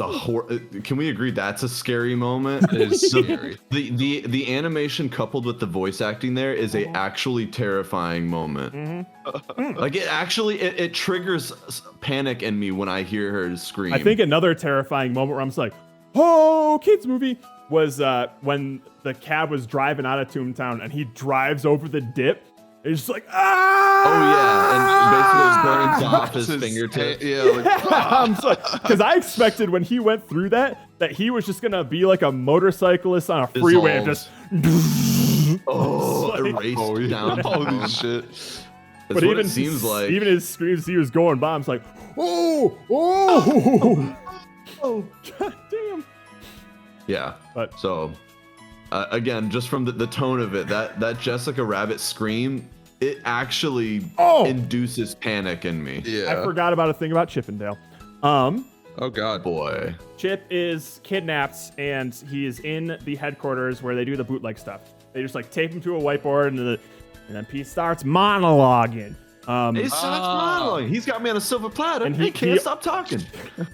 can we agree that's a scary moment? It is scary. The animation coupled with the voice acting there is a actually terrifying moment. Like it triggers panic in me when I hear her scream. I think another terrifying moment where I'm just like, oh, kids movie, was when the cab was driving out of Toontown and he drives over the dip. It's just like, ah! Oh yeah, and basically burns off his fingertips. I'm sorry, because I expected when he went through that he was just gonna be like a motorcyclist on a freeway and just. Erased down. Holy shit. That's But what even it seems like. even his screams, he was going by. I'm just like, oh, god damn. Yeah. But So, again, just from the tone of it, that Jessica Rabbit scream, it actually induces panic in me. Yeah. I forgot about a thing about Chippendale. Oh god. Boy. Chip is kidnapped and he is in the headquarters where they do the bootleg stuff. They just like tape him to a whiteboard and then Pete starts monologuing. He's monologuing. He's got me on a silver platter and and he can't stop talking.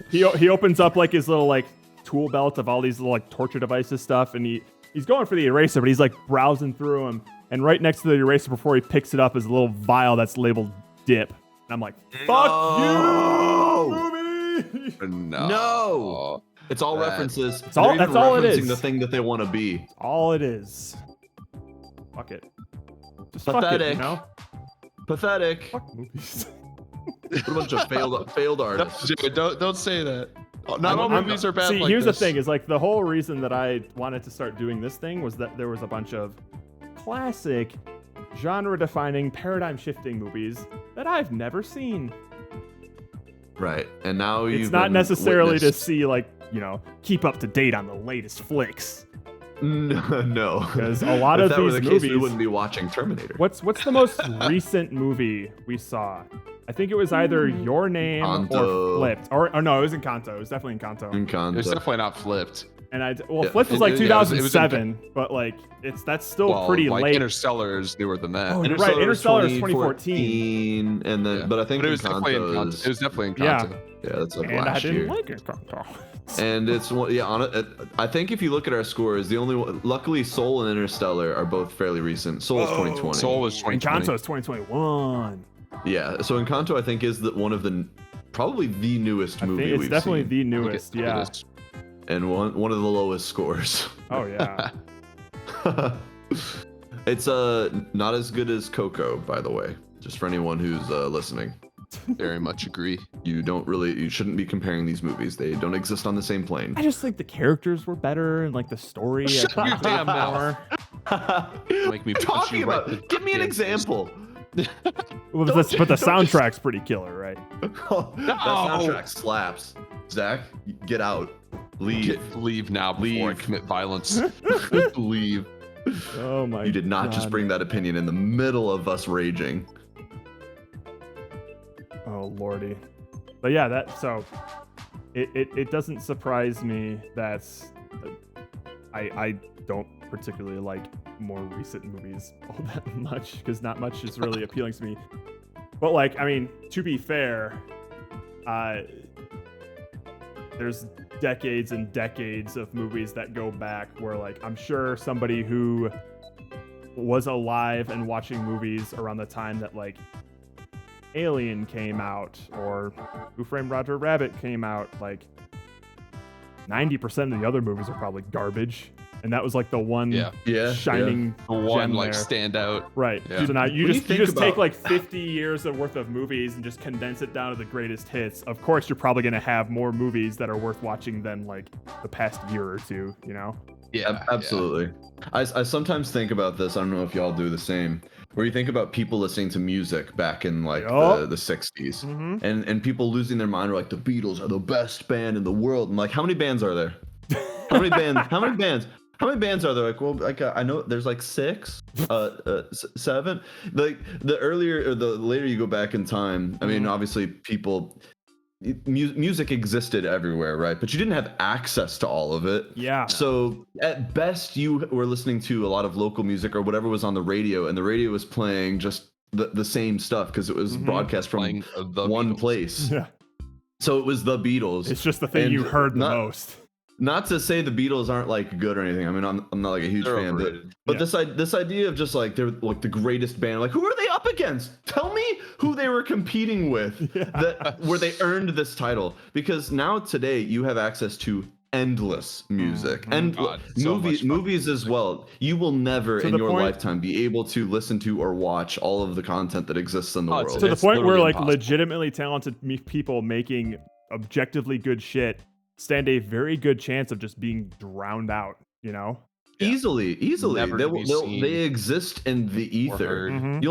He opens up like his little like tool belt of all these little like torture devices stuff, and he's going for the eraser, but he's like browsing through them, and right next to the eraser before he picks it up is a little vial that's labeled dip. And I'm like, fuck you, movie! No. It's all references. That's all it referencing is. the thing that they want to be. All it is. Fuck it. Just fuck it, Pathetic. you know? Pathetic. Fuck movies. What a bunch of failed artists. Dude, don't say that. Not all movies are bad. See, like here's this. the thing: is like the whole reason that I wanted to start doing this thing was that there was a bunch of classic, genre-defining, paradigm-shifting movies that I've never seen. Right. And now It's not necessarily to see like, you know, keep up to date on the latest flicks. No. Because a lot If of that were these the case, we movies. wouldn't be watching Terminator. What's the most recent movie we saw? I think it was either Your Name Encanto. or Flipped. Or no, it was Encanto. It was definitely Encanto. Encanto. It's definitely not flipped. And Yeah. Flipped was like It was in- 2007, but like that's still pretty like late. Interstellar is newer than that. Oh, you're right. Interstellar is 2014, and then, Yeah. but I think But it was definitely Encanto Encanto. is, It was definitely Yeah. Encanto. yeah, that's like And I last didn't year. like Encanto. And it's I think if you look at our scores, the only one, luckily Soul and Interstellar are both fairly recent. Soul is 2020. Soul was 2020. Encanto is 2021. Yeah, so Encanto I think is one of the probably the newest I movie think it's we've definitely seen. the newest. It Yeah. is. And one of the lowest scores. Oh yeah. It's not as good as Coco, by the way. Just for anyone who's listening. Very much agree. You shouldn't be comparing these movies. They don't exist on the same plane. I just think the characters were better and like the story. Shut I your thought damn more. mouth. Make me punch Talking you right about in the give me an damn face. example. But the Don't just- soundtrack's pretty killer, right? That soundtrack slaps. Zach, get out. Leave now before I Leave. commit violence. Leave. Oh my! You did not just God. bring that opinion in the middle of us raging. Oh lordy. But yeah, it doesn't surprise me that I don't particularly like more recent movies all that much because not much is really appealing to me. But like, I mean, to be fair, there's decades and decades of movies that go back where like I'm sure somebody who was alive and watching movies around the time that like Alien came out or Who Framed Roger Rabbit came out, like 90% of the other movies are probably garbage. And that was like the one shining The one gem like there. standout. Right. Yeah. So now you When you just think take about- like 50 years of worth of movies and just condense it down to the greatest hits. Of course, you're probably going to have more movies that are worth watching than like the past year or two, you know? Yeah, Absolutely. I sometimes think about this. I don't know if y'all do the same. Where you think about people listening to music back in like Yup. the 60s, Mhm. and people losing their mind are like the Beatles are the best band in the world. I'm like, how many bands are there? How many bands? How many bands? How many bands are there? Like, well, like I know there's like 6, 7. Like the earlier or the later you go back in time, I mean, obviously people, music existed everywhere, right? But you didn't have access to all of it. Yeah. So at best, you were listening to a lot of local music or whatever was on the radio, and the radio was playing just the same stuff because it was broadcast from Playing the one Beatles. place. Yeah. So it was the Beatles. It's just the thing And you heard the not- most. Not to say the Beatles aren't like good or anything. I mean, I'm not like a huge They're fan, overrated. but Yeah. this idea of just like they're like the greatest band. Like, who are they up against? Tell me who they were competing with that where they earned this title. Because now today you have access to endless music and God, so much fucking movies as well. You will never To in the your point- lifetime be able to listen to or watch all of the content that exists in the Oh, it's world. To the It's point where literally like impossible. legitimately talented people making objectively good shit stand a very good chance of just being drowned out, you know? Yeah. Easily. Never They to be seen they exist in the ether. heard. Mhm.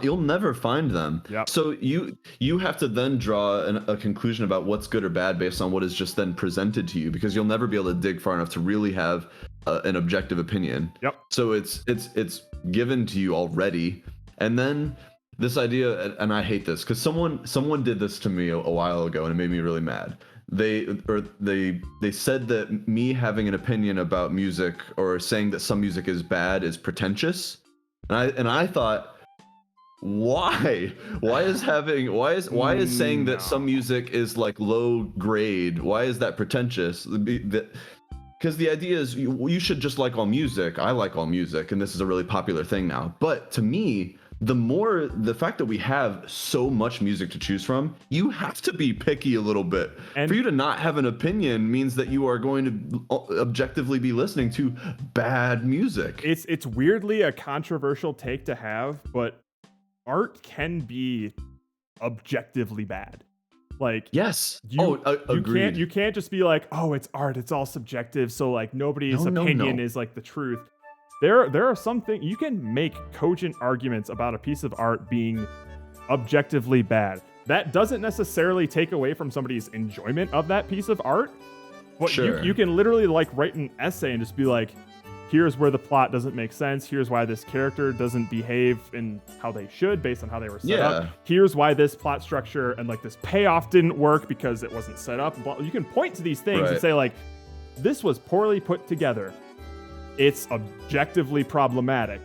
You'll never find them. Yep. So you have to then draw a conclusion about what's good or bad based on what is just then presented to you, because you'll never be able to dig far enough to really have an objective opinion. Yep. So it's given to you already, and then this idea, and I hate this because someone did this to me a while ago and it made me really mad. They said that me having an opinion about music or saying that some music is bad is pretentious, and I thought, why is saying that some music is like low grade, why is that pretentious? Because the idea is you should just like all music. I like all music, and this is a really popular thing now. But to me, the fact that we have so much music to choose from, you have to be picky a little bit. And- for you to not have an opinion means that you are going to objectively be listening to bad music. It's weirdly a controversial take to have, but art can be objectively bad. Like Yes. you agreed. you can't just be like, oh, it's art, it's all subjective, so like nobody's No, opinion no. is like the truth. There are some things you can make cogent arguments about a piece of art being objectively bad. That doesn't necessarily take away from somebody's enjoyment of that piece of art. But Sure. you can literally like write an essay and just be like, here's where the plot doesn't make sense. Here's why this character doesn't behave in how they should based on how they were set up. Yeah. Here's why this plot structure and like this payoff didn't work because it wasn't set up. But you can point to these things and Right. say like, this was poorly put together. It's objectively problematic.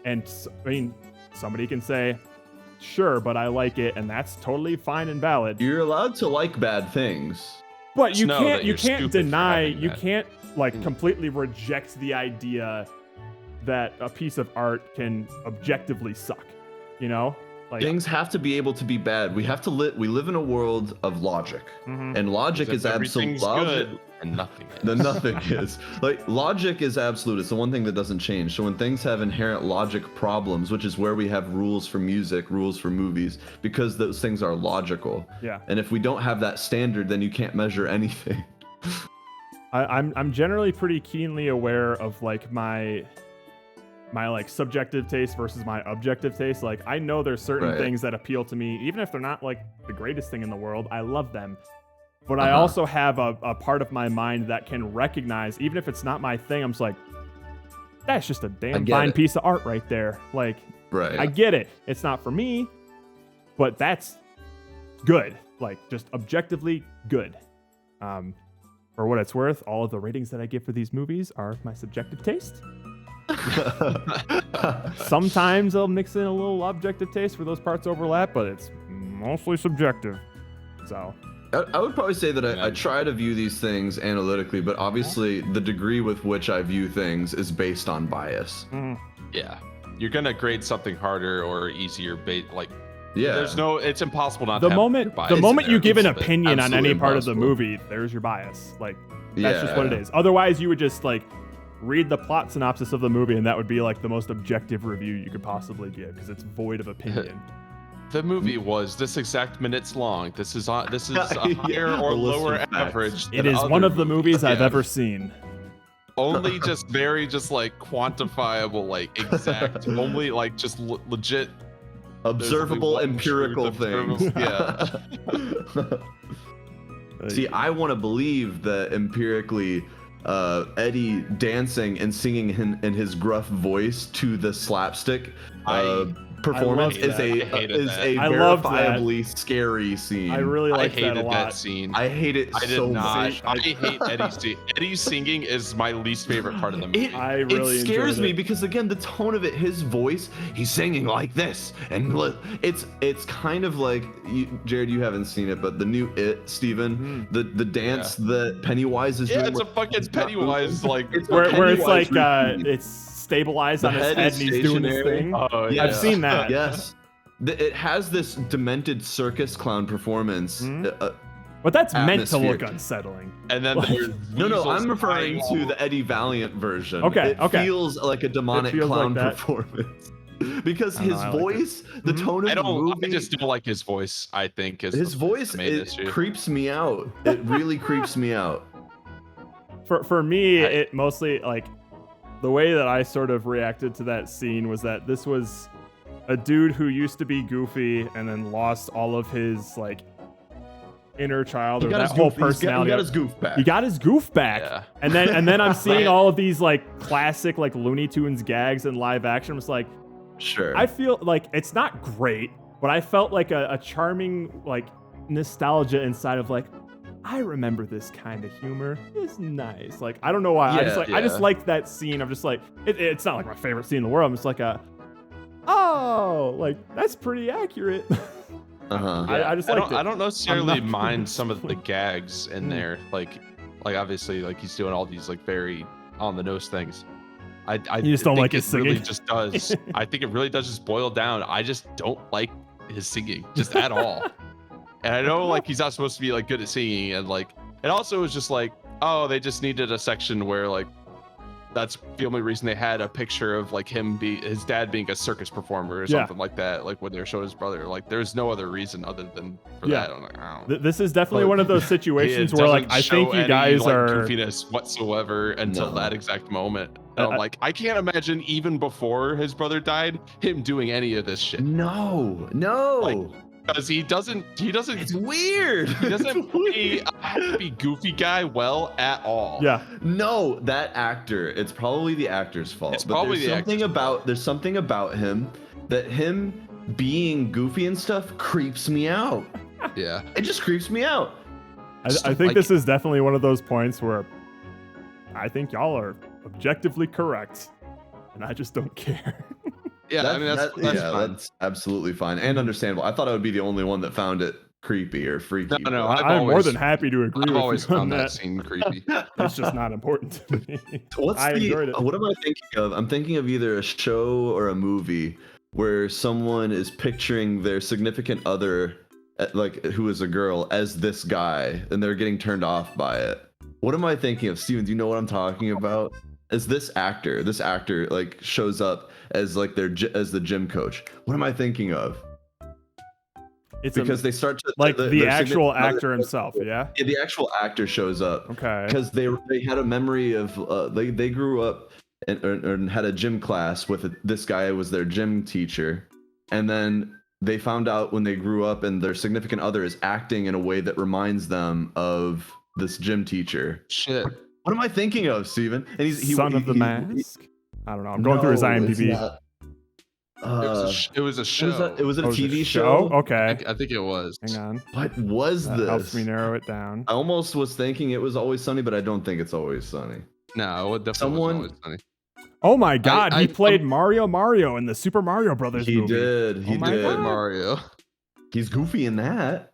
And I mean, somebody can say, sure, but I like it, and that's totally fine and valid. You're allowed to like bad things. But you know can't that you you're can't stupid for deny having you that. can't like completely reject the idea that a piece of art can objectively suck. You know? Like Things have to be able to be bad. We have to we live in a world of logic. Mhm. And logic is absolute. Everything's good and nothing is. Then nothing is. Like, logic is absolute. It's the one thing that doesn't change. So when things have inherent logic problems, which is where we have rules for music, rules for movies, because those things are logical. Yeah. And if we don't have that standard, then you can't measure anything. I'm generally pretty keenly aware of like my like subjective taste versus my objective taste. Like I know there's certain Right. things that appeal to me, even if they're not like the greatest thing in the world. I love them. but I also have a part of my mind that can recognize, even if it's not my thing, I'm just like, that's just a damn fine piece of art right there. Like, Right. I get it. It's not for me, but that's good. Like, just objectively good. For what it's worth, all of the ratings that I give for these movies are my subjective taste. Sometimes I'll mix in a little objective taste where those parts overlap, but it's mostly subjective. So I would probably say that I try to view these things analytically, but obviously the degree with which I view things is based on bias. Yeah, you're gonna grade something harder or easier. Yeah. There's no. It's impossible not. the to moment have the bias moment there. you give an It's opinion on any absolutely part of the impossible. movie, there's your bias. Like, that's just what it is. Otherwise, you would just like read the plot synopsis of the movie, and that would be like the most objective review you could possibly give because it's void of opinion. The movie was this exact minutes long. This is a higher or A list lower of facts. average. It than is other one of the movies I've Yeah. ever seen. Only just very just like quantifiable, like exact. Only like just legit. Observable There's only one empirical truth things. observable- See, I want to believe that empirically, Eddie dancing and singing in his gruff voice to the slapstick performance I loved is that. a I loved that. verifiably scary scene. I really I like that a hated lot. that scene. I hate it I did so not. much. I hate Eddie's singing is my least favorite part of the movie. I really it scares enjoyed me it. because again the tone of it, his voice, he's singing like this, and it's kind of like Jared, you haven't seen it, but the new It, Steven, the dance that Pennywise is doing. It's a fucking Pennywise like Where it's like Pennywise routine. it's stabilized The on his head head is and he's doing his stationary. thing. Oh yeah. I've seen that. Yes. It has this demented circus clown performance. But that's meant to atmosphere. look unsettling. And then Like- there's No, weasels I'm referring flying to the Eddie Valiant version. Okay, It okay. feels like a demonic feels clown like that. performance. Because I don't know, his I like it. voice, the tone of I the movie, I just don't like his voice. I think is his the voice, main it issue. creeps me out. It really creeps me out. For me, it mostly like the way that I sort of reacted to that scene was that this was a dude who used to be goofy and then lost all of his like inner child He or got that his whole goof- he's got- personality. He got his goof back. He got his goof back. Yeah. And then I'm seeing Right. all of these like classic like Looney Tunes gags in live action. I'm just like, Sure. I feel like it's not great, but I felt like a charming like nostalgia inside of like, I remember this kind of humor. It's nice. Like, I don't know why. I just Yeah. liked that scene. I'm just like, it's not like my favorite scene in the world. I'm just like oh, like that's pretty accurate. Uh-huh. I just liked it. I don't necessarily not mind convinced. some of the gags in there. Like obviously like he's doing all these like very on the nose things. I You just don't think like his it really singing? just does. I think it really does just boil down. I just don't like his singing just at all. And I know like he's not supposed to be like good at singing, and like it also was just like, oh, they just needed a section where like that's the only reason they had a picture of like his dad being a circus performer or Yeah. something like that, like when they were showing his brother. Like there's no other reason other than for Yeah. that. I'm like, I don't. This is definitely But one of those It situations where like doesn't I think show you any, guys like, are goofiness whatsoever until No. that exact moment. And I- I'm like, I can't imagine even before his brother died, him doing any of this shit. No. Because he doesn't It's weird. he doesn't play a happy goofy guy well at all. yeah. No, that actor. It's probably the actor's fault. It's but probably there's the something about him that him being goofy and stuff creeps me out. Yeah. It just creeps me out. I think this is definitely one of those points where I think y'all are objectively correct, and I just don't care. Yeah, I mean that's fine. That's absolutely fine and understandable. I thought I would be the only one that found it creepy or freaky. No, but- I've I'm more always- than happy to agree I've with always you on found that that. scene creepy. It's just not important to me. I What enjoyed am I thinking of? I'm thinking of either a show or a movie where someone is picturing their significant other, like who is a girl, as this guy, and they're getting turned off by it. What am I thinking of? Steven, do you know what I'm talking about? As this actor like shows up as like as the gym coach. What am I thinking of? It's Because they start to like the their actual significant other- actor himself. Yeah. Yeah, the actual actor shows up. Okay. Because they had a memory of they grew up and had a gym class with this guy was their gym teacher, and then they found out when they grew up and their significant other is acting in a way that reminds them of this gym teacher. Shit. What am I thinking of, Steven? And Son of the Mask? I don't know. I'm going through his IMDb. It was a show. Was it a Oh, it was TV show? Okay. I think it was. Hang on. What was That this? helps me narrow it down. I almost was thinking it was Always Sunny, but I don't think it's Always Sunny. No, it definitely Someone- wasn't Always Sunny. Oh my God, he I- played Mario in the Super Mario Brothers He movie. did. He Oh my did. God. Mario. He's goofy in that.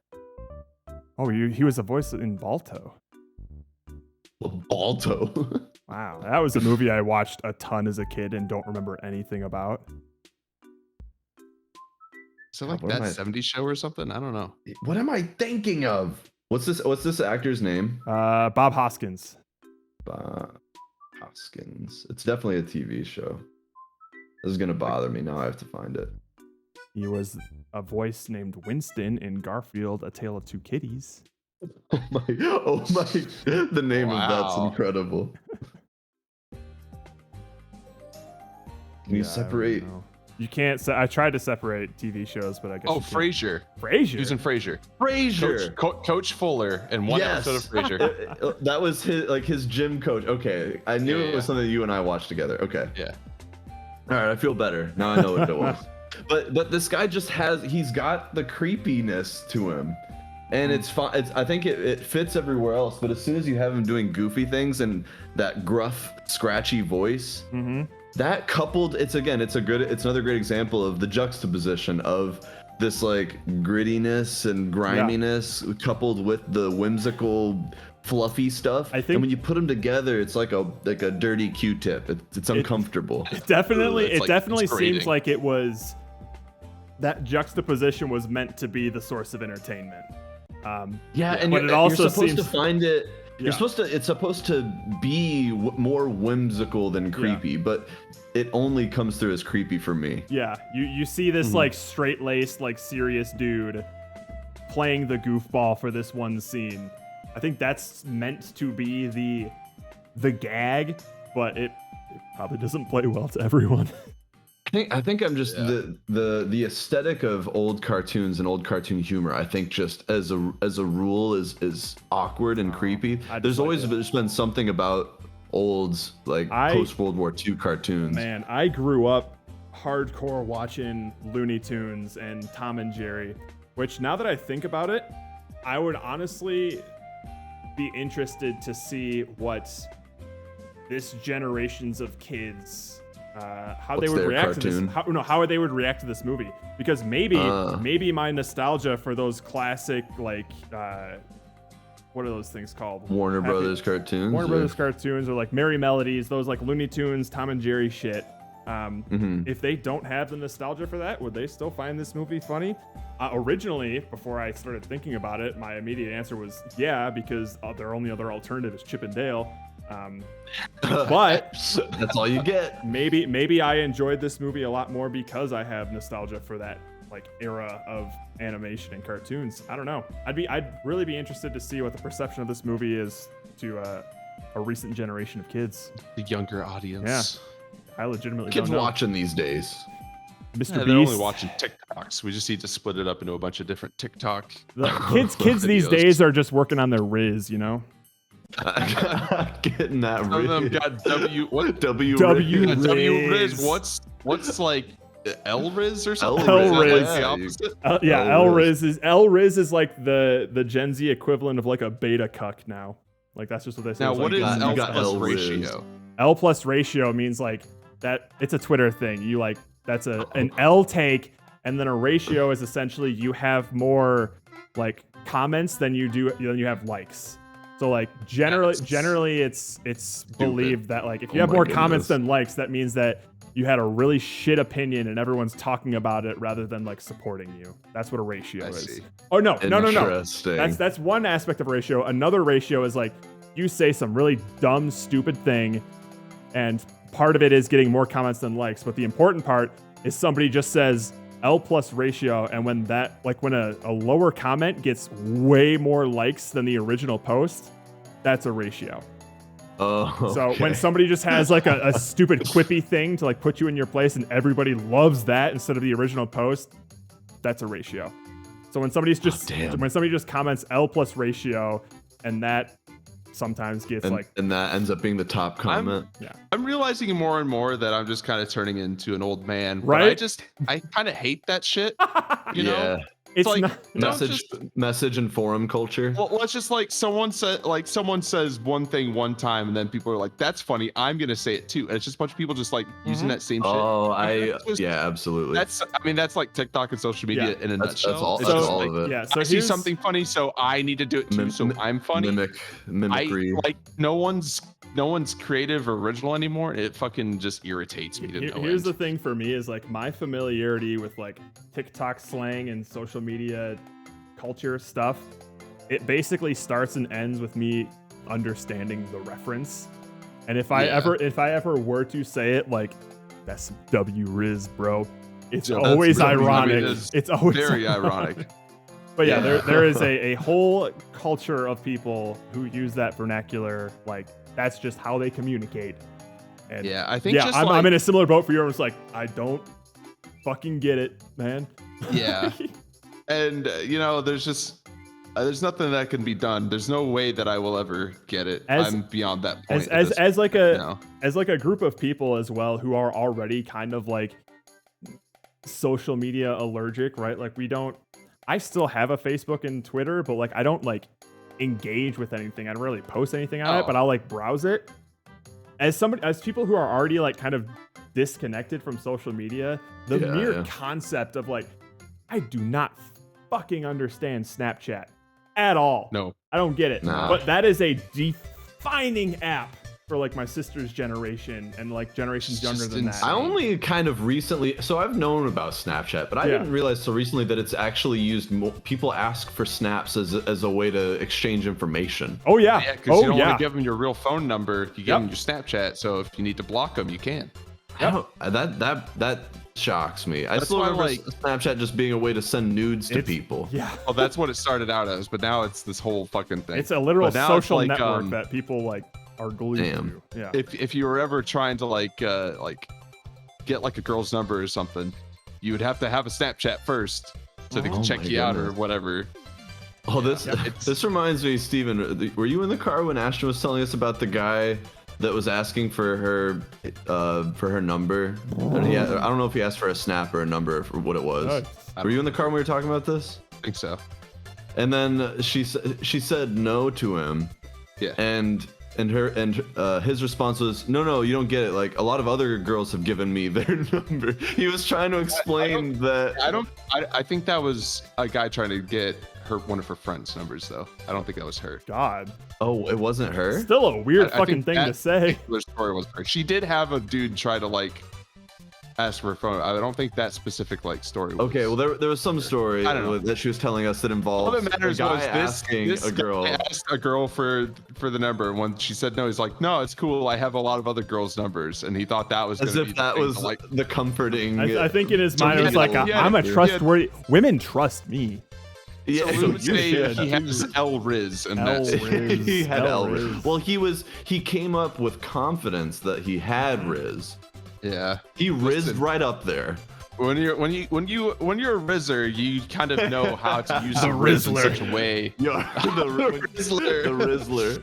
Oh, he was a voice in Balto. Balto. Wow, that was a movie I watched a ton as a kid and don't remember anything about. Is it like What am that I- 70s show or something? I don't know. What am I thinking of? What's this actor's name? Bob Hoskins. Hoskins. It's definitely a TV show. This is gonna bother me. Now I have to find it. He was a voice named Winston in Garfield: A Tale of Two Kitties. Oh my! The name of that's Wow. incredible. Can you Yeah, I don't separate? know. You can't. I tried to separate TV shows, but I guess. Oh, you can't. Frasier. Frasier. He was in Frasier. Frasier. Coach Fuller in one Yes. episode of Frasier. That was his gym coach. Okay, I knew Yeah, it was yeah. something you and I watched together. Okay. Yeah. All right, I feel better now. I know what it was. But this guy just he's got the creepiness to him, and it's fine. I think it fits everywhere else. But as soon as you have him doing goofy things and that gruff, scratchy voice, that coupled, it's another great example of the juxtaposition of this like grittiness and griminess coupled with the whimsical, fluffy stuff. I think- and when you put them together, it's like a dirty Q-tip. It's uncomfortable. It definitely It's seems grating. like it was that juxtaposition was meant to be the source of entertainment. Yeah, and but it also you're supposed seems to find it. Yeah. It's supposed to be more whimsical than creepy, but it only comes through as creepy for me. Yeah, you see this like straight-laced, like serious dude playing the goofball for this one scene. I think that's meant to be the gag, but it probably doesn't play well to everyone. I think I'm just the aesthetic of old cartoons and old cartoon humor. I think just as a rule is awkward and creepy. I There's dislike always it. there's been something about old like post World War II cartoons. Man, I grew up hardcore watching Looney Tunes and Tom and Jerry, which now that I think about it, I would honestly be interested to see what this generations of kids how they What's would their react to cartoon? this how they would react to this movie, because maybe my nostalgia for those classic like what are those things called? Warner Brothers cartoons. Warner or- Brothers cartoons, or like Merry Melodies, those like Looney Tunes, Tom and Jerry shit. If they don't have the nostalgia for that, would they still find this movie funny? Originally, before I started thinking about it, my immediate answer was yeah, because their only other alternative is Chip and Dale. But That's all you get. maybe I enjoyed this movie a lot more because I have nostalgia for that like era of animation and cartoons. I don't know. I'd really be interested to see what the perception of this movie is to a recent generation of kids. The younger audience. I legitimately Kids don't know. watching these days. Mr. Yeah, Beast. they're only watching TikToks. We just need to split it up into a bunch of different TikTok. The kids these videos. days are just working on their Riz, you know. Getting that Some of them Riz. got W. What? W. W. Riz. W Riz. Riz. What's like L Riz or something? L Is that, Riz. like, Yeah, the opposite? L Riz is like the Gen Z equivalent of like a beta cuck now. Like that's just what they say. Now, It's what like, is you L got plus L Riz. ratio? L plus ratio means like that. It's a Twitter thing. You like that's an L take, and then a ratio is essentially you have more like comments than you have likes. So like generally it's believed that like if you Oh have my more goodness. comments than likes, that means that you had a really shit opinion and everyone's talking about it rather than like supporting you. That's what a ratio I is. see. Oh no. Interesting. That's one aspect of a ratio. Another ratio is like you say some really dumb, stupid thing, and part of it is getting more comments than likes. But the important part is somebody just says L plus ratio, and when a lower comment gets way more likes than the original post, that's a ratio. Oh, So when okay. somebody just has like a stupid quippy thing to like put you in your place and everybody loves that instead of the original post, that's a ratio. So when somebody's just damn. when somebody just comments L plus ratio, and that sometimes gets and that ends up being the top comment. I'm realizing more and more that I'm just kind of turning into an old man. Right? But I kind of hate that shit. You know? Yeah. It's like, not, Message and forum culture. Well, it's just like someone says one thing one time, and then people are like, "That's funny. I'm gonna say it too." And it's just a bunch of people just like using that same shit. Oh, Yeah, absolutely. That's like TikTok and social media in a nutshell. That's all. It's That's just all like, of it. Yeah. So I see here's- something funny, so I need to do it too. So I'm funny. Mimicry. No one's creative or original anymore. It fucking just irritates me to no Here's end. the thing for me is like my familiarity with like TikTok slang and social media culture stuff. It basically starts and ends with me understanding the reference. And if I ever were to say it like that's some W Riz, bro, it's always ironic. It's always very ironic. But yeah, there is a whole culture of people who use that vernacular. Like that's just how they communicate. And Yeah, I think just I'm in a similar boat for you. It's like I don't fucking get it, man. Yeah. And there's nothing that can be done. There's no way that I will ever get it. I'm beyond that point. As like a group of people as well who are already kind of like social media allergic, right? Like I still have a Facebook and Twitter, but like I don't like engage with anything. I don't really post anything on it, but I'll like browse it. As people who are already like kind of disconnected from social media, the mere concept of like, I do not fucking understand Snapchat at all. No, I don't get it. Nah. But that is a defining app for like my sister's generation and like generations younger than that. I only kind of recently, so I've known about Snapchat, but I didn't realize so recently that it's actually used. People ask for snaps as a way to exchange information. Oh yeah, yeah, because you don't want to give them your real phone number. You give them your Snapchat, so if you need to block them, you can. That shocks me. I That's still why, remember like- Snapchat just being a way to send nudes to people. Yeah. Well, that's what it started out as, but now it's this whole fucking thing. It's a literal But now it's social like, network that people like are glued Damn. to. Yeah. If you were ever trying to like get like a girl's number or something, you would have to have a Snapchat first so they can check my you out or goodness. whatever. Oh, this reminds me, Steven, were you in the car when Ashton was telling us about the guy that was asking for her number? And I don't know if he asked for a snap or a number for what it was. Were you in the car when we were talking about this? I think so. And then she said no to him. Yeah. And his response was, no, you don't get it. Like a lot of other girls have given me their number. He was trying to explain I think that was a guy trying to get one of her friends' numbers, though. I don't think that was her. God. Oh, it wasn't her? Still a weird I fucking think thing that to say. particular story was her. She did have a dude try to like ask for a phone. I don't think that specific like story was. Okay, well there was some story I don't know. that she was telling us that All involved that matters a guy was asking this a girl. guy asked a girl for the number. When she said no, he's like, no, it's cool. I have a lot of other girls' numbers, and he thought that was As gonna if be that the thing was to, like. the comforting. I think in his mind it was he like, had- I'm a he had- trustworthy. Women trust me. Yeah, So we would say should. he has L Riz, and L that's Riz. he had L Riz. Riz. Well, he came up with confidence that he had Riz. yeah. He rizzed right up there. When you're a Rizzer, you kind of know how to use The the Riz in Rizzler. such a way. Yeah, the Rizzler.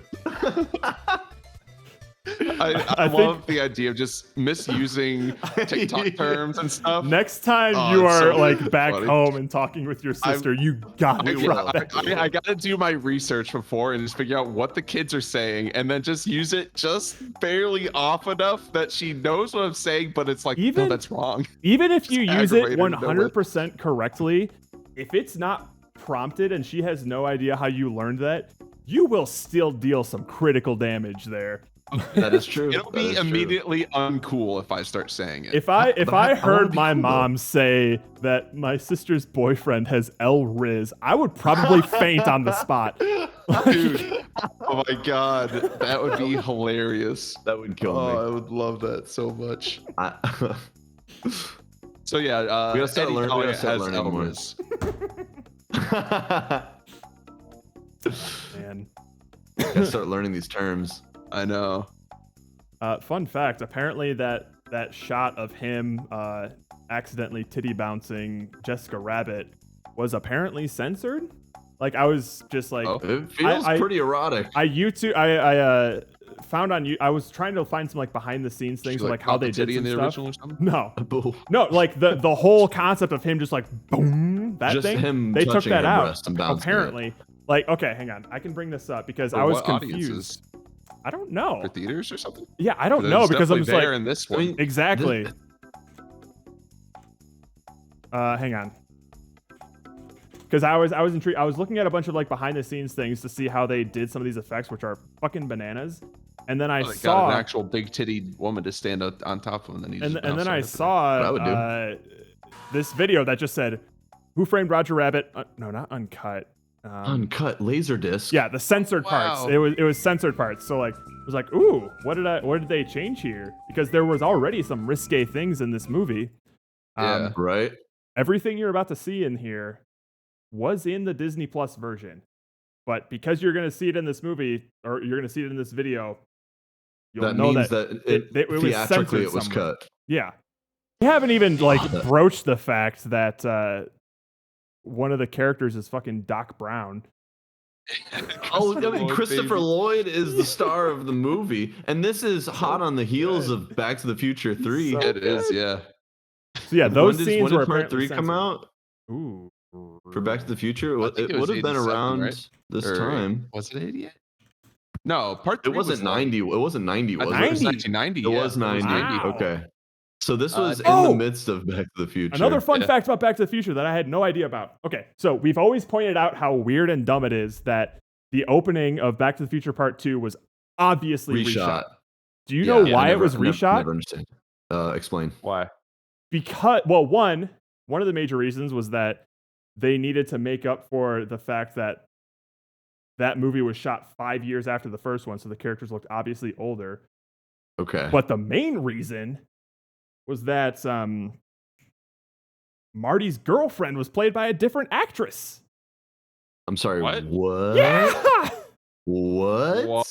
I think- love the idea of just misusing TikTok terms and stuff. Next time Oh, you it's are so like back funny. home and talking with your sister, you got We to will. I gotta do my research before and just figure out what the kids are saying, and then just use it just barely off enough that she knows what I'm saying, but it's like, Even- no, that's wrong. Even if you Just use it aggravate her to no 100% correctly, if it's not prompted and she has no idea how you learned that, you will still deal some critical damage there. That is true. It'll That be is true. immediately uncool if I start saying it. If I heard be my cool, mom say that my sister's boyfriend has L Riz, I would probably faint on the spot. Dude, oh my god, that would be hilarious. That would kill Oh, I would love that so much. me. So yeah, We gotta start Eddie learning- we Collier gotta start has learning more. Elvis. Man. Gotta start learning these terms. I know. Fun fact, apparently that shot of him accidentally titty bouncing Jessica Rabbit was apparently censored. Like I was just like, It feels pretty erotic. I found on you. I was trying to find some like behind the scenes things of like how they did some in the stuff. original or something? No, like the whole concept of him just like boom that Just thing. him They took touching that her out breast and bouncing it. apparently. Like okay, hang on, I can bring this up because For I was what confused. audiences? I don't know. For theaters or something? Yeah, I don't It's know because I'm just definitely there like in this one. exactly. Hang on. Because I was intrigued. I was looking at a bunch of like behind the scenes things to see how they did some of these effects, which are fucking bananas. And then I They saw got an actual big titty woman to stand on top of him, and then he and just then bounced I right up saw What I would this video that just said, "Who framed Roger Rabbit?" No, not uncut. Uncut Laserdisc. Yeah, the censored parts. Wow. It was censored parts. So like, it was like, ooh, what did they change here? Because there was already some risque things in this movie. Yeah. Right. Everything you're about to see in here was in the Disney Plus version, but because you're gonna see it in this movie or you're gonna see it in this video, you'll That know means that it was theatrically censored it was somewhere. cut. Yeah. They haven't even like broached the fact that one of the characters is fucking Doc Brown. Oh, I mean, Christopher Lloyd is the star of the movie, and this is hot on the heels of Back to the Future 3. So It is, yeah. So yeah, those when scenes when were did part apparently 3 come censored. out Ooh. for Back to the Future? I think It it was would have been 87, around right? this Or time. Was it 88? No, part It 3 wasn't was 90. It wasn't 90, was I think it was it? 1990. It yeah. was 90. Wow. Okay. So this was in Oh! the midst of Back to the Future. Another fun Yeah. fact about Back to the Future that I had no idea about. Okay, so we've always pointed out how weird and dumb it is that the opening of Back to the Future Part 2 was obviously reshot. Do you know why it was reshot? Never understand. Explain. Why? Because, well, one of the major reasons was that they needed to make up for the fact that that movie was shot 5 years after the first one, so the characters looked obviously older. Okay. But the main reason was that Marty's girlfriend was played by a different actress. I'm sorry. What? What? Yeah! What? What?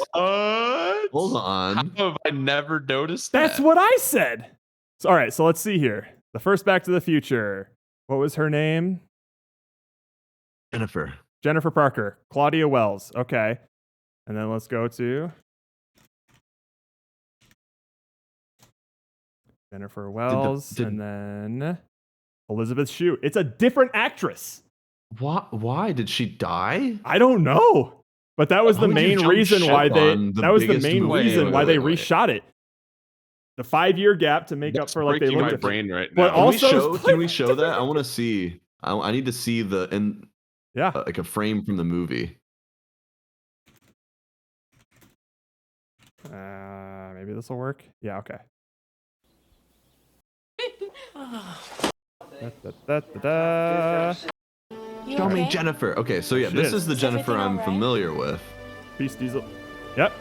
Hold on. How have I never noticed That's that? what I said. So, all right, so let's see here. The first Back to the Future. What was her name? Jennifer. Jennifer Parker. Claudia Wells. Okay. And then let's go to Jennifer Wells and then Elizabeth Shue. It's a different actress. Why did she die? I don't know. But that was How the would you main jump reason ship why they on the that was the biggest main movie? reason Wait, why wait, they wait. reshot it. The 5-year gap to make up That's for like they breaking looked my at brain right But now. also- Can we show that? I want to see. I need to see Yeah. like a frame from the movie. Maybe this will work. Yeah, okay. Da. You Show me okay? Jennifer. Okay, so yeah, She this is. is the Is Jennifer everything I'm alright? familiar with. Peace Diesel. Yep.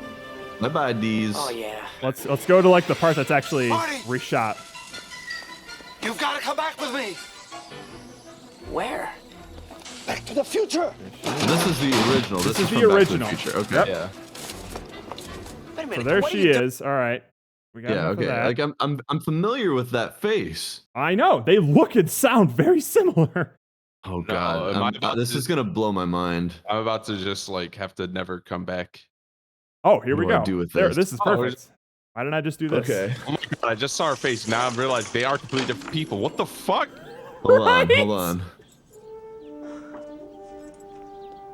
Bye bye, D's. Oh yeah. Let's go to like the part that's actually Marty! reshot. You've got to come back with me. Where? Back to the future. This is the original. This is is the from original. Back to the Future. Okay. Yep. Yeah. Wait a minute. So there what are she you do- is. All right. We got Yeah. enough of Okay. that. Like I'm familiar with that face. I know. They look and sound very similar. Oh God. am I about This to- is gonna blow my mind. I'm about to just like have to never come back. Oh, here we What do I go. do with There, this? this is Oh, perfect. Why didn't I just do this? Okay. Oh my god, I just saw her face. Now I realize they are completely different people. What the fuck? Hold on. Right? Hold on.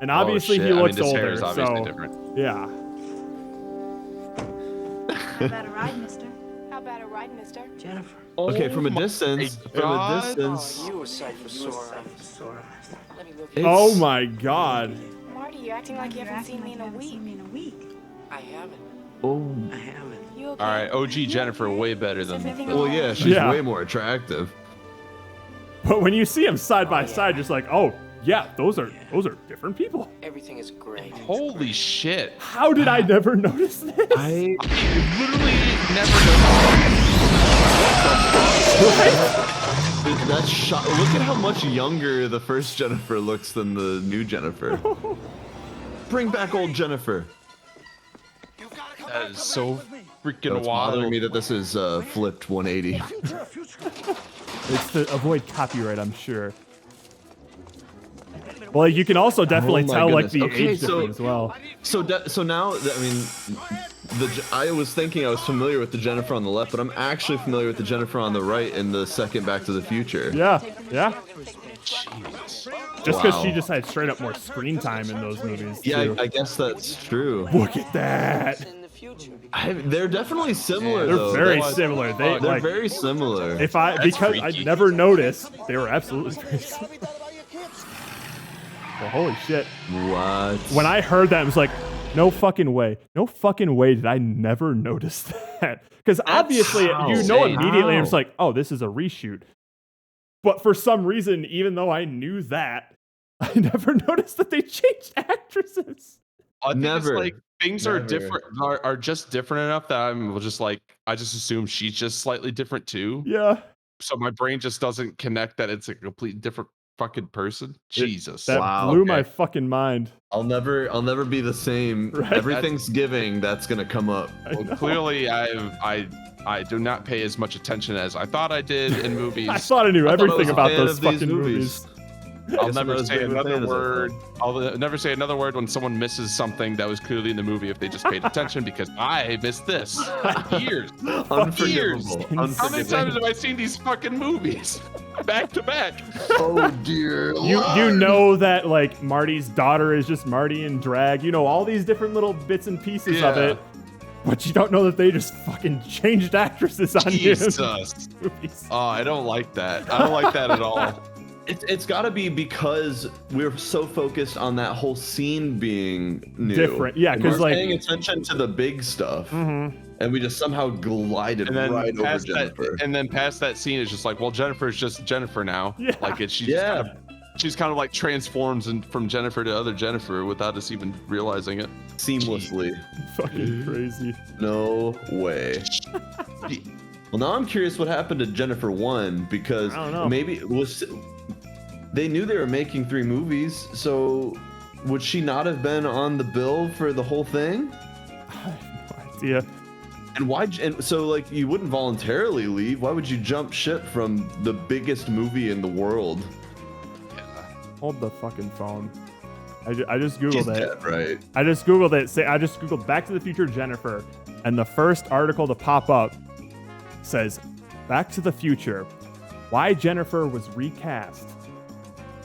And obviously oh, he shit. looks I mean, this older. hair is obviously So different. yeah. How about a ride, mister? How about a ride, mister? Jennifer. Okay. From a my distance. From a God. distance. Oh, you a sight for sore eyes. Let me look. It's- Oh my God. Marty, you're acting like you haven't seen me in a week. I haven't. Oh. I haven't. You okay? All right, OG Jennifer, way better than. Everything Well, yeah. She's Yeah. way more attractive. But when you see them side by yeah. side, just like, oh yeah, those are different people. Everything is great. Holy shit! How did I never notice this? I literally never noticed. That's shot. Look at how much younger the first Jennifer looks than the new Jennifer. Bring back old Jennifer. You've got to come That back is to so with me. freaking It's bothering wild. me that this is flipped 180. Future. It's to avoid copyright, I'm sure. Well, you can also definitely Oh my tell like goodness. the Okay, age difference as well. So now, I mean, I was thinking I was familiar with the Jennifer on the left, but I'm actually familiar with the Jennifer on the right in the second Back to the Future. Yeah, yeah. Just because she Wow. just had straight up more screen time in those movies. Yeah, too. I guess that's true. Look at that. They're definitely similar. They're though. very That's- similar. They're Like, very similar. because I never noticed, they were absolutely very similar. Well, holy shit. What? When I heard that, I was like, no fucking way. No fucking way did I never notice that. Because obviously, how. you know Insane. immediately, How? it's like, oh, this is a reshoot. But for some reason, even though I knew that, I never noticed that they changed actresses. I think Never. It's like things Never. are different, are just different enough that I'm just like, I just assume she's just slightly different too. Yeah. So my brain just doesn't connect that it's a completely different fucking person. Jesus. That Wow, blew okay. my fucking mind. I'll never be the same. Right. Every Thanksgiving, that's gonna come up. Well, clearly, I do not pay as much attention as I thought I did in movies. I thought I knew I thought I everything was a about fan those of these fucking movies. I'll Guess never I'm not as say big of a fan another as I word. I'll never say another word when someone misses something that was clearly in the movie if they just paid attention because I missed this. Years. Unforgivable. How many times have I seen these fucking movies back to back? Oh dear. You know that like Marty's daughter is just Marty in drag. You know all these different little bits and pieces of Yeah. it. But you don't know that they just fucking changed actresses on you. in Jesus. these movies. Oh, I don't like that. I don't like that at all. It's got to be because we're so focused on that whole scene being new. Different, yeah, And 'cause, we're like- paying attention to the big stuff, and we just somehow glided And then right over past Jennifer. that, and then past that scene is just like, well, Jennifer's just Jennifer now. Yeah. Like it, Yeah. she's kind of like transforms from Jennifer to other Jennifer without us even realizing it. Seamlessly. Fucking crazy. No way. Well, now I'm curious what happened to Jennifer 1 because I don't know. maybe it was. They knew they were making 3 movies, so would she not have been on the bill for the whole thing? I have no idea. And why? And so, like, you wouldn't voluntarily leave. Why would you jump ship from the biggest movie in the world? Hold the fucking phone. I just She's googled it. dead, right? I just googled it. I just googled Back to the Future Jennifer, and the first article to pop up says, "Back to the Future: Why Jennifer was recast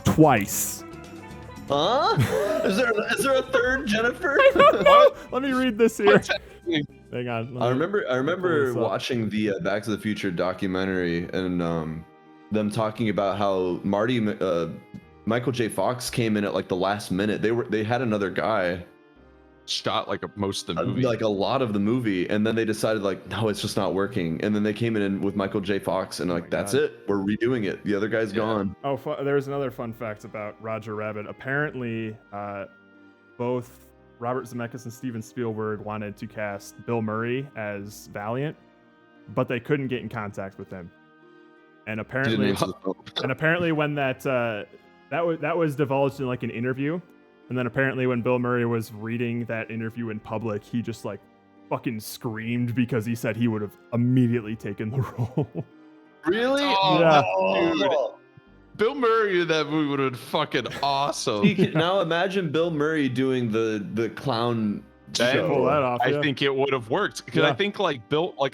twice." Huh? Is there a third Jennifer? Let me read this here. Hang on. I remember this up. watching the Back to the Future documentary and them talking about how Michael J. Fox came in at like the last minute. They had another guy Shot like most of the movie. like a lot of the movie, and then they decided like no, it's just not working. And then they came in with Michael J. Fox and like that's God. it, we're redoing it. The other guy's gone. Oh, there's another fun fact about Roger Rabbit. Apparently, both Robert Zemeckis and Steven Spielberg wanted to cast Bill Murray as Valiant, but they couldn't get in contact with him. And Didn't apparently, answer the phone. when that was divulged in like an interview, and then apparently when Bill Murray was reading that interview in public, he just like fucking screamed because he said he would have immediately taken the role. Really? Oh, Yeah. dude. Bill Murray in that movie would have been fucking awesome. Now imagine Bill Murray doing the clown show. Pull that off. I yeah. think it would have worked because Yeah. I think like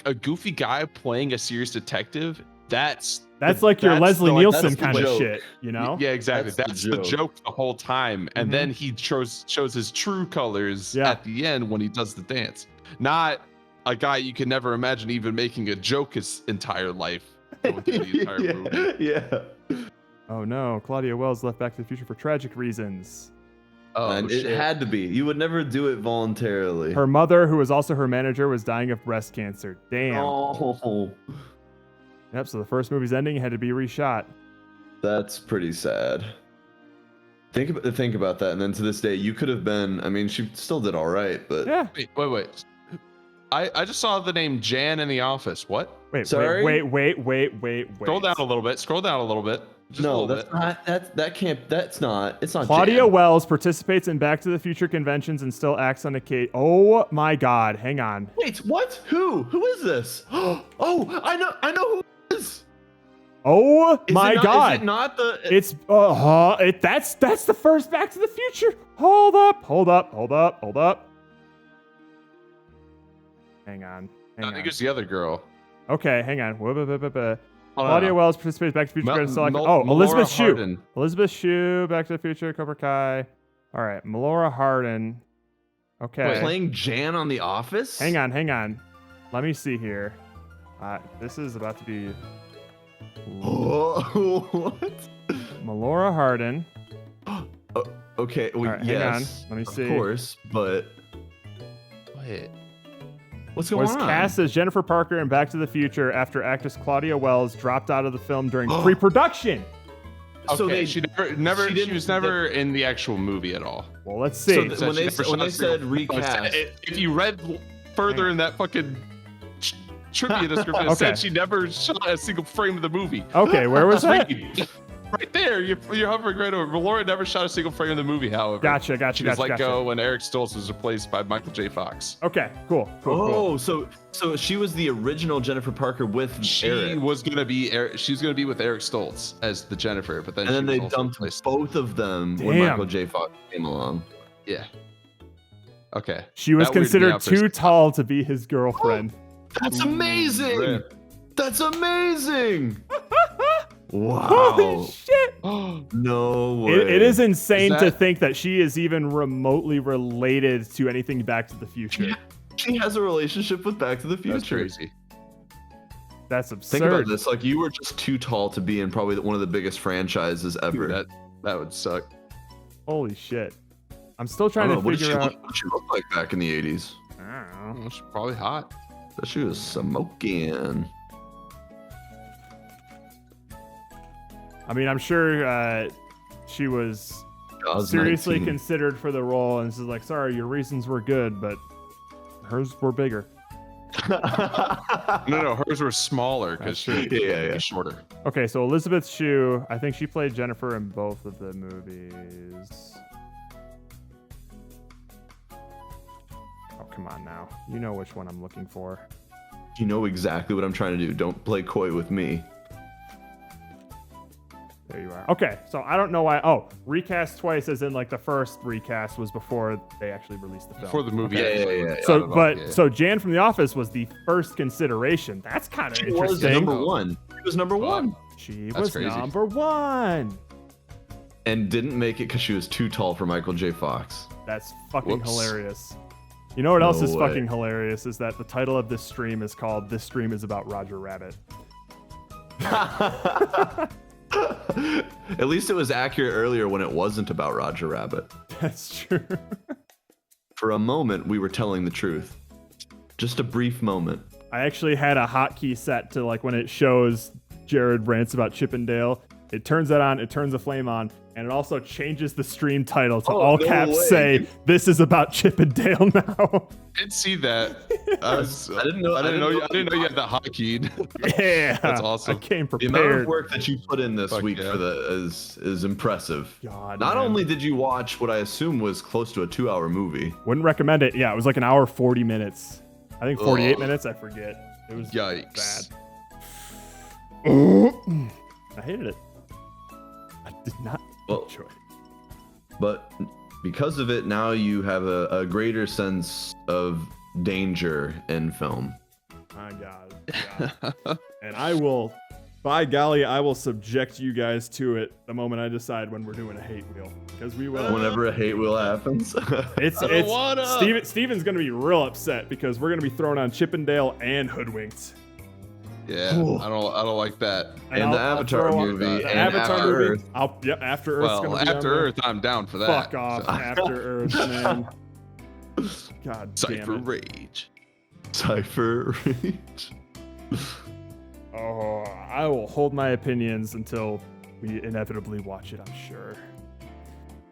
a goofy guy playing a serious detective. That's like your Leslie that's Nielsen the kind of joke. shit, you know? Yeah, exactly. That's That's, the the joke. joke the whole time, and Mhm. then he shows his true colors Yeah. at the end when he does the dance. Not a guy you can never imagine even making a joke his entire life. Going through the entire movie. Yeah. Oh no, Claudia Wells left Back to the Future for tragic reasons. Oh, And shit. it had to be. You would never do it voluntarily. Her mother, who was also her manager, was dying of breast cancer. Damn. Oh, Yep, so the first movie's ending had to be reshot. that's pretty sad. Think about that, and then to this day, you could have been. I mean, she still did all right, but Yeah. Wait. I just saw the name Jan in The Office. What? Sorry? Wait. Scroll down a little bit. Scroll down a little bit. Just a no, little that's bit. not. That can't. That's not. It's not. Claudia Jan. Wells participates in Back to the Future conventions and still acts on occasion. Oh my God, hang on. Wait, what? Who? Who is this? Oh, I know. Who it is. Oh my God! Is it not the? It's that's the first Back to the Future. Hold up. Hang on. I think it's the other girl. Okay, hang on. Hold on. Claudia Wells participates Back to the Future. Credits select. Melora Elizabeth Shue. Hardin. Elizabeth Shue, Back to the Future, Cobra Kai. All right, Melora Hardin. Okay. Playing Jan on The Office? Hang on. Let me see here. This is about to be Oh, what? Melora Hardin. Okay, well, All right, yes. hang on. Let me see. Of course, but Wait. what's going Was on? cast as Jennifer Parker in Back to the Future after actress Claudia Wells dropped out of the film during pre-production. So they- she she was never in the actual movie at all. Well, let's see. So when they said recast, If you read further in that fucking trivia description, it Okay. said she never shot a single frame of the movie. Okay, where was that? Right there, you're hovering right over. Laura never shot a single frame of the movie. However, Gotcha. She was let go when Eric Stoltz was replaced by Michael J. Fox. Okay, cool. Oh, so she was the original Jennifer Parker with She Eric, was gonna be she's gonna be with Eric Stoltz as the Jennifer, but then and then she they was also dumped replaced. both of them when Damn. Michael J. Fox came along. Yeah. Okay. She was That weirded me considered out for a too second. tall to be his girlfriend. That's amazing! Rip. That's amazing! Wow! Holy shit! No way! It is insane Is to that- think that she is even remotely related to anything Back to the Future. She has a relationship with Back to the Future. That's crazy. That's absurd. Think about this: like you were just too tall to be in probably one of the biggest franchises ever. Dude, that would suck. Holy shit! I'm still I trying don't know, to what did figure out. what did she look like back in the 80s? I don't know. Well, she's probably hot. But she was smoking. I mean, I'm sure she was I was seriously 19. considered for the role, and she's like, "Sorry, your reasons were good, but hers were bigger." No, hers were smaller because she Yeah. shorter. Okay, so Elizabeth Shue, I think she played Jennifer in both of the movies. Oh, come on now. You know which one I'm looking for. You know exactly what I'm trying to do. Don't play coy with me. There you are. Okay, so I don't know why. Oh, recast twice, as in like the first recast was before they actually released the film. Before the movie. Yeah, actually yeah, was yeah. out So, of but yeah. so Jan from The Office was the first consideration. That's kind of She was interesting. number one. She was number one. She That's was crazy. number one. And didn't make it because she was too tall for Michael J. Fox. That's fucking Whoops. hilarious. You know what else No is way. fucking hilarious is that the title of this stream is called "This Stream is About Roger Rabbit." At least it was accurate earlier when it wasn't about Roger Rabbit. That's true. For a moment, we were telling the truth. Just a brief moment. I actually had a hotkey set to like when it shows Jared rants about Chippendale. It turns that on, it turns the flame on, and it also changes the stream title to all no caps way. say, "This is about Chippendale now." I did see that. I didn't know- I didn't know. I You, didn't I didn't know you had that hotkeyed. Yeah. That's awesome. I came The amount prepared. of work that you put in this Fuck week yeah. for the is impressive. God, Not man. only did you watch what I assume was close to a 2-hour movie. Wouldn't recommend it. Yeah, it was like an hour 40 minutes. I think 48 Ugh. minutes. I forget. It was Yikes. bad. I hated it. I did not Well, enjoy it. But because of it, now you have a greater sense of danger in film. My God. Yeah. And I will, by golly, I will subject you guys to it the moment I decide when we're doing a hate wheel, because we will. Whenever a hate wheel happens. Steven's gonna be real upset because we're gonna be thrown on Chippendale and Hoodwinked. Yeah, I don't like that. And the Avatar throw up movie, the and Avatar After movie. Earth. After Earth's Well, gonna be on After there. Earth, I'm down for that. Fuck off, so. After Earth, man. God Cypher damn it. Rage. Cypher Rage. Oh, I will hold my opinions until we inevitably watch it, I'm sure.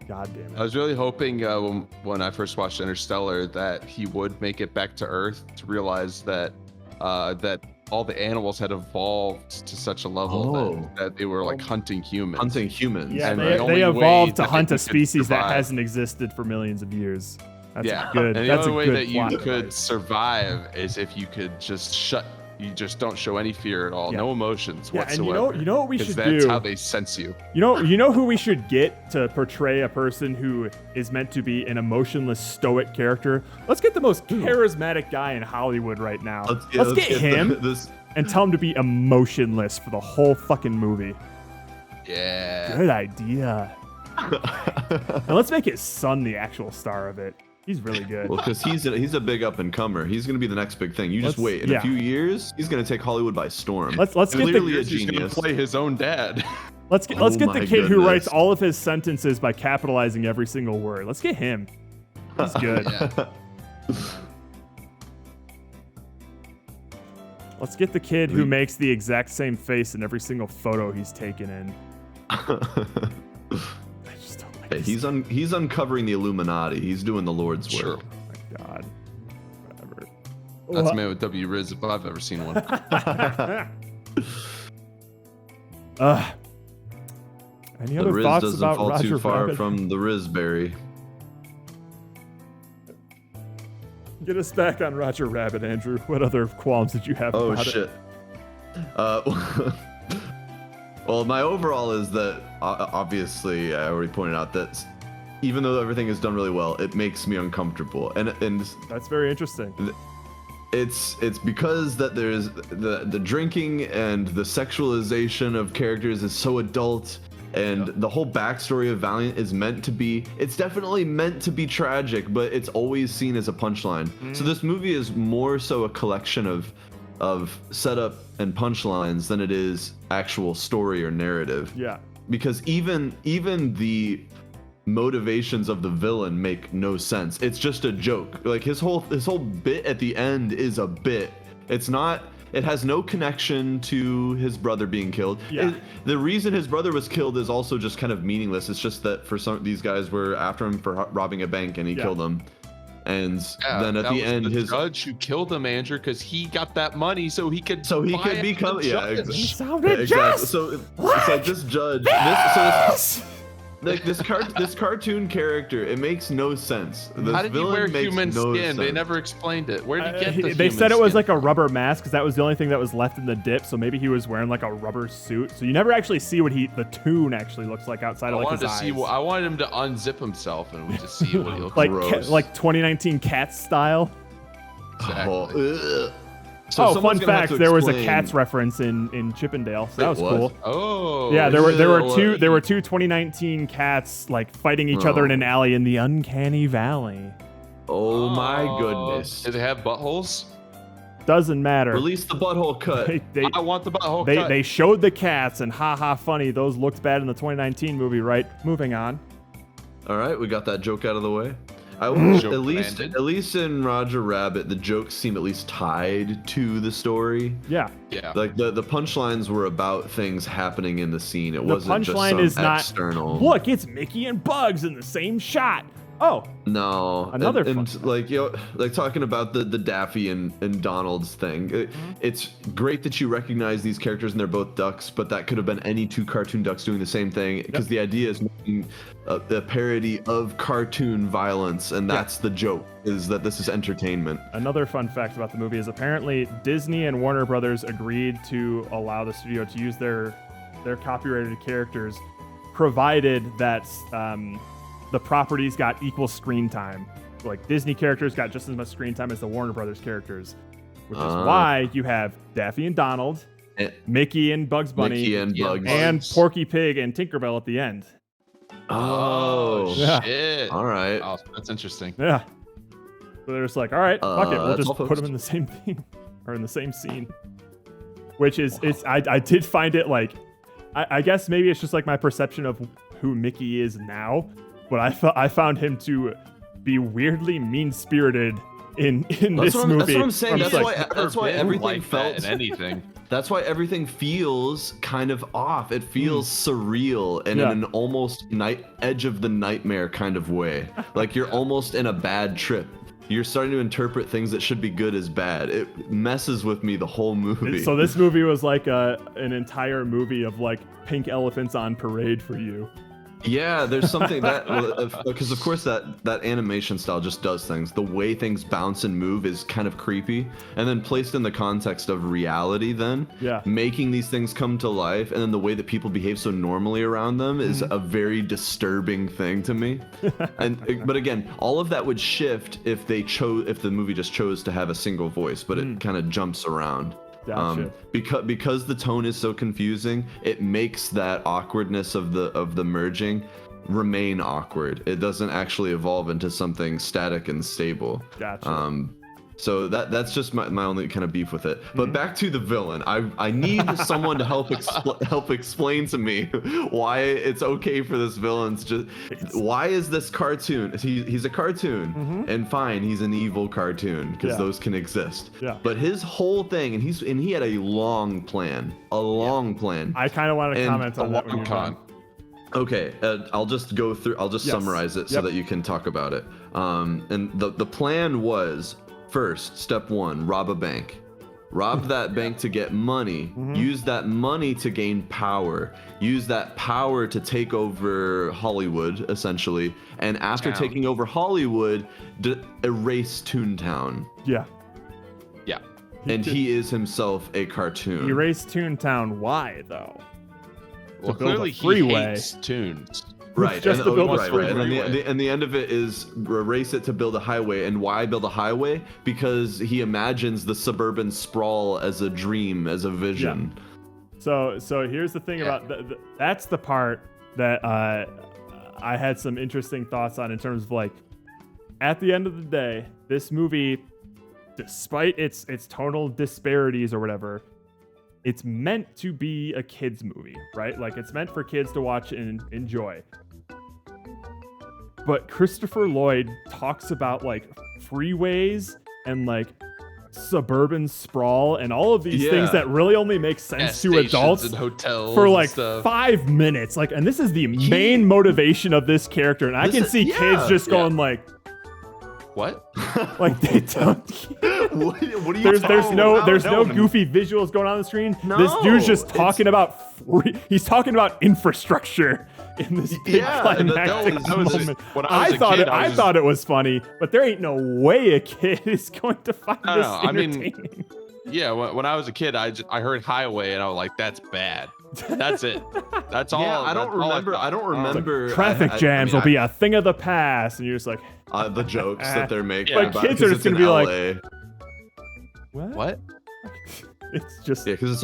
God damn it. I was really hoping when I first watched Interstellar that he would make it back to Earth to realize that that all the animals had evolved to such a level that they were like hunting humans. Hunting humans. Yeah, And they the only way evolved to that hunt they a could species that survive- hasn't existed for millions of years. That's yeah, good. And the That's only a way good that you plot could device. survive is if you could just shut you just don't show any fear at all, Yeah. no emotions Yeah, and whatsoever. you know what we 'cause should that's do? how they sense you. You know who we should get to portray a person who is meant to be an emotionless, stoic character? Let's get the most charismatic guy in Hollywood right now. Let's get him and tell him to be emotionless for the whole fucking movie. Yeah. Good idea. And let's make his son the actual star of it. He's really good. Well, because he's a big up and comer. He's gonna be the next big thing. You just Let's- wait. In yeah. a few years, he's gonna take Hollywood by storm. Let's get Clearly a He's gonna genius. play his own dad. Let's get Oh the my kid who writes goodness. all of his sentences by capitalizing every single word. Let's get him. He's good. Yeah. Let's get the kid who makes the exact same face in every single photo he's taken in. I just don't like Hey, this. he's uncovering the Illuminati. He's doing the Lord's Sure. work. Oh my god. Whatever. That's a man with W Riz if I've ever seen one. Any The other Riz thoughts doesn't about fall Roger too far Rabbit? from the Rizberry. Get us back on Roger Rabbit, Andrew. What other qualms did you have Oh about shit. it? Well, my overall is that obviously I already pointed out that even though everything is done really well, it makes me uncomfortable, and That's very interesting. it's because that there's the drinking and the sexualization of characters is so adult, and the whole backstory of Valiant is meant to be, it's definitely meant to be tragic, but it's always seen as a punchline. So this movie is more so a collection of setup and punchlines than it is actual story or narrative. Yeah. Because even the motivations of the villain make no sense. It's just a joke. Like his whole bit at the end is a bit. It has no connection to his brother being killed. Yeah. The reason his brother was killed is also just kind of meaningless. It's just that for these guys were after him for robbing a bank and he killed them. And then at that the was end, the his judge who killed him, Andrew, because he got that money so he could become judge. He sounded exactly. just So it's like this judge, this cartoon character, it makes no sense. This How did he villain wear makes human no skin? They sense. never explained it. Where did he get the they human said it was skin like a from? rubber mask because that was the only thing that was left in the dip. So maybe he was wearing like a rubber suit. So you never actually see what the Toon actually looks like outside of like his eyes. I wanted him to unzip himself and we just see what he looks like Gross. like 2019 Cats style. exactly. Oh, ugh. So Oh, fun someone's gonna have fact! to There was a explain- Cats reference in Chippendale, so that was Wait, what? cool. Oh. Yeah, there were yeah. two 2019 cats like fighting each other in an alley in the Uncanny Valley. Oh my goodness. Did they have buttholes? Doesn't matter. Release the butthole cut. I want the butthole cut. They showed the cats and haha funny. Those looked bad in the 2019 movie, right? Moving on. All right, we got that joke out of the way. I will Joke landed. at least in Roger Rabbit, the jokes seem at least tied to the story. Yeah. Yeah. Like the punchlines were about things happening in the scene. It The wasn't just punchline some is not. external. Look, it's Mickey and Bugs in the same shot. Oh, No, Another and fun- like like talking about the Daffy and Donald's thing. It's great that you recognize these characters and they're both ducks, but that could have been any two cartoon ducks doing the same thing because the idea is making a parody of cartoon violence, and that's the joke, is that this is entertainment. another fun fact about the movie is apparently Disney and Warner Brothers agreed to allow the studio to use their copyrighted characters, provided that the properties got equal screen time. Like Disney characters got just as much screen time as the Warner Brothers characters, which is why you have Daffy and Donald, Eh, Mickey and Bugs Bunny, Mickey and Bugs. and Porky Pig and Tinkerbell at the end. Oh, Yeah. shit. all right. Oh, that's interesting. Yeah. So they're just like, all right, fuck it, we'll that's just all, put folks. them in the same thing or in the same scene. Which is, I did find it like, I guess maybe it's just like my perception of who Mickey is now, but I found him to be weirdly mean-spirited in this movie. That's what I'm saying. I'm That's just why, like, that's why Been everything like that felt. in anything. That's why everything feels kind of off. It feels surreal and Yeah. in an almost edge of the nightmare kind of way. Like you're almost in a bad trip. You're starting to interpret things that should be good as bad. It messes with me the whole movie. so this movie was like an entire movie of like pink elephants on parade for you. Yeah, there's something that because of course that animation style just does things. The way things bounce and move is kind of creepy, and then placed in the context of reality, then making these things come to life, and then the way that people behave so normally around them is a very disturbing thing to me. But again, all of that would shift if the movie just chose to have a single voice, but it kind of jumps around. Gotcha. Because the tone is so confusing, it makes that awkwardness of the merging remain awkward. It doesn't actually evolve into something static and stable. Gotcha. So that's just my only kind of beef with it. But back to the villain. I need someone to help explain to me why it's okay for this villain to just. Why is this cartoon? He's a cartoon, and fine, he's an evil cartoon because those can exist. Yeah. But his whole thing, and he had a long plan. I kind of want to comment on that when you're done. Okay, I'll just go through. I'll just summarize it so that you can talk about it. And the plan was. First, step one, rob a bank. Rob that bank to get money. Use that money to gain power. Use that power to take over Hollywood, essentially. And after taking over Hollywood, erase Toontown. Yeah. Yeah. He is himself a cartoon. Erase Toontown. Why, though? Well, to build clearly a freeway. He hates tunes. Right, just to build a freeway. And the end of it is erase it to build a highway. And why build a highway? Because he imagines the suburban sprawl as a dream, as a vision. Yeah. So here's the thing about that's the part that I had some interesting thoughts on in terms of like, at the end of the day, this movie, despite its tonal disparities or whatever, it's meant to be a kids movie, right? Like it's meant for kids to watch and enjoy. But Christopher Lloyd talks about like freeways and like suburban sprawl and all of these things that really only make sense to adults and hotels for like and 5 minutes. Like, and this is the main motivation of this character. And I can see kids just going like, what? Like they don't. What are you there's no goofy visuals going on the screen. No, this dude's just talking about he's talking about infrastructure in this big climactic moment. I thought it was funny, but there ain't no way a kid is going to find this entertaining. When I was a kid, I heard highway and I was like, that's bad. That's it. That's all. Yeah, I don't remember. Like, traffic jams will be a thing of the past, and you're just like the jokes that they're making. Like kids are just gonna be like, what? It's just because it's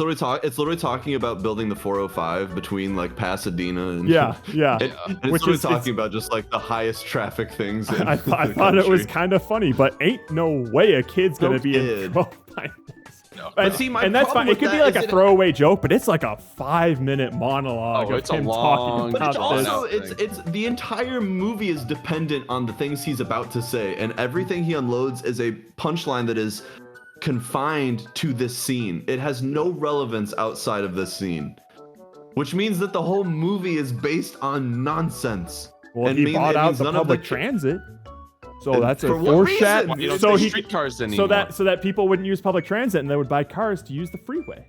literally talking about building the 405 between like Pasadena and and it's literally talking about just like the highest traffic things. I thought it was kind of funny, but ain't no way a kid's gonna be in trouble by this. No. But see, and that's fine. It could be like a throwaway joke, but it's like a 5-minute monologue of him talking about this. But it's also this. it's the entire movie is dependent on the things he's about to say, and everything he unloads is a punchline that is confined to this scene. It has no relevance outside of this scene, which means that the whole movie is based on nonsense. Well, and he bought out the public transit. So that's a foreshadow. So streetcars anymore. So that people wouldn't use public transit and they would buy cars to use the freeway.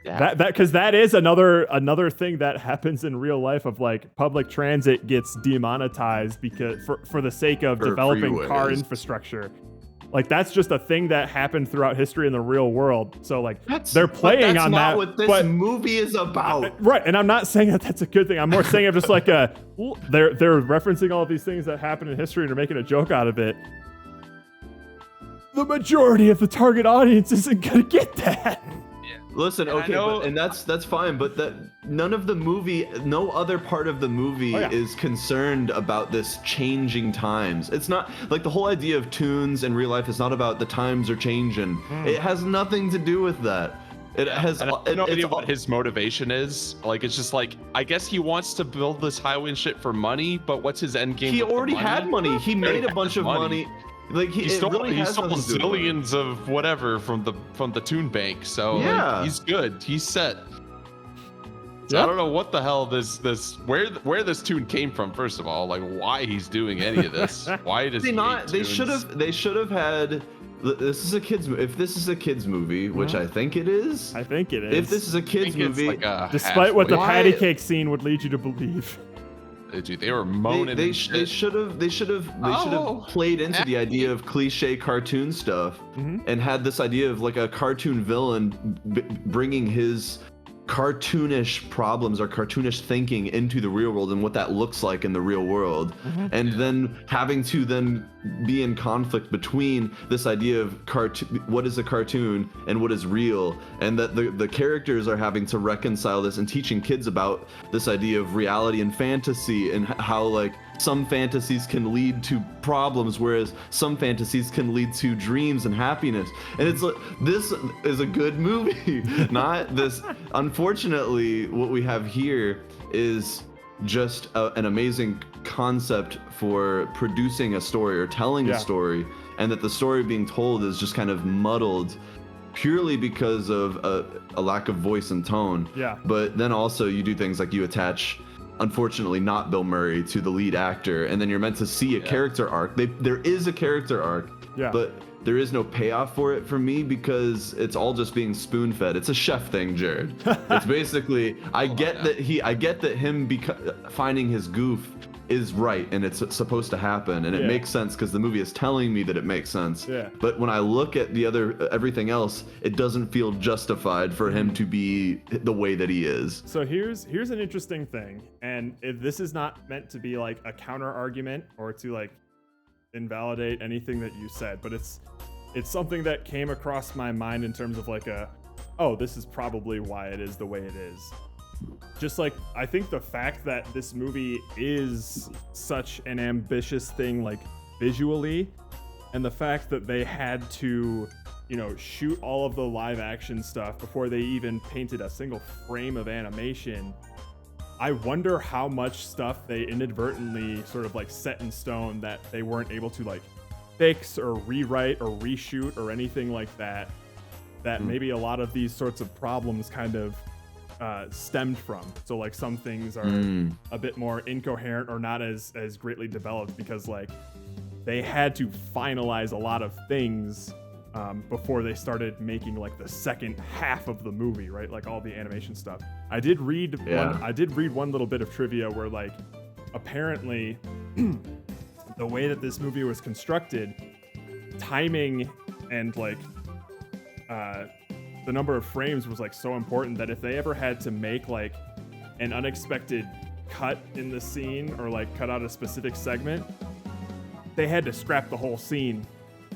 Yeah. Because that is another thing that happens in real life of like public transit gets demonetized because for the sake of developing car infrastructure. Like that's just a thing that happened throughout history in the real world. So like they're playing on that. That's not what this movie is about. Right, and I'm not saying that that's a good thing. I'm more saying I'm just like they're referencing all of these things that happened in history and they're making a joke out of it. The majority of the target audience isn't gonna get that. Listen, okay, and that's fine, but no other part of the movie is concerned about this changing times. It's not like the whole idea of tunes in real life is not about the times are changing. It has nothing to do with that. It has. I have no idea what his motivation is. Like, it's just like, I guess he wants to build this highway and shit for money, but what's his end game? He already had money. He made a bunch of money. Like he stole zillions of whatever from the Toon Bank, so like, he's good. He's set. So I don't know what the hell this where this tune came from. First of all, like why he's doing any of this? Why does they should have had this is a kids. If this is a kids movie, which I think it is, I think it is. if this is a kids movie, Like despite what the halfway. patty cake scene would lead you to believe. Dude, they were moaning. they and shit. should have Oh. played into the idea of cliche cartoon stuff and had this idea of like a cartoon villain bringing his cartoonish problems or cartoonish thinking into the real world and what that looks like in the real world, and then having to then be in conflict between this idea of what is a cartoon and what is real, and that the characters are having to reconcile this and teaching kids about this idea of reality and fantasy and how like some fantasies can lead to problems, whereas some fantasies can lead to dreams and happiness. And it's like, this is a good movie, not this. Unfortunately, what we have here is just an amazing concept for producing a story or telling a story, and that the story being told is just kind of muddled purely because of a lack of voice and tone. Yeah. But then also you do things like you attach, unfortunately not Bill Murray, to the lead actor, and then you're meant to see a character arc. There is a character arc, but there is no payoff for it for me because it's all just being spoon-fed. It's a chef thing, Jared. It's basically I get that him finding his goof is right and it's supposed to happen, and it makes sense because the movie is telling me that it makes sense. But when I look at the everything else, it doesn't feel justified for him to be the way that he is. So here's an interesting thing, and if this is not meant to be like a counter argument or to like invalidate anything that you said, but it's something that came across my mind in terms of like this is probably why it is the way it is. Just like, I think the fact that this movie is such an ambitious thing, like visually, and the fact that they had to, shoot all of the live action stuff before they even painted a single frame of animation. I wonder how much stuff they inadvertently sort of like set in stone that they weren't able to like fix or rewrite or reshoot or anything like that. That maybe a lot of these sorts of problems kind of stemmed from. So like some things are a bit more incoherent or not as greatly developed because like they had to finalize a lot of things before they started making like the second half of the movie, right? Like all the animation stuff. I did read one little bit of trivia where like apparently the way that this movie was constructed, timing and like the number of frames was like so important that if they ever had to make like an unexpected cut in the scene or like cut out a specific segment, they had to scrap the whole scene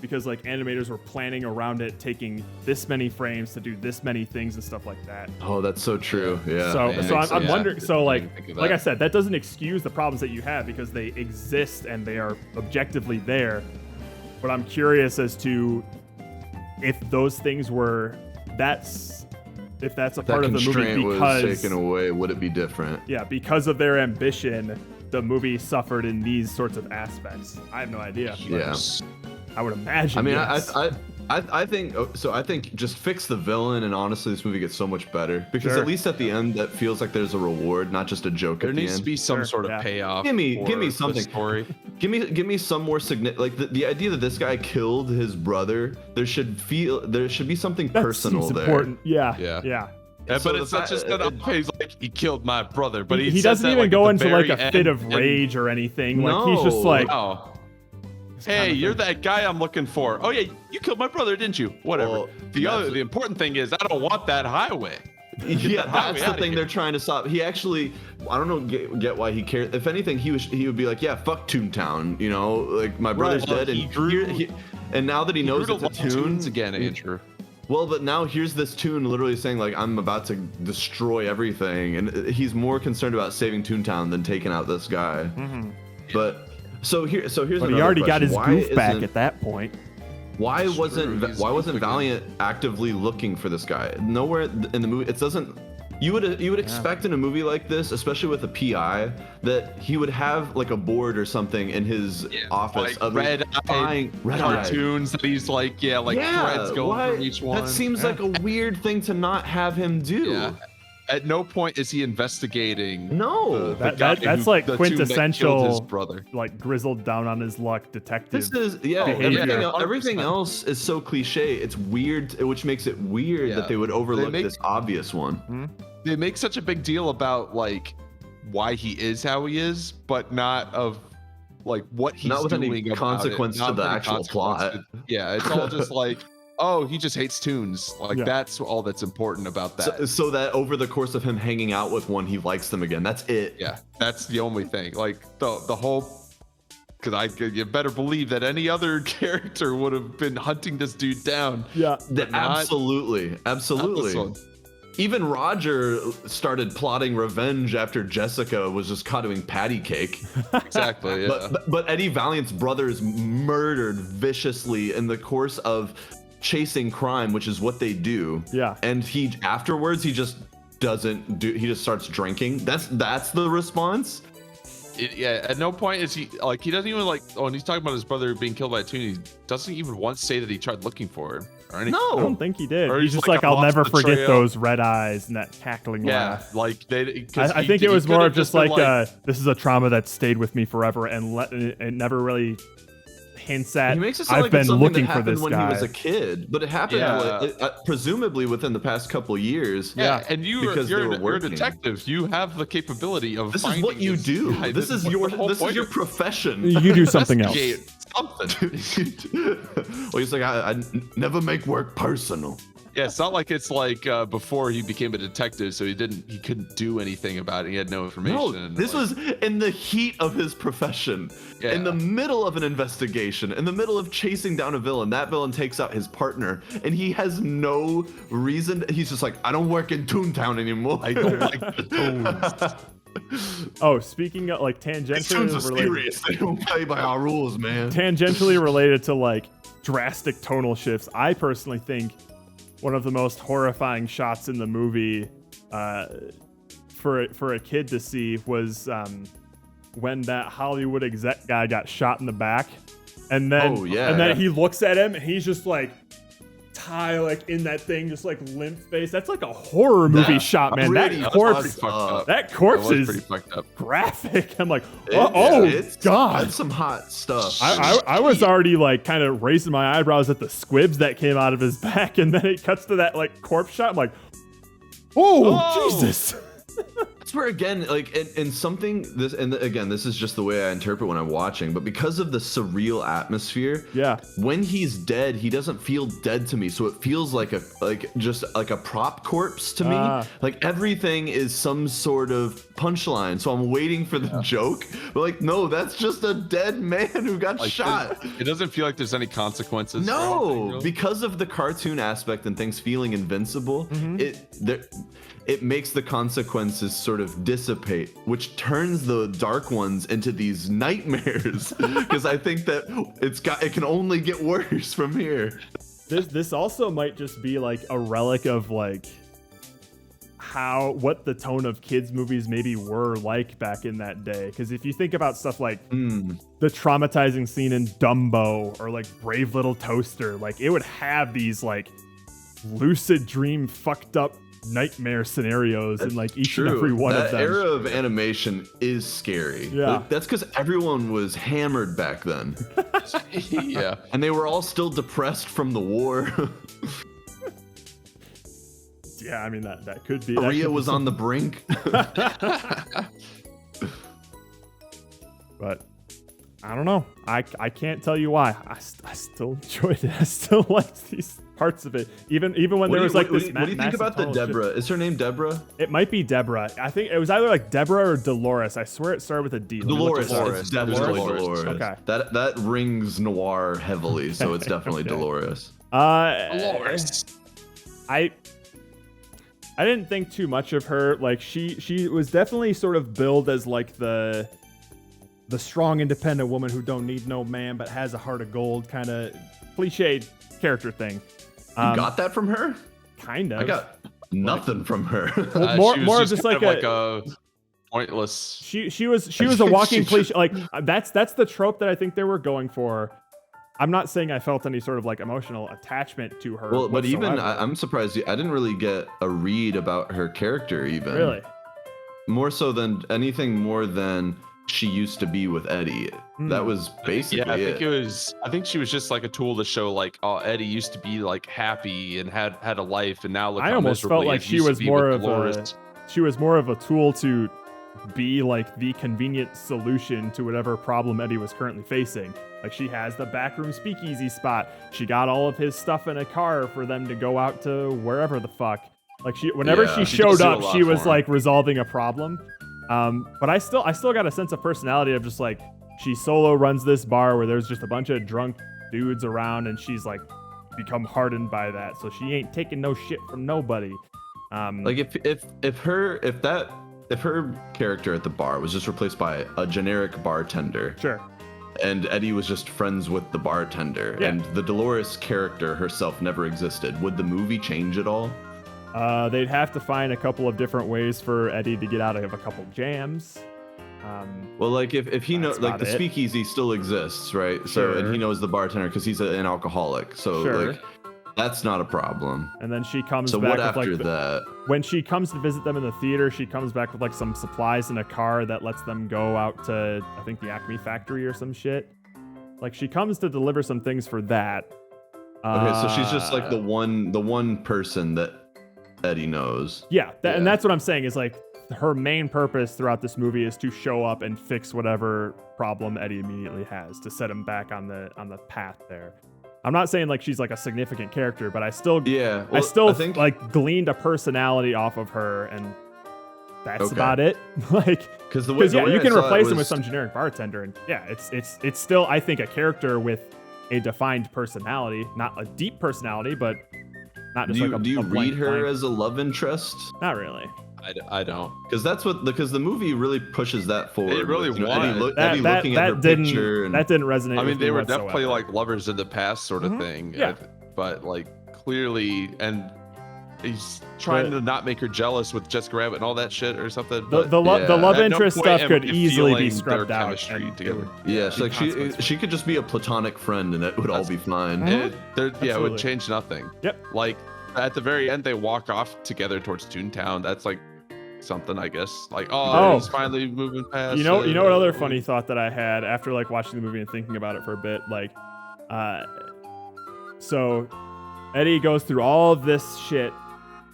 because like animators were planning around it, taking this many frames to do this many things and stuff like that. Oh, that's so true. Yeah. So I'm wondering. So like I said, that doesn't excuse the problems that you have because they exist and they are objectively there. But I'm curious as to if those things were if that's a part of the movie because was taken away, would it be different? Yeah, because of their ambition, the movie suffered in these sorts of aspects. I have no idea. Yeah. I would imagine. I mean, yes. I think just fix the villain, and honestly, this movie gets so much better because at least at the end, that feels like there's a reward, not just a joke. There at the needs end. to be some sort of payoff. Give me for something. the story. Give me some more significant. Like the idea that this guy killed his brother. There should be something that personal seems there. important. Yeah. Yeah, So but it's not just that he's like he killed my brother, but he says doesn't that, even like, go at the into like very a fit end, of and- rage or anything. Like he's just No. like, Oh. Hey, you're that guy I'm looking for. Oh yeah, you killed my brother, didn't you? Whatever. Well, the important thing is I don't want that highway. Yeah, that that's highway the outta thing here. they're trying to stop. He actually, I don't know, get why he cared. If anything, he would be like, yeah, fuck Toontown. You know, like my brother's Well, dead, he and drew- and now that he knows Drew it's a the tune tunes again, Andrew. Well, but now here's this tune literally saying like I'm about to destroy everything, and he's more concerned about saving Toontown than taking out this guy. But here's but another he already got question. his Why goof back isn't- at that point. Why wasn't He's Valiant again. actively looking for this guy? Nowhere in the movie it doesn't. You would expect in a movie like this, especially with a PI, that he would have like a board or something in his office Like of red cartoons that he's like threads going why? from each one. That seems like a weird thing to not have him do. Yeah. At no point is he investigating. No. the guy That's who- like the tomb that killed his quintessential, brother. like grizzled down on his luck detective. This is behavior. everything else is so cliche. It's weird, which makes it weird that they would overlook this obvious one. They make such a big deal about like why he is how he is, but not of like what he's Not with doing any about consequence it. to Not the with any actual plot. consequence. Yeah, it's all just like, oh, he just hates tunes. Like Yeah. that's all that's important about that. So that over the course of him hanging out with one, he likes them again. That's it. Yeah, that's the only thing. Like the whole, because you better believe that any other character would have been hunting this dude down. Yeah. but not- Absolutely. not Absolutely. this one. Even Roger started plotting revenge after Jessica was just caught doing patty cake. Exactly. Yeah. But Eddie Valiant's brother is murdered viciously in the course of chasing crime, which is what they do. Yeah. And he afterwards he just doesn't do. He just starts drinking. That's the response. Yeah, at no point is he like, he doesn't even like, oh, and he's talking about his brother being killed by a tune. He doesn't even once say that he tried looking for him or anything. I No. don't think he did. Or He's he's just like, like, "I've I'll lost never the forget trail." those red eyes and that cackling Yeah, laugh. like they. 'Cause I he- think it he was could more have of just been like, this is a trauma that stayed with me forever, and it never really hints at. He makes it sound I've like it's been something looking that for happened this when guy. he was a kid, but it happened Yeah. presumably within the past couple years. Yeah, and you're because they were you're a working. detective. You have the capability of. This is finding what you do. guy. This is what your the whole this is point your of- profession. You do something else. investigate Something. Well, he's like, I never make work personal. Yeah, it's not like it's like before he became a detective, so he couldn't do anything about it. He had no information. No, and, this like, was in the heat of his profession, Yeah. in the middle of an investigation, in the middle of chasing down a villain. That villain takes out his partner, and he has no reason. He's just like, I don't work in Toontown anymore. I don't like the tones. Oh, speaking of like These tangentially tunes are related, serious. They don't play by our rules, man. tangentially related to like drastic tonal shifts, I personally think one of the most horrifying shots in the movie for a kid to see was when that Hollywood exec guy got shot in the back, and then Oh, yeah, and then yeah. he looks at him and he's just like like in that thing, just like limp face. That's like a horror movie Yeah, shot, man. pretty That fucked corpse, up. that corpse That was is pretty fucked up. graphic. I'm like, It's God. that's some hot stuff. I was already like kind of raising my eyebrows at the squibs that came out of his back, and then it cuts to that like corpse shot. I'm like, oh, Jesus. That's where again, like in something this, and again, this is just the way I interpret when I'm watching. But because of the surreal atmosphere, Yeah. when he's dead, he doesn't feel dead to me. So it feels like just like a prop corpse to me. Ah. Like everything is some sort of punchline. So I'm waiting for the joke, but like, no, that's just a dead man who got Like, shot. It doesn't feel like there's any consequences. for anything, No, really. because of the cartoon aspect and things feeling invincible, it makes the consequences sort of dissipate, which turns the dark ones into these nightmares. Because I think that it can only get worse from here. This also might just be like a relic of like what the tone of kids movies maybe were like back in that day. Because if you think about stuff like the traumatizing scene in Dumbo or like Brave Little Toaster, like it would have these like lucid dream fucked up nightmare scenarios in like each and every one that of them. era of animation is scary. Yeah. Like, that's because everyone was hammered back then. Yeah. And they were all still depressed from the war. Yeah, I mean that could be. Korea was on the brink. But I don't know. I can't tell you why. I still enjoyed it. I still liked these parts of it. Even when there was like this. What do you think about the Deborah? Is her name Deborah? It might be Deborah. I think it was either like Deborah or Dolores. I swear it started with a D. Let me look Dolores. it up. It's definitely Dolores. Dolores. Okay. That rings noir heavily, so it's definitely Okay. Dolores. Dolores. I didn't think too much of her. Like she was definitely sort of billed as like the strong, independent woman who don't need no man but has a heart of gold kind of cliched character thing. You got that from her? Kind of. I got nothing from her. Well, more She was more of just kind like of a pointless. she was a walking cliche. Like that's the trope that I think they were going for. I'm not saying I felt any sort of like emotional attachment to her. Well, but even whatsoever. I'm surprised I didn't really get a read about her character even. Really? More so than anything more than she used to be with Eddie. That was basically Yeah, I think she was just like a tool to show like, oh, Eddie used to be like happy and had a life, and now look I how almost felt miserably like it she used to was be more with of Dolores. she was more of a tool to be like the convenient solution to whatever problem Eddie was currently facing. Like she has the backroom speakeasy spot. She got all of his stuff in a car for them to go out to wherever the fuck. Like whenever Yeah, she she showed does do a up, lot she for was him. like resolving a problem. But I still got a sense of personality of just like she solo runs this bar where there's just a bunch of drunk dudes around, and she's like become hardened by that, so she ain't taking no shit from nobody. Like if her character at the bar was just replaced by a generic bartender, Sure. and Eddie was just friends with the bartender, Yeah. and the Dolores character herself never existed, would the movie change at all? They'd have to find a couple of different ways for Eddie to get out of a couple jams. Well, like if he knows, That's like about the it. speakeasy still exists, right? So and Sure. he knows the bartender because he's an alcoholic. So Sure. like that's not a problem. And then she comes So back what with after like that? when she comes to visit them in the theater, she comes back with like some supplies in a car that lets them go out to I think the Acme factory or some shit. Like she comes to deliver some things for that. Okay, so she's just like the one person that Eddie knows. Yeah, and Yeah. that's what I'm saying is like her main purpose throughout this movie is to show up and fix whatever problem Eddie immediately has to set him back on the path there. I'm not saying like she's like a significant character, but I still Yeah, I well, still I think like gleaned a personality off of her, and that's Okay. about it. Like because yeah, you can replace him with was, some generic bartender, and yeah, it's still I think a character with a defined personality, not a deep personality, but not just Do you, like a do you a blank read her blank. as a love interest? Not really. I don't. Because that's what because the movie really pushes that forward. It really with, you know, was. Eddie looking at her didn't picture and that didn't resonate. I mean, with they me were whatsoever. definitely like lovers in the past, sort of Mhm. thing. Yeah. But like clearly, and he's trying to not make her jealous with Jessica Rabbit and all that shit or something. The, But the love at no interest point stuff am could I easily be feeling scrubbed their out. chemistry and it together. would- yeah, so like consequence. she could just be a platonic friend and it would all be fine. Mhm. Yeah, it Absolutely. would change nothing. Yep. Like at the very end, they walk off together towards Toontown. That's like something, I guess. Like, Oh. he's finally moving past. You know what other funny thought that I had after like watching the movie and thinking about it for a bit, like, so Eddie goes through all of this shit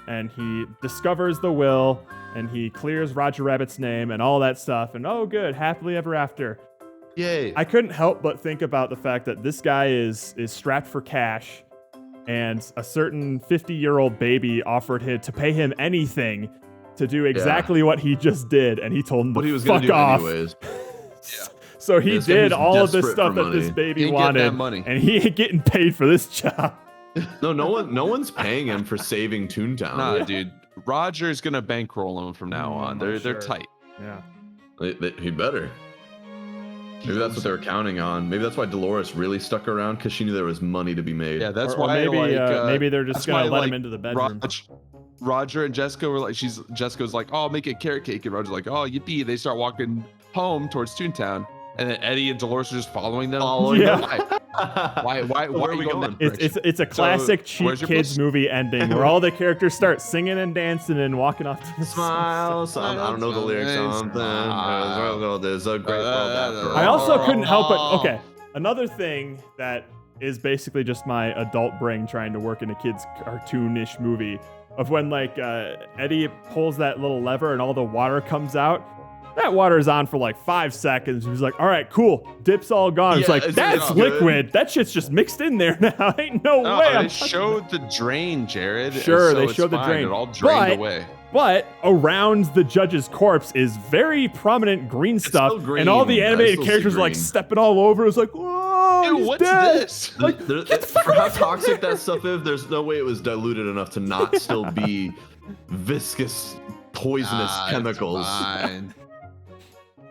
and he discovers the will and he clears Roger Rabbit's name and all that stuff and oh good, happily ever after. Yay. I couldn't help but think about the fact that this guy is strapped for cash, and a certain 50-year-old baby offered him to pay him anything to do exactly what he just did, and he told him What to he was fuck gonna do off. anyways. So he This guy did was all of this desperate stuff for that this money. baby He ain't getting that wanted, money. and he ain't getting paid for this job. No one's paying him for saving Toontown. Nah, dude. Roger's gonna bankroll him from now on. They're sure. tight. Yeah. He better. Maybe that's what they were counting on. Maybe that's why Dolores really stuck around because she knew there was money to be made. Yeah, that's Or why maybe like, maybe they're just that's gonna why, let him like, into the bedroom. Roger and Jessica were like, Jessica's like, oh, I'll make a carrot cake, and Roger's like, oh, yippee. They start walking home towards Toontown, and then Eddie and Dolores are just following them. Yeah. Why Where are are we you going? going? that direction? It's a classic cheap where's your kids place? movie ending where all the characters start singing and dancing and walking off to the Smile, I don't know the lyrics on them. There's a great world after I all. also couldn't help but okay. Another thing that is basically just my adult brain trying to work in a kid's cartoonish movie of when like Eddie pulls that little lever and all the water comes out. That water is on for like 5 seconds. He's like, all right, cool. Dip's all gone. It's Yeah, like, it's that's good. liquid. That shit's just mixed in there now. Ain't no No, way. they I'm touching showed the drain, Jared. and Sure, so they it's showed the fine. drain. It all drained But- away. But around the judge's corpse is very prominent green stuff, still and all the green. I animated still see characters are like green. stepping all over. It's like, whoa, Ew, he's what's dead. this? Like, For how toxic that stuff is, there's no way it was diluted enough to not still be viscous, poisonous Ah, it's chemicals. fine.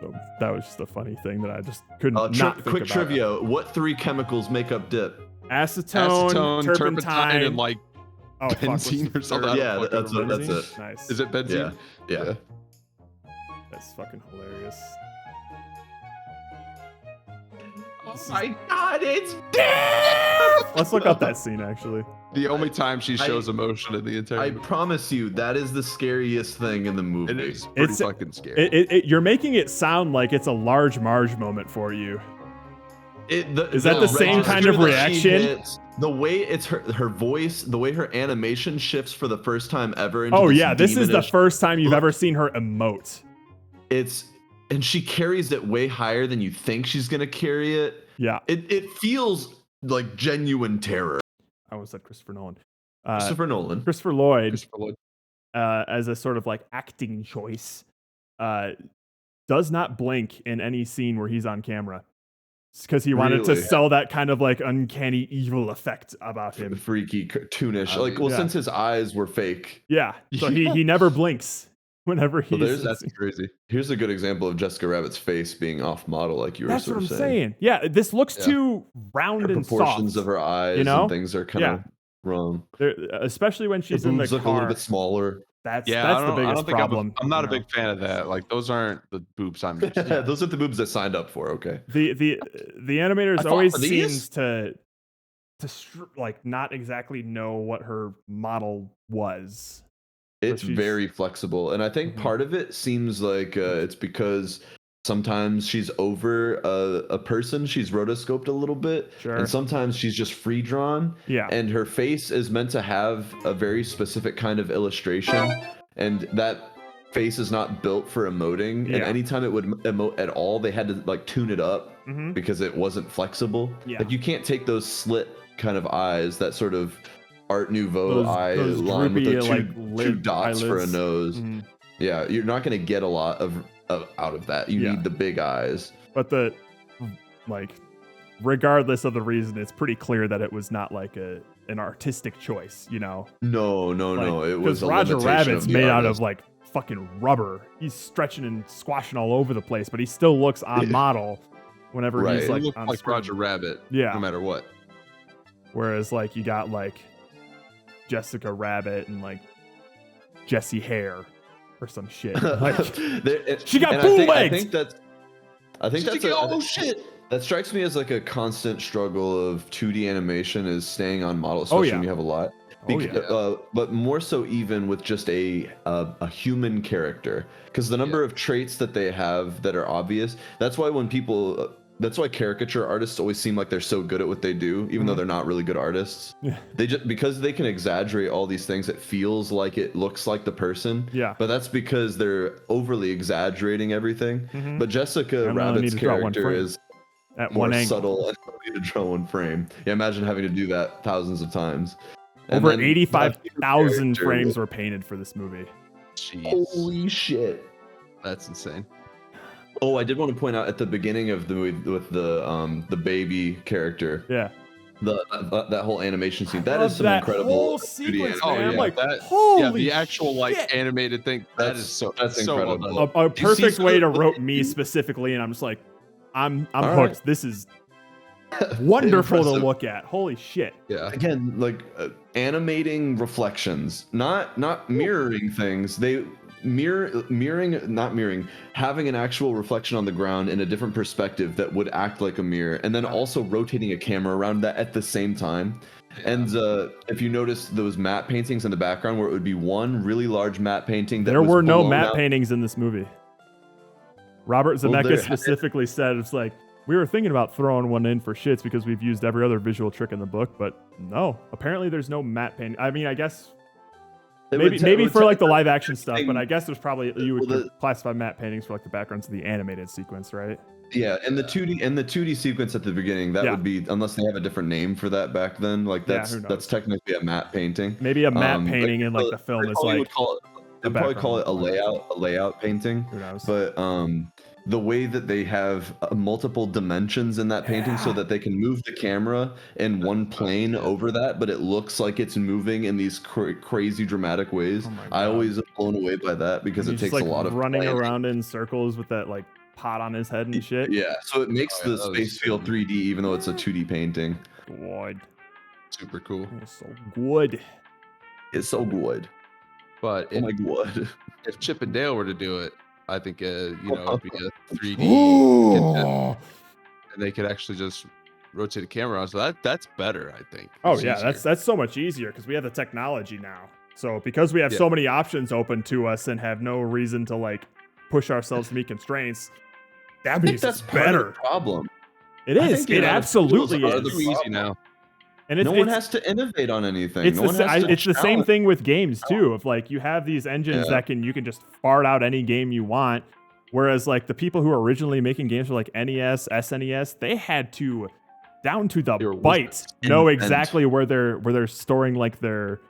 So that was just a funny thing that I just couldn't not think Quick about. trivia: what 3 chemicals make up dip? Acetone, turpentine, and like oh, fuck, what's benzene the or something. third? Yeah, Fucking that's Benzene? it. Nice. Is it benzene? Yeah. That's fucking hilarious. my God, it's Let's look up that scene actually. The only time she shows emotion in the entire I movie. promise you, that is the scariest thing in the movie. It is pretty fucking scary. You're making it sound like it's a large Marge moment for you. Is that the same kind of reaction? The way it's her voice, the way her animation shifts for the first time ever. Into Oh yeah, this is the demonish- first time you've ever seen her emote. And she carries it way higher than you think she's gonna carry it. Yeah. It feels like genuine terror. I almost said Christopher Nolan. Christopher Nolan. Christopher Lloyd. Christopher Lloyd. As a sort of like acting choice, does not blink in any scene where he's on camera. Because he wanted to Really? sell that kind of like uncanny evil effect about him. Freaky, cartoonish. Like, well, Yeah. since his eyes were fake. Yeah. So he never blinks whenever he's. That's crazy. Here's a good example of Jessica Rabbit's face being off model, like you were That's sort what of I'm saying. saying. Yeah, this looks too round Her and proportions soft. of her eyes you know? and things are kind of wrong. Especially when she's Her in the boobs car. look a little bit smaller. That's Yeah, that's I the don't- I biggest don't think problem. I'm not you a know? big fan of that. Like those aren't the boobs I'm used Yeah, to. those are the boobs that signed up for. Okay. The animators I fought always for these? seems to like not exactly know what her model was. It's she's- very flexible, and I think Mhm. part of it seems like it's because sometimes she's over a person, she's rotoscoped a little bit, Sure. and sometimes she's just free drawn. Yeah. And her face is meant to have a very specific kind of illustration, and that face is not built for emoting. Yeah. And anytime it would emote at all, they had to like tune it up Mhm. because it wasn't flexible. Yeah. Like you can't take those slit kind of eyes, that sort of Art Nouveau eye those line with the droopy, two, like, two lid dots for a eyelids. nose. Mhm. Yeah, you're not going to get a lot of out of that. You Yeah. need the big eyes. But like regardless of the reason, it's pretty clear that it was not like an artistic choice, you know. No. It was Because a Roger limitation Rabbit's of the made out artist. of like fucking rubber. He's stretching and squashing all over the place, but he still looks on model whenever Right. he's He like looked on like screen. Roger Rabbit. Yeah. No matter what. Whereas like you got like Jessica Rabbit and like Jessie Hare or some shit. Like, she got and boom I legs. think that's shit. That strikes me as like a constant struggle of 2D animation is staying on model, especially yeah. when you have a lot. Oh, yeah. But more so even with just a human character, because the number of traits that they have that are obvious. That's why when people, that's why caricature artists always seem like they're so good at what they do, even though they're not really good artists. Yeah. They just because they can exaggerate all these things, it feels like it looks like the person. Yeah. But that's because they're overly exaggerating everything. Mhm. But Jessica And I only Rabbit's need to draw one character frame is at more one angle. subtle and only to draw one frame. Yeah, imagine having to do that thousands of times. And Over then 85,000 that character- frames were painted for this movie. Jeez. Holy shit! That's insane. Oh, I did want to point out at the beginning of the movie with the baby character, Yeah. that whole animation scene. That Love is some that incredible whole 2D sequence, Oh, man. yeah, I'm like, that- holy Yeah, the actual like shit. animated thing. That is that's so well incredible. done. a Do you see perfect way to some- rope me specifically, and I'm just like, I'm All hooked. right. This is wonderful to Impressive. look at. Holy shit. Yeah. Again, like animating reflections, not mirroring things. They not mirroring, having an actual reflection on the ground in a different perspective that would act like a mirror, and then also rotating a camera around that at the same time. And if you notice those matte paintings in the background, where it would be one really large matte painting. There was were no blown matte out. paintings in this movie. Robert Well, Zemeckis there- specifically said, it's like, we were thinking about throwing one in for shits because we've used every other visual trick in the book, but no, apparently there's no matte painting. I mean, I guess It maybe would te- maybe it would for like the te- live action stuff, but thing- I guess there's probably you would Well, the- classify matte paintings for like the backgrounds of the animated sequence, right? Yeah, and the 2D sequence at the beginning, that Yeah. would be, unless they have a different name for that back then, like Yeah, that's who knows? that's technically a matte painting. Maybe a matte Like, painting in like the film they is probably like would call it, the they'd probably call it background. a layout painting. Who knows? But the way that they have multiple dimensions in that painting, so Yeah. that they can move the camera in one plane over that, but it looks like it's moving in these crazy dramatic ways. Oh my I God. always am blown away by that because And it he's takes just, like, a lot of running planning. around in circles with that like pot on his head and shit. Yeah, so it makes Oh, yeah, the that was space feel good. 3D, even though it's a 2D painting. God, Super cool. it's so good. It's so good. But Oh my god. if Chip and Dale were to do it, I think it'd be a 3D. and they could actually just rotate the camera on. So that's better, I think. Oh It's yeah, easier. that's so much easier because we have the technology now. So because we have so many options open to us and have no reason to like push ourselves to meet constraints, that I think means that's it's part of the better. problem. It I is. think It the absolutely tools are is. the Too easy problem. now. And it's, No one it's- has to innovate on anything. It's No one has to it's the same challenge. thing with games too. Of like you have these engines Yeah. that you can just fart out any game you want, whereas like the people who were originally making games for like NES, SNES, they had to down to the They were bite wizards. know Invent. exactly where they're storing like their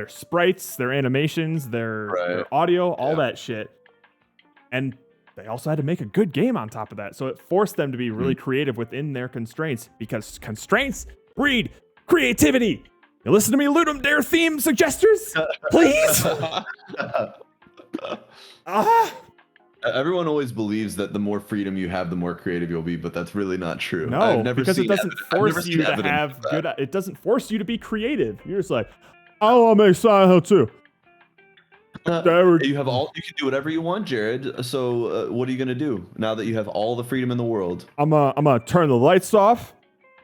sprites, their animations, their Right. audio, all Yeah. that shit, and they also had to make a good game on top of that. So it forced them to be really creative within their constraints because constraints breed creativity. You listen to me, Ludum Dare theme suggesters, please. Everyone always believes that the more freedom you have, the more creative you'll be, but that's really not true. No, I've never because it seen doesn't I've never force seen you to evidence have of that. good. It doesn't force you to be creative. You're just like, I want to make Silent Hill 2. You have all. You can do whatever you want, Jared. So what are you gonna do now that you have all the freedom in the world? I'm gonna turn the lights off.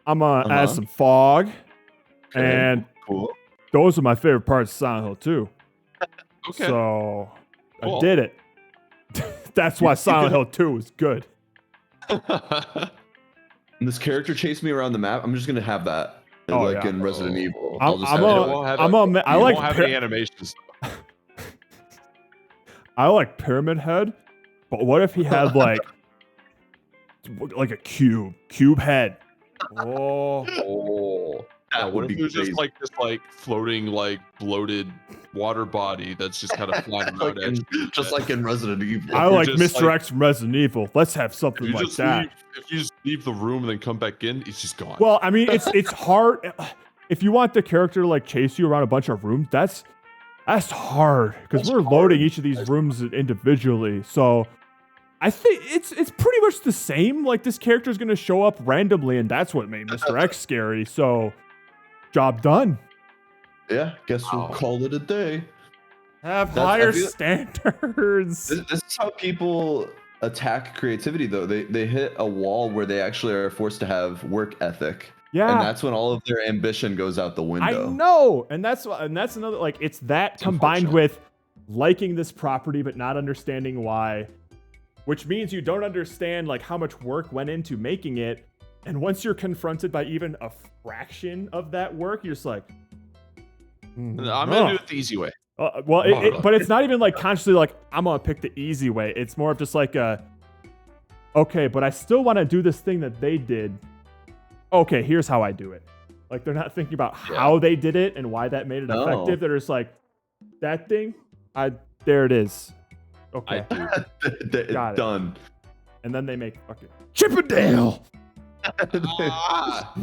I'm gonna add Uh-huh. some fog, Okay, and cool. those are my favorite parts of Silent Hill 2. Okay. So I Cool. did it. That's why You Silent could- Hill 2 is good. And this character chased me around the map. I'm just gonna have that, Oh, like yeah. in Resident Evil. I'm- I'll just I'm have a- it. won't have I'm a- I you like won't have par- any animations. I like Pyramid Head, but what if he had like a cube head? Oh, Oh, That what would if be it was crazy. just like this, like floating, like bloated water body that's just kind of flying around at you? Just like in Resident Evil. I you're like just, Mr. like- X from Resident Evil. Let's have If something you like just that. leave, if you just leave the room and then come back in, it's just gone. Well, I mean, it's hard. If you want the character to like chase you around a bunch of rooms, that's hard because That's we're hard. loading each of these rooms individually. So I think it's pretty much the same. Like this character is gonna show up randomly, and that's what made Mr. X scary. So job done. Yeah, guess we'll Wow. call it a day. Have That's- I higher feel- standards. This is how people attack creativity, though. They hit a wall where they actually are forced to have work ethic, and Yeah, that's when all of their ambition goes out the I window. know, and that's another like it's that It's combined unfortunate. with liking this property but not understanding why, which means you don't understand like how much work went into making it, and once you're confronted by even a fraction of that work, you're just like, I'm no. gonna do it the easy way. Well, but it's not even like consciously like I'm gonna pick the easy way. It's more of just like okay, but I still want to do this thing that they did. Okay, here's how I do it. Like they're not thinking about how they did it and why that made it No. effective. They're just like that thing. There it is. Okay, Got it. Done. and then they make fucking Chippendale. Ah.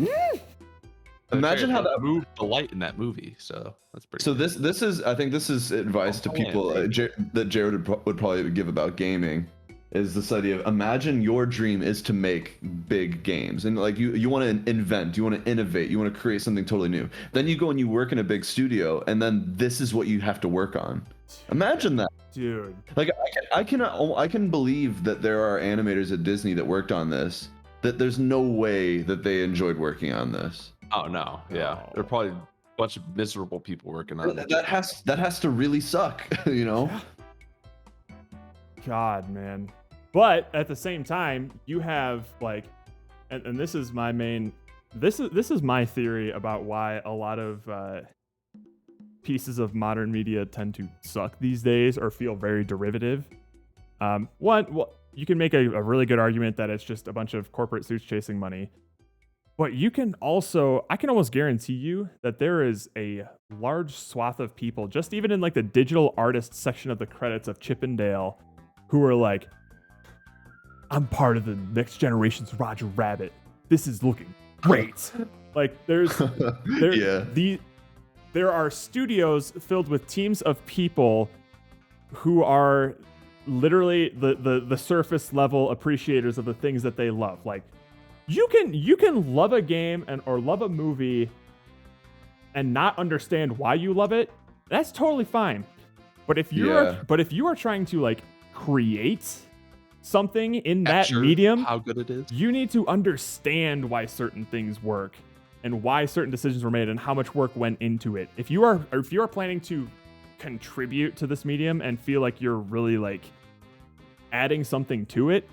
Imagine how that. moved the light in that movie. So that's pretty. So this is I think this is advice to people that Jared would probably give about gaming. Is this idea of imagine your dream is to make big games and like you want to invent, you want to innovate, you want to create something totally new. Then you go and you work in a big studio and then this is what you have to work on. Imagine that. Dude. Like I can believe that there are animators at Disney that worked on this. That there's no way that they enjoyed working on this. Oh no, yeah, No. there are probably a bunch of miserable people working on it. That has to really suck, you know. God, man. But at the same time, you have like, and this is my main, this is my theory about why a lot of pieces of modern media tend to suck these days or feel very derivative. Well, you can make a really good argument that it's just a bunch of corporate suits chasing money. But you can also, I can almost guarantee you that there is a large swath of people, just even in like the digital artist section of the credits of Chip and Dale, who are like, I'm part of the next generation's Roger Rabbit. This is looking great. Like there are studios filled with teams of people who are literally the surface level appreciators of the things that they love. Like you can love a game or love a movie and not understand why you love it. That's totally fine. But if you are trying to like create something in that Capture medium, how good it is. you need to understand why certain things work and why certain decisions were made and how much work went into it. If you are planning to contribute to this medium and feel like you're really like adding something to it,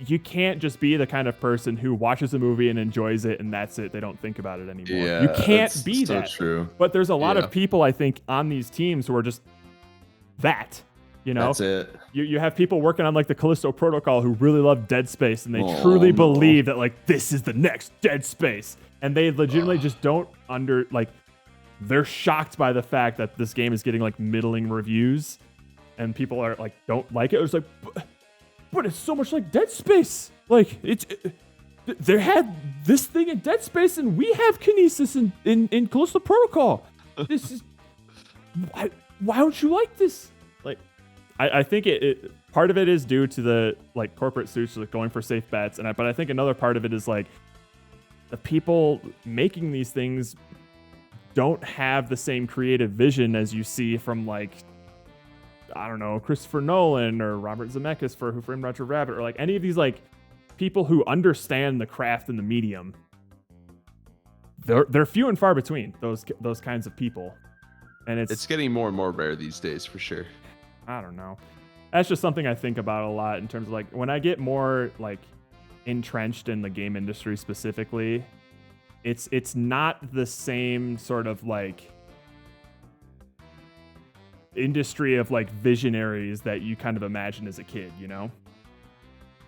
you can't just be the kind of person who watches a movie and enjoys it and that's it. They don't think about it anymore. Yeah, you can't that's be so that. true. But there's a lot Yeah. of people, I think, on these teams who are just that. You know, That's it. you have people working on like the Callisto Protocol who really love Dead Space and they Oh, truly no. believe that like this is the next Dead Space, and they legitimately just don't they're shocked by the fact that this game is getting like middling reviews and people are like don't like it. It's like, but it's so much like Dead Space. Like they had this thing in Dead Space and we have kinesis in Callisto Protocol. This is why don't you like this? Like, I think it part of it is due to the like corporate suits like going for safe bets, but I think another part of it is like the people making these things don't have the same creative vision as you see from like, I don't know, Christopher Nolan or Robert Zemeckis for Who Framed Roger Rabbit, or like any of these like people who understand the craft and the medium. They're few and far between, those kinds of people, and It's getting more and more rare these days, for sure. I don't know. That's just something I think about a lot in terms of like when I get more like entrenched in the game industry specifically, it's not the same sort of like industry of like visionaries that you kind of imagine as a kid, you know?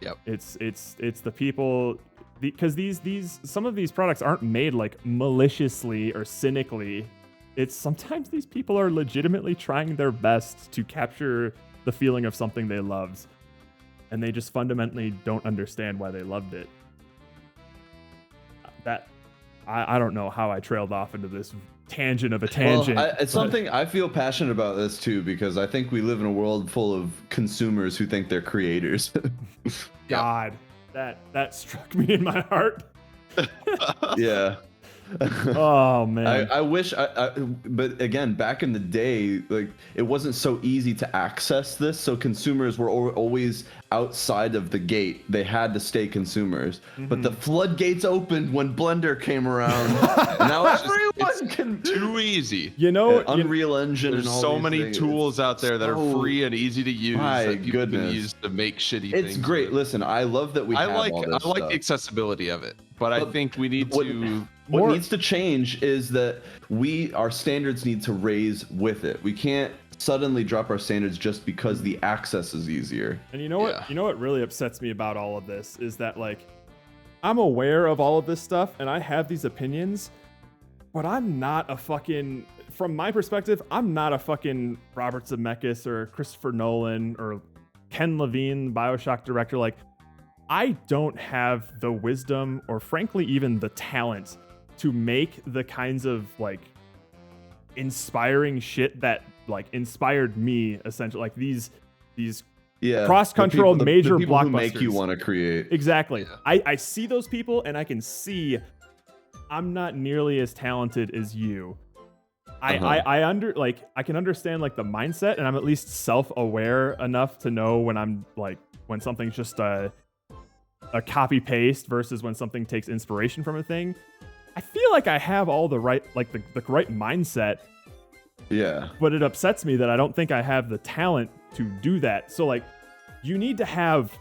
Yep. It's the people, because these some of these products aren't made like maliciously or cynically. It's sometimes these people are legitimately trying their best to capture the feeling of something they loved, and they just fundamentally don't understand why they loved it. That I don't know how I trailed off into this tangent of a tangent. Well, it's but- something I feel passionate about this too, because I think we live in a world full of consumers who think they're creators. God, that struck me in my heart. Yeah. Oh man. I wish but again, back in the day, like it wasn't so easy to access this, so consumers were always outside of the gate. They had to stay consumers. But the floodgates opened when Blender came around. And now everyone can Too easy. You know, Unreal Engine There's and all so these many things. tools out there that are so- free and easy to use My that people can goodness. use to make shitty It's things. great. Listen, I love that we I have like all this I like stuff. the accessibility of it, but I But think we need what- to. What needs to change is that our standards need to raise with it. We can't suddenly drop our standards just because the access is easier. And you know what? Yeah. You know what really upsets me about all of this is that like I'm aware of all of this stuff and I have these opinions, but I'm not a fucking, from my perspective, I'm not a fucking Robert Zemeckis or Christopher Nolan or Ken Levine, BioShock director. Like I don't have the wisdom or frankly even the talent to make the kinds of like inspiring shit that like inspired me essentially, like these Yeah. cross-cultural the major people who make you blockbusters. want to create. Exactly. Yeah. I see those people and I can see I'm not nearly as talented as you. I can understand like the mindset, and I'm at least self-aware enough to know when something's just a copy paste versus when something takes inspiration from a thing. I feel like I have all the right, like the right mindset, Yeah. but it upsets me that I don't think I have the talent to do that. So like, you need to have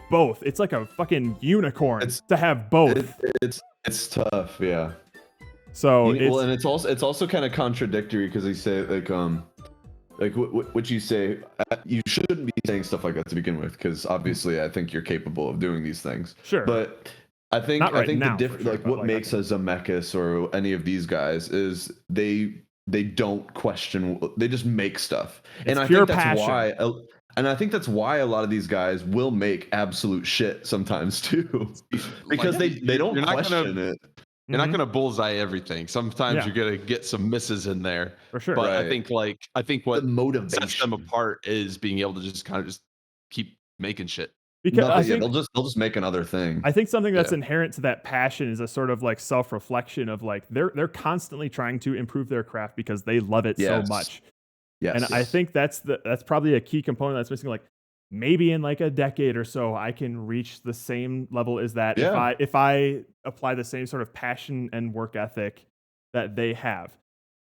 both. It's like a fucking unicorn to have both. It's tough. Yeah. So Well, and it's also kind of contradictory because they say like what you say, you shouldn't be saying stuff like that to begin with, because obviously I think you're capable of doing these things. Sure. But I think Not right I think now, the for difference, sure, like but, what like, makes a Zemeckis or any of these guys is they don't question. They just make stuff, and I pure think that's passion. why. And I think that's why a lot of these guys will make absolute shit sometimes too, because Like, they don't you're not question gonna- it. You're not gonna bullseye everything. Sometimes Yeah. you're gonna get some misses in there. For sure. But I Right. think what The motivation. sets them apart is being able to just kind of just keep making shit. because I Yeah, think they'll just make another thing. I think something that's Yeah. inherent to that passion is a sort of like self-reflection of like they're constantly trying to improve their craft because they love it so Yes. much. Yes. And I think that's probably a key component that's missing. Like maybe in like a decade or so, I can reach the same level as that Yeah. if I apply the same sort of passion and work ethic that they have.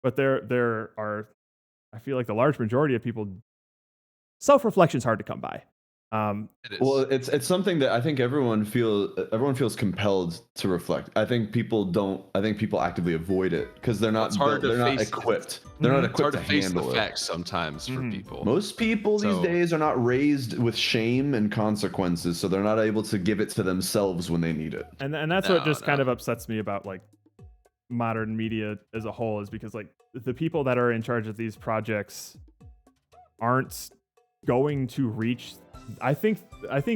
But there are, I feel like the large majority of people, self-reflection is hard to come by. It is. Well, it's something that I think everyone feels compelled to reflect. I think people don't. I think people actively avoid it because they're not. It's hard to they're not face- equipped. They're not it's hard equipped to to face the handle it. facts sometimes for people. Most people these So- days are not raised with shame and consequences, so they're not able to give it to themselves when they need it. And that's what No, just kind no. of upsets me about like modern media as a whole, is because like the people that are in charge of these projects aren't going to reach. I think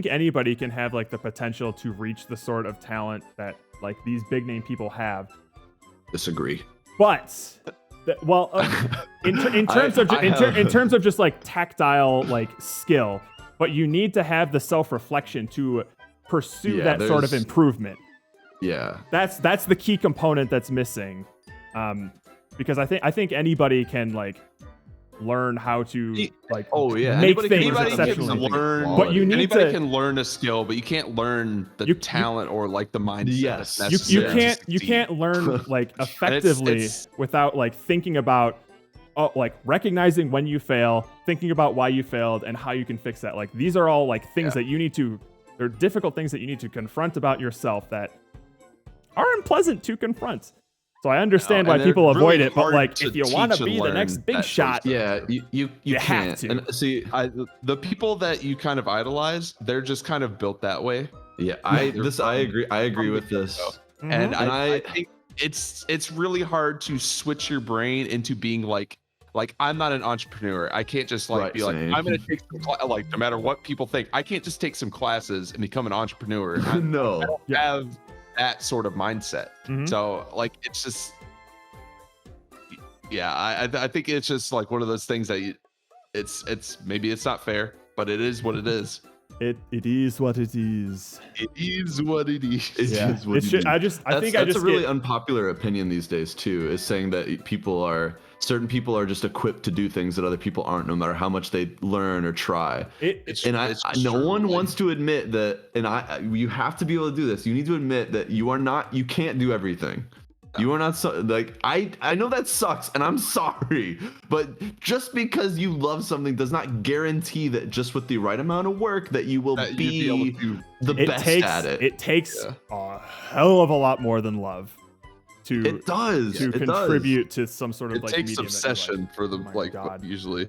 anybody can have like the potential to reach the sort of talent that like these big name people have, Disagree. but in terms in terms of just like tactile like skill, but you need to have the self-reflection to pursue Yeah, that sort of there's- improvement. Yeah. That's the key component that's missing, because I think anybody can like learn how to like Oh yeah. make Anybody things can learn exceptionally. something learn, But you need anybody to- can learn a skill, but you can't learn the talent or like the mindset. Yes. that's you necessary to you succeed. can't learn like effectively it's- without like thinking about like recognizing when you fail, thinking about why you failed and how you can fix that. Like these are all like things that you need to, they're difficult things that you need to confront about yourself that are unpleasant to confront. So I understand why and people they're avoid really it, but hard like to if you want teach to and be the learn next big that sort of shot, stuff. Yeah, you You have can't. to. And see, The people that you kind of idolize, they're just kind of built that way. yeah, They're I from- agree. I agree from the with this. get-go. Mhm. And And I think it's really hard to switch your brain into being like I'm not an entrepreneur. I can't just like Right, be like same. I'm gonna take some like no matter what people think. I can't just take some classes and become an entrepreneur. I No. don't have that sort of mindset. Mhm. So like it's just I think it's just like one of those things that it's maybe it's not fair, but it is what it is. it is what it is. It is what it is. It Yeah. is what It's it ju- is. I think I that's just a really get- unpopular opinion these days too, is saying that certain people are just equipped to do things that other people aren't, no matter how much they learn or try. It's And it's no true, one like- wants to admit that, and you have to be able to do this. You need to admit that you can't do everything. You are not like I know that sucks and I'm sorry, but just because you love something does not guarantee that just with the right amount of work that you will that you'd be, able to the It best takes at it. it takes Yeah. a hell of a lot more than love to It does. to It contribute to some sort of it like takes medium that you obsession like. for the Oh my like God. usually.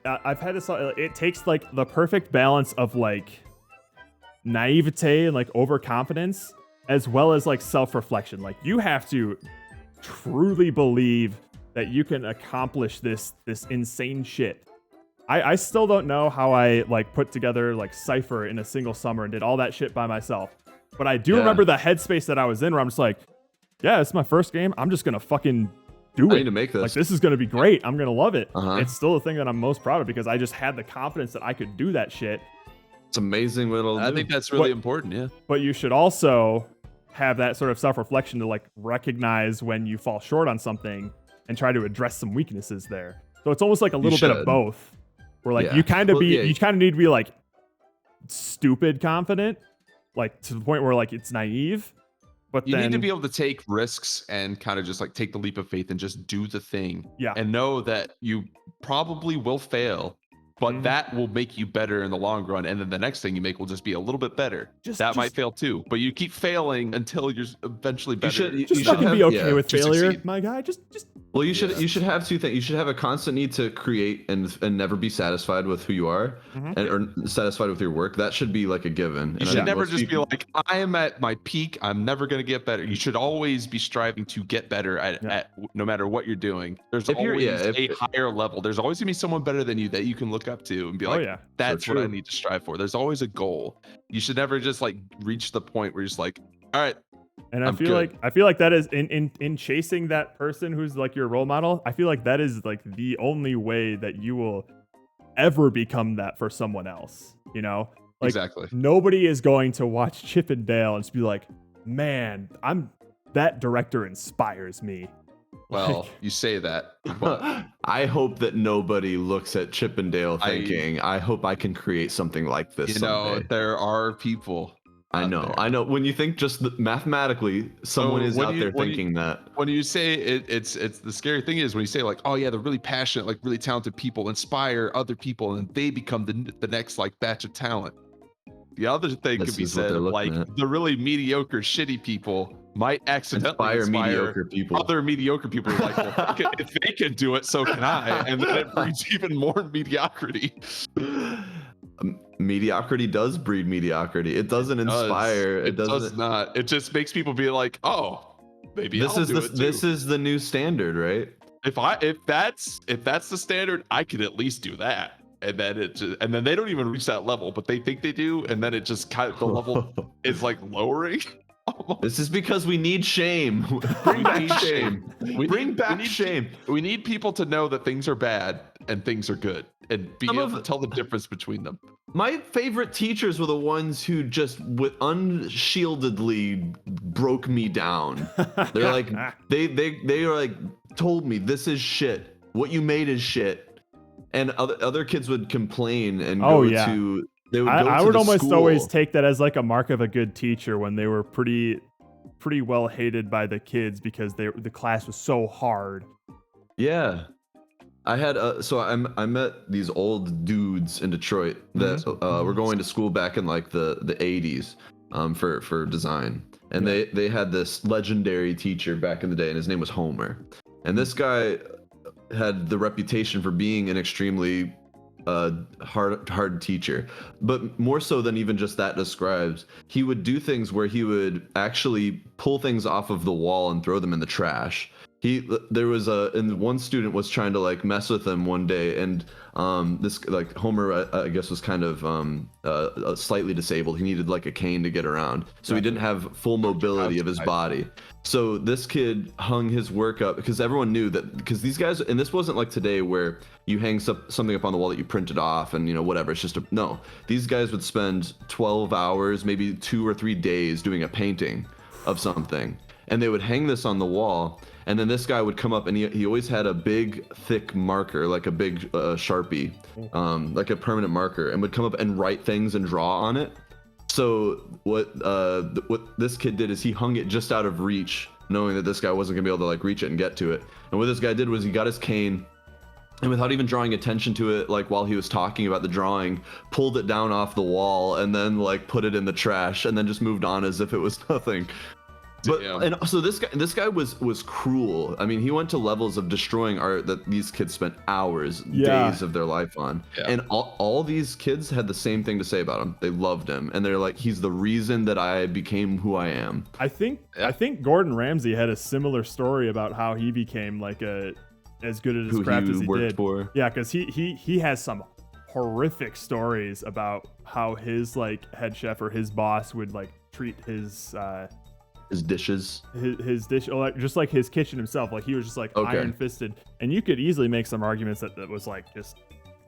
I've had this. It takes like the perfect balance of like naivete and like overconfidence, as well as like self-reflection. Like you have to truly believe that you can accomplish this insane shit. I still don't know how I like put together like Cypher in a single summer and did all that shit by myself. But I do Yeah. remember the headspace that I was in, where I'm just like, yeah, it's my first game. I'm just gonna fucking do I it. need to make this. Like this is gonna be great. I'm gonna love it. Uh-huh. It's still the thing that I'm most proud of because I just had the confidence that I could do that shit. It's amazing what it'll I do. think that's really What- important. Yeah. But you should also have that sort of self-reflection to like recognize when you fall short on something and try to address some weaknesses there. So it's almost like a little bit of should. both. Where like Yeah. you kind of Well, yeah. you kind of need to be like stupid confident, like to the point where like it's naive. But You then need to be able to take risks and kind of just like take the leap of faith and just do the thing. Yeah. And know that you probably will fail, but Mhm. that will make you better in the long run. And then the next thing you make will just be a little bit better. That might fail too, but you keep failing until you're eventually better. just you fucking should be have- okay yeah, with to failure, succeed. my guy. Just Well, you should have two things. You should have a constant need to create and never be satisfied with who you are, or satisfied with your work. That should be like a given. And You I should think never most just people- be like, I am at my peak. I'm never going to get better. You should always be striving to get better at no matter what you're doing. There's If you're- always yeah, a higher level. There's always going to be someone better than you that you can look up to and be like, yeah. that's So what I true. need to strive for. There's always a goal. You should never just like reach the point where you're just like, all right, And I I'm feel good. like that is in chasing that person who's like your role model. I feel like that is like the only way that you will ever become that for someone else. You know, like exactly. nobody is going to watch Chip and Dale and just be like, man, that director inspires me. Well, you say that, but I hope that nobody looks at Chip and Dale thinking, I hope I can create something like this someday. there are people. I know. When you think just mathematically, someone is out there thinking that. When you say it's the scary thing is when you say like, oh yeah, they're really passionate, like really talented people, inspire other people, and they become the next like batch of talent. The other thing could be said, like the really mediocre, shitty people might accidentally inspire mediocre people. Other mediocre people are like, well, if they can do it, so can I, and then it breeds even more mediocrity. Mediocrity does breed mediocrity. It doesn't inspire. It does not. It just makes people be like, oh, maybe this is the new standard, right? If that's the standard, I could at least do that. And then they don't even reach that level, but they think they do, and then it just kind of the level is like lowering. This is because we need shame. Bring back shame. Bring back shame. We need people to know that things are bad and things are good, and be able to tell the difference between them. My favorite teachers were the ones who just unshieldedly broke me down. They're like they are like told me this is shit. What you made is shit. And other kids would complain and go to. They would go I to would the almost school. always take that as like a mark of a good teacher when they were pretty well hated by the kids because the class was so hard. Yeah, I had I met these old dudes in Detroit that were going to school back in like the 80s for design, and they had this legendary teacher back in the day, and his name was Homer, and this guy had the reputation for being an extremely hard teacher, but more so than even just that describes, he would do things where he would actually pull things off of the wall and throw them in the trash. And one student was trying to like mess with him one day, and this like Homer I guess was kind of slightly disabled. He needed like a cane to get around, so he didn't have full mobility of his body. So this kid hung his work up because everyone knew that, because these guys, and this wasn't like today where you hang something up on the wall that you printed off and whatever, it's just no, these guys would spend 12 hours, maybe 2 or 3 days doing a painting of something, and they would hang this on the wall. And then this guy would come up, and he always had a big, thick marker, like a big Sharpie, like a permanent marker, and would come up and write things and draw on it. So what this kid did is he hung it just out of reach, knowing that this guy wasn't gonna be able to like reach it and get to it. And what this guy did was he got his cane, and without even drawing attention to it, like while he was talking about the drawing, pulled it down off the wall and then like put it in the trash, and then just moved on as if it was nothing. But and so this guy was cruel. I mean, he went to levels of destroying art that these kids spent hours, days of their life on. Yeah. And all these kids had the same thing to say about him. They loved him, and they're like, he's the reason that I became who I am. I think Gordon Ramsay had a similar story about how he became like as good at his craft as he did. For. Yeah, because he has some horrific stories about how his like head chef or his boss would like treat his dishes, his dish, just like his kitchen himself. Like he was just like iron fisted, and you could easily make some arguments that was like just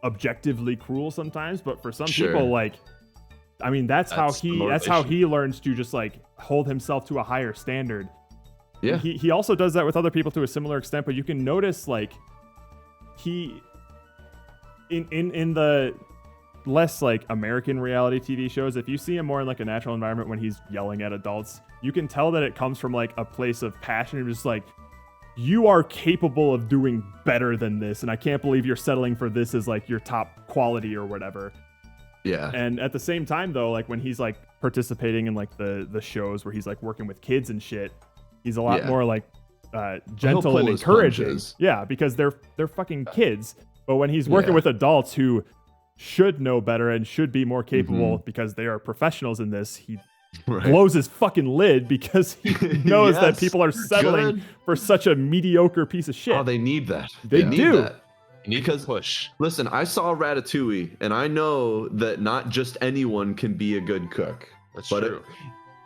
objectively cruel sometimes. But for some people, like, I mean, that's how he learns to just like hold himself to a higher standard. Yeah, and he also does that with other people to a similar extent. But you can notice like he in the less like American reality TV shows, if you see him more in like a natural environment when he's yelling at adults, you can tell that it comes from like a place of passion, and just like, you are capable of doing better than this, and I can't believe you're settling for this as like your top quality or whatever. Yeah. And at the same time though, like when he's like participating in like the shows where he's like working with kids and shit, he's a lot more like gentle and encouraging. Yeah, because they're fucking kids. But when he's working with adults who should know better and should be more capable because they are professionals in this, he blows his fucking lid because he knows that people are settling for such a mediocre piece of shit. Oh, they need that. They do. That. Because listen, I saw Ratatouille, and I know that not just anyone can be a good cook. That's true.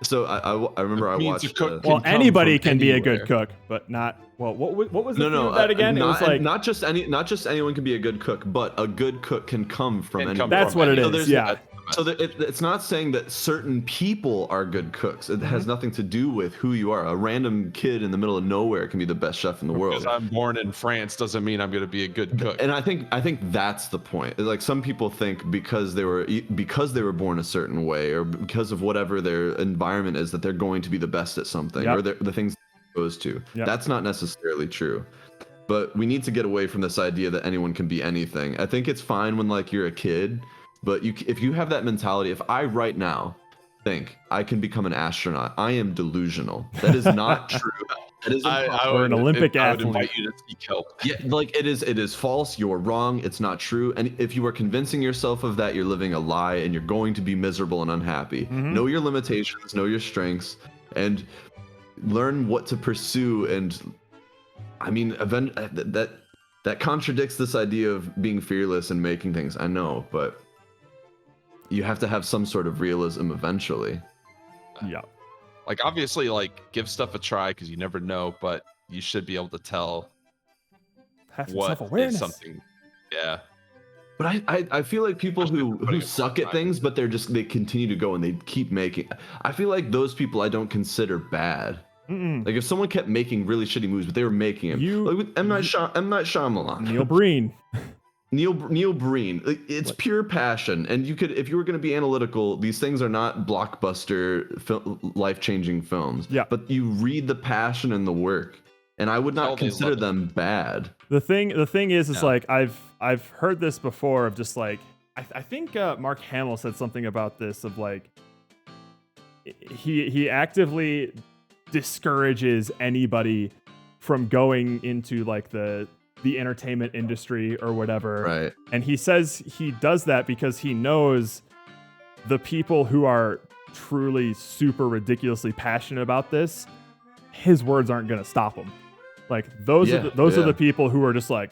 So I remember I watched. Well, anybody can be a good cook, but not. Well, what was that again? Not, it was like not just anyone can be a good cook, but a good cook can come from anyone. That's what it is. best. So it's not saying that certain people are good cooks. It has nothing to do with who you are. A random kid in the middle of nowhere can be the best chef in the world. Because I'm born in France doesn't mean I'm going to be a good cook. And I think that's the point. Like some people think because they were born a certain way or because of whatever their environment is that they're going to be the best at something or the things they're exposed to. Yep. That's not necessarily true. But we need to get away from this idea that anyone can be anything. I think it's fine when like you're a kid, but if you have that mentality, if I right now think I can become an astronaut, I am delusional. That is not true. That is Or an Olympic I would athlete. invite you to seek help. yeah, like it is false. You're wrong. It's not true. And if you are convincing yourself of that, you're living a lie and you're going to be miserable and unhappy. Know your limitations, know your strengths, and learn what to pursue. And I mean, that contradicts this idea of being fearless and making things. I know, but you have to have some sort of realism eventually. Yeah. Like obviously, like give stuff a try because you never know, but you should be able to tell Have some what self-awareness. is something. Yeah. But I feel like people who suck at things, but they continue to go and they keep making. I feel like those people I don't consider bad. Like if someone kept making really shitty movies, but they were making them. Like with M. Night Shyamalan. Neil Breen. Neil Breen. Like, it's pure passion, and you could, if you were going to be analytical, these things are not blockbuster, life-changing films. Yeah. But you read the passion and the work, and I would not consider them bad. The thing is like I've heard this before of just like I think Mark Hamill said something about this of like he actively discourages anybody from going into like the entertainment industry or whatever. Right. And he says he does that because he knows the people who are truly super ridiculously passionate about this, his words aren't going to stop him. Like those are the people who are just like,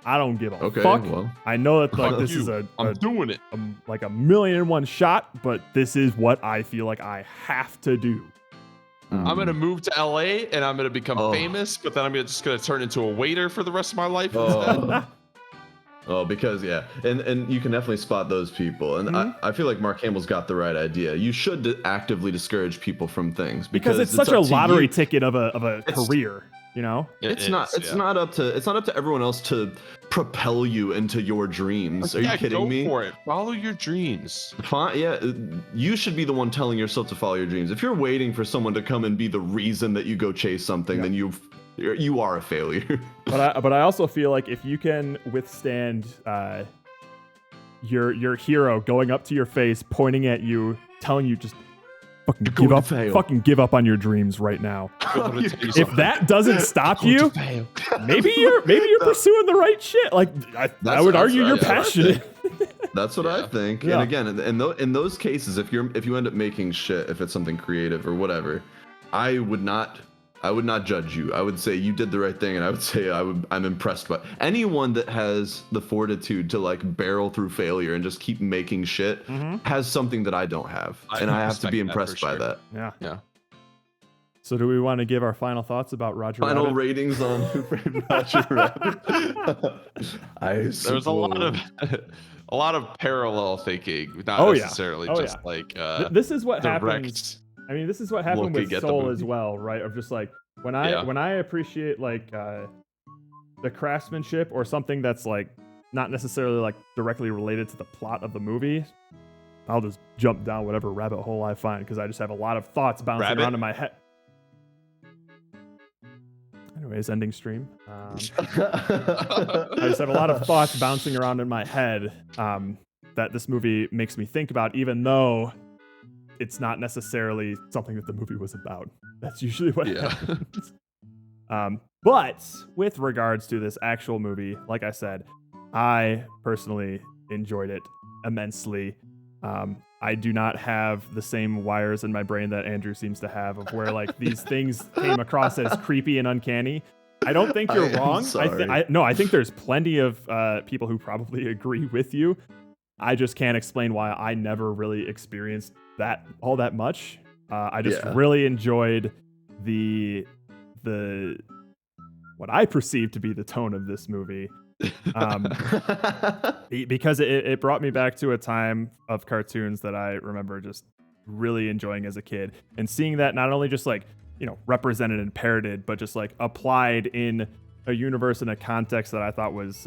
I don't give a fuck. Well. I know that like this is I'm doing it. like a 1,000,001 shot, but this is what I feel like I have to do. I'm gonna move to LA and I'm gonna become famous, but then I'm just gonna turn into a waiter for the rest of my life instead. Because and you can definitely spot those people, and I feel like Mark Hamill's got the right idea. You should actively discourage people from things because it's such a lottery ticket of a career. You know, it's not up to everyone else to propel you into your dreams. Are you kidding me? Go for it. Follow your dreams. Fine, yeah, you should be the one telling yourself to follow your dreams. If you're waiting for someone to come and be the reason that you go chase something, then you are a failure. But I also feel like if you can withstand your hero going up to your face, pointing at you, telling you just fucking give up on your dreams right now. If that doesn't stop you, maybe you're pursuing the right shit. Like I would argue you're passionate. That's what I think. Yeah. And again, in those cases, if you end up making shit, if it's something creative or whatever, I would not judge you. I would say you did the right thing, and I would say I'm impressed by anyone that has the fortitude to like barrel through failure and just keep making shit has something that I don't have, and I have to be impressed by that. Yeah. So do we want to give our final thoughts about Roger Final Rabbit? ratings on Who Framed Roger Rabbit? There was a lot of parallel thinking, not necessarily just like this is what happened. direct. I mean, this is what happened with looking at the Soul movie. as well, right? Of just like when I appreciate like the craftsmanship or something that's like not necessarily like directly related to the plot of the movie, I'll just jump down whatever rabbit hole I find because I just have a lot of thoughts bouncing around in my head. Anyways, ending stream. I just have a lot of thoughts bouncing around in my head that this movie makes me think about, even though it's not necessarily something that the movie was about. That's usually what happens. But with regards to this actual movie, like I said, I personally enjoyed it immensely. I do not have the same wires in my brain that Andrew seems to have of where like these things came across as creepy and uncanny. I don't think you're wrong. I think there's plenty of people who probably agree with you. I just can't explain why I never really experienced that all that much. I just really enjoyed the what I perceived to be the tone of this movie. Because it brought me back to a time of cartoons that I remember just really enjoying as a kid, and seeing that not only just like, you know, represented and parroted, but just like applied in a universe and a context that I thought was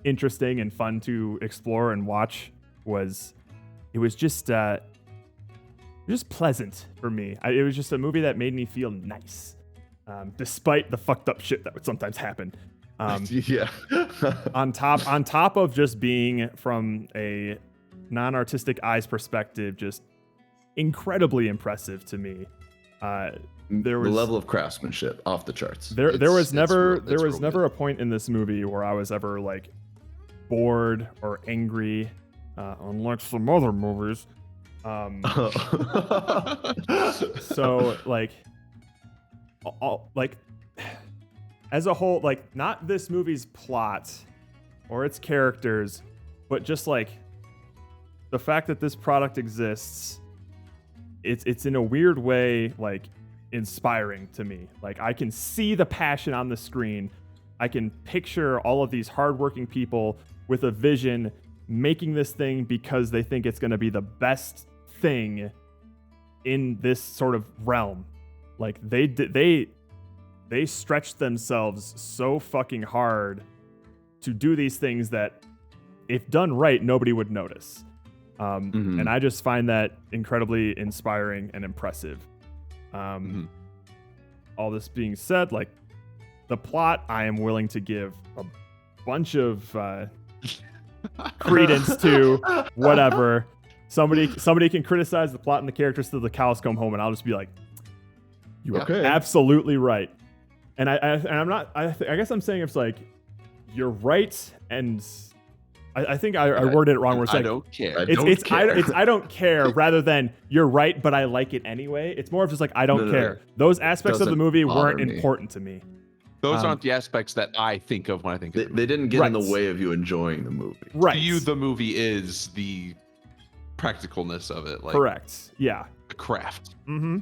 interesting and fun to explore and watch. It was just pleasant for me. It was just a movie that made me feel nice, despite the fucked up shit that would sometimes happen. Yeah. on top of just being, from a non-artistic eyes perspective, just incredibly impressive to me. There was the level of craftsmanship off the charts. There was never real a point in this movie where I was ever like bored or angry, unlike some other movies. So like, as a whole, like, not this movie's plot or its characters, but just like the fact that this product exists, it's in a weird way like inspiring to me. Like, I can see the passion on the screen. I can picture all of these hardworking people with a vision making this thing because they think it's going to be the best thing in this sort of realm. Like, they stretched themselves so fucking hard to do these things that, if done right, nobody would notice. And I just find that incredibly inspiring and impressive. All this being said, like, the plot, I am willing to give a bunch of credence to. Whatever. Somebody can criticize the plot and the characters till the cows come home, and I'll just be like, you are absolutely right. And I'm not. I guess I'm saying it's like, you're right, and I think I worded it wrong. Where it's like, I don't care. I don't care, rather than you're right, but I like it anyway. It's more of just like, I don't care. Those aspects of the movie weren't important to me. Those aren't the aspects that I think of when I think of the movie. They didn't get in the way of you enjoying the movie. Right. To you, the movie is the practicalness of it. Like, correct. Yeah. The craft. Mm-hmm.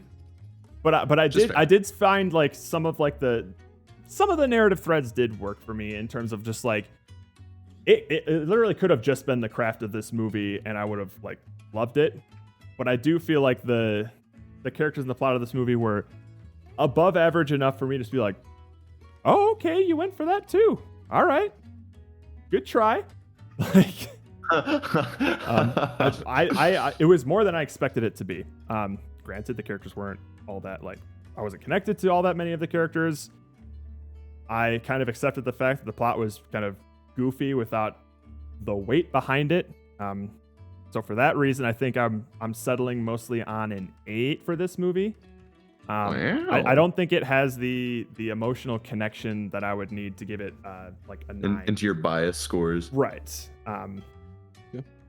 But I did find like some of the narrative threads did work for me, in terms of just like, it literally could have just been the craft of this movie and I would have like loved it. But I do feel like the characters in the plot of this movie were above average enough for me to just be like, oh, okay, you went for that too. All right, good try. Like, it was more than I expected it to be. Granted, the characters weren't all that, like, I wasn't connected to all that many of the characters. I kind of accepted the fact that the plot was kind of goofy without the weight behind it. So for that reason, I think I'm settling mostly on an 8 for this movie. I don't think it has the emotional connection that I would need to give it like a 9. Into your bias scores. Right.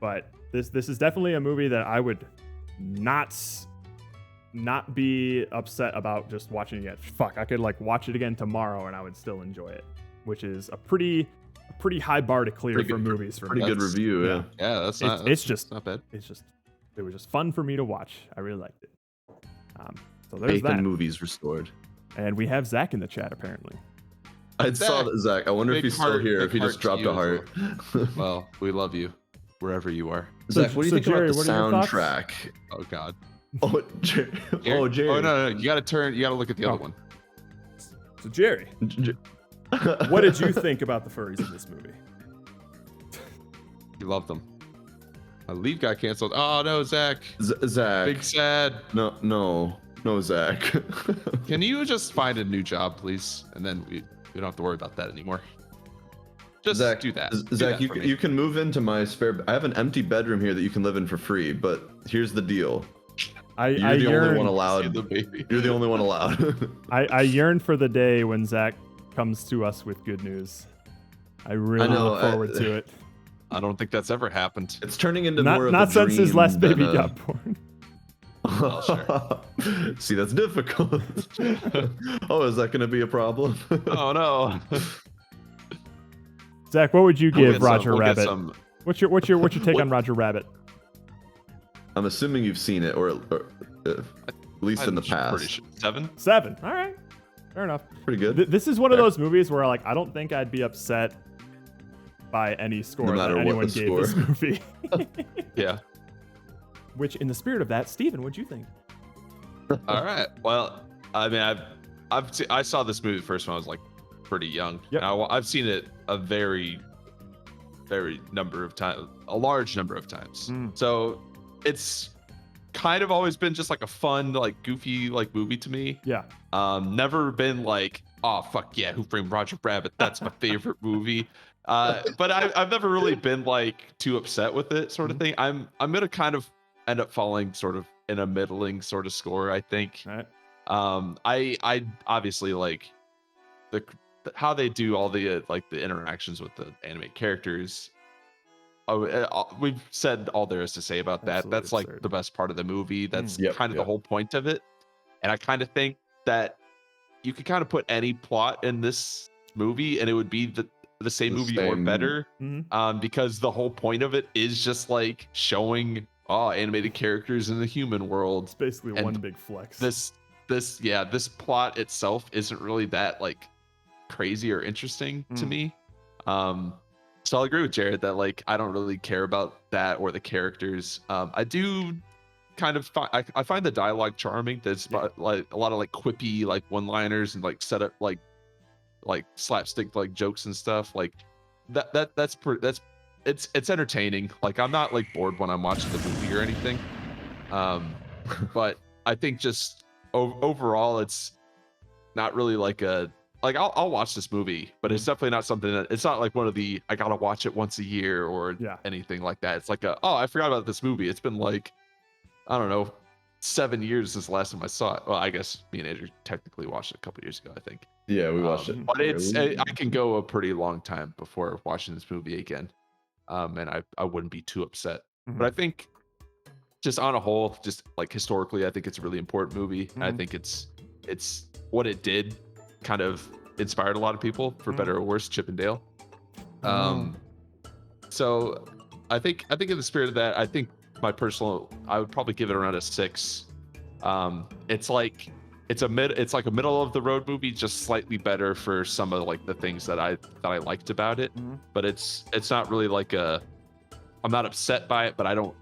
But this is definitely a movie that I would not be upset about just watching it. Fuck, I could like watch it again tomorrow and I would still enjoy it, which is a pretty high bar to clear for movies. Pretty good review, yeah. Yeah, that's not bad. It was just fun for me to watch. I really liked it. So there's Faith that. in movies restored. And we have Zach in the chat apparently. I saw that, Zach. I wonder if he's still here. If he just dropped a heart. Well, we love you wherever you are. Zach, what do you think Jerry, about the soundtrack? Oh God. Oh, Jerry. Oh, Jerry. Oh no, you gotta look at the other one. So Jerry, what did you think about the furries in this movie? You loved them. My leave got canceled. Oh no, Zach. Zach. Big sad. No, Zach. Can you just find a new job, please? And then we don't have to worry about that anymore. Just Zach, do that. Zach, you can move into my spare. I have an empty bedroom here that you can live in for free. But here's the deal. You're the only one allowed. You're the only one allowed. I yearn for the day when Zach comes to us with good news. I really look forward to it. I don't think that's ever happened. It's turning into more of a not since his last baby than got born. Oh, sure. See, that's difficult. Oh, is that going to be a problem? Oh no. Zach, what would you give Roger We'll Rabbit? What's your take on Roger Rabbit? I'm assuming you've seen it, or at least in the past. Pretty sure. 7. 7. All right. Fair enough. Pretty good. This is one of those movies where, like, I don't think I'd be upset by any score No that matter what anyone the gave this score. movie. Yeah. Which, in the spirit of that, Steven, what'd you think? All right. Well, I mean, I saw this movie first when I was like pretty young. Yep. Now, I've seen it a very number of times, a large number of times. So it's kind of always been just like a fun, like goofy, like movie to me. Yeah. Never been like, oh fuck yeah, Who Framed Roger Rabbit? That's my favorite movie. But I've never really been like too upset with it, sort of thing. I'm gonna kind of end up falling sort of in a middling sort of score, I think. All right. I obviously like how they do all the like the interactions with the animated characters. We've said all there is to say about that. Absolutely That's like absurd. the best part of the movie. That's Yep, kind of yep. the whole point of it. And I kind of think that you could kind of put any plot in this movie and it would be the same The movie or same- better. Mhm. Because the whole point of it is just like showing animated characters in the human world. It's basically And one big flex. This plot itself isn't really that like crazy or interesting to me. So I'll agree with Jared that like I don't really care about that or the characters. I do kind of I find the dialogue charming. There's like a lot of like quippy like one-liners and like set up like slapstick like jokes and stuff. Like that's it's entertaining. Like I'm not like bored when I'm watching the movie or anything. But I think just overall it's not really like a like I'll watch this movie, but it's definitely not something that it's not like one of the I gotta watch it once a year or anything like that. It's like I forgot about this movie. It's been like I don't know 7 years since the last time I saw it. Well, I guess me and Andrew technically watched it a couple years ago, I think. Yeah, we watched it. But I can go a pretty long time before watching this movie again. And I wouldn't be too upset. But I think just on a whole, just like historically, I think it's a really important movie. I think it's what it did kind of inspired a lot of people for better or worse. Chip and Dale. So I think in the spirit of that, I think I would probably give it around a 6. It's like a middle of the road movie, just slightly better for some of like the things that I liked about it. But it's not really like I'm not upset by it, but I don't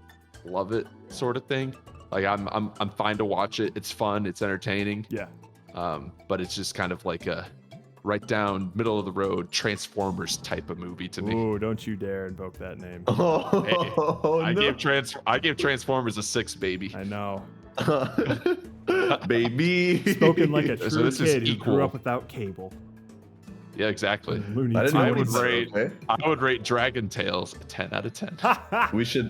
love it sort of thing. Like I'm fine to watch it. It's fun. It's entertaining. Yeah. But it's just kind of like a right down middle of the road Transformers type of movie to me. Ooh, don't you dare invoke that name. I gave Transformers a 6, baby. I know. Baby. Spoken like a So true this is kid who grew equal. up without cable. Yeah, exactly. Looney I didn't know I Tunes. would he's- rate okay. I would rate Dragon Tales a 10 out of 10. We should.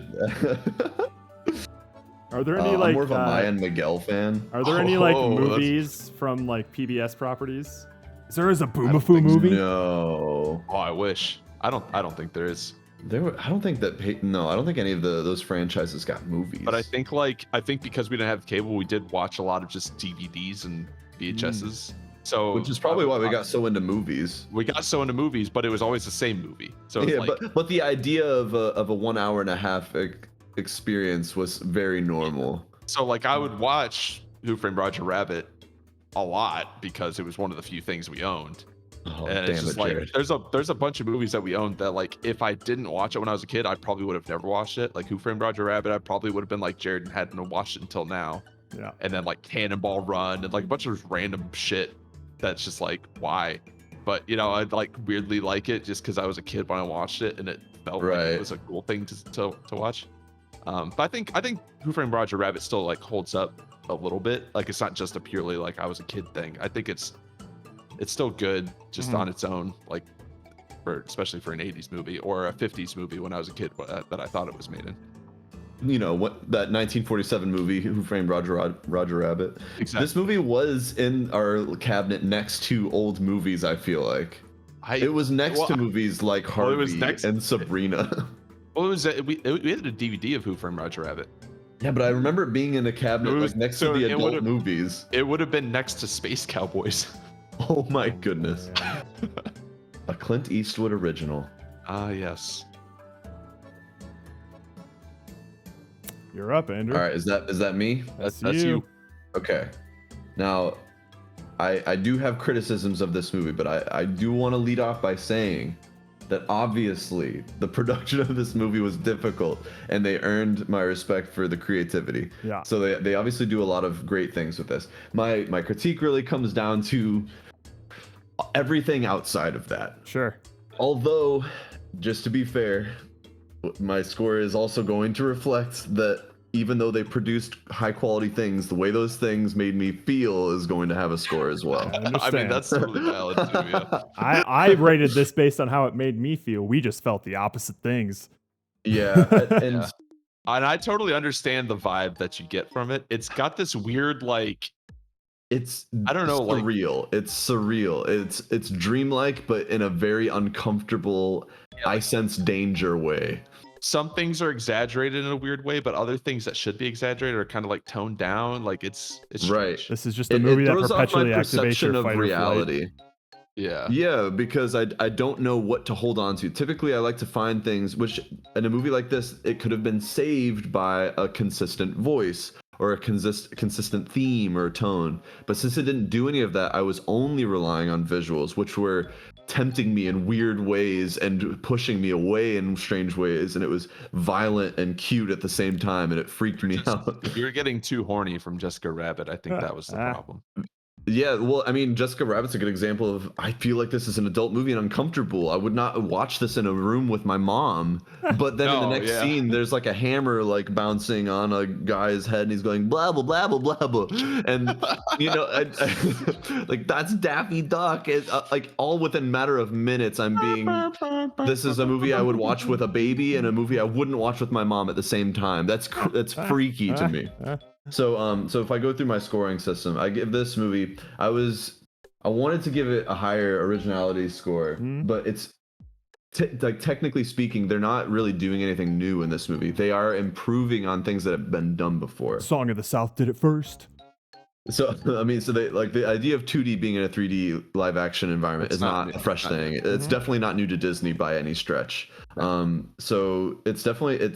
Are there any I'm like more of a Maya and Miguel fan. are there any like Oh, that's- movies from like PBS properties? Is there a I don't Boomafoo think movie? No. Oh, I wish. I don't think there is. I don't think that. No, I don't think any of those franchises got movies. But I think because we didn't have cable, we did watch a lot of just DVDs and VHSs. So which is probably why we got so into movies. we got so into movies, but it was always the same movie. So it's Yeah, like, but the idea of a 1 hour and a half experience was very normal. so like I would watch Who Framed Roger Rabbit a lot because it was one of the few things we owned. Oh, And damn it's just it, like Jared. there's a bunch of movies that we owned that like if I didn't watch it when I was a kid, I probably would have never watched it. Like Who Framed Roger Rabbit, I probably would have been like Jared and hadn't watched it until now. Yeah. And then like Cannonball Run and like a bunch of random shit that's just like why. But I like weirdly like it just because I was a kid when I watched it and it felt like Right. it was a cool thing to watch. But I think Who Framed Roger Rabbit still like holds up a little bit. Like it's not just a purely like I was a kid thing. I think it's still good just on its own, like especially for an 80s movie or a 50s movie when I was a kid that I thought it was made in. What that 1947 movie, Who Framed Roger Rabbit. Exactly. This movie was in our cabinet next to old movies. I feel like it was next to movies like Harvey it was next- and Sabrina. Well, it was we had a DVD of Who Framed Roger Rabbit. Yeah, but I remember it being in a cabinet It was- like next so to the it adult would've- movies. It would have been next to Space Cowboys. Oh my goodness. A Clint Eastwood original. Ah, yes. You're up, Andrew. All right, is that me? That's you. you. Okay. Now, I do have criticisms of this movie, but I do want to lead off by saying that obviously the production of this movie was difficult, and they earned my respect for the creativity. Yeah. So they obviously do a lot of great things with this. My critique really comes down to everything outside of that. Sure. Although, just to be fair, my score is also going to reflect that even though they produced high quality things, the way those things made me feel is going to have a score as well. I mean, that's totally valid too. Yeah. I rated this based on how it made me feel. We just felt the opposite things. Yeah, and Yeah. And I totally understand the vibe that you get from it. It's got this weird, like, it's I don't know, like- surreal. It's surreal. It's dreamlike, but in a very uncomfortable, I sense danger way. some things are exaggerated in a weird way, but other things that should be exaggerated are kind of like toned down. Like it's Right. strange. This is just a movie that throws off my perpetually activates perception your of fight or flight. reality. Yeah. Yeah, because I don't know what to hold on to. Typically, I like to find things which, in a movie like this, it could have been saved by a consistent voice or a consistent theme or tone. But since it didn't do any of that, I was only relying on visuals, which were tempting me in weird ways and pushing me away in strange ways. And it was violent and cute at the same time, and it freaked me out. If you're getting too horny from Jessica Rabbit, I think that was the problem. Yeah, well, I mean, Jessica Rabbit's a good example of, I feel like this is an adult movie and uncomfortable. I would not watch this in a room with my mom. But then in the next scene, there's like a hammer like bouncing on a guy's head, and he's going blah blah blah blah blah blah, and you know, like that's Daffy Duck. Like all within a matter of minutes, I'm being. This is a movie I would watch with a baby, and a movie I wouldn't watch with my mom at the same time. That's freaky to me. So if I go through my scoring system, I give this movie, I wanted to give it a higher originality score, but it's like technically speaking, they're not really doing anything new in this movie. They are improving on things that have been done before. Song of the South did it first. So I mean, so they like the idea of 2D being in a 3D live action environment is not a fresh thing. It's definitely not new to Disney by any stretch. So it's definitely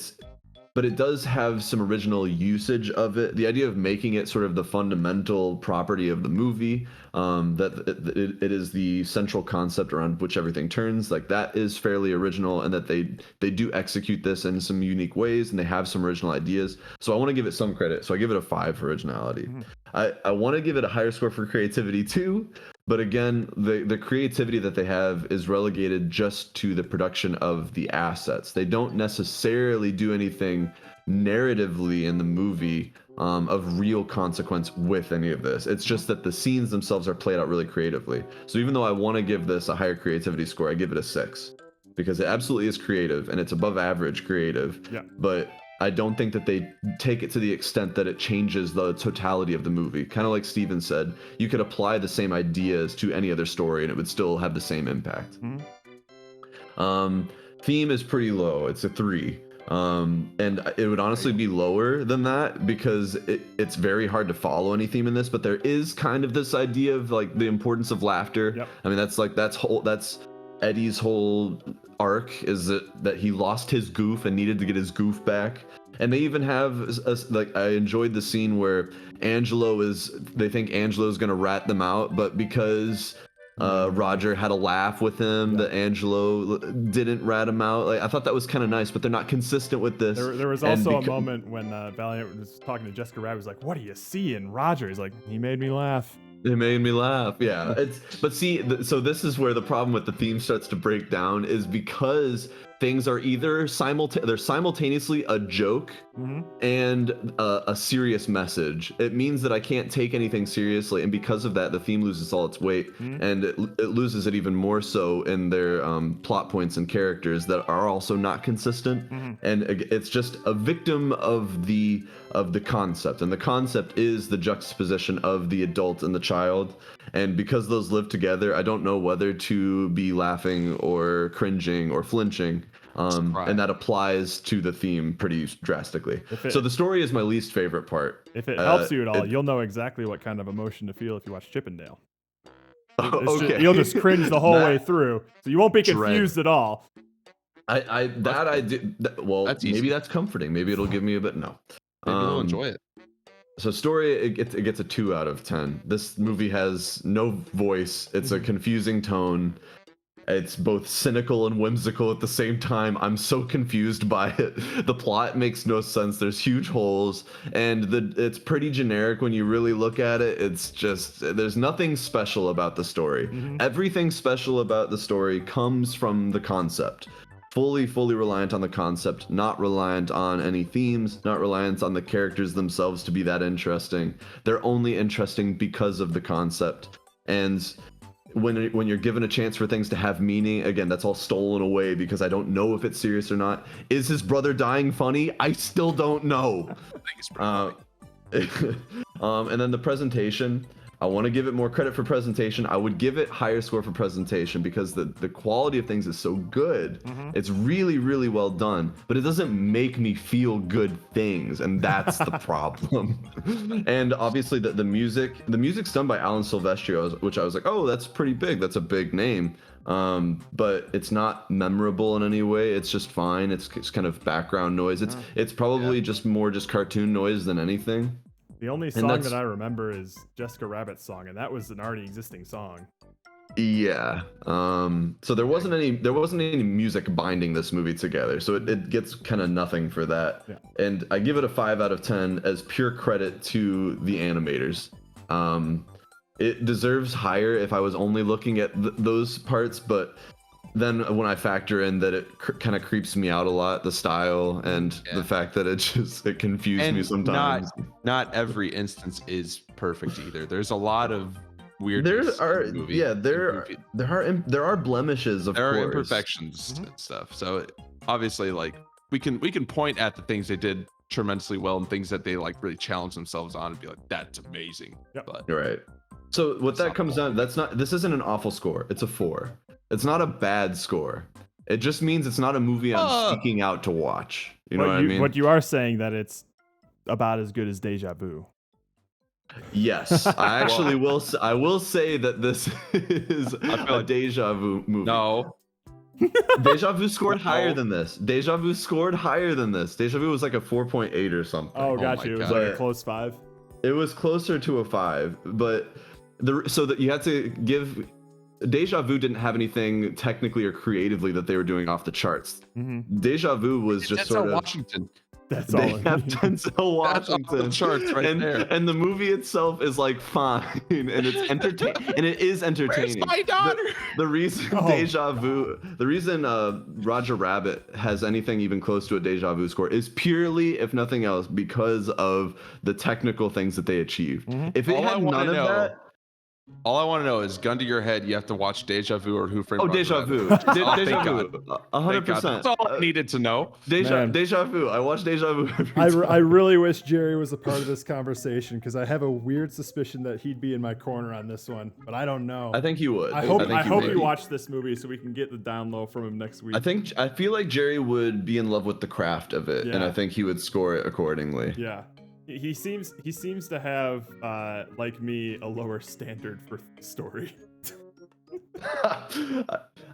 but it does have some original usage of it. The idea of making it sort of the fundamental property of the movie, that it is the central concept around which everything turns, like that is fairly original, and that they do execute this in some unique ways, and they have some original ideas. So I want to give it some credit. So I give it a 5 for originality. I want to give it a higher score for creativity too, but again, the creativity that they have is relegated just to the production of the assets. They don't necessarily do anything narratively in the movie of real consequence with any of this. It's just that the scenes themselves are played out really creatively. So even though I want to give this a higher creativity score, I give it a 6 because it absolutely is creative and it's above average creative. Yeah. But I don't think that they take it to the extent that it changes the totality of the movie. Kind of like Steven said, you could apply the same ideas to any other story and it would still have the same impact. Theme is pretty low. It's a 3. And it would honestly be lower than that because it's very hard to follow any theme in this, but there is kind of this idea of like the importance of laughter. Yep. I mean, that's Eddie's whole arc, is that he lost his goof and needed to get his goof back. And they even have like, I enjoyed the scene where they think Angelo's gonna rat them out, but because Roger had a laugh with him, that Angelo didn't rat him out. Like, I thought that was kind of nice, but they're not consistent with this. There was also a moment when Valiant was talking to Jessica Rabbit. Was like, "What do you see?" And Roger is like, "He made me laugh." It made me laugh. Yeah. But see, so this is where the problem with the theme starts to break down, is because things are either they're simultaneously a joke and a serious message. It means that I can't take anything seriously, and because of that, the theme loses all its weight, and it loses it even more so in their plot points and characters that are also not consistent. And it's just a victim of the concept, and the concept is the juxtaposition of the adult and the child. And because those live together, I don't know whether to be laughing or cringing or flinching. And that applies to the theme pretty drastically. So the story is my least favorite part. If it helps you at all, you'll know exactly what kind of emotion to feel if you watch Chippendale. You'll just cringe the whole way through, so you won't be confused at all. Maybe that's comforting. Maybe it'll give me a bit. No, maybe you'll enjoy it. So story, it gets a 2 out of 10. This movie has no voice. It's a confusing tone. It's both cynical and whimsical at the same time. I'm so confused by it. The plot makes no sense. There's huge holes, and it's pretty generic when you really look at it. It's just there's nothing special about the story. Everything special about the story comes from the concept. Fully reliant on the concept, not reliant on any themes, not reliant on the characters themselves to be that interesting. They're only interesting because of the concept. And when you're given a chance for things to have meaning, again, that's all stolen away because I don't know if it's serious or not. Is his brother dying funny? I still don't know. I think it's pretty funny. And then the presentation, I want to give it more credit for presentation. I would give it higher score for presentation because the quality of things is so good. It's really well done, but it doesn't make me feel good things, and that's the problem. And obviously the music's done by Alan Silvestri, which I was like, oh, that's pretty big. That's a big name. But it's not memorable in any way. It's just fine. It's kind of background noise. It's probably just cartoon noise than anything. The only song that I remember is Jessica Rabbit's song, and that was an already existing song. Yeah. So there wasn't any music binding this movie together, so it gets kind of nothing for that. Yeah. And I give it a 5 out of 10 as pure credit to the animators. It deserves higher if I was only looking at those parts, but then when I factor in that it kind of creeps me out a lot, the style and the fact that it confused me sometimes. Not every instance is perfect either. There's a lot of weird. There are blemishes, of course. There are imperfections and stuff. So obviously, like we can point at the things they did tremendously well and things that they like really challenge themselves on and be like, that's amazing. Yep. But right. So what that comes down, this isn't an awful score. It's a 4. It's not a bad score. It just means it's not a movie I'm seeking out to watch. You know what I mean? What you are saying that it's about as good as Deja Vu. Yes, I actually will. I will say that this is a Deja Vu movie. No. Deja Vu scored higher than this. Deja Vu scored higher than this. Deja Vu was like a 4.8 or something. Oh, gotcha. It was like a close 5. It was closer to a 5, but so that you had to give. Deja Vu didn't have anything technically or creatively that they were doing off the charts. Deja Vu was just sort of Washington. That's all. They have Denzel Washington. That's off the charts right there. And the movie itself is like fine, and it's entertaining, and it is entertaining. Where's my daughter? The reason Deja Vu, the reason Roger Rabbit has anything even close to a Deja Vu score is purely, if nothing else, because of the technical things that they achieved. If it had none of that. All I want to know is, gun to your head, you have to watch Deja Vu or Who Framed Oh, Roger Deja Vu. Rabbit. Deja Vu. 100%. That's all I needed to know. Deja Vu. I watch Deja Vu every time. I really wish Jerry was a part of this conversation because I have a weird suspicion that he'd be in my corner on this one, but I don't know. I think he would. I hope you watch this movie so we can get the down low from him next week. I feel like Jerry would be in love with the craft of it, and I think he would score it accordingly. Yeah. He seems to have, like me, a lower standard for story.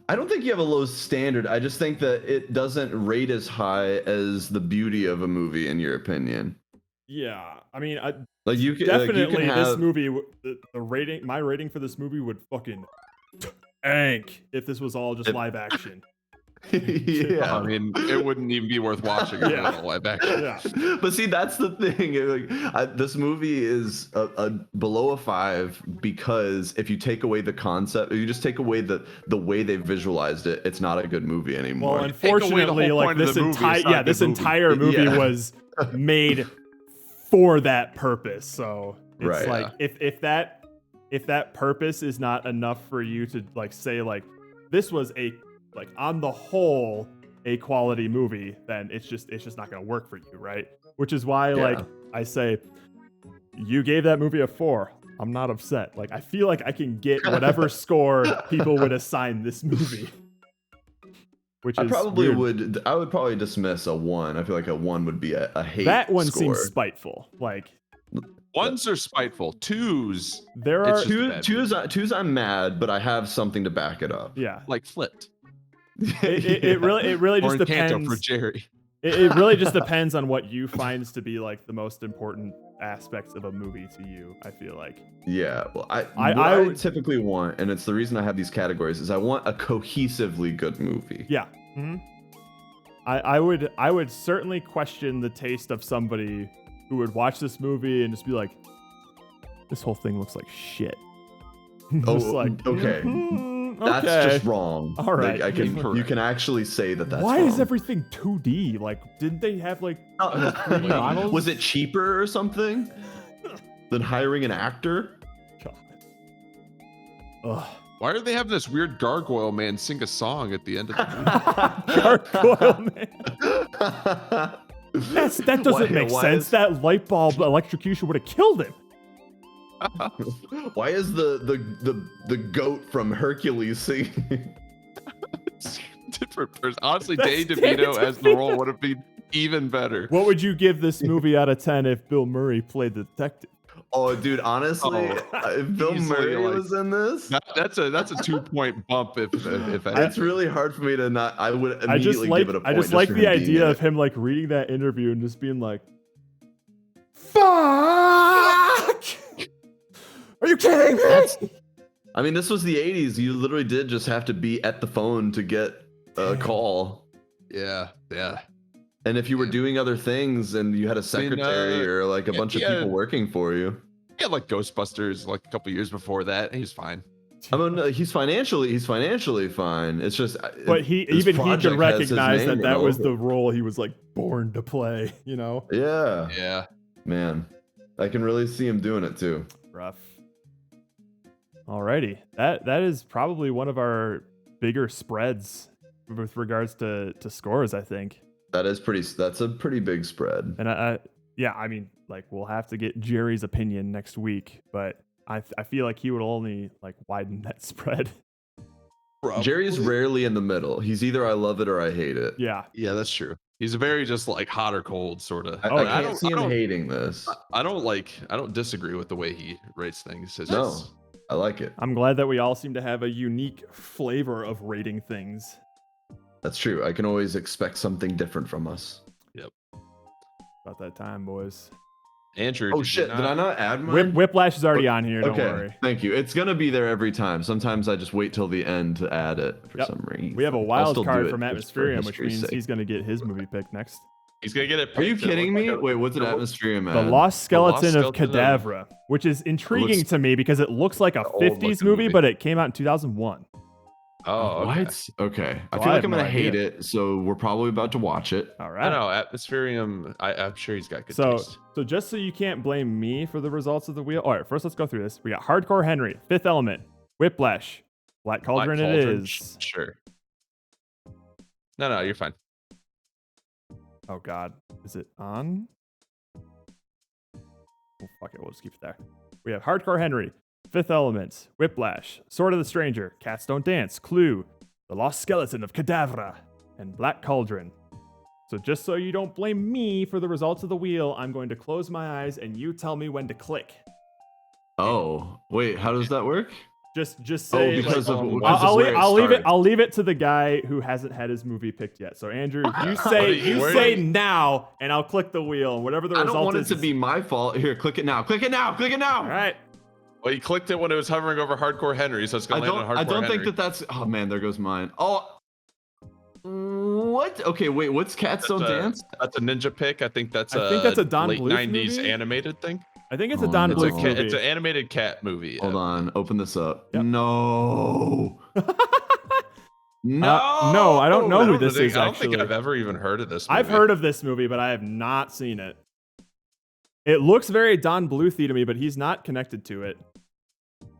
I don't think you have a low standard. I just think that it doesn't rate as high as the beauty of a movie, in your opinion. Yeah, I mean, this movie, the rating, my rating for this movie would fucking tank if this was all just live action. Yeah, I mean, it wouldn't even be worth watching. Yeah. Live action. Yeah. But see, that's the thing. This movie is a below a 5 because if you take away the concept, if you just take away the way they visualized it, it's not a good movie anymore. Well, unfortunately, like this entire movie was made for that purpose. So it's like if that purpose is not enough for you to like say like this was a like on the whole a quality movie, then it's just not gonna work for you, right? Which is why like I say you gave that movie a 4. I'm not upset. Like I feel like I can get whatever score people would assign this movie. Which is I would probably dismiss a 1. I feel like a 1 would be a hate. That one score. seems spiteful. Like 1s are spiteful. 2s. There are twos. I'm mad, but I have something to back it up. Yeah, like Flipped. It really just depends. For Jerry. It really just depends on what you find to be like the most important aspects of a movie to you. I feel like. Yeah, well, what I I would- typically want, and it's the reason I have these categories, is I want a cohesively good movie. Yeah. I would certainly question the taste of somebody who would watch this movie and just be like, this whole thing looks like shit. Oh, Just like, okay. That's okay. just wrong. All right. Like, you can actually say that that's Why wrong. is everything 2D? Like, didn't they have like 3D models? Was it cheaper or something than hiring an actor? God. Ugh. Why are they having this weird gargoyle man sing a song at the end of the movie? Gargoyle man. That doesn't make why sense. is- That light bulb electrocution would have killed him. Why is the goat from Hercules singing? Different person. Honestly, That's Dave Danny DeVito as the role DeVito. would have been even better. What would you give this movie out of 10 if Bill Murray played the detective? Oh, dude, honestly, if Bill easily, Murray like, was in this, That's a 2-point bump if it's really hard for me to not. I would I just immediately like give it a point. I just like for the him being idea in of it. him like reading that interview and just being like, "Fuck! Are you kidding me?" I mean, this was the '80s. You literally did just have to be at the phone to get a call. Yeah. And if you were doing other things and you had a secretary or like a bunch of people working for you, He had like Ghostbusters like a couple years before that. He was fine. I mean, he's financially fine. It's just, But this he could project has his recognize name that that all was over the it. role he was like born to play. You know, Yeah, Yeah. man, I can really see him doing it too. rough. Alrighty, that is probably one of our bigger spreads with regards to scores, I think. That's a pretty big spread. And I mean, like we'll have to get Jerry's opinion next week, but I feel like he would only like widen that spread. Jerry's rarely in the middle. He's either I love it or I hate it. Yeah. Yeah, that's true. He's a very just like hot or cold sort of. I can't see him hating this. I don't disagree with the way he rates things. It's No, just- I like it. I'm glad that we all seem to have a unique flavor of rating things. That's true. I can always expect something different from us. About that time, boys. Andrew. Oh shit! Did I not add mine? Whiplash is already on here. Don't Okay, worry. thank you. It's gonna be there every time. Sometimes I just wait till the end to add it for some reason. We have a I'll wild still do card it from just for Atmospherium, which history's means sake. he's going to get his movie pick next. He's gonna get it. Are you picked. It kidding looks me? like a- Wait, what's an Atmospherium The ad? Lost Skeleton of Skeleton of- Cadavra, which is intriguing looks- to me because it looks like a old 50s looking movie, movie. but it came out in 2001. Oh, okay. What? Okay. I Well, feel I like have I'm no gonna hate idea. it, so we're probably about to watch it. All I right. know Atmospherium. I'm sure he's got good So, taste. so just so you can't blame me for the results of the wheel. All right, first let's go through this. We got Hardcore Henry, Fifth Element, Whiplash, Black Cauldron. Black It Cauldron, is. Sure. No, you're fine. Oh God, is it on? Oh fuck it, we'll just keep it there. We have Hardcore Henry, Fifth Element, Whiplash, Sword of the Stranger, Cats Don't Dance, Clue, The Lost Skeleton of Cadavra, and Black Cauldron. So just so you don't blame me for the results of the wheel, I'm going to close my eyes and you tell me when to click. Oh, wait, how does that work? Just say because like, of because I'll, of where I'll leave it. starts. I'll leave it to the guy who hasn't had his movie picked yet. So Andrew, you What say are you- where say do you- now, and I'll click the wheel, and whatever the I result don't want it is. to be my fault. Here, click it now. Click it now. Click it now. All right. Well, you clicked it when it was hovering over Hardcore Henry, so it's I gonna land on Hardcore don't think Henry. that's. Oh man, there goes mine. Oh, what? Okay, wait. What's Cats Don't Dance? That's a ninja pick. I think that's I think that's a Don late Bluth 90s movie? animated thing. I think it's a Oh, Don it's It's, a Bluth a movie. it's an animated cat movie. Hold on. Open this up. Yep. No. No. No, I don't know who this is. I don't think Actually, I've ever even heard of this movie. I've heard of this movie, but I have not seen it. It looks very Don Bluthy to me, but he's not connected to it.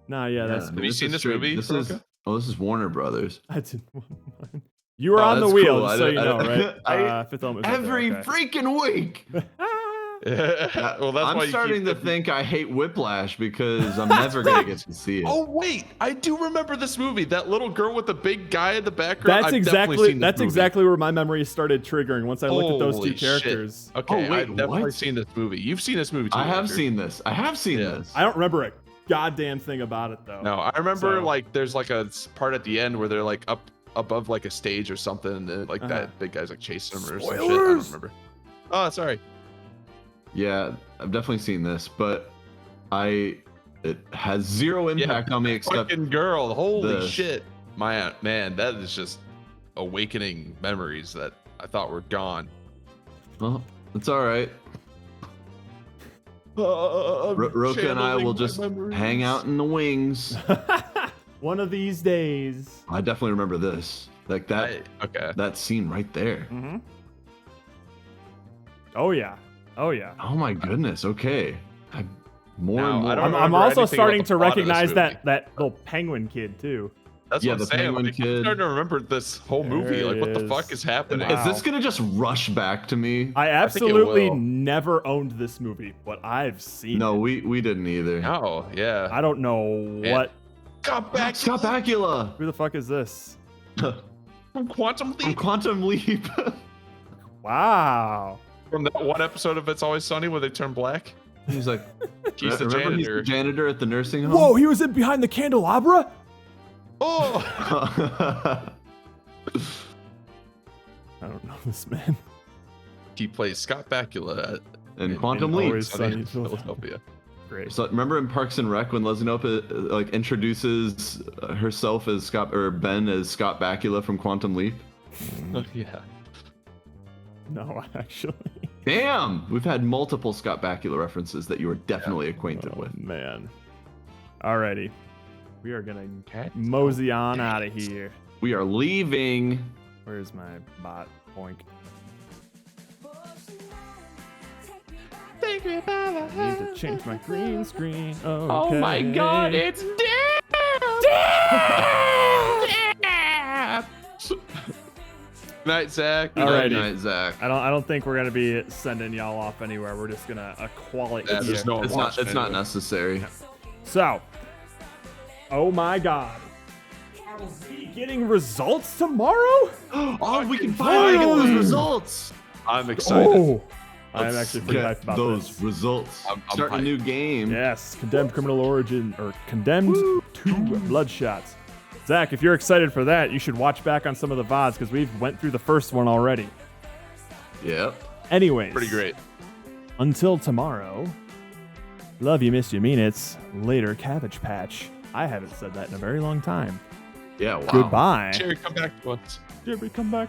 Nah, yeah, that's. Have you seen this movie, This is. Veronica? Oh, this is Warner Brothers. I didn't want mine. You were Oh, on the that's wheel, cool. just so I- you know, I- right? Fifth Element. was up there, Every okay. freaking week. Well, that's I'm why you starting keep to think I hate Whiplash because I'm never gonna get to see it. Oh wait, I do remember this movie. That little girl with the big guy in the background. That's I've definitely seen this movie. exactly where my memory started triggering once I looked at those Holy two shit. characters. Okay, Oh, wait, I've definitely what? seen this movie. You've seen this movie too. I have Andrew. seen this. I have seen Yeah. this. I don't remember a goddamn thing about it though. No, I remember So- like there's like a part at the end where they're like up above like a stage or something, and like Uh-huh. that big guy's like chasing them or some shit. I Spoilers! don't remember. Oh, sorry. Yeah, I've definitely seen this, but it has zero impact on me except Fucking girl, holy this. shit. Man, that is just awakening memories that I thought were gone. Well, it's all right. Roka and I will just hang out in the wings. One of these days. I definitely remember this. Like that. Okay. That scene right there. Mm-hmm. Oh yeah. Oh yeah. Oh my goodness. Okay. More Now, and more. I don't I'm remember also anything starting about the to plot of this recognize movie. that little penguin kid too. That's Yeah, what I'm the saying. penguin Like, I'm kid. starting to remember this whole movie. There Like, it what the is. fuck is happening? Wow. Is this gonna just rush back to me? I think it absolutely will. never owned this movie, but I've seen No, it. we didn't either. Oh, yeah. I don't know what. Got back Scott Bakula Who the fuck is this? from Quantum from Leap. Quantum Leap. Wow. From that one episode of It's Always Sunny where they turn black. He's like, He's the remember he's janitor. the janitor at the nursing home. Whoa, he was in Behind the Candelabra? Oh! I don't know this man. He plays Scott Bakula at And Quantum in Leap. Always Sunny in Philadelphia. Great. So remember in Parks and Rec when Leslie Knope like introduces herself as Scott or Ben as Scott Bakula from Quantum Leap? Yeah. No, actually. Damn, we've had multiple Scott Bakula references that you are definitely acquainted Oh, with. man. Alrighty. We are gonna mosey on out of here. We are leaving. Where's my bot? Boink. I need to change my green screen. Okay. Oh my god, it's Night, Zach. Alrighty. Good night, Zach. I don't think we're gonna be sending y'all off anywhere. We're just gonna call it Yeah, here. there's no one It's not. watching It's not anyway. necessary. So, oh my god. Are we getting results tomorrow? Oh, we can finally get those Finally! results. I'm excited. Oh, I'm Let's actually pretty get hyped about those this. results. I'm Start a hyped. new game. Yes, Condemned Criminal Origin, or Condemned 2 Bloodshots. Zach, if you're excited for that, you should watch back on some of the VODs because we've went through the first one already. Yep. Anyways. Pretty great. Until tomorrow, love you, miss you, mean it's later, Cabbage Patch. I haven't said that in a very long time. Yeah. Wow. Goodbye. Jerry, come back to us. Jerry, come back.